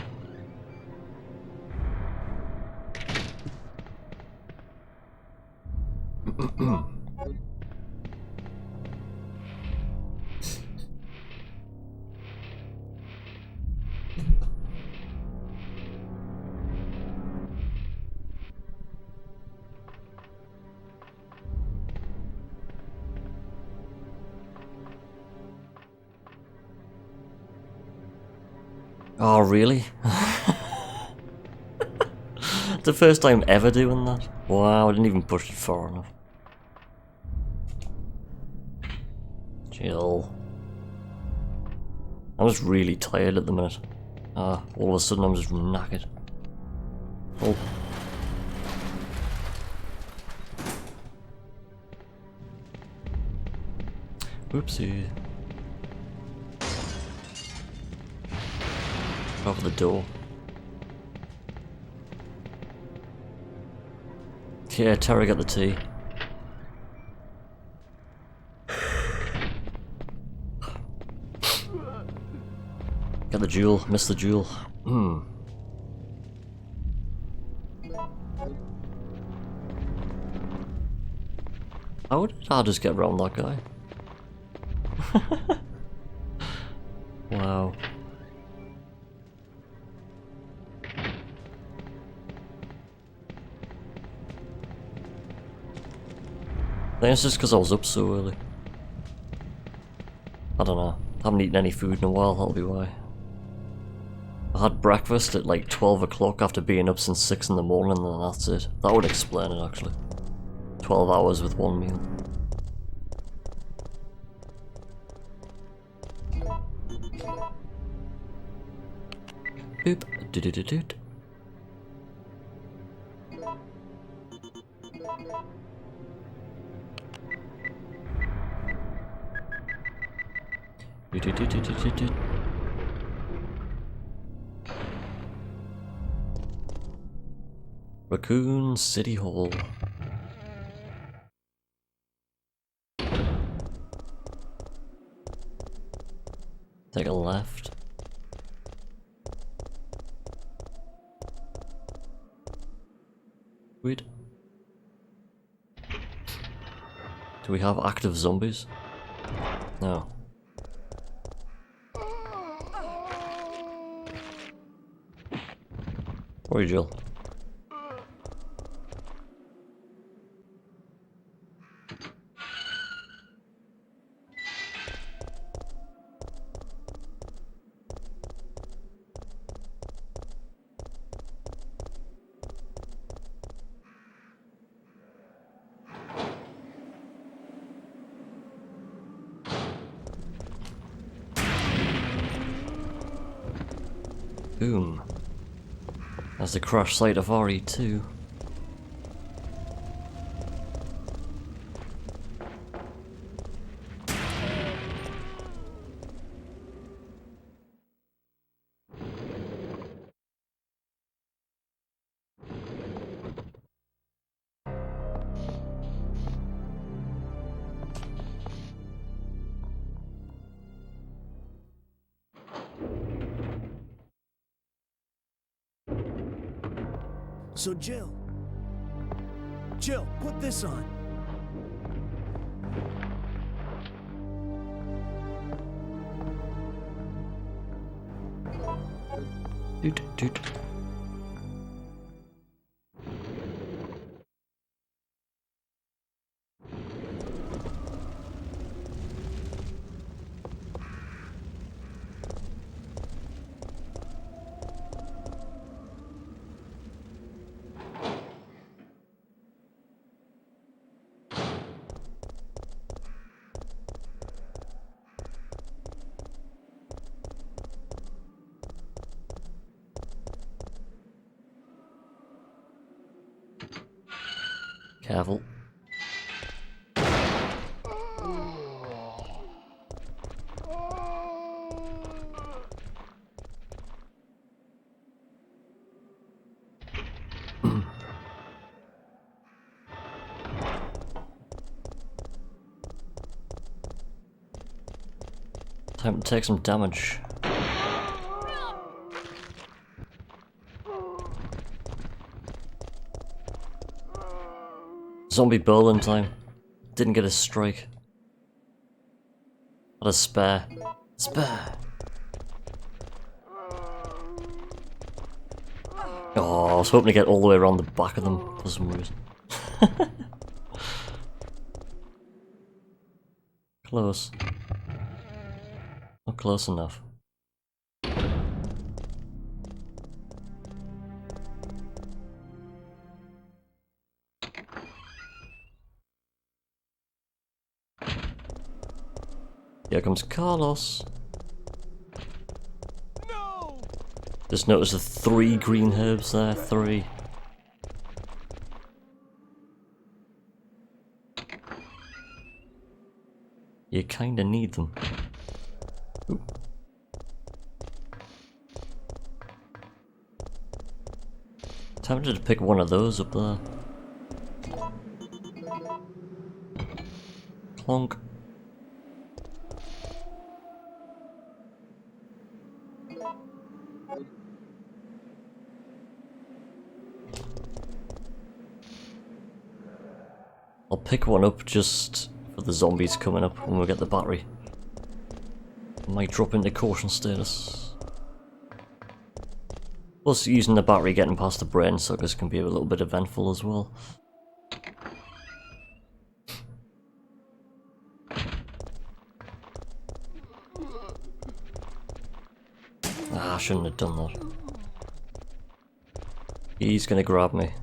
Oh, really? The first time ever doing that? Wow, I didn't even push it far enough. Chill. I'm just really tired at the minute. All of a sudden I'm just knackered. Oh. Whoopsie. Over the door. Yeah, Terra got the tea. Got the jewel, missed the jewel. How did I just get around that guy? Wow. I think it's just because I was up so early. I don't know. I haven't eaten any food in a while, that'll be why. I had breakfast at like 12 o'clock after being up since 6 in the morning, and that's it. That would explain it, actually. 12 hours with one meal. Boop. Do-do-do-doot. Do-do-do-do-do-do. Raccoon City Hall. Take a left. Wait. Do we have active zombies? No. Where are you, Jill? Boom. That's the crash site of RE2. So Jill, put this on. Doot doot. Careful. Time to take some damage. Zombie bowling time. Didn't get a strike. Had a spare. Spare! Oh, I was hoping to get all the way around the back of them for some reason. Close. Not close enough. Here comes Carlos. No! Just notice the 3 green herbs there, 3. You kinda need them. Ooh. Tempted to pick one of those up there. Clonk. I'll pick one up just for the zombies coming up when we get the battery. Might drop into caution status. Plus, using the battery getting past the brain suckers can be a little bit eventful as well. shouldn't have done that. He's gonna grab me.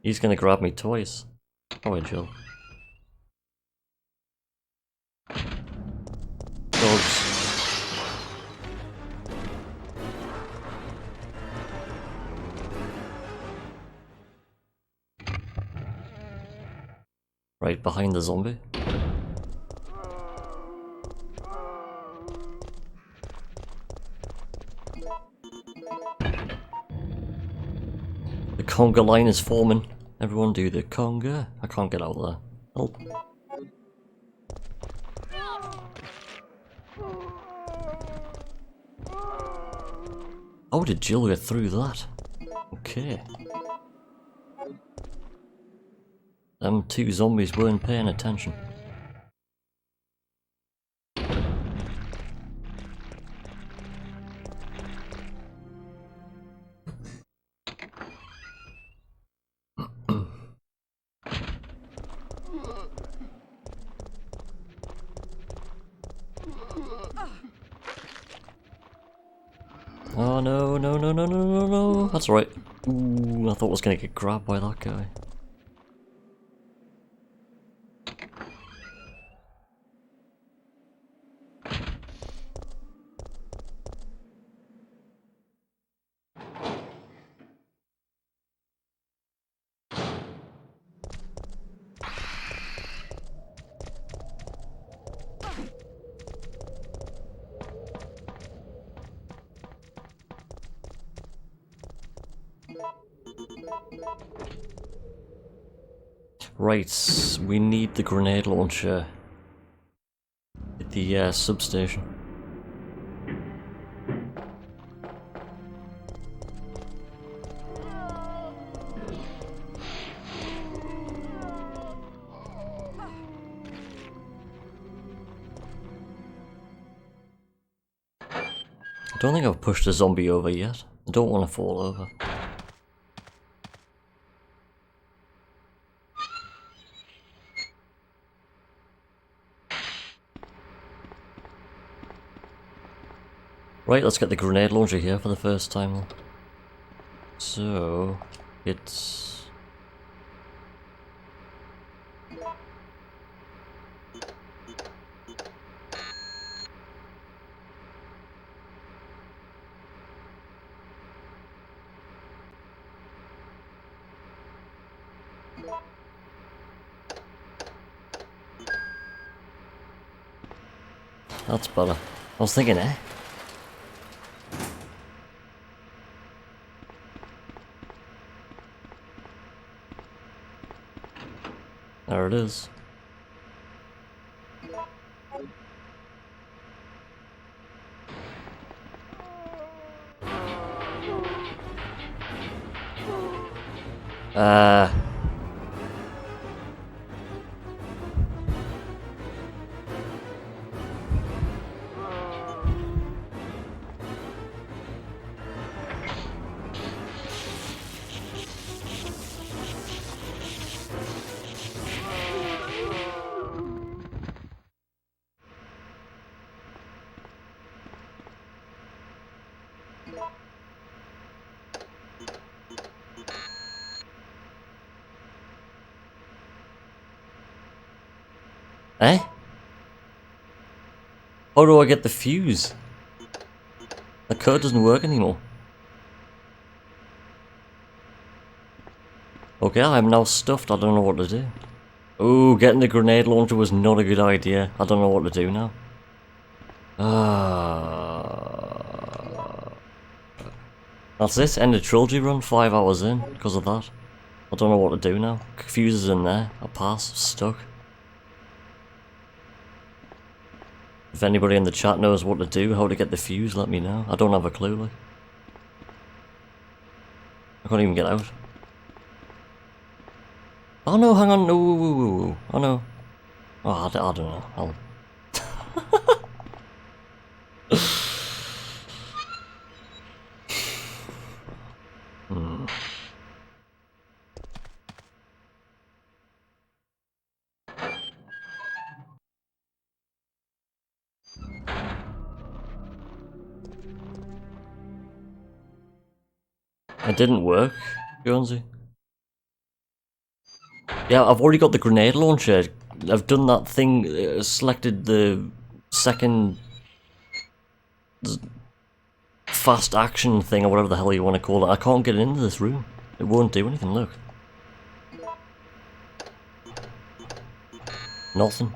He's gonna grab me twice. Oh wait, Jill. Dogs. Right behind the zombie. The conga line is forming. Everyone do the conga. I can't get out there. Help. How did Jill get through that? Okay. Them two zombies weren't paying attention. Oh no, no, no, no, no, no, no. That's right. Ooh, I thought I was gonna get grabbed by that guy. Right, we need the grenade launcher at the substation. I don't think I've pushed a zombie over yet. I don't want to fall over. Right, let's get the grenade launcher here for the first time. So, it's... That's better. I was thinking, eh? There it is. Eh? How do I get the fuse? The code doesn't work anymore. Okay, I'm now stuffed. I don't know what to do. Ooh, getting the grenade launcher was not a good idea. I don't know what to do now. That's it. End of trilogy run. 5 hours in because of that. I don't know what to do now. Fuse is in there. I pass. Stuck. If anybody in the chat knows what to do, how to get the fuse, let me know. I don't have a clue, like. I can't even get out. Oh no, hang on, no, oh no. Oh, I don't know, I'll... It didn't work, Jonesy. Yeah, I've already got the grenade launcher. I've done that thing, selected the second fast action thing, or whatever the hell you want to call it. I can't get into this room. It won't do anything, look. Nothing.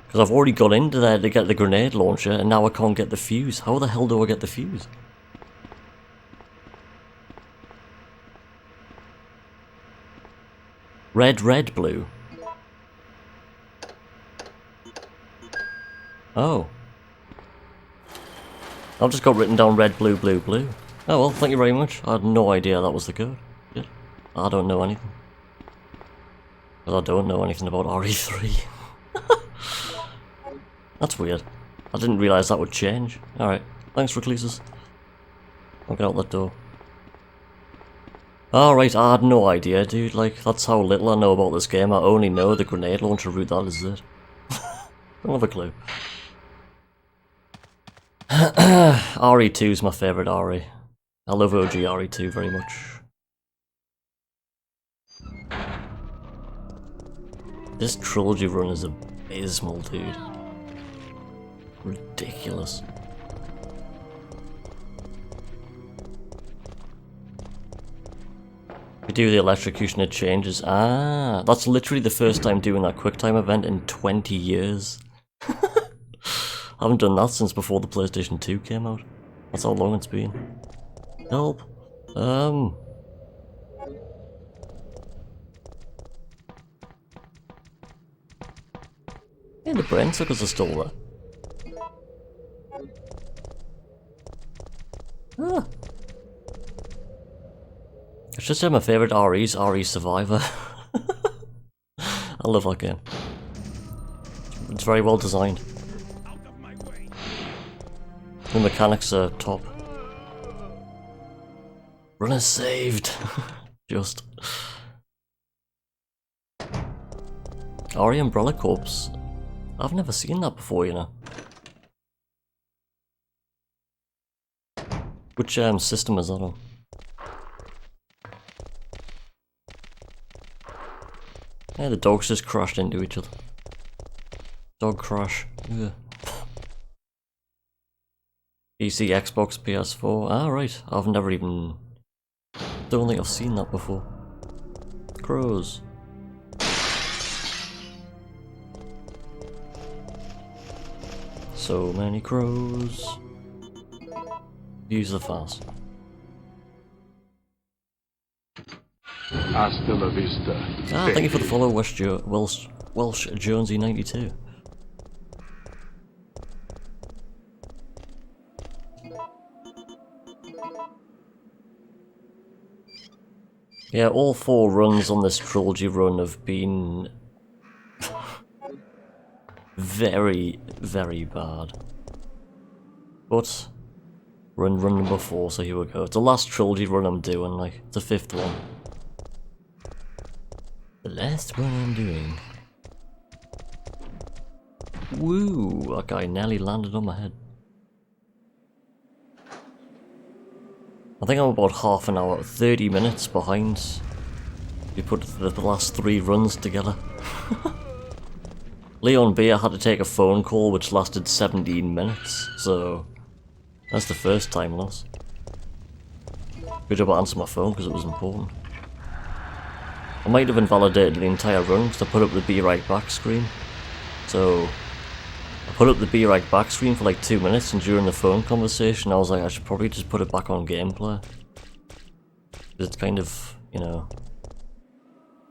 Because I've already got into there to get the grenade launcher, and now I can't get the fuse. How the hell do I get the fuse? Red, red, blue. Oh. I've just got written down red, blue, blue, blue. Oh well, thank you very much. I had no idea that was the code. Good. I don't know anything. Because I don't know anything about RE3. That's weird. I didn't realise that would change. Alright, thanks Raclesis. I'll get out that door. Alright, I had no idea, dude. Like, that's how little I know about this game. I only know the grenade launcher route, that is it. Don't have a clue. RE2 is my favourite RE. I love OG RE2 very much. This trilogy run is abysmal, dude. Ridiculous. We do the electrocution, it changes. Ah, that's literally the first time doing that QuickTime event in 20 years. I haven't done that since before the PlayStation 2 came out. That's how long it's been. Help. Yeah, the brain suckers are still there. Ah. It's just my favourite REs, RE Survivor. I love that game. It's very well designed. The mechanics are top. Runner saved. Just. RE Umbrella Corps. I've never seen that before, you know. Which system is that on? Yeah, the dogs just crashed into each other. Dog crash. Ugh. PC, Xbox, PS4. Ah, right. I've never even... Don't think I've seen that before. Crows. So many crows. Use the fast. Hasta la vista. Ah, thank you for the follow, Welsh Jonesy 92. Yeah, all 4 runs on this trilogy run have been very, very bad. But run number 4, so here we go. It's the last trilogy run I'm doing, like, it's the 5th one. The last one I'm doing. Woo! That guy nearly landed on my head. I think I'm about half an hour, 30 minutes behind. We put the last 3 runs together. Leon B, I had to take a phone call which lasted 17 minutes, so that's the first time loss. Good job I answered my phone because it was important. I might have invalidated the entire run because I put up the be right back screen. So I put up the be right back screen for like 2 minutes, and during the phone conversation I was like, I should probably just put it back on gameplay. It's kind of, you know,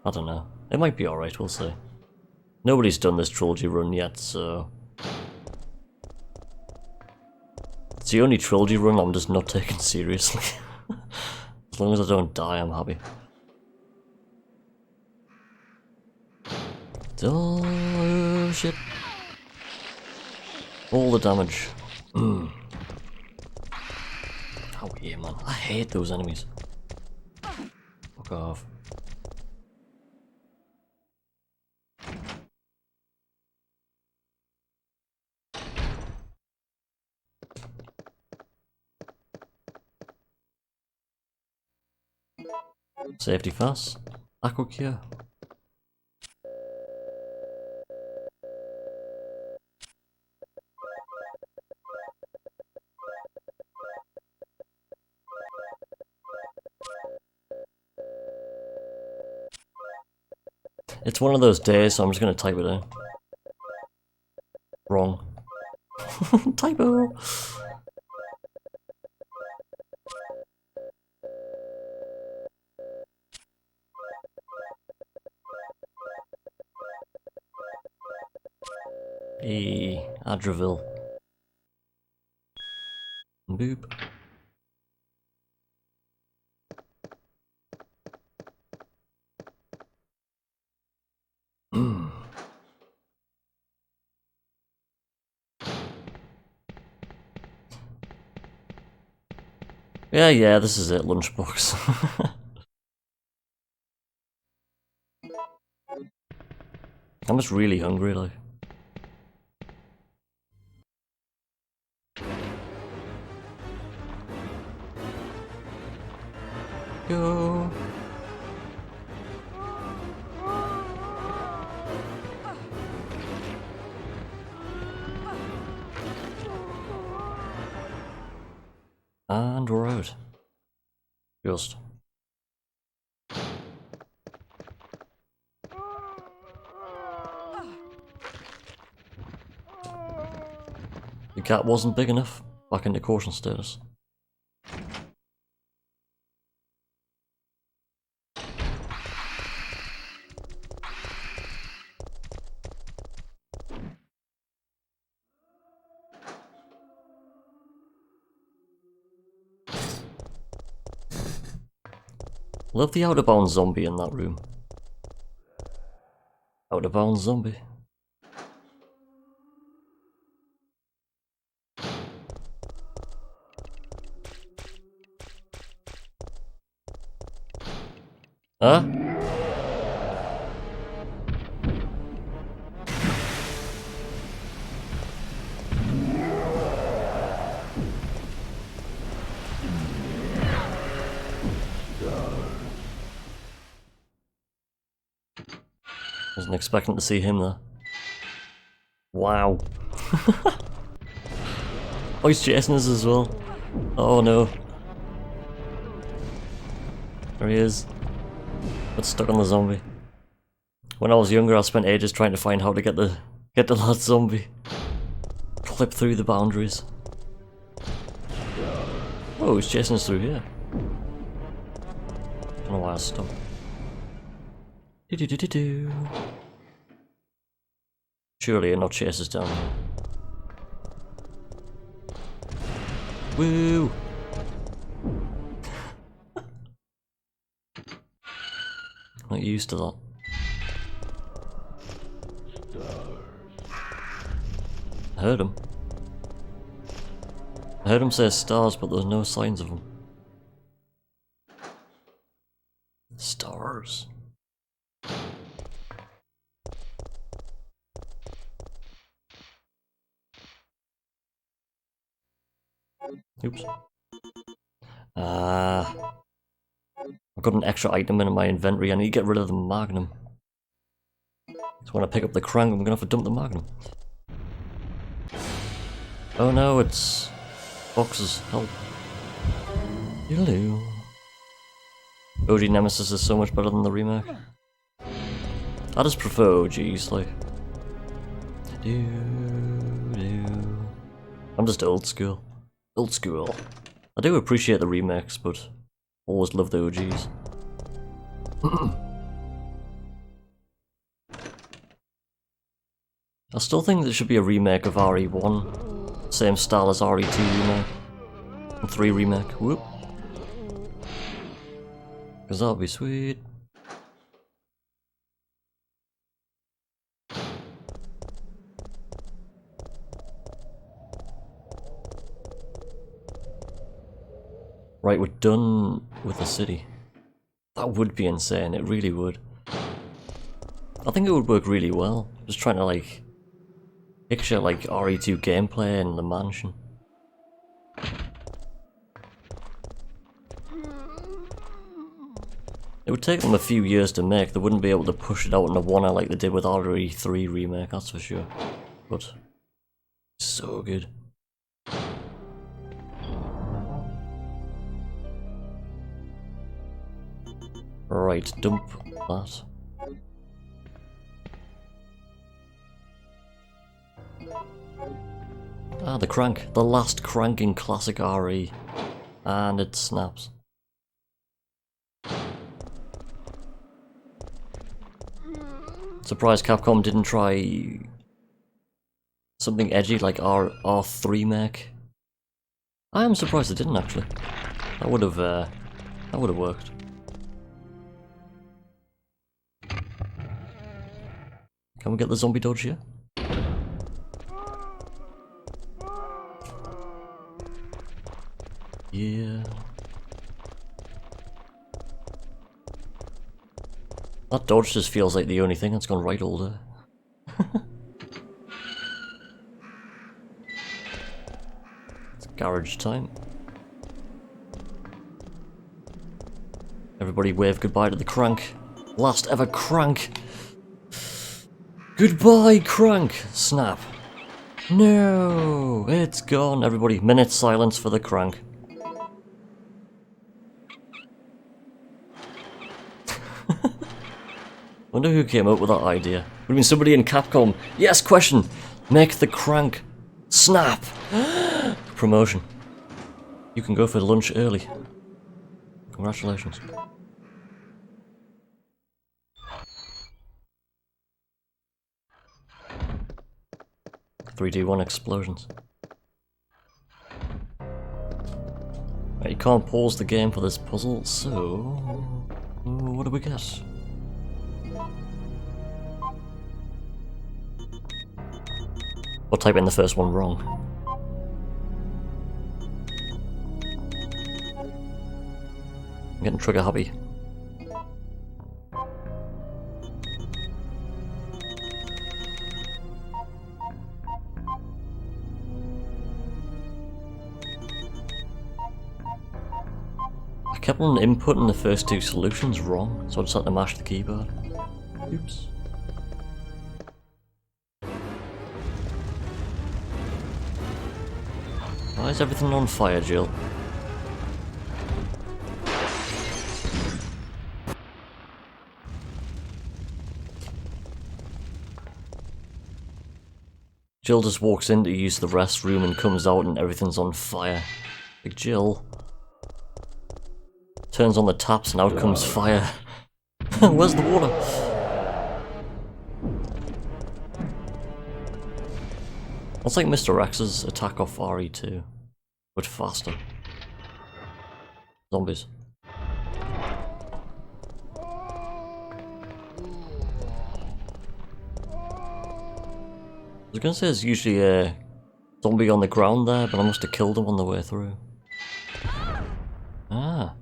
I don't know. It might be alright, we'll see. Nobody's done this trilogy run yet, so... It's the only trilogy run I'm just not taking seriously. As long as I don't die, I'm happy. Oh, shit. All the damage. Oh yeah, man. I hate those enemies. Fuck off. Safety fast. Aqua cure. It's one of those days, so I'm just gonna type it in. Wrong. Typo! Hey, Adraville. Boop. Yeah, this is it, lunchbox. I'm just really hungry, like. Go. And we're out. Just. The cat wasn't big enough. Back into caution status. Love the out-of-bounds zombie in that room. Out-of-bounds zombie. Huh? Wasn't expecting to see him there. Wow. Oh, he's chasing us as well. Oh no. There he is. Got stuck on the zombie. When I was younger, I spent ages trying to find how to get the last zombie. Clip through the boundaries. Oh, he's chasing us through here. Don't know why I stopped. Do. Surely not chase us down here. Woo! Not used to that. I heard him. I heard him say stars, but there's no signs of them. Stars. Oops. I've got an extra item in my inventory. I need to get rid of the magnum. So when I pick up the crank, I'm gonna have to dump the magnum. Oh no, it's boxes. Help. Hello. OG Nemesis is so much better than the remake. I just prefer OGs, like. I'm just old school. Old school. I do appreciate the remakes, but always love the OGs. I still think there should be a remake of RE1. Same style as RE2 remake. And 3 remake. Whoop. Because that would be sweet. Right, we're done with the city. That would be insane, it really would. I think it would work really well. Just trying to like picture like RE2 gameplay in the mansion. It would take them a few years to make. They wouldn't be able to push it out in a one like they did with RE3 remake, that's for sure. But so good. Right, dump that. Ah, the crank. The last crank in classic RE. And it snaps. Surprised Capcom didn't try something edgy like R3 mech. I am surprised they didn't actually. That would have worked. Can we get the zombie dodge here? Yeah. That dodge just feels like the only thing that's gone right all day. It's garage time. Everybody wave goodbye to the crank. Last ever crank. Goodbye, crank! Snap. No, it's gone. Everybody, minute silence for the crank. Wonder who came up with that idea. Would have been somebody in Capcom. Yes, question! Make the crank snap! Promotion. You can go for lunch early. Congratulations. 3D1 explosions. Right, you can't pause the game for this puzzle, so... what do we get? Or type in the first one wrong. I'm getting trigger happy. I kept on inputting the first two solutions wrong, so I just had to mash the keyboard. Oops. Why is everything on fire, Jill? Jill just walks in to use the restroom and comes out and everything's on fire. Like, Jill. Turns on the taps and out comes fire. Where's the water? That's like Mr. X's attack off RE2, but faster. Zombies. I was gonna say there's usually a zombie on the ground there, but I must have killed him on the way through. Ah.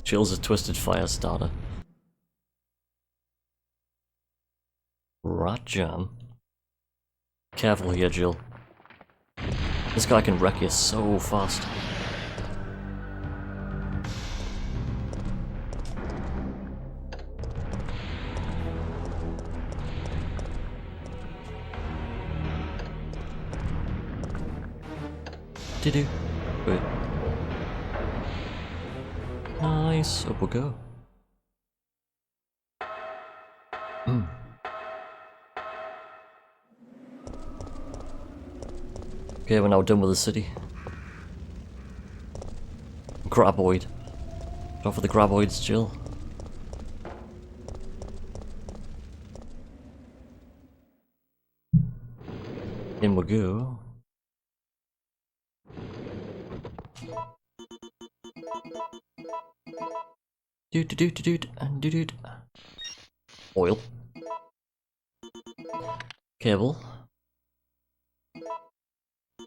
Jill's a twisted fire starter. Rat jam. Careful here, Jill. This guy can wreck you so fast. Did-do. Wait. Nice. Up we go. Okay, we're now done with the city. Graboid. Go for the graboids, Jill. In we go. Doot and doot. Oil. Cable.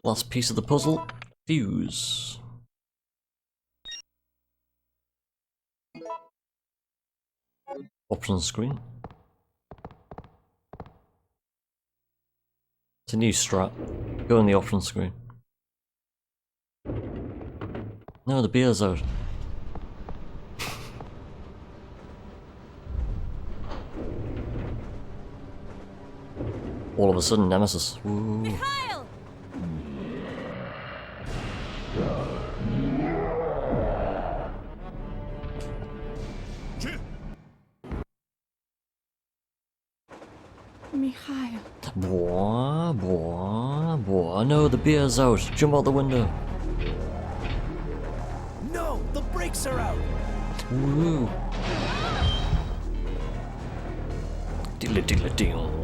Last piece of the puzzle. Fuse. Options screen. It's a new strat. Go on the options screen. No, the beer's out. All of a sudden, Nemesis. Woo. Mikhail. Boah. No, the beer's out. Jump out the window. No, the brakes are out. Woo. Diddle.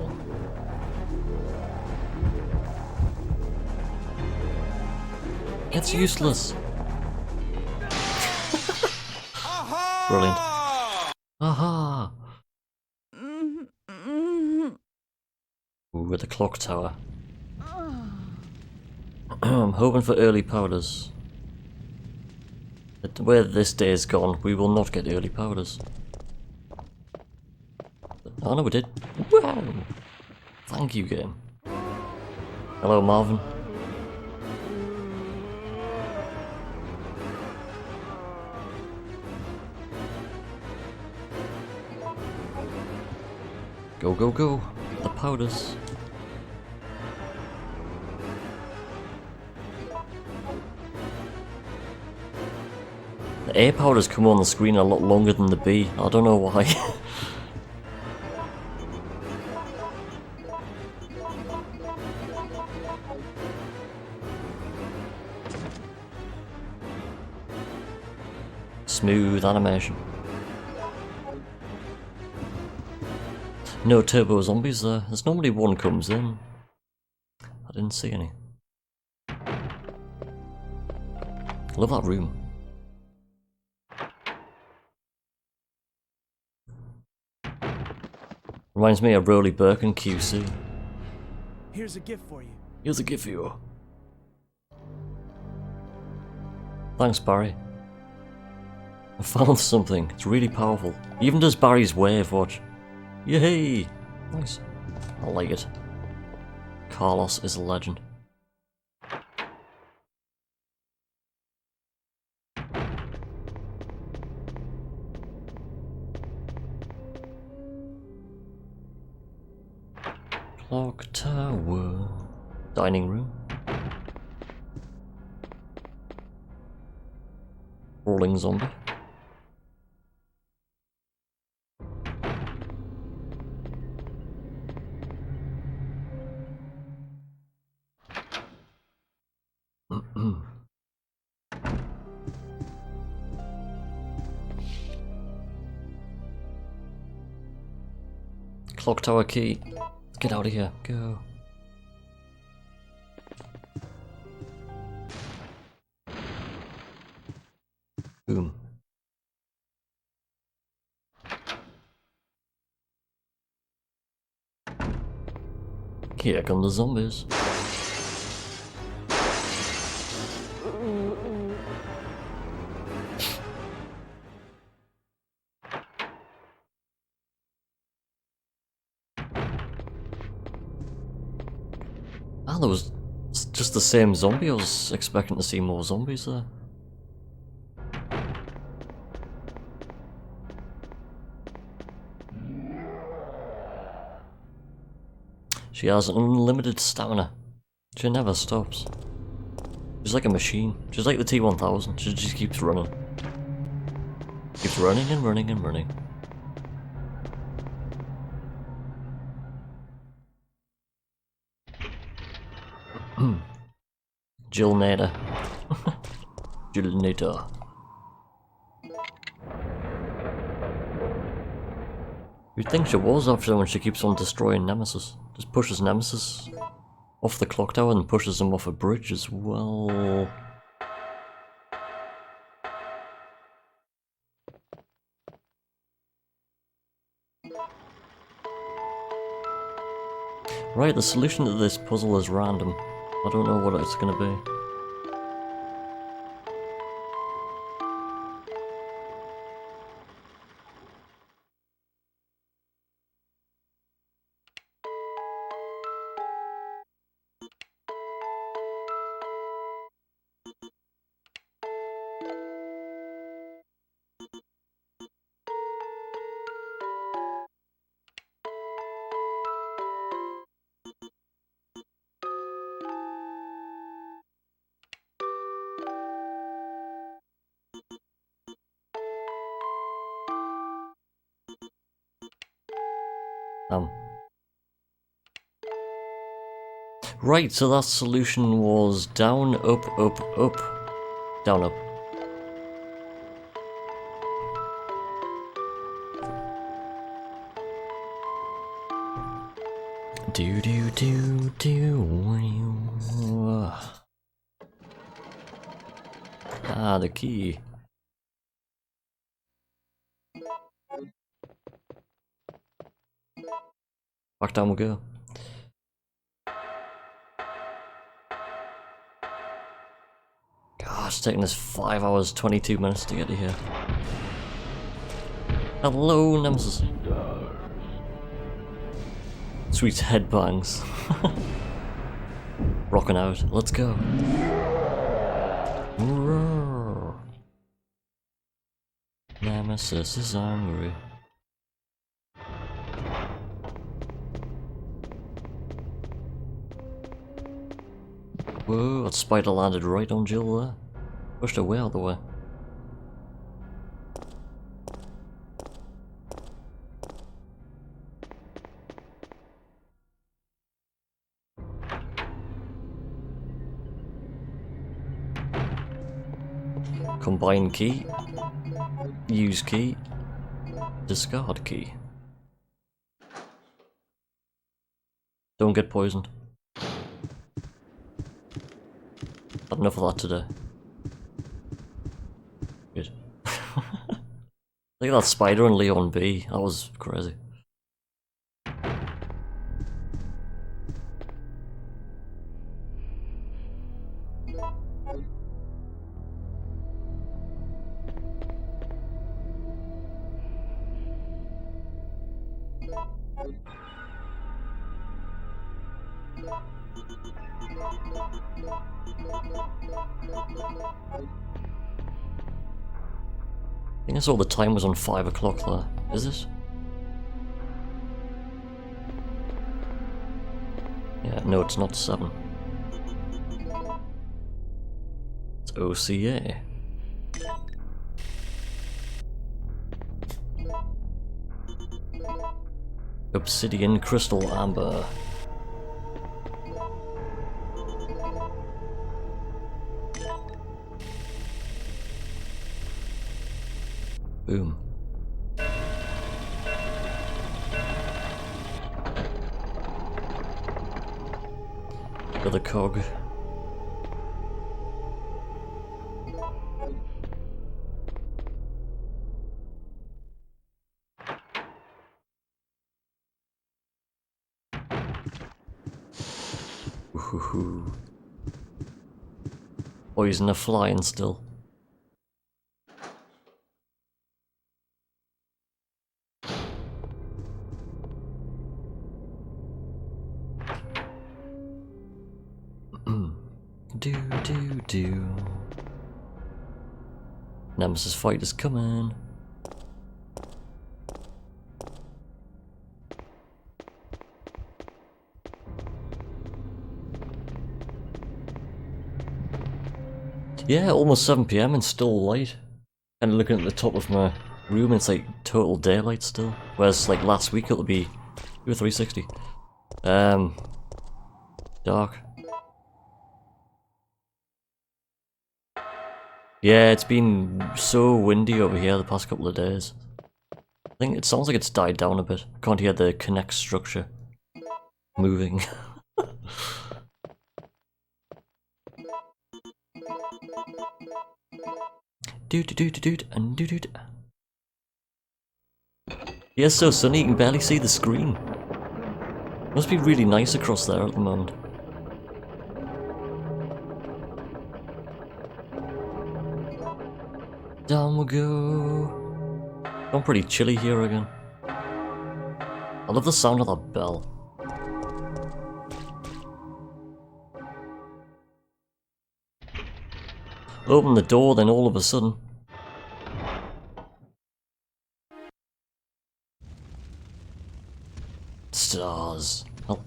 It's useless. Brilliant. Aha! Ooh, with the clock tower. I'm hoping for early powders. But where this day is gone, we will not get early powders. Oh no, we did. Wow! Thank you, game. Hello, Marvin. Go. The powders. The A powders come on the screen a lot longer than the B. I don't know why. Smooth animation. No turbo zombies there. There's normally one comes in. I didn't see any. Love that room. Reminds me of Rolly Burke and QC. Here's a gift for you. Here's a gift for you. Thanks, Barry. I found something. It's really powerful. Even does Barry's wave, watch. Yay! Nice. I like it. Carlos is a legend. Clock tower. Dining room. Rolling zombie. Clock tower key. Let's get out of here. Go. Boom. Here come the zombies. Ah, there was just the same zombie. I was expecting to see more zombies there. She has unlimited stamina. She never stops. She's like a machine. She's like the T-1000. She just keeps running. Keeps running and running and running. Jill Nader. Jill Nader. You'd think she was after when she keeps on destroying Nemesis. Just pushes Nemesis off the clock tower and pushes him off a bridge as well. Right, the solution to this puzzle is random. I don't know what it's gonna be. Right, so that solution was down, up, up, up. Down, up. Do do do do. Ah, the key. Back down we go. Gosh, it's taking us 5 hours 22 minutes to get to here. Hello, Nemesis. Sweet headbangs. Rocking out. Let's go. Roar. Nemesis is angry. Whoa, that spider landed right on Jill there. Pushed her way out of the way. Combine key. Use key. Discard key. Don't get poisoned. Had enough of that today. Good. Look at that spider in Leon B. That was crazy. I think I saw the time was on 5 o'clock there. Is it? Yeah, no, it's not 7. It's OCA. Obsidian Crystal Amber. Boom. Another cog. Woohoo. Poison are flying still. Do. Nemesis fight is coming. Yeah, almost 7 PM and still light. And looking at the top of my room, it's like total daylight still. Whereas like last week it'll be 360. Dark. Yeah, it's been so windy over here the past couple of days. I think it sounds like it's died down a bit. Can't hear the connect structure moving. Yeah, it's so sunny you can barely see the screen. Must be really nice across there at the moment. Down we go. I'm pretty chilly here again. I love the sound of that bell. Open the door, then all of a sudden. Stars. Oh.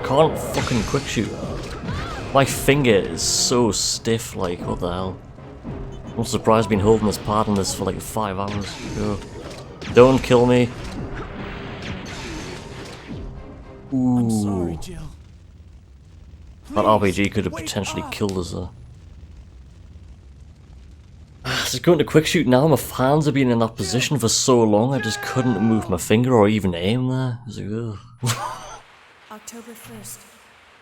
can't fucking quick shoot. My finger is so stiff, like, what the hell? I'm surprised I've been holding this pad on this for like 5 hours. Go. Don't kill me. Ooh. I'm sorry, Jill. That RPG could have potentially killed us there. Just going to quick shoot now, my hands have been in that position for so long I just couldn't move my finger or even aim there. I was like, ugh. October 1st,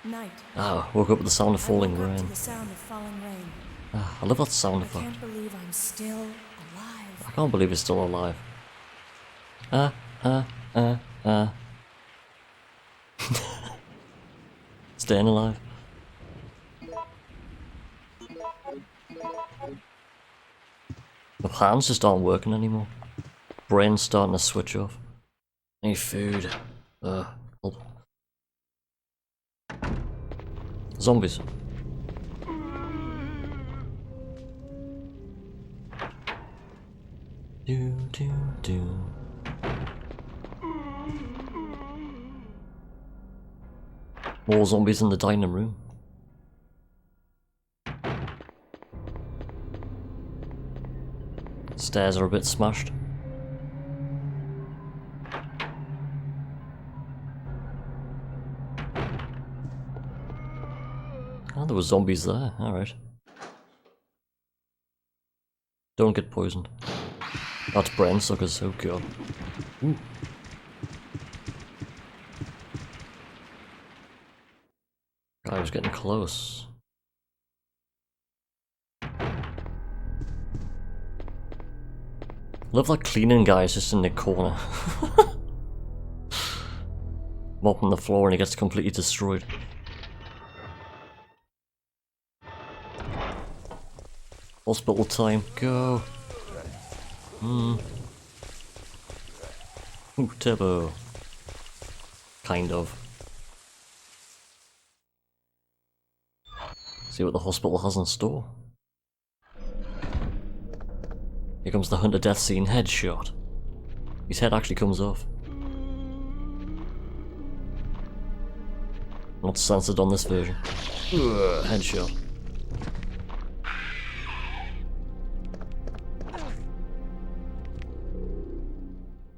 night. Ah, woke up with the sound of falling To rain. the sound of falling rain. Ah, I love that sound I effect. can't believe I'm still alive. I can't believe he's still alive. Staying alive. My hands just aren't working anymore. Brain's starting to switch off. I need food. Help. Zombies. Do. More zombies in the dining room. Stairs are a bit smashed. Oh, there were zombies there. Alright. Don't get poisoned. That's brain suckers, oh god. Ooh. Guy was getting close. Love that cleaning guy is just in the corner. Mopping the floor and he gets completely destroyed. Hospital time, go! Ooh, turbo. Kind of. See what the hospital has in store. Here comes the Hunter death scene headshot. His head actually comes off. Not censored on this version. Ugh, headshot.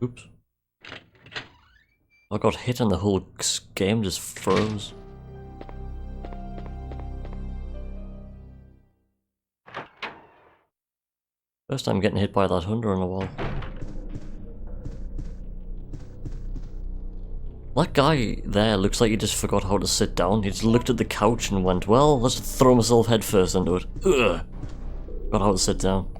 Oops. I got hit and the whole game just froze. First time getting hit by that hunter in a while. That guy there looks like he just forgot how to sit down. He just looked at the couch and went, well, let's just throw myself headfirst into it. Ugh. Forgot how to sit down.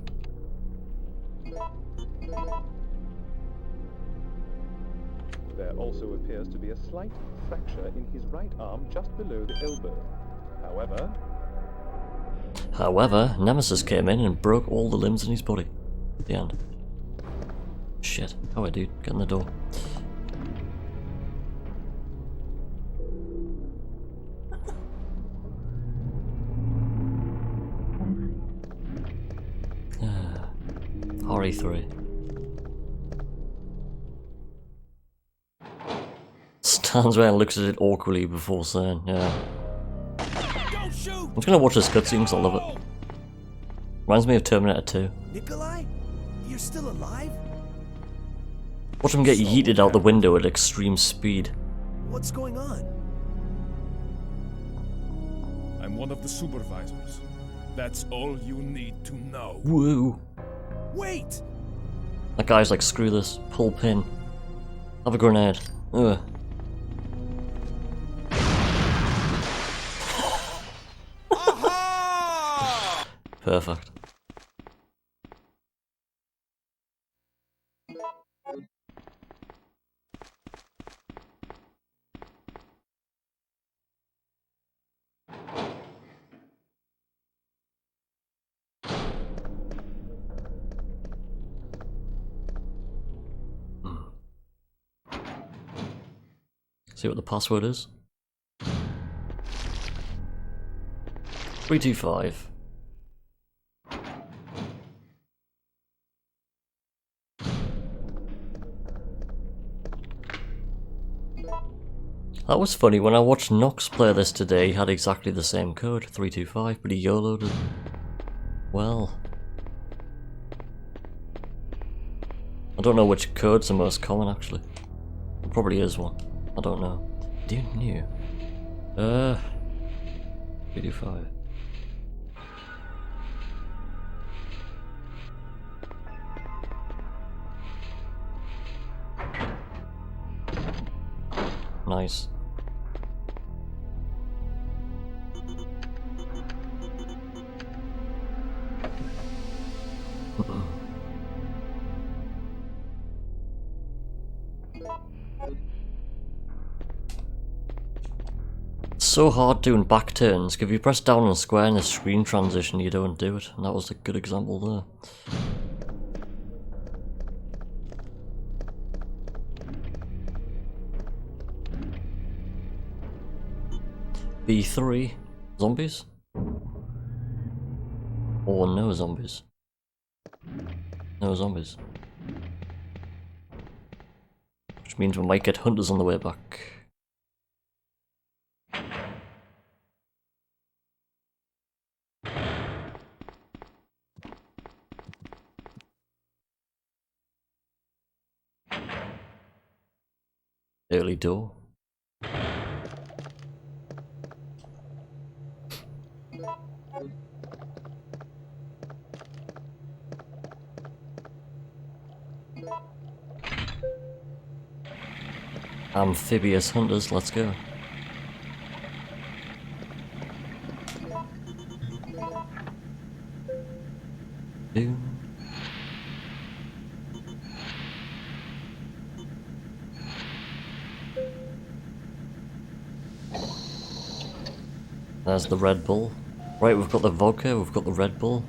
There also appears to be a slight fracture in his right arm just below the elbow. However, Nemesis came in and broke all the limbs in his body. The end. Shit. Oh, dude, get in the door. RE3. Stands around and looks at it awkwardly before saying, yeah. I'm just gonna watch this cutscene because I love it. Reminds me of Terminator 2. Nikolai? You're still alive? Watch him get yeeted out the window at extreme speed. What's going on? I'm one of the supervisors. That's all you need to know. Woo! Wait! That guy's like, screw this, pull pin. Have a grenade. Ugh. Perfect. See what the password is? 325. That was funny, when I watched Nox play this today, he had exactly the same code, 325, but he YOLO'd it. Well. I don't know which code's the most common, actually. There probably is one. I don't know. Do you know? 325. Nice. It's so hard doing back turns. If you press down and square in the screen transition, you don't do it. And that was a good example there. B3. Zombies? Or no zombies? No zombies. Which means we might get hunters on the way back. Early door. Amphibious hunters, let's go. Boom. There's the Red Bull. Right, we've got the vodka, we've got the Red Bull.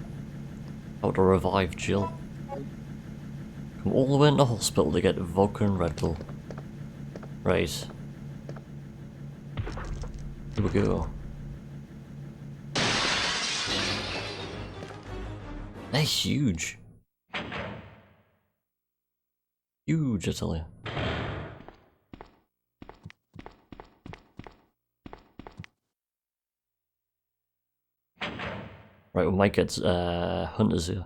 How to revive Jill. Come all the way into hospital to get vodka and Red Bull. Right. Here we go. They're huge. Huge, I tell you. Right, we might get hunters here.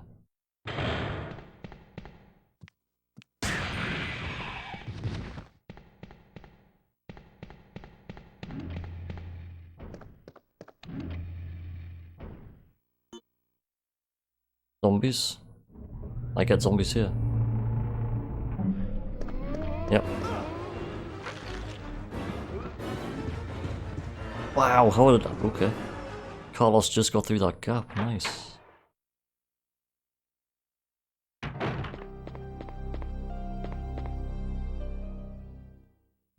Zombies? I get zombies here. Yep. Wow, how did that? Okay. Carlos just got through that gap, nice.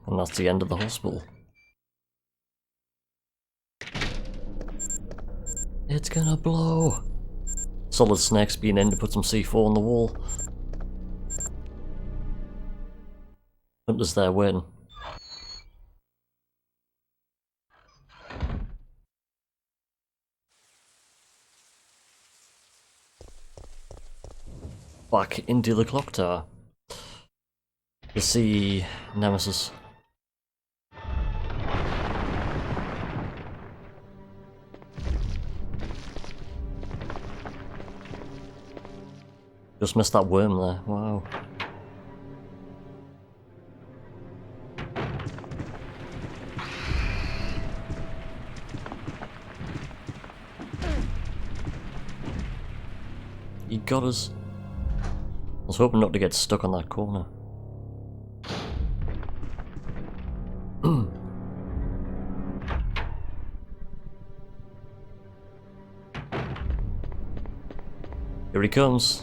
And that's the end of the hospital. It's gonna blow! Solid Snake's being in to put some C4 on the wall. Hunter's there waiting. Back into the clock tower. To see Nemesis. Just missed that worm there, wow. He got us. I was hoping not to get stuck on that corner. Here he comes.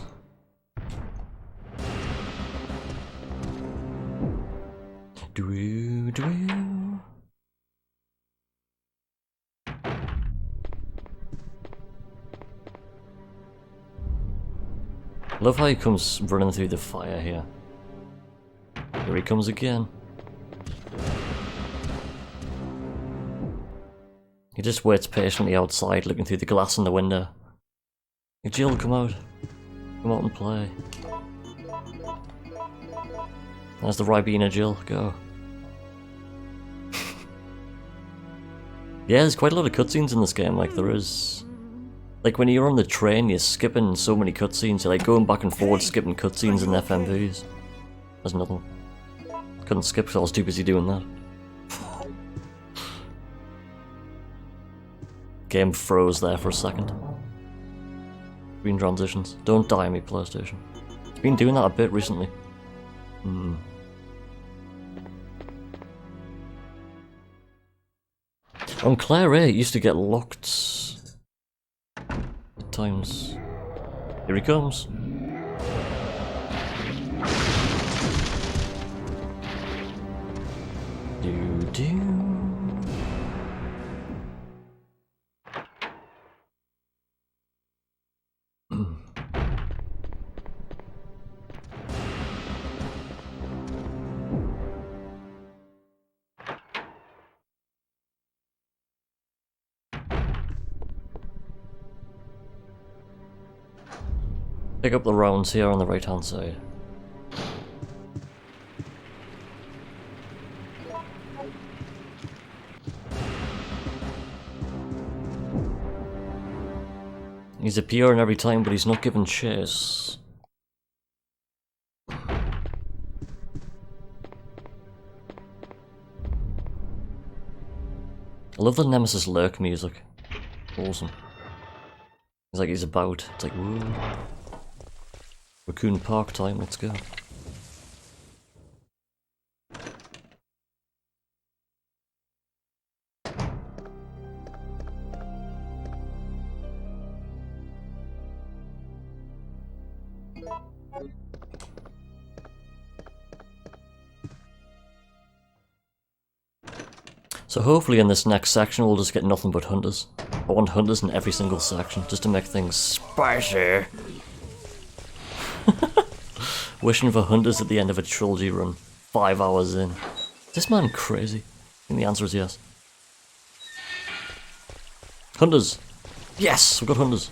Love how he comes running through the fire here. Here he comes again. He just waits patiently outside, looking through the glass in the window. Hey, Jill, come out. Come out and play. There's the Ribena, Jill. Go. Yeah, there's quite a lot of cutscenes in this game, like there is. Like when you're on the train, you're skipping so many cutscenes, you're like going back and forward skipping cutscenes and FMVs. There's another one. Couldn't skip because I was too busy doing that. Game froze there for a second. Green transitions. Don't die on me, PlayStation. It's been doing that a bit recently. On Claire A, it used to get locked at times. Here he comes. Do. Pick up the rounds here on the right hand side. He's appearing every time, but he's not giving chase. I love the Nemesis lurk music. Awesome. It's like he's about. It's like, woo. Raccoon Park time, let's go. So hopefully in this next section we'll just get nothing but hunters. I want hunters in every single section, just to make things spicy. Wishing for hunters at the end of a trilogy run, 5 hours in. Is this man crazy? And the answer is yes. Hunters! Yes! We've got hunters!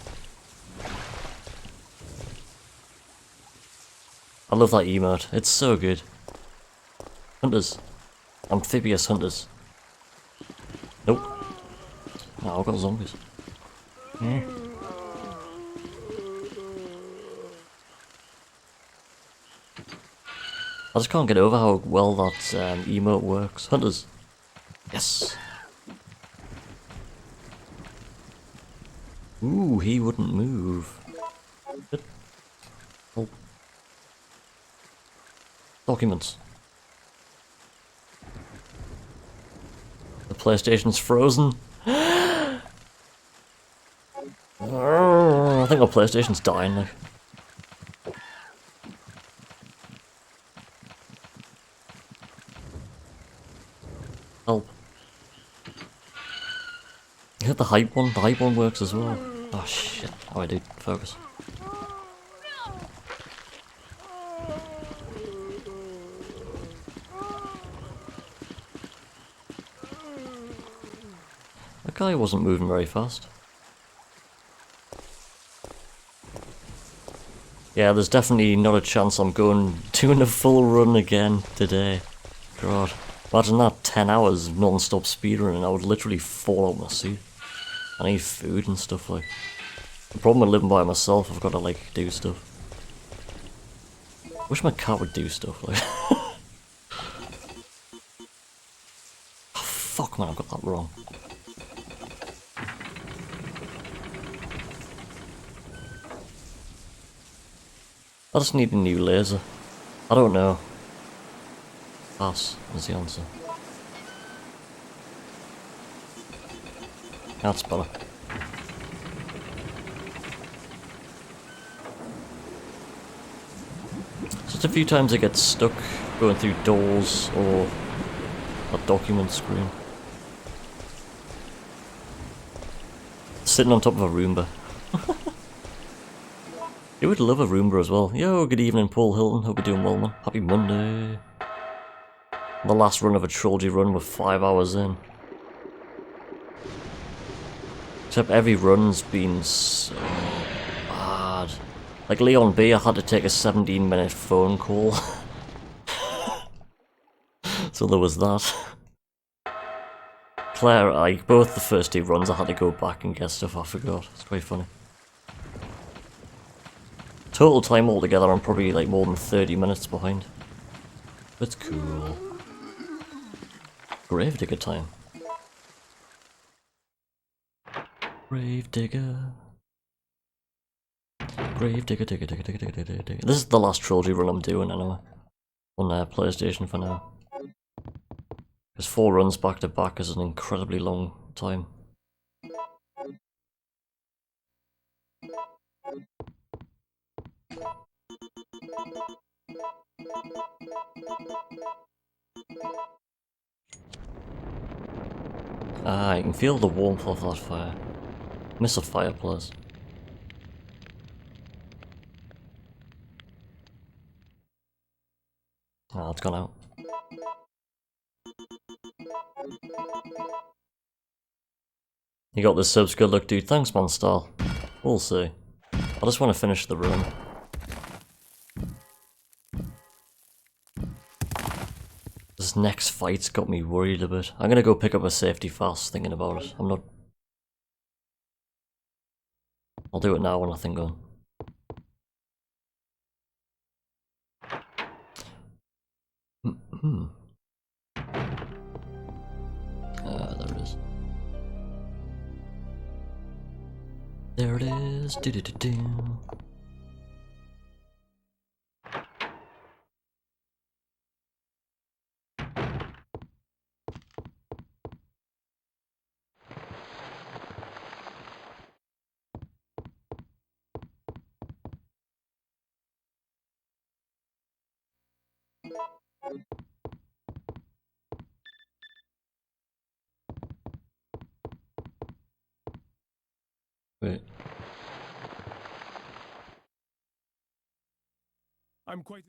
I love that emote, it's so good. Hunters. Amphibious hunters. Nope. No, I've got zombies. I just can't get over how well that emote works. Hunters. Yes. Ooh, he wouldn't move. Good. Oh. Documents. The PlayStation's frozen. I think my PlayStation's dying, like. Help. You hit the hype one? The hype one works as well. Oh shit. Oh, I do. Focus. That guy wasn't moving very fast. Yeah, there's definitely not a chance I'm doing a full run again today. God. Imagine that 10 hours of non-stop speedrunning, I would literally fall out my seat. I need food and stuff, like. The problem with living by myself, I've got to, like, do stuff. Wish my cat would do stuff, like. Oh, fuck man, I got that wrong. I just need a new laser. I don't know. Pass is the answer. That's better. Just a few times I get stuck going through doors or a document screen. Sitting on top of a Roomba. You would love a Roomba as well. Yo, good evening Paul Hilton, hope you're doing well man. Happy Monday. The last run of a trilogy run with 5 hours in. Except every run's been so bad. Like Leon B, I had to take a 17-minute phone call. So there was that. Claire A, both the first 2 runs I had to go back and get stuff I forgot. It's quite funny. Total time altogether, I'm probably like more than 30 minutes behind. That's cool. Gravedigger time. Gravedigger. Gravedigger, digger, digger, digger, digger, digger, digger. This is the last trilogy run I'm doing anyway. On PlayStation for now. Because 4 runs back to back is an incredibly long time. Ah, I can feel the warmth of that fire. Miss a fireplace. Ah, it's gone out. You got this subs, good luck dude. Thanks man, Star. We'll see. I just want to finish the run. This next fight's got me worried a bit. I'm gonna go pick up a safety fast thinking about it. I'm not... I'll do it now when I think on. There it is. There it is. Do-do-do-do. Wait. I'm quite...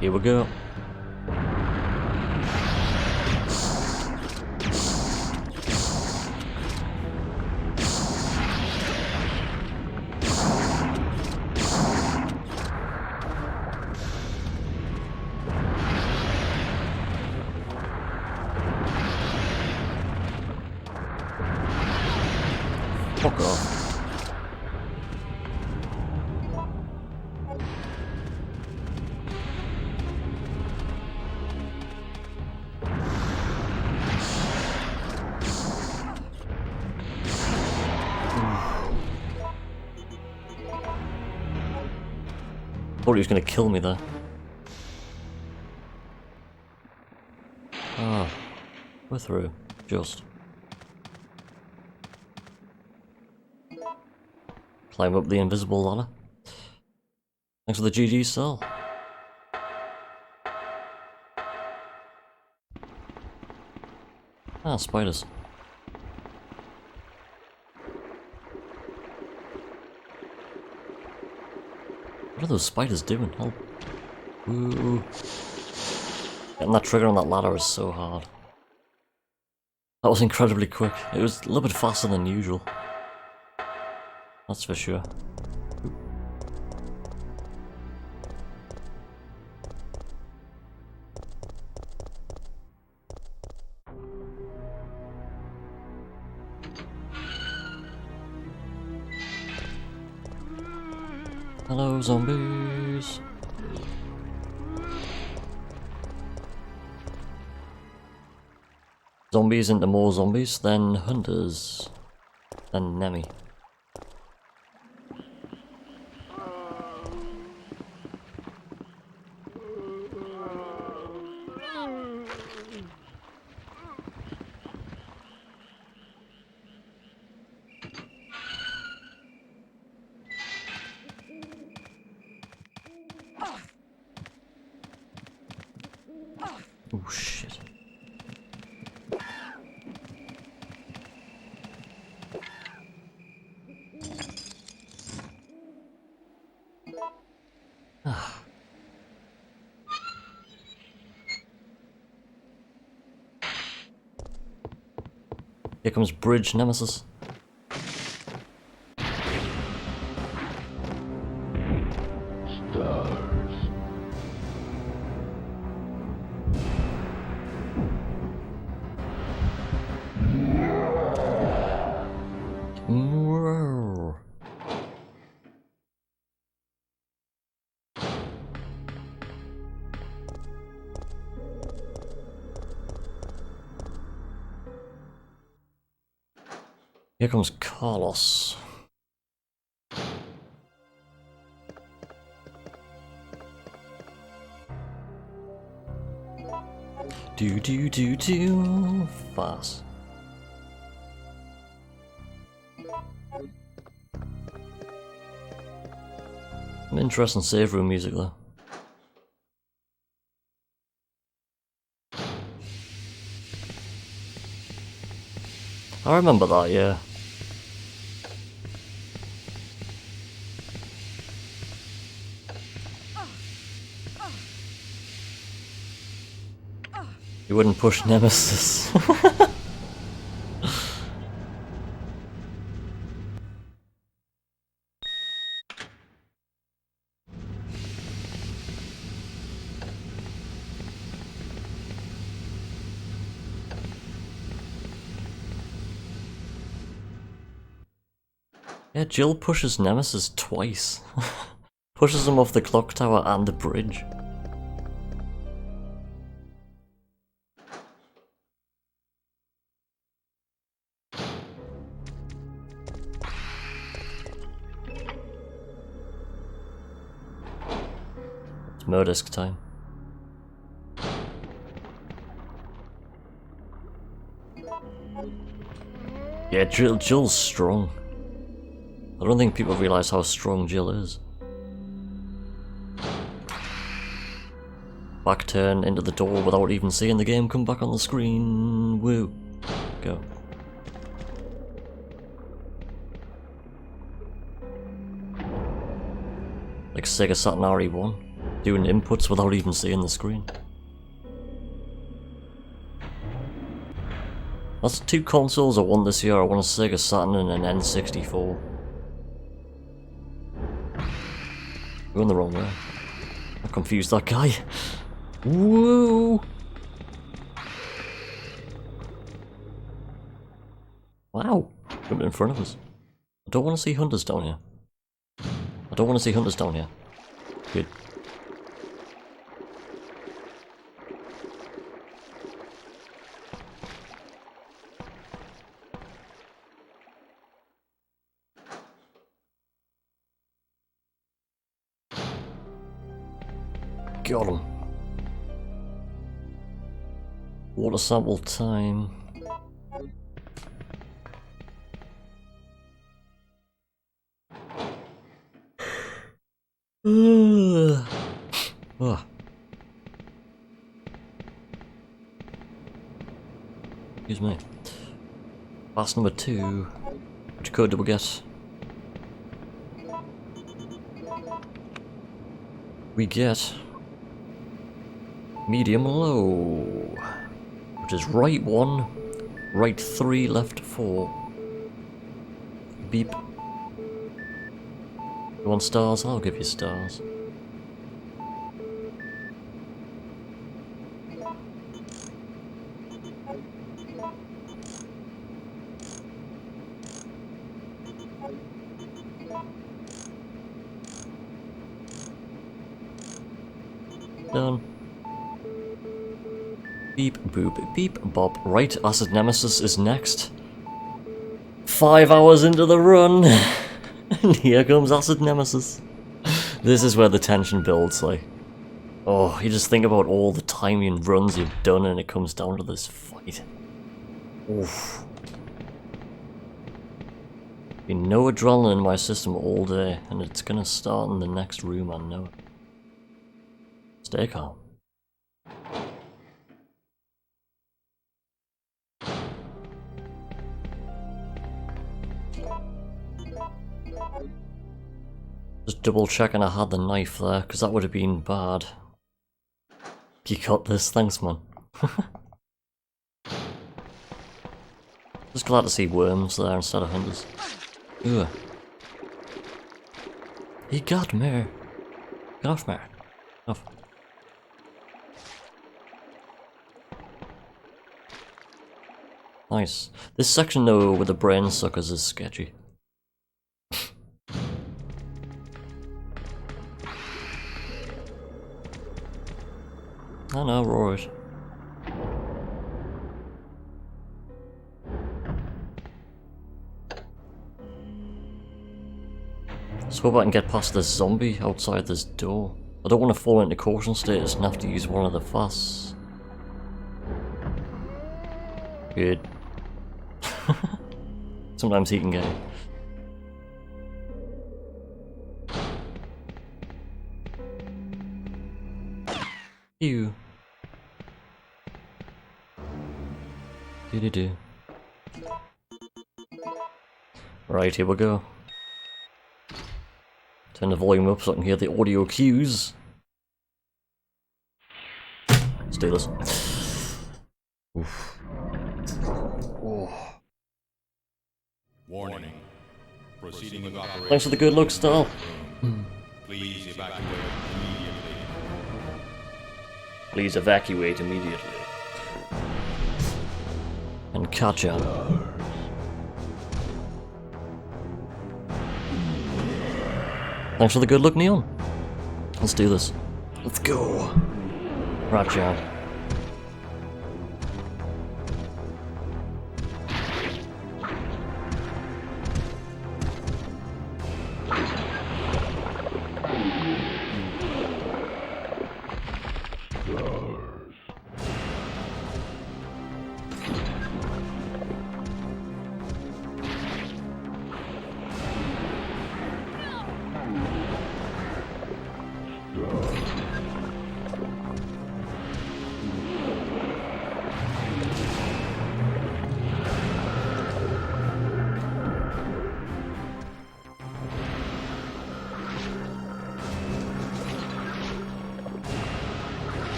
Here we go. Fuck off. Thought he was gonna kill me there. Ah, we're through. Just. Climb up the invisible ladder. Thanks for the GG cell. Ah, spiders. What are those spiders doing? Help. Ooh. Getting that trigger on that ladder is so hard. That was incredibly quick. It was a little bit faster than usual. That's for sure. Hello, zombies. Zombies into more zombies, then hunters, then Nemi. Oh shit. Here comes Bridge Nemesis. Here comes Carlos. Do fast. Some interesting save room music though. I remember that, yeah. You wouldn't push Nemesis. Yeah, Jill pushes Nemesis twice. Pushes him off the clock tower and the bridge. It's Murdisk time. Yeah, Jill's strong. I don't think people realise how strong Jill is. Back turn into the door without even seeing the game come back on the screen. Woo. Go. Like Sega Saturn RE1, doing inputs without even seeing the screen. That's two consoles I won this year. I won a Sega Saturn and an N64. Going the wrong way. I confused that guy. Woo! Wow! Jumped in front of us. I don't want to see hunters down here. I don't want to see hunters down here. Good. Got him. Water sample time. Oh. Excuse me. Pass number 2. Which code did we get? We get medium low, which is right 1, right 3, left 4. Beep. You want stars? I'll give you stars. Done. Beep, boop, beep, bop. Right, Acid Nemesis is next. 5 hours into the run, and here comes Acid Nemesis. This is where the tension builds, like. Oh, you just think about all the time and runs you've done, and it comes down to this fight. Oof. Been no adrenaline in my system all day, and it's gonna start in the next room, I know it. Stay calm. Just double checking I had the knife there, because that would have been bad. You got this, thanks man. Just Just glad to see worms there instead of hunters. Ugh. He got me. Get off me. Off. Nice. This section though with the brain suckers is sketchy. I know, right. Let's hope I can get past this zombie outside this door. I don't want to fall into caution status and have to use one of the fasts. Good. Sometimes he can get it. Ew. Do. Right, here we go. Turn the volume up so I can hear the audio cues. Let's do this. Oof. Oh. Warning. Proceeding with operation. Thanks for the good luck, Star. Please evacuate immediately. Please evacuate immediately. And catch up. Thanks for the good luck, Neon. Let's do this. Let's go. Right, John.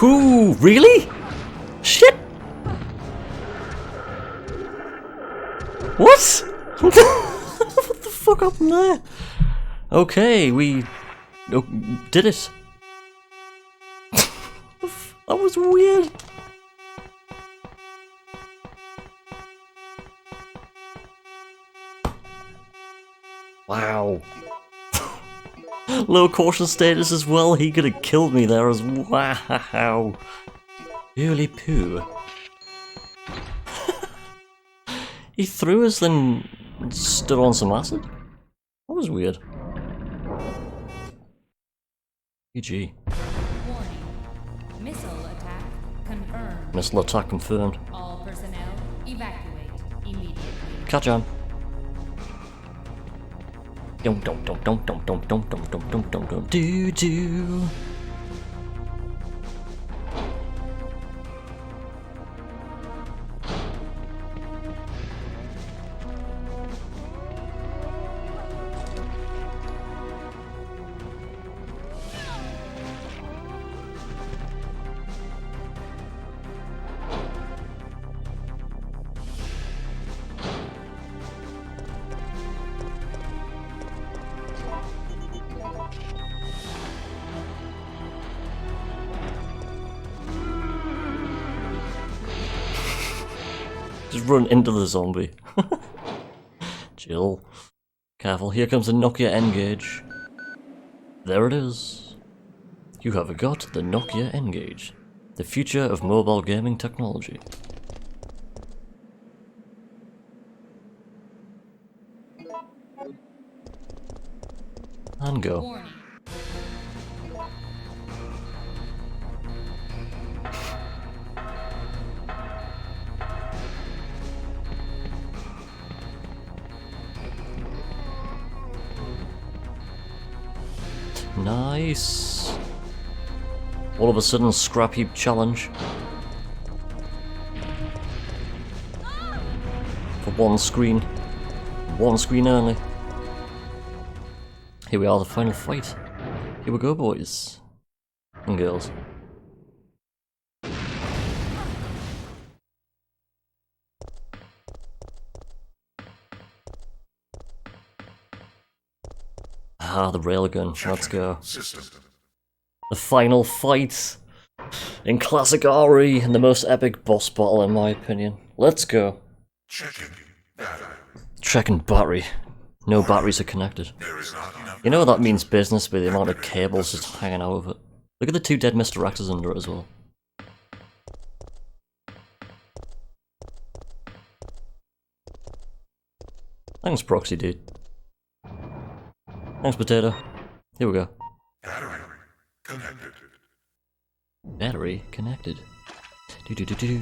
Ooh, really? Shit! What? What the fuck happened there? Okay, we did it. That was weird. Wow. Low caution status as well, he could have killed me there as wow. Holy poo. He threw us then stood on some acid? That was weird. GG. Warning. Missile attack confirmed. Missile attack confirmed. All personnel evacuate immediately. Catch on. Don't do. Just run into the zombie. Chill. Careful, here comes the Nokia N-Gage. There it is. You have got the Nokia N-Gage. The future of mobile gaming technology. And go. Warning. Nice. All of a sudden, scrap heap challenge. For one screen. One screen only. Here we are, the final fight. Here we go, boys. And girls. Aha, the railgun. Let's go. The final fight in classic RE and the most epic boss battle in my opinion. Let's go. Checking battery. No batteries are connected. You know that means business with the amount of cables just hanging out of it. Look at the 2 dead Mr. X's under it as well. Thanks, Proxy dude. Thanks, Potato. Here we go. Battery connected. Battery connected. Do do do do.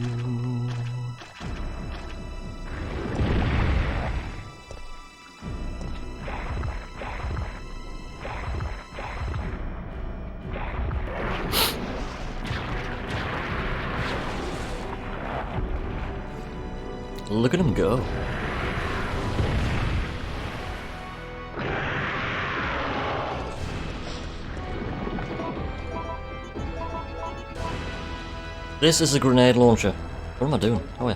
Look at him go. This is a grenade launcher. What am I doing? Oh yeah.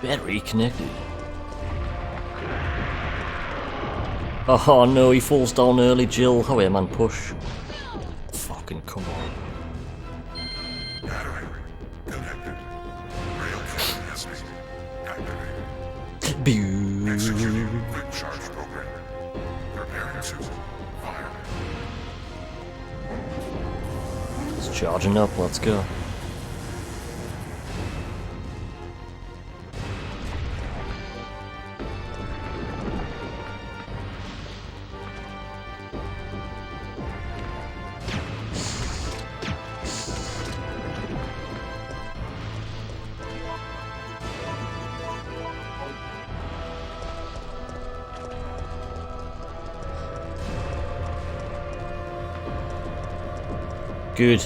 Battery connected. Oh no, he falls down early, Jill. Oh yeah, man, push. Fucking come on. Battery connected. Rail cannon has been activated. Executing quick charge program. Preparing to fire. It's charging up, let's go. Good.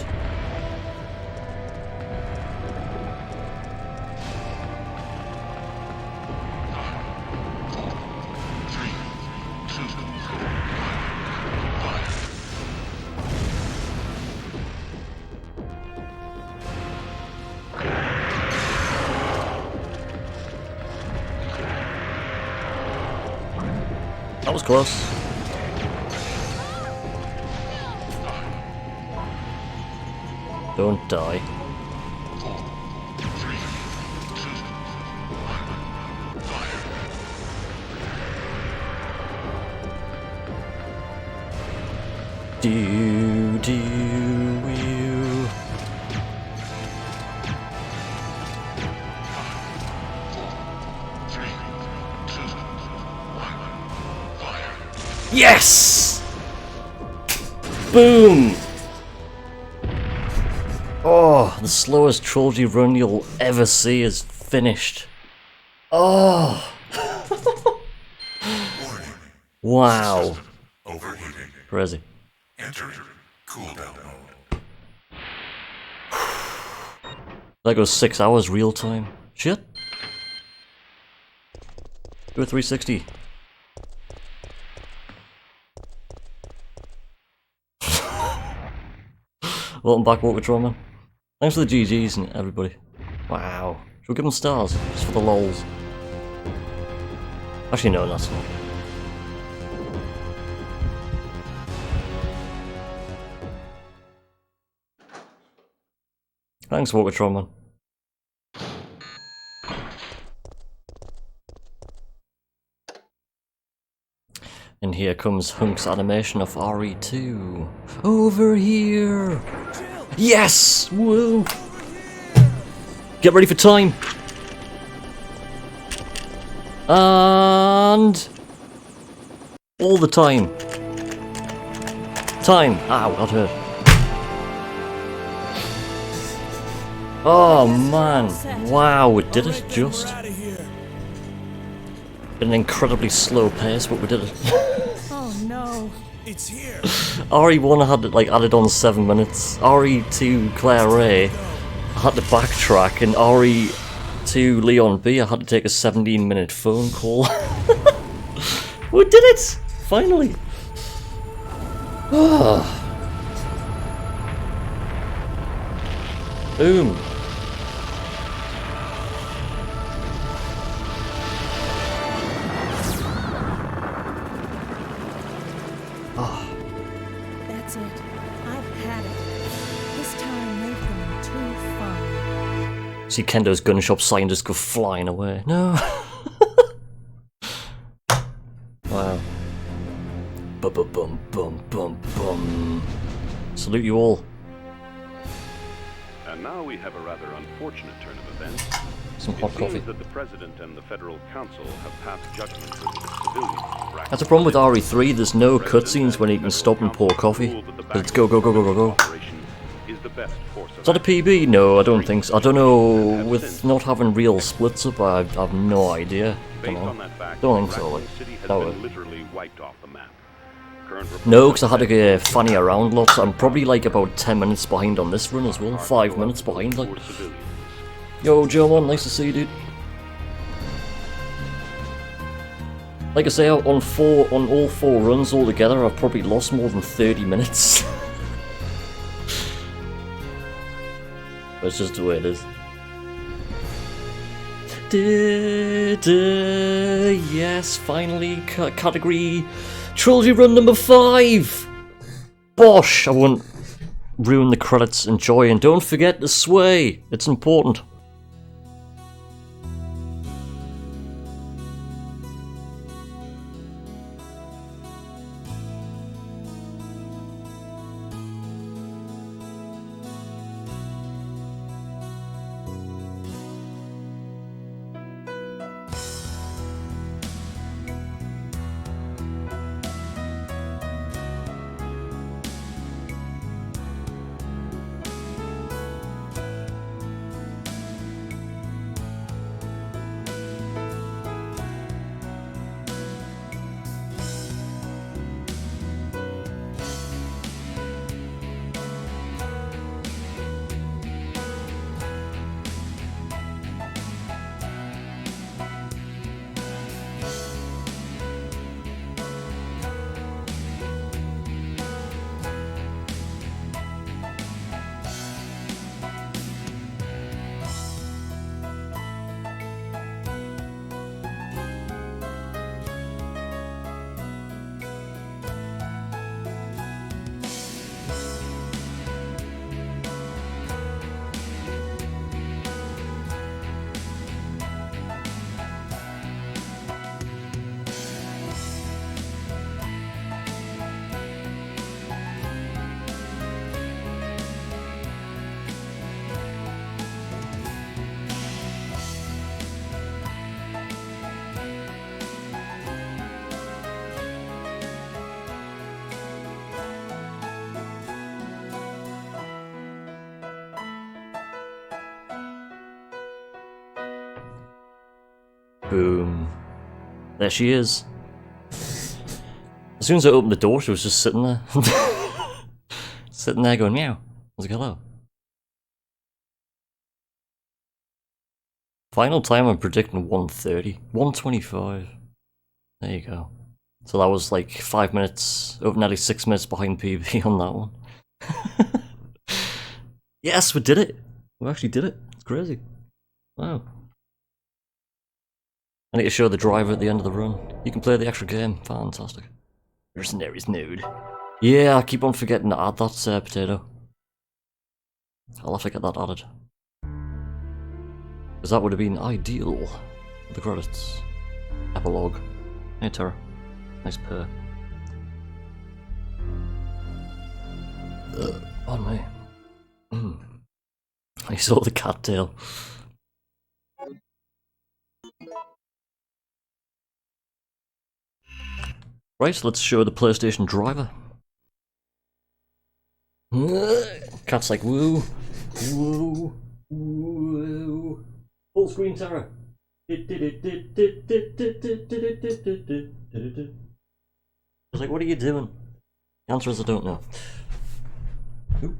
That was close. Don't die. Do you? Yes! Boom! Oh, the slowest trilogy run you'll ever see is finished. Oh! Wow. Crazy. Enter cooldown mode. That goes 6 hours real time. Shit. Do a 360. Welcome back, Walker Trauma. Thanks for the GGs and everybody. Wow. Should we give them stars? Just for the lols. Actually, no, that's not. Thanks, Walker Trauma. And here comes Hunk's animation of RE2. Over here! Yes! Woo! Get ready for time! And... all the time. Time! Ow, that hurt. Oh man, wow, we did it just. An incredibly slow pace, but we did it. Oh no, it's here. RE1 I had it like added on 7 minutes. RE2 Claire A I had to backtrack, and RE2 Leon B I had to take a 17-minute phone call. We did it! Finally! Boom. That's it. I've had it. This time they've been too fun. See Kendo's gun shop sign just go flying away. No. Wow. Bum bum bum bum bum bum. Salute you all. And now we have a rather unfortunate turn of events. Some hot coffee. Seems that the President and the Federal Council have passed judgment over the civilians. That's the problem with RE3, there's no cutscenes when you can stop and pour coffee. Let's go, go, go, go, go, go. Is the best force Is that a PB? No, I don't think so. I don't know, with not having real splits up, I have no idea. Don't think so, like, that way. literally wiped off the map. No, because I had to get fanny around lots. I'm probably like about 10 minutes behind on this run as well. 5 minutes behind, like. Yo, Joe, nice to see you, dude. Like I say, on all 4 runs altogether, I've probably lost more than 30 minutes. That's just the way it is. Yes, finally, category Trilogy run number 5! Bosh! I won't ruin the credits. Enjoy, and don't forget to sway. It's important. Boom. There she is. As soon as I opened the door, she was just sitting there. Sitting there going meow. I was like, hello. Final time I'm predicting 1:30. 1:25. There you go. So that was like 5 minutes, over nearly 6 minutes behind PB on that one. Yes, we did it. We actually did it. It's crazy. Wow. I need to show the driver at the end of the run. You can play the extra game. Fantastic. Mercenaries nude. Yeah, I keep on forgetting to add that potato. I'll have to get that added. Because that would have been ideal. With the credits. Epilogue. Hey Tara. Nice purr. On me. I saw the cat tail. Right, so let's show the PlayStation driver. Cat's like, woo, woo, woo. Full screen terror. I was like, what are you doing? The answer is I don't know. Oop.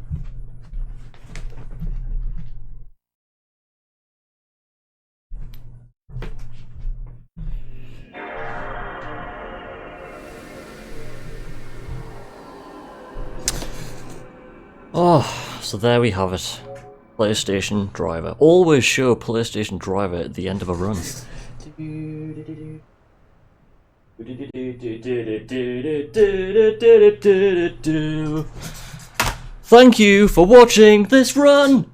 Oh, so there we have it. PlayStation Driver. Always show PlayStation Driver at the end of a run. Thank you for watching this run!